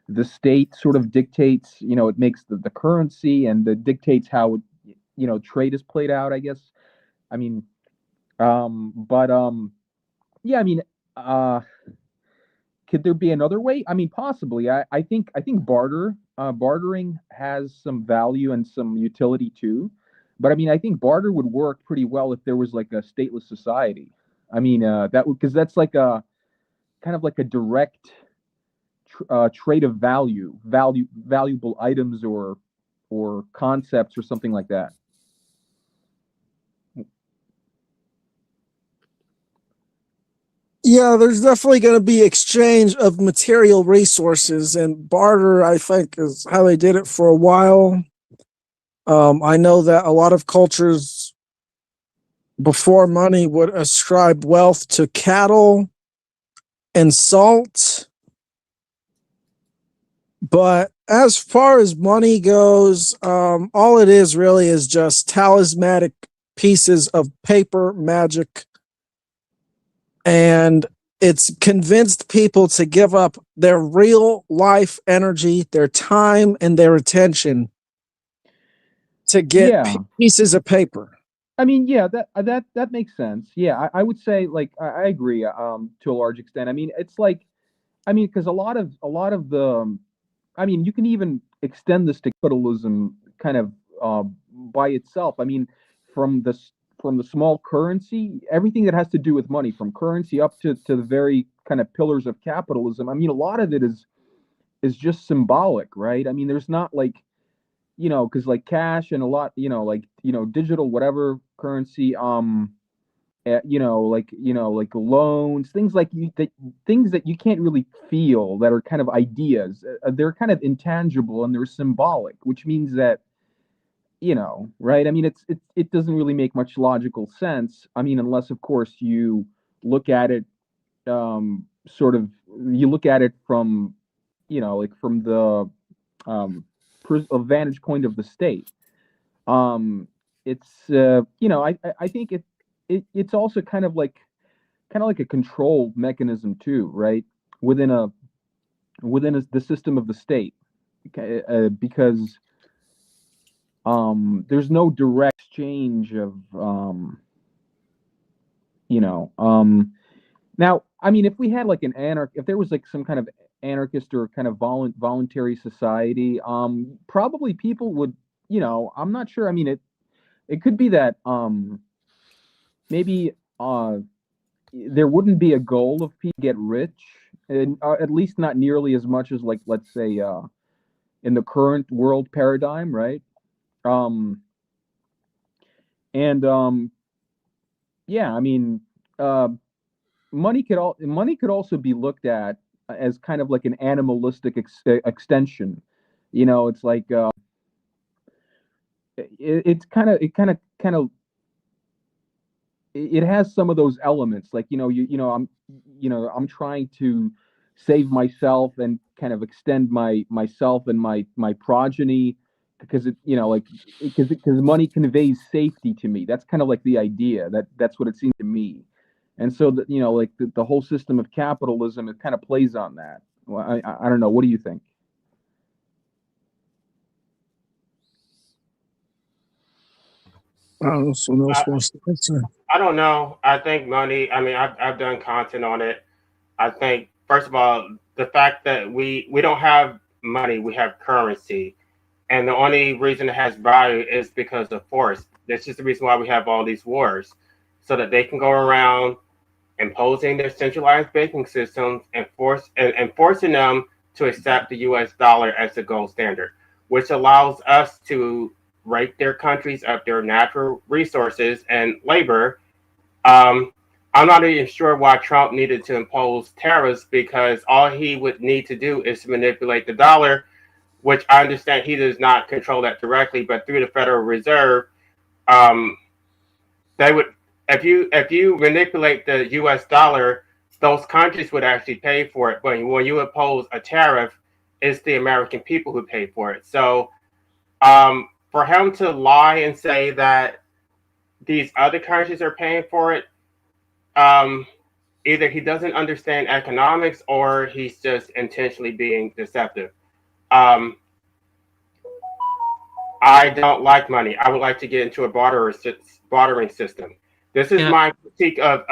the state sort of dictates, it makes the currency, and it dictates how trade is played out, I guess. I mean, but yeah, I mean, uh, could there be another way? I mean, possibly. I think bartering has some value and some utility too. But I mean, I think barter would work pretty well if there was like a stateless society. I mean, that would, because that's like a kind of like a direct trade of valuable items or concepts or something like that. yeah. There's definitely going to be exchange of material resources, and barter, I think, is how they did it for a while. I know that a lot of cultures before money would ascribe wealth to cattle and salt. But as far as money goes, all it is really is just talismanic pieces of paper magic. And it's convinced people to give up their real life energy, their time, and their attention to get Yeah. pieces of paper. I mean, yeah, that makes sense. Yeah, I would say, like, I agree to a large extent. I mean, it's like, I mean, because a lot of the I mean, you can even extend this to capitalism kind of by itself. I mean, from from the small currency, everything that has to do with money, from currency up to the very kind of pillars of capitalism. I mean, a lot of it is just symbolic, right? I mean, there's not like, because like cash and a lot, like digital whatever currency, like loans, things that you can't really feel, that are kind of ideas. They're kind of intangible and they're symbolic, which means that, right? I mean, it doesn't really make much logical sense. I mean, unless of course you look at it, sort of, you look at it from, like from the um, a vantage point of the state. Um, it's I think it's also kind of like a control mechanism too, right? Within a the system of the state, because there's no direct exchange of you know now, I mean, if we had like if there was like some kind of anarchist or kind of voluntary society, probably people would, I'm not sure. I mean, it could be that maybe there wouldn't be a goal of people to get rich, and at least not nearly as much as, like, let's say, in the current world paradigm, right? Um, and yeah, I mean, uh, money could also be looked at as kind of like an animalistic extension. It's like, it's kind of it has some of those elements, like, I'm trying to save myself and kind of extend myself and my progeny, because because money conveys safety to me. That's kind of like the idea, that's what it seems to me. And so that, like the whole system of capitalism, it kind of plays on that. Well, I don't know, what do you think? I don't know if someone else I, wants to answer. I don't know. I think money. I mean, I've done content on it. I think first of all, the fact that we don't have money, we have currency, and the only reason it has value is because of force. That's just the reason why we have all these wars, so that they can go around imposing their centralized banking systems and forcing them to accept the U.S. dollar as the gold standard, which allows us to rake their countries of their natural resources and labor. Um, I'm not even sure why Trump needed to impose tariffs because all he would need to do is manipulate the dollar, which I understand he does not control that directly, but through the Federal Reserve, um, they would if you manipulate the U.S. dollar, those countries would actually pay for it. But when you impose a tariff, it's the American people who pay for it. So for him to lie and say that these other countries are paying for it, um, either he doesn't understand economics or he's just intentionally being deceptive. Um, I don't like money. I would like to get into a bartering system. This is Yeah, my critique of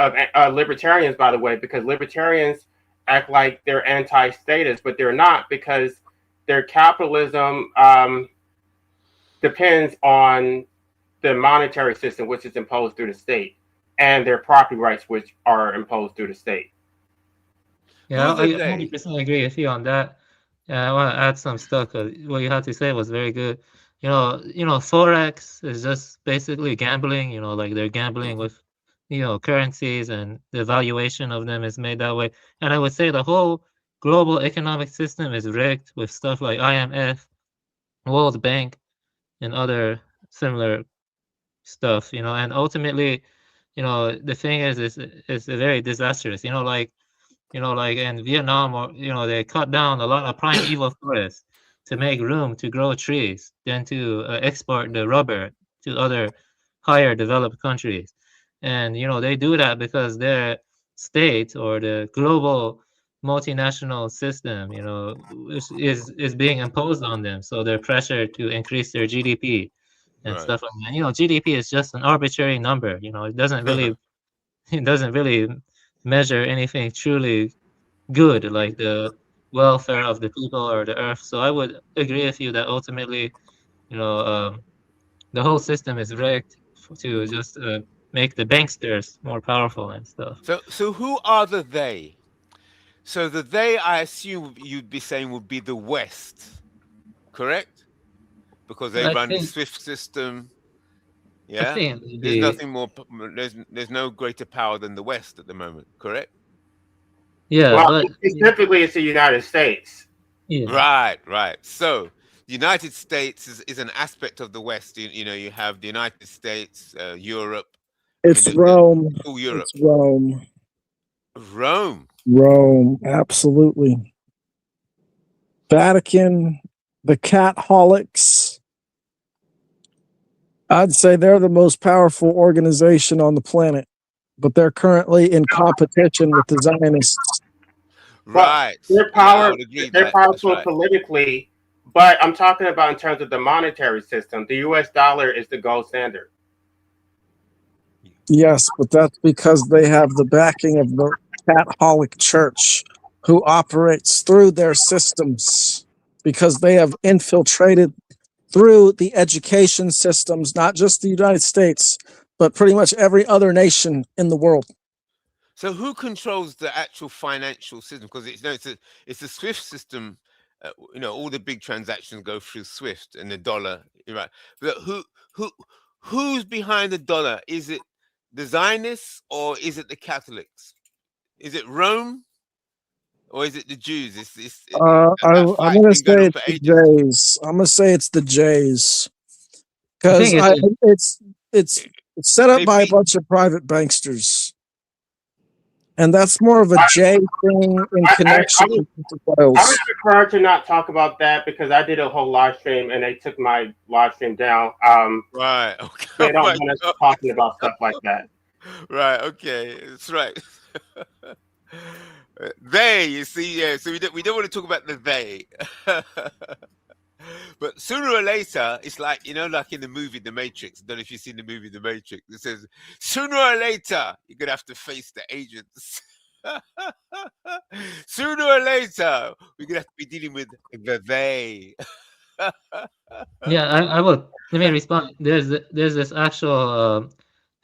libertarians, by the way, because libertarians act like they're anti-status, but they're not because their capitalism depends on the monetary system, which is imposed through the state, and their property rights, which are imposed through the state. yeah, Who's I a they? 100% agree with you on that. Yeah, I want to add some stuff 'cause what you had to say was very good. Forex is just basically gambling. Like they're gambling with, currencies, and the valuation of them is made that way. And I would say the whole global economic system is rigged with stuff like IMF, World Bank, and other similar stuff. And ultimately, the thing is, it's very disastrous. Like in Vietnam, or they cut down a lot of primeval forests to make room to grow trees, then to export the rubber to other higher developed countries. And they do that because their state, or the global multinational system, is being imposed on them. So they're pressured to increase their GDP and Right. stuff like that. GDP is just an arbitrary number. It doesn't really it doesn't really measure anything truly good, like the welfare of the people or the earth. So I would agree with you that ultimately, you know, um, the whole system is rigged to just make the banksters more powerful and stuff. So who are the they? So the they, I assume you'd be saying, would be the West, correct? Because they I run the think SWIFT system. I Yeah. think There's maybe nothing more. There's no greater power than the West at the moment, correct? yeah, Well, but specifically, it's the United States. yeah, Right. So the United States is an aspect of the West. You have the United States, Europe. I mean, It's Rome. it's all Europe. It's Rome. Rome. Rome. Absolutely. Vatican, the Catholics. I'd say they're the most powerful organization on the planet, but they're currently in competition with the Zionists. Well, Right. their Yeah, I power, would agree they're that. That's powerful right. politically, but I'm talking about in terms of the monetary system. The U.S. dollar is the gold standard. Yes, but that's because they have the backing of the Catholic Church, who operates through their systems because they have infiltrated through the education systems, not just the United States, but pretty much every other nation in the world. So who controls the actual financial system? Because it's a SWIFT system. All the big transactions go through SWIFT and the dollar. You're right. But who who's behind the dollar? Is it the Zionists or is it the Catholics? Is it Rome or is it the Jews? That I'm fight's going to been going say on it's for the ages. Jays. I'm going to say it's the Jays I because think it's it's set up They by a beat bunch of private banksters. And that's more of a J thing in connection I with the Wales. would prefer to not talk about that because I did a whole live stream and they took my live stream down. right. Okay. They Oh don't my want us God. talking about stuff like that. Right. Okay. That's right. They, you see, yeah. So we don't want to talk about the they. But sooner or later, it's like like in the movie The Matrix. I don't know if you've seen the movie The Matrix. It says sooner or later you're gonna have to face the agents. Sooner or later, we're gonna have to be dealing with the they. yeah. I will let me respond. There's this actual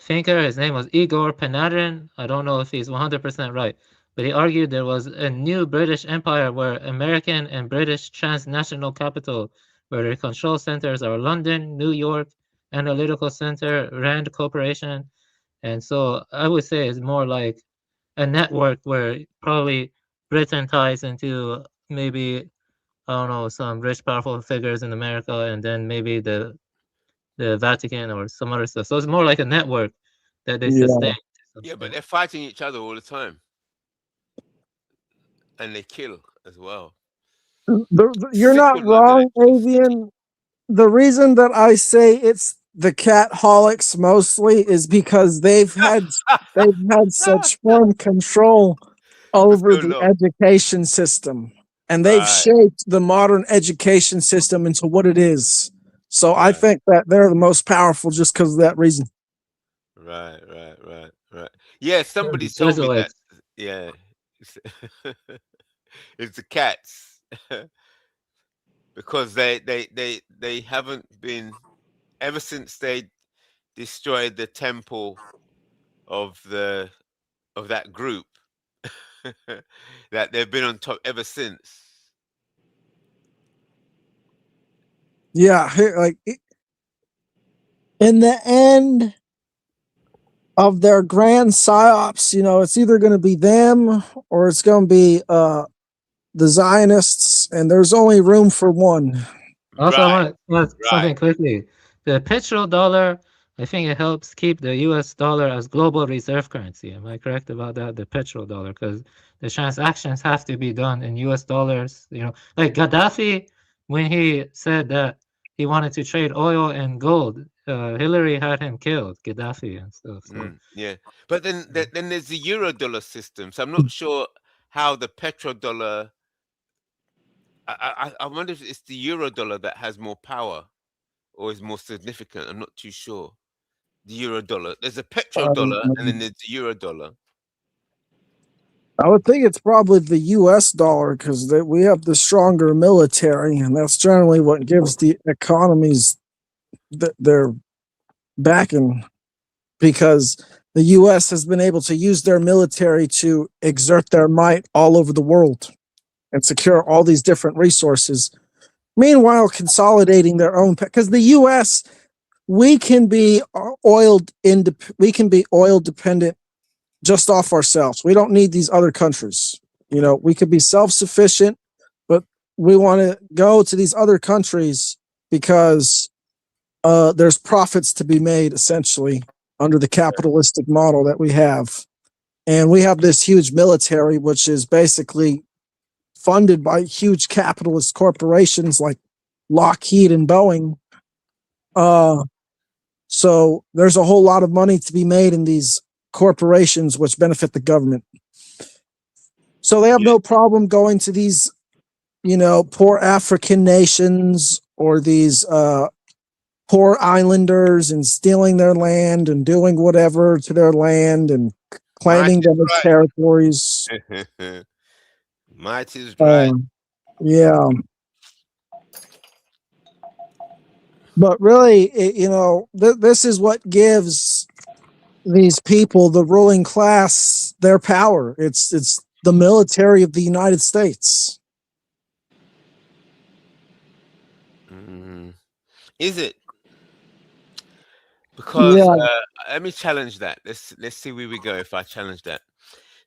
thinker. His name was Igor Panarin. I don't know if he's 100% right, but he argued there was a new British Empire where American and British transnational capital, where their control centers are London, New York, Analytical Center, Rand Corporation. And so I would say it's more like a network where probably Britain ties into maybe, I don't know, some rich, powerful figures in America, and then maybe the Vatican or some other stuff. So it's more like a network that they Yeah. sustain. Yeah, but they're fighting each other all the time, and they kill as well. You're not Secret London, wrong, actually. Avian. The reason that I say it's the catholics mostly is because they've had such firm control For over so the long. education system, and they've Right, shaped the modern education system into what it is. So I right, think that they're the most powerful just because of that reason. right. Yeah, somebody The told me that. Jesuits. Yeah, it's, it's the cats because they haven't been ever since they destroyed the temple of that group that they've been on top ever since. Yeah, like in the end of their grand psyops, it's either going to be them or it's going to be the Zionists, and there's only room for one. Also, I Right, want to add right. something quickly. The petrodollar, I think it helps keep the US dollar as global reserve currency. Am I correct about that? The petrodollar, because the transactions have to be done in US dollars. Like Gaddafi, when he said that he wanted to trade oil and gold, Hillary had him killed, Gaddafi and stuff. So Yeah, but then there's the euro dollar system. So I'm not sure how the petrodollar. I wonder if it's the euro dollar that has more power or is more significant. I'm not too sure. The euro dollar. There's a petrodollar and then there's the euro dollar. I would think it's probably the U.S. dollar because we have the stronger military, and that's generally what gives the economies their backing. Because the U.S. has been able to use their military to exert their might all over the world and secure all these different resources. Meanwhile, consolidating their own, because the U.S. we can be we can be oil dependent just off ourselves. We don't need these other countries. We could be self-sufficient, but we want to go to these other countries because there's profits to be made essentially under the capitalistic model that we have. And we have this huge military, which is basically funded by huge capitalist corporations like Lockheed and Boeing. So there's a whole lot of money to be made in these corporations which benefit the government. So they have no problem going to these, poor African nations or these poor islanders and stealing their land and doing whatever to their land and claiming them as territories. Might is right. Yeah. But really, this is what gives these people, the ruling class, their power. It's the military of the United States. Is it? Because Yeah. let me challenge that. Let's see where we go if I challenge that.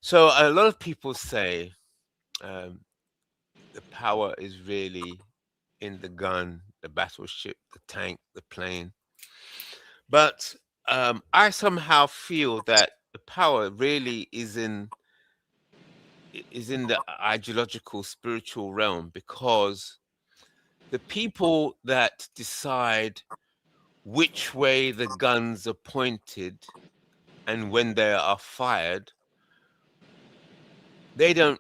So a lot of people say the power is really in the gun, the battleship, the tank, the plane. But I somehow feel that the power really is in the ideological, spiritual realm, because the people that decide which way the guns are pointed and when they are fired, they don't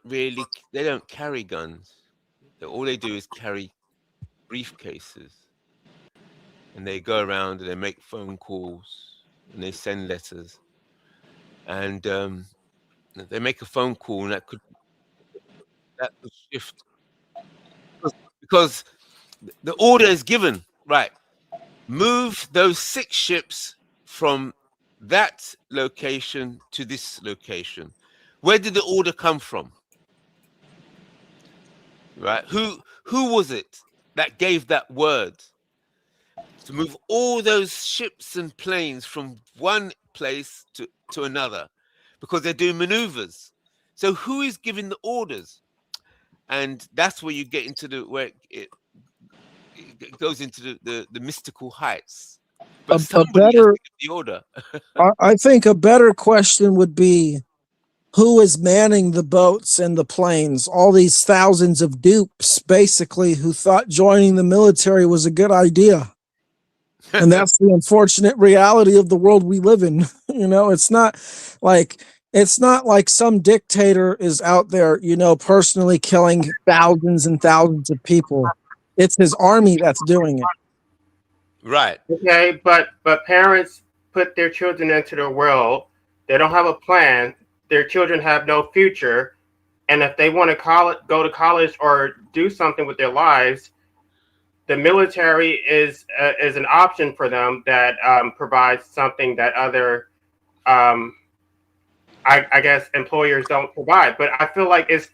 carry guns. All they do is carry briefcases, and they go around and they make phone calls and they send letters, and they make a phone call and that could shift because the order is given, right? Move those 6 ships from that location to this location. Where did the order come from? Right? Who was it that gave that word to move all those ships and planes from one place to another? Because they're doing maneuvers. So who is giving the orders? And that's where you get into where it goes into the mystical heights. But A somebody has better, to give the order. I think a better question would be, who is manning the boats and the planes? All these thousands of dupes, basically, who thought joining the military was a good idea. And that's the unfortunate reality of the world we live in. It's not like some dictator is out there, personally killing thousands and thousands of people. It's his army that's doing it. Right. Okay, but parents put their children into the world. They don't have a plan. Their children have no future, and if they want to go to college or do something with their lives, the military is an option for them that provides something that other, I guess, employers don't provide. But I feel like it's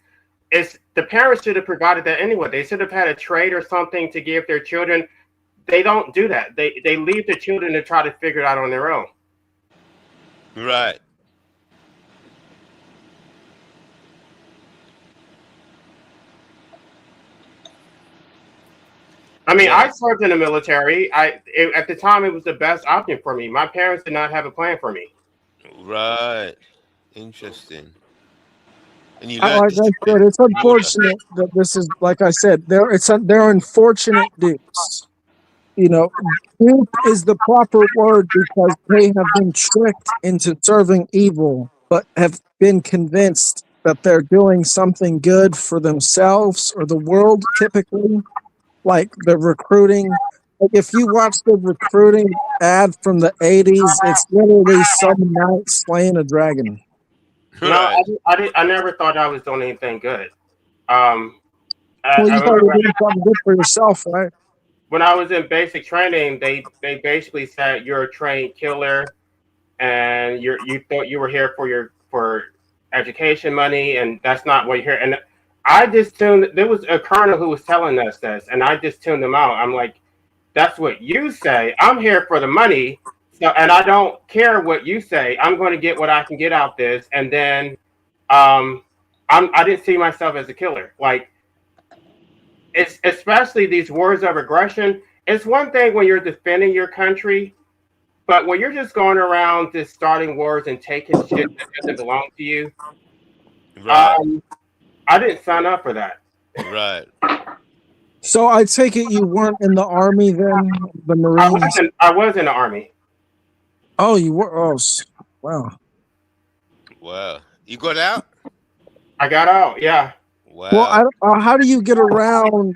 the parents should have provided that anyway. They should have had a trade or something to give their children. They don't do that. They leave the children to try to figure it out on their own. Right. I mean, I Yes. served in the military. At the time, it was the best option for me. My parents did not have a plan for me. Right. Interesting. And you Like learned I said, discipline. it's unfortunate that this is, like I said, they're unfortunate dupes. Dupe is the proper word because they have been tricked into serving evil, but have been convinced that they're doing something good for themselves or the world, typically. Like the recruiting. Like if you watch the recruiting ad from the 80s, it's literally some knight slaying a dragon. No, Right. I never thought I was doing anything good. Um, Well, you I thought you were remember doing something good for yourself, right? when I was in basic training, they basically said you're a trained killer, and you thought you were here for education money, and that's not what you're here. And I just tuned. There was a colonel who was telling us this, and I just tuned him out. I'm like, that's what you say. I'm here for the money, so and I don't care what you say. I'm going to get what I can get out this, and then I didn't see myself as a killer. Like it's especially these wars of aggression. It's one thing when you're defending your country, but when you're just going around just starting wars and taking shit that doesn't belong to you, Right. I didn't sign up for that. Right. So I take it you weren't in the army then, the Marines. I was in the army. Oh, you were. Oh, wow. Wow. You got out? I got out. Yeah. Wow. Well, how do you get around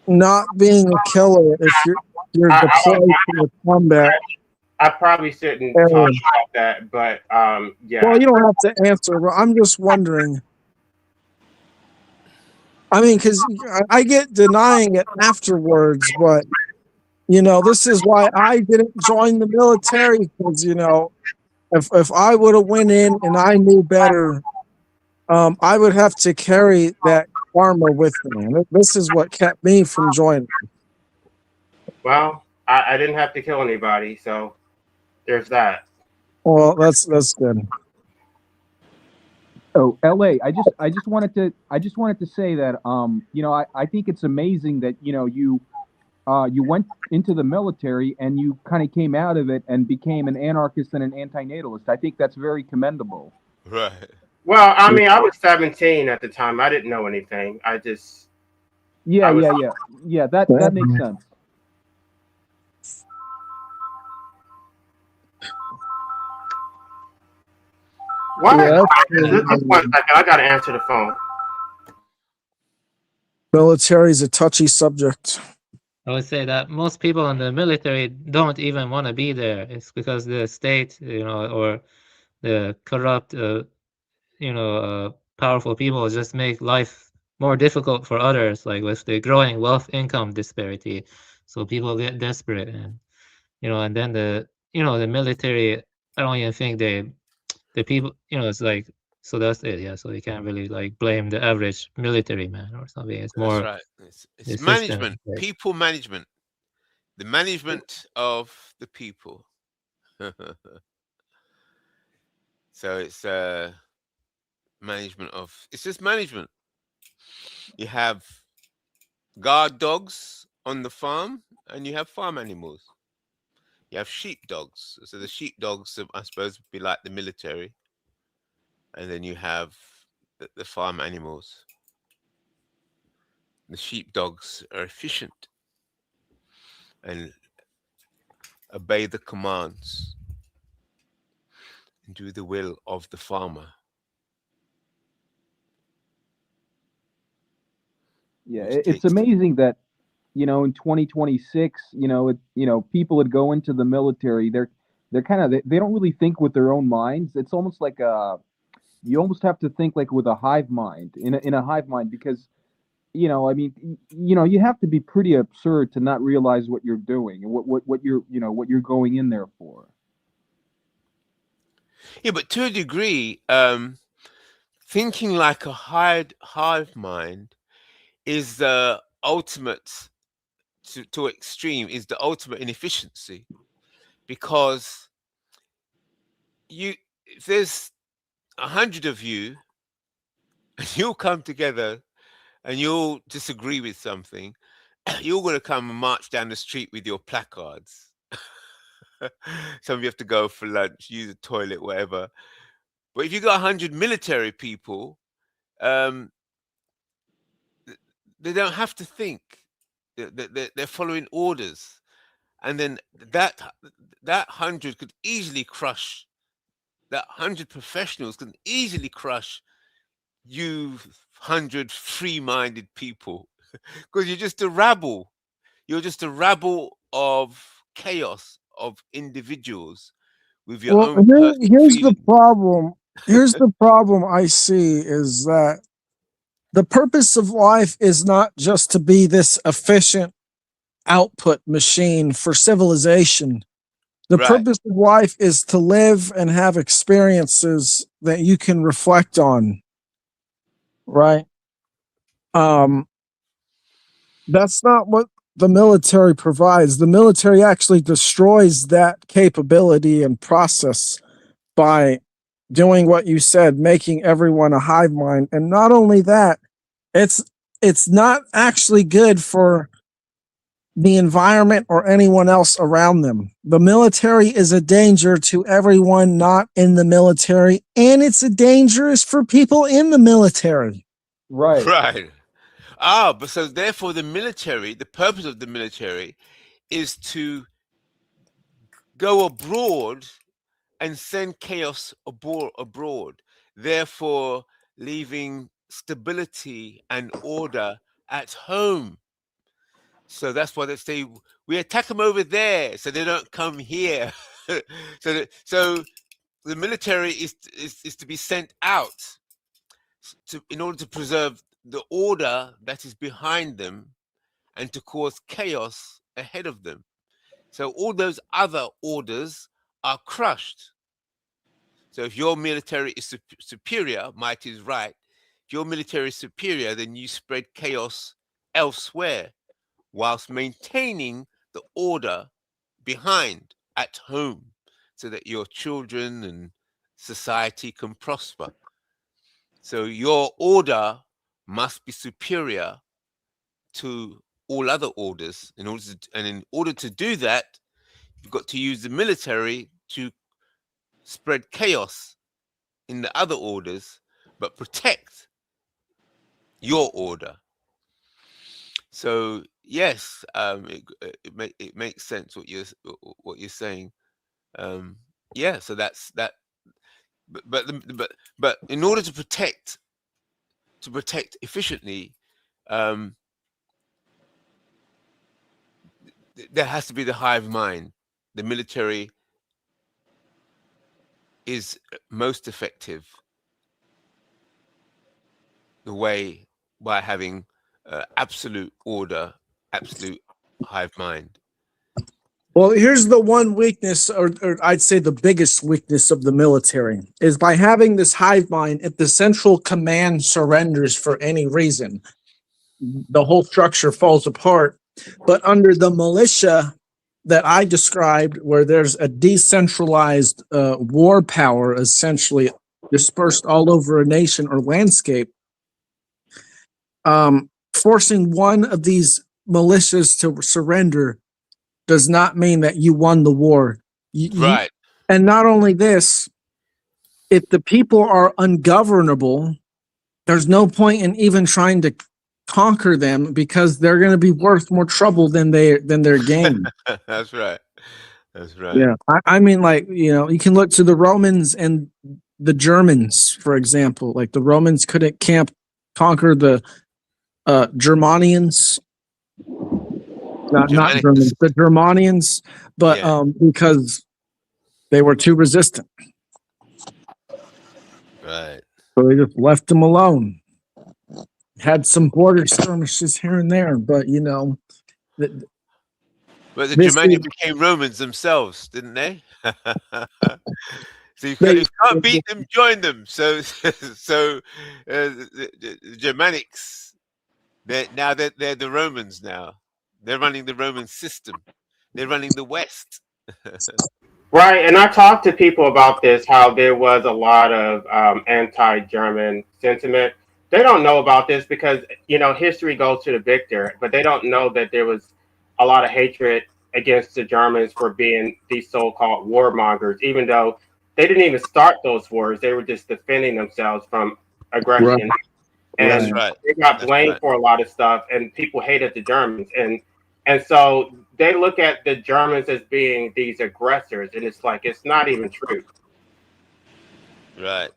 not being a killer if you're deployed to combat? I probably shouldn't talk about that, but yeah. Well, you don't have to answer. But I'm just wondering. I mean, because I get denying it afterwards, but this is why I didn't join the military. Because if I would have went in and I knew better, I would have to carry that karma with me. And this is what kept me from joining. Well, I didn't have to kill anybody, so there's that. Well, that's good. Oh, LA, I just wanted to say that I think it's amazing that you went into the military and you kind of came out of it and became an anarchist and an anti-natalist. I think that's very commendable. Right. Well, I mean, I was 17 at the time. I didn't know anything. I just Yeah. That makes sense. what? Yeah, Just 1 second. I gotta answer the phone. military is a touchy subject. I would say that most people in the military don't even want to be there. It's because the state, or the corrupt, powerful people just make life more difficult for others, like with the growing wealth income disparity. So people get desperate, and and then the military, I don't even think the people, it's like, so that's it. Yeah. So you can't really like blame the average military man or something. It's That's more right. the It's system. management, people management, the management of the people. So it's management of, it's just management. You have guard dogs on the farm, and you have farm animals. You have sheepdogs. So the sheepdogs, I suppose, would be like the military, and then you have the farm animals. The sheepdogs are efficient and obey the commands and do the will of the farmer. Yeah, Which it's takes amazing that in 2026, people that go into the military, they're kind of they don't really think with their own minds. It's almost like you almost have to think like with a hive mind in a hive mind because I mean, you have to be pretty absurd to not realize what you're doing and what you're what you're going in there for. Yeah, but to a degree, thinking like a hive mind is the ultimate, to extreme, is the ultimate inefficiency, because if there's 100 of you and you'll come together and you'll disagree with something, you're going to come and march down the street with your placards. Some of you have to go for lunch, use the toilet, whatever. But if you got 100 military people, um, they don't have to think. They're following orders, and then that 100 could easily crush. That 100 professionals can easily crush you 100 free-minded people, because you're just a rabble. You're just a rabble of chaos of individuals with your Well, own personal here's the feelings. problem. Here's the problem I see is that the purpose of life is not just to be this efficient output machine for civilization. The Right. purpose of life is to live and have experiences that you can reflect on, right? Um, that's not what the military provides. The military actually destroys that capability and process by doing what you said, making everyone a hive mind. And not only that, it's it's not actually good for the environment or anyone else around them. The military is a danger to everyone not in the military, and it's a dangerous for people in the military. Right. Right. But so therefore the military, the purpose of the military is to go abroad and send chaos abroad, therefore leaving stability and order at home. So that's why they say we attack them over there, so they don't come here. So the military is to be sent out in order to preserve the order that is behind them and to cause chaos ahead of them. So all those other orders are crushed. So if your military is superior, might is right. If your military is superior, then you spread chaos elsewhere whilst maintaining the order behind at home, so that your children and society can prosper. So your order must be superior to all other orders. In order to do that, you've got to use the military to spread chaos in the other orders, but protect your order. So yes, it makes sense what you're saying. Yeah, so that's that. But in order to protect efficiently, um, there has to be the hive mind. The military is most effective the way by having absolute order, absolute hive mind. Well, here's the one weakness, or I'd say the biggest weakness of the military, is by having this hive mind, if the central command surrenders for any reason, the whole structure falls apart. But under the militia that I described, where there's a decentralized war power essentially dispersed all over a nation or landscape, forcing one of these militias to surrender does not mean that you won the war. Right. And not only this, if the people are ungovernable, there's no point in even trying to conquer them because they're going to be worth more trouble than their gain. That's right. That's right. Yeah, I mean, like, you can look to the Romans and the Germans, for example. Like the Romans couldn't conquer the Germanians. Not Germans, the Germanians, but because they were too resistant. Right. So they just left them alone. Had some border skirmishes here and there, but but the Germanians became Romans themselves, didn't they? So you can't beat them, join them. So the Germanics, they're the Romans now. They're running the Roman system. They're running the West. Right, and I talked to people about this, how there was a lot of anti-German sentiment. They don't know about this because, history goes to the victor, but they don't know that there was a lot of hatred against the Germans for being these so-called warmongers, even though they didn't even start those wars. They were just defending themselves from aggression. Right. And they got blamed for a lot of stuff, and people hated the Germans. And so they look at the Germans as being these aggressors, and it's like, it's not even true. Right.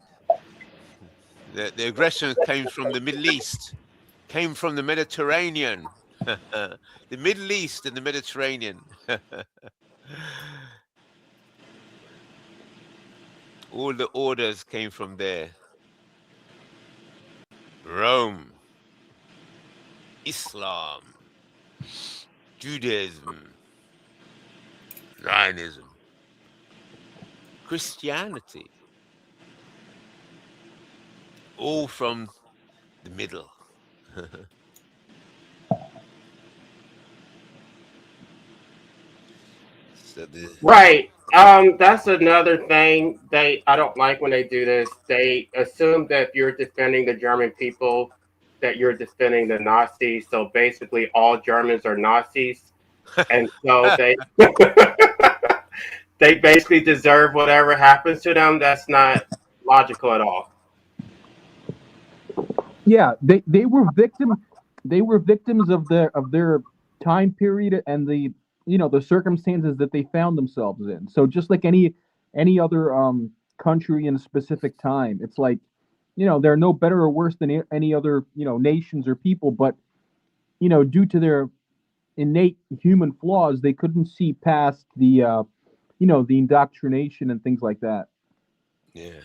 The aggression came from the Middle East, came from the Mediterranean. The Middle East and the Mediterranean. All the orders came from there. Rome, Islam, Judaism, Zionism, Christianity, all from the middle. Right. That's another thing I don't like when they do this. They assume that if you're defending the German people, that you're defending the Nazis. So basically, all Germans are Nazis, and so they basically deserve whatever happens to them. That's not logical at all. Yeah, they were victims of their time period and the circumstances that they found themselves in. So just like any other country in a specific time, it's like, they're no better or worse than any other nations or people, but due to their innate human flaws, they couldn't see past the the indoctrination and things like that. Yeah.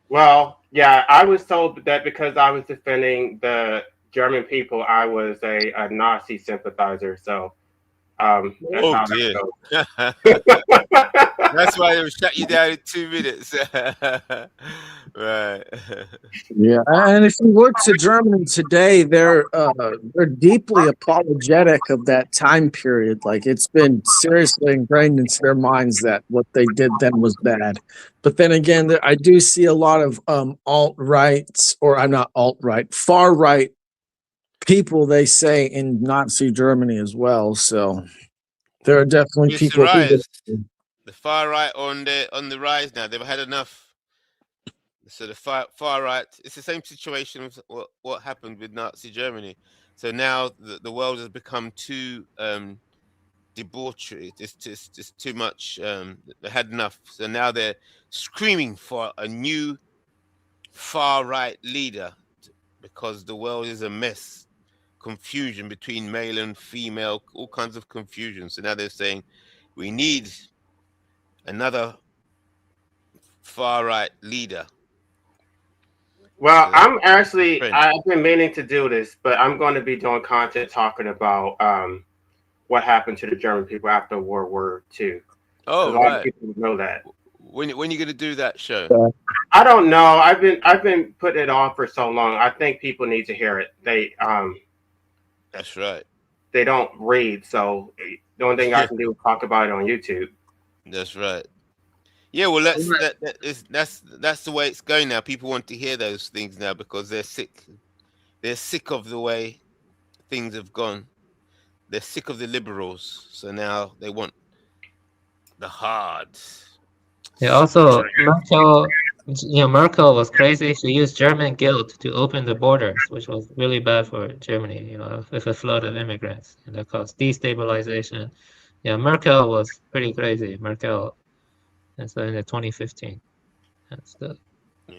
Well, yeah, I was told that because I was defending the German people, I was a Nazi sympathizer. So that's how dear. that goes. That's why they will shut you down in 2 minutes. Right. Yeah, and if you look to Germany today, they're deeply apologetic of that time period. Like, it's been seriously ingrained into their minds that what they did then was bad. But then again, I do see a lot of alt-right, or I'm not alt-right, far-right people, they say, in Nazi Germany as well. So there are definitely It's people the far right on the rise now. They've had enough. So the far right, it's the same situation with what happened with Nazi Germany. So now the world has become too debauchery. It's just too much. They had enough. So now they're screaming for a new far right leader because the world is a mess. Confusion between male and female, all kinds of confusion. So now they're saying we need another far right leader. Well, I've been meaning to do this, but I'm going to be doing content talking about what happened to the German people after World War II. A Oh, lot of right. people don't know that. When are you going to do that show? I don't know. I've been putting it on for so long. I think people need to hear it. That's right. They don't read, so the only thing I can do is talk about it on YouTube. That's right. Yeah, well, that's the way it's going now. People want to hear those things now because they're sick. They're sick of the way things have gone. They're sick of the liberals, so now they want the hard. Yeah, also Merkel was crazy. She used German guilt to open the borders, which was really bad for Germany, with a flood of immigrants, and that caused destabilization. Yeah, Merkel was pretty crazy. Merkel, and so in the 2015 and stuff. Yeah.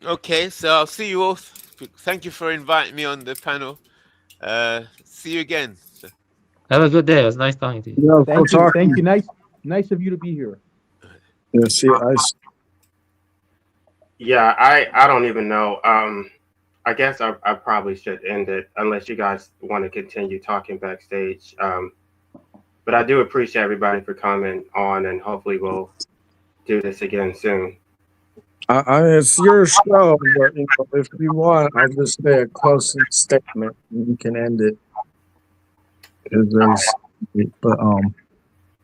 Okay, so I'll see you all. Thank you for inviting me on the panel. See you again. Have a good day. It was nice talking to you. Yeah, Thank you. Thank you. Nice of you to be here. Yeah, see, Yeah, I don't even know. I guess I probably should end it unless you guys want to continue talking backstage. But I do appreciate everybody for coming on, and hopefully we'll do this again soon. it's your show, but if you want, I'll just say a closing statement and you can end it. But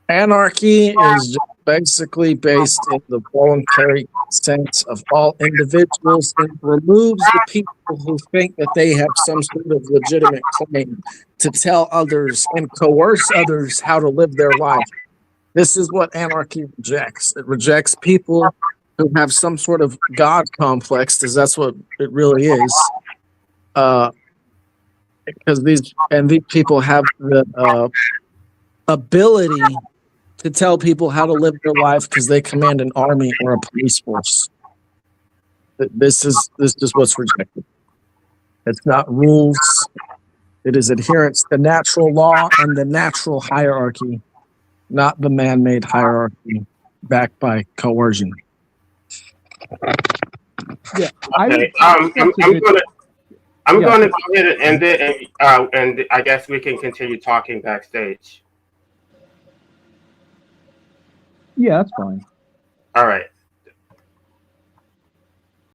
anarchy is just basically based in the voluntary consent of all individuals and removes the people who think that they have some sort of legitimate claim to tell others and coerce others how to live their life. This is what anarchy rejects. It rejects people who have some sort of God complex, because that's what it really is. Because these people have the ability to tell people how to live their life because they command an army or a police force. This is what's rejected. It's not rules. It is adherence to natural law and the natural hierarchy, not the man-made hierarchy backed by coercion. Yeah, Okay. I'm going to go ahead and end it, and I guess we can continue talking backstage. Yeah, that's fine. All right.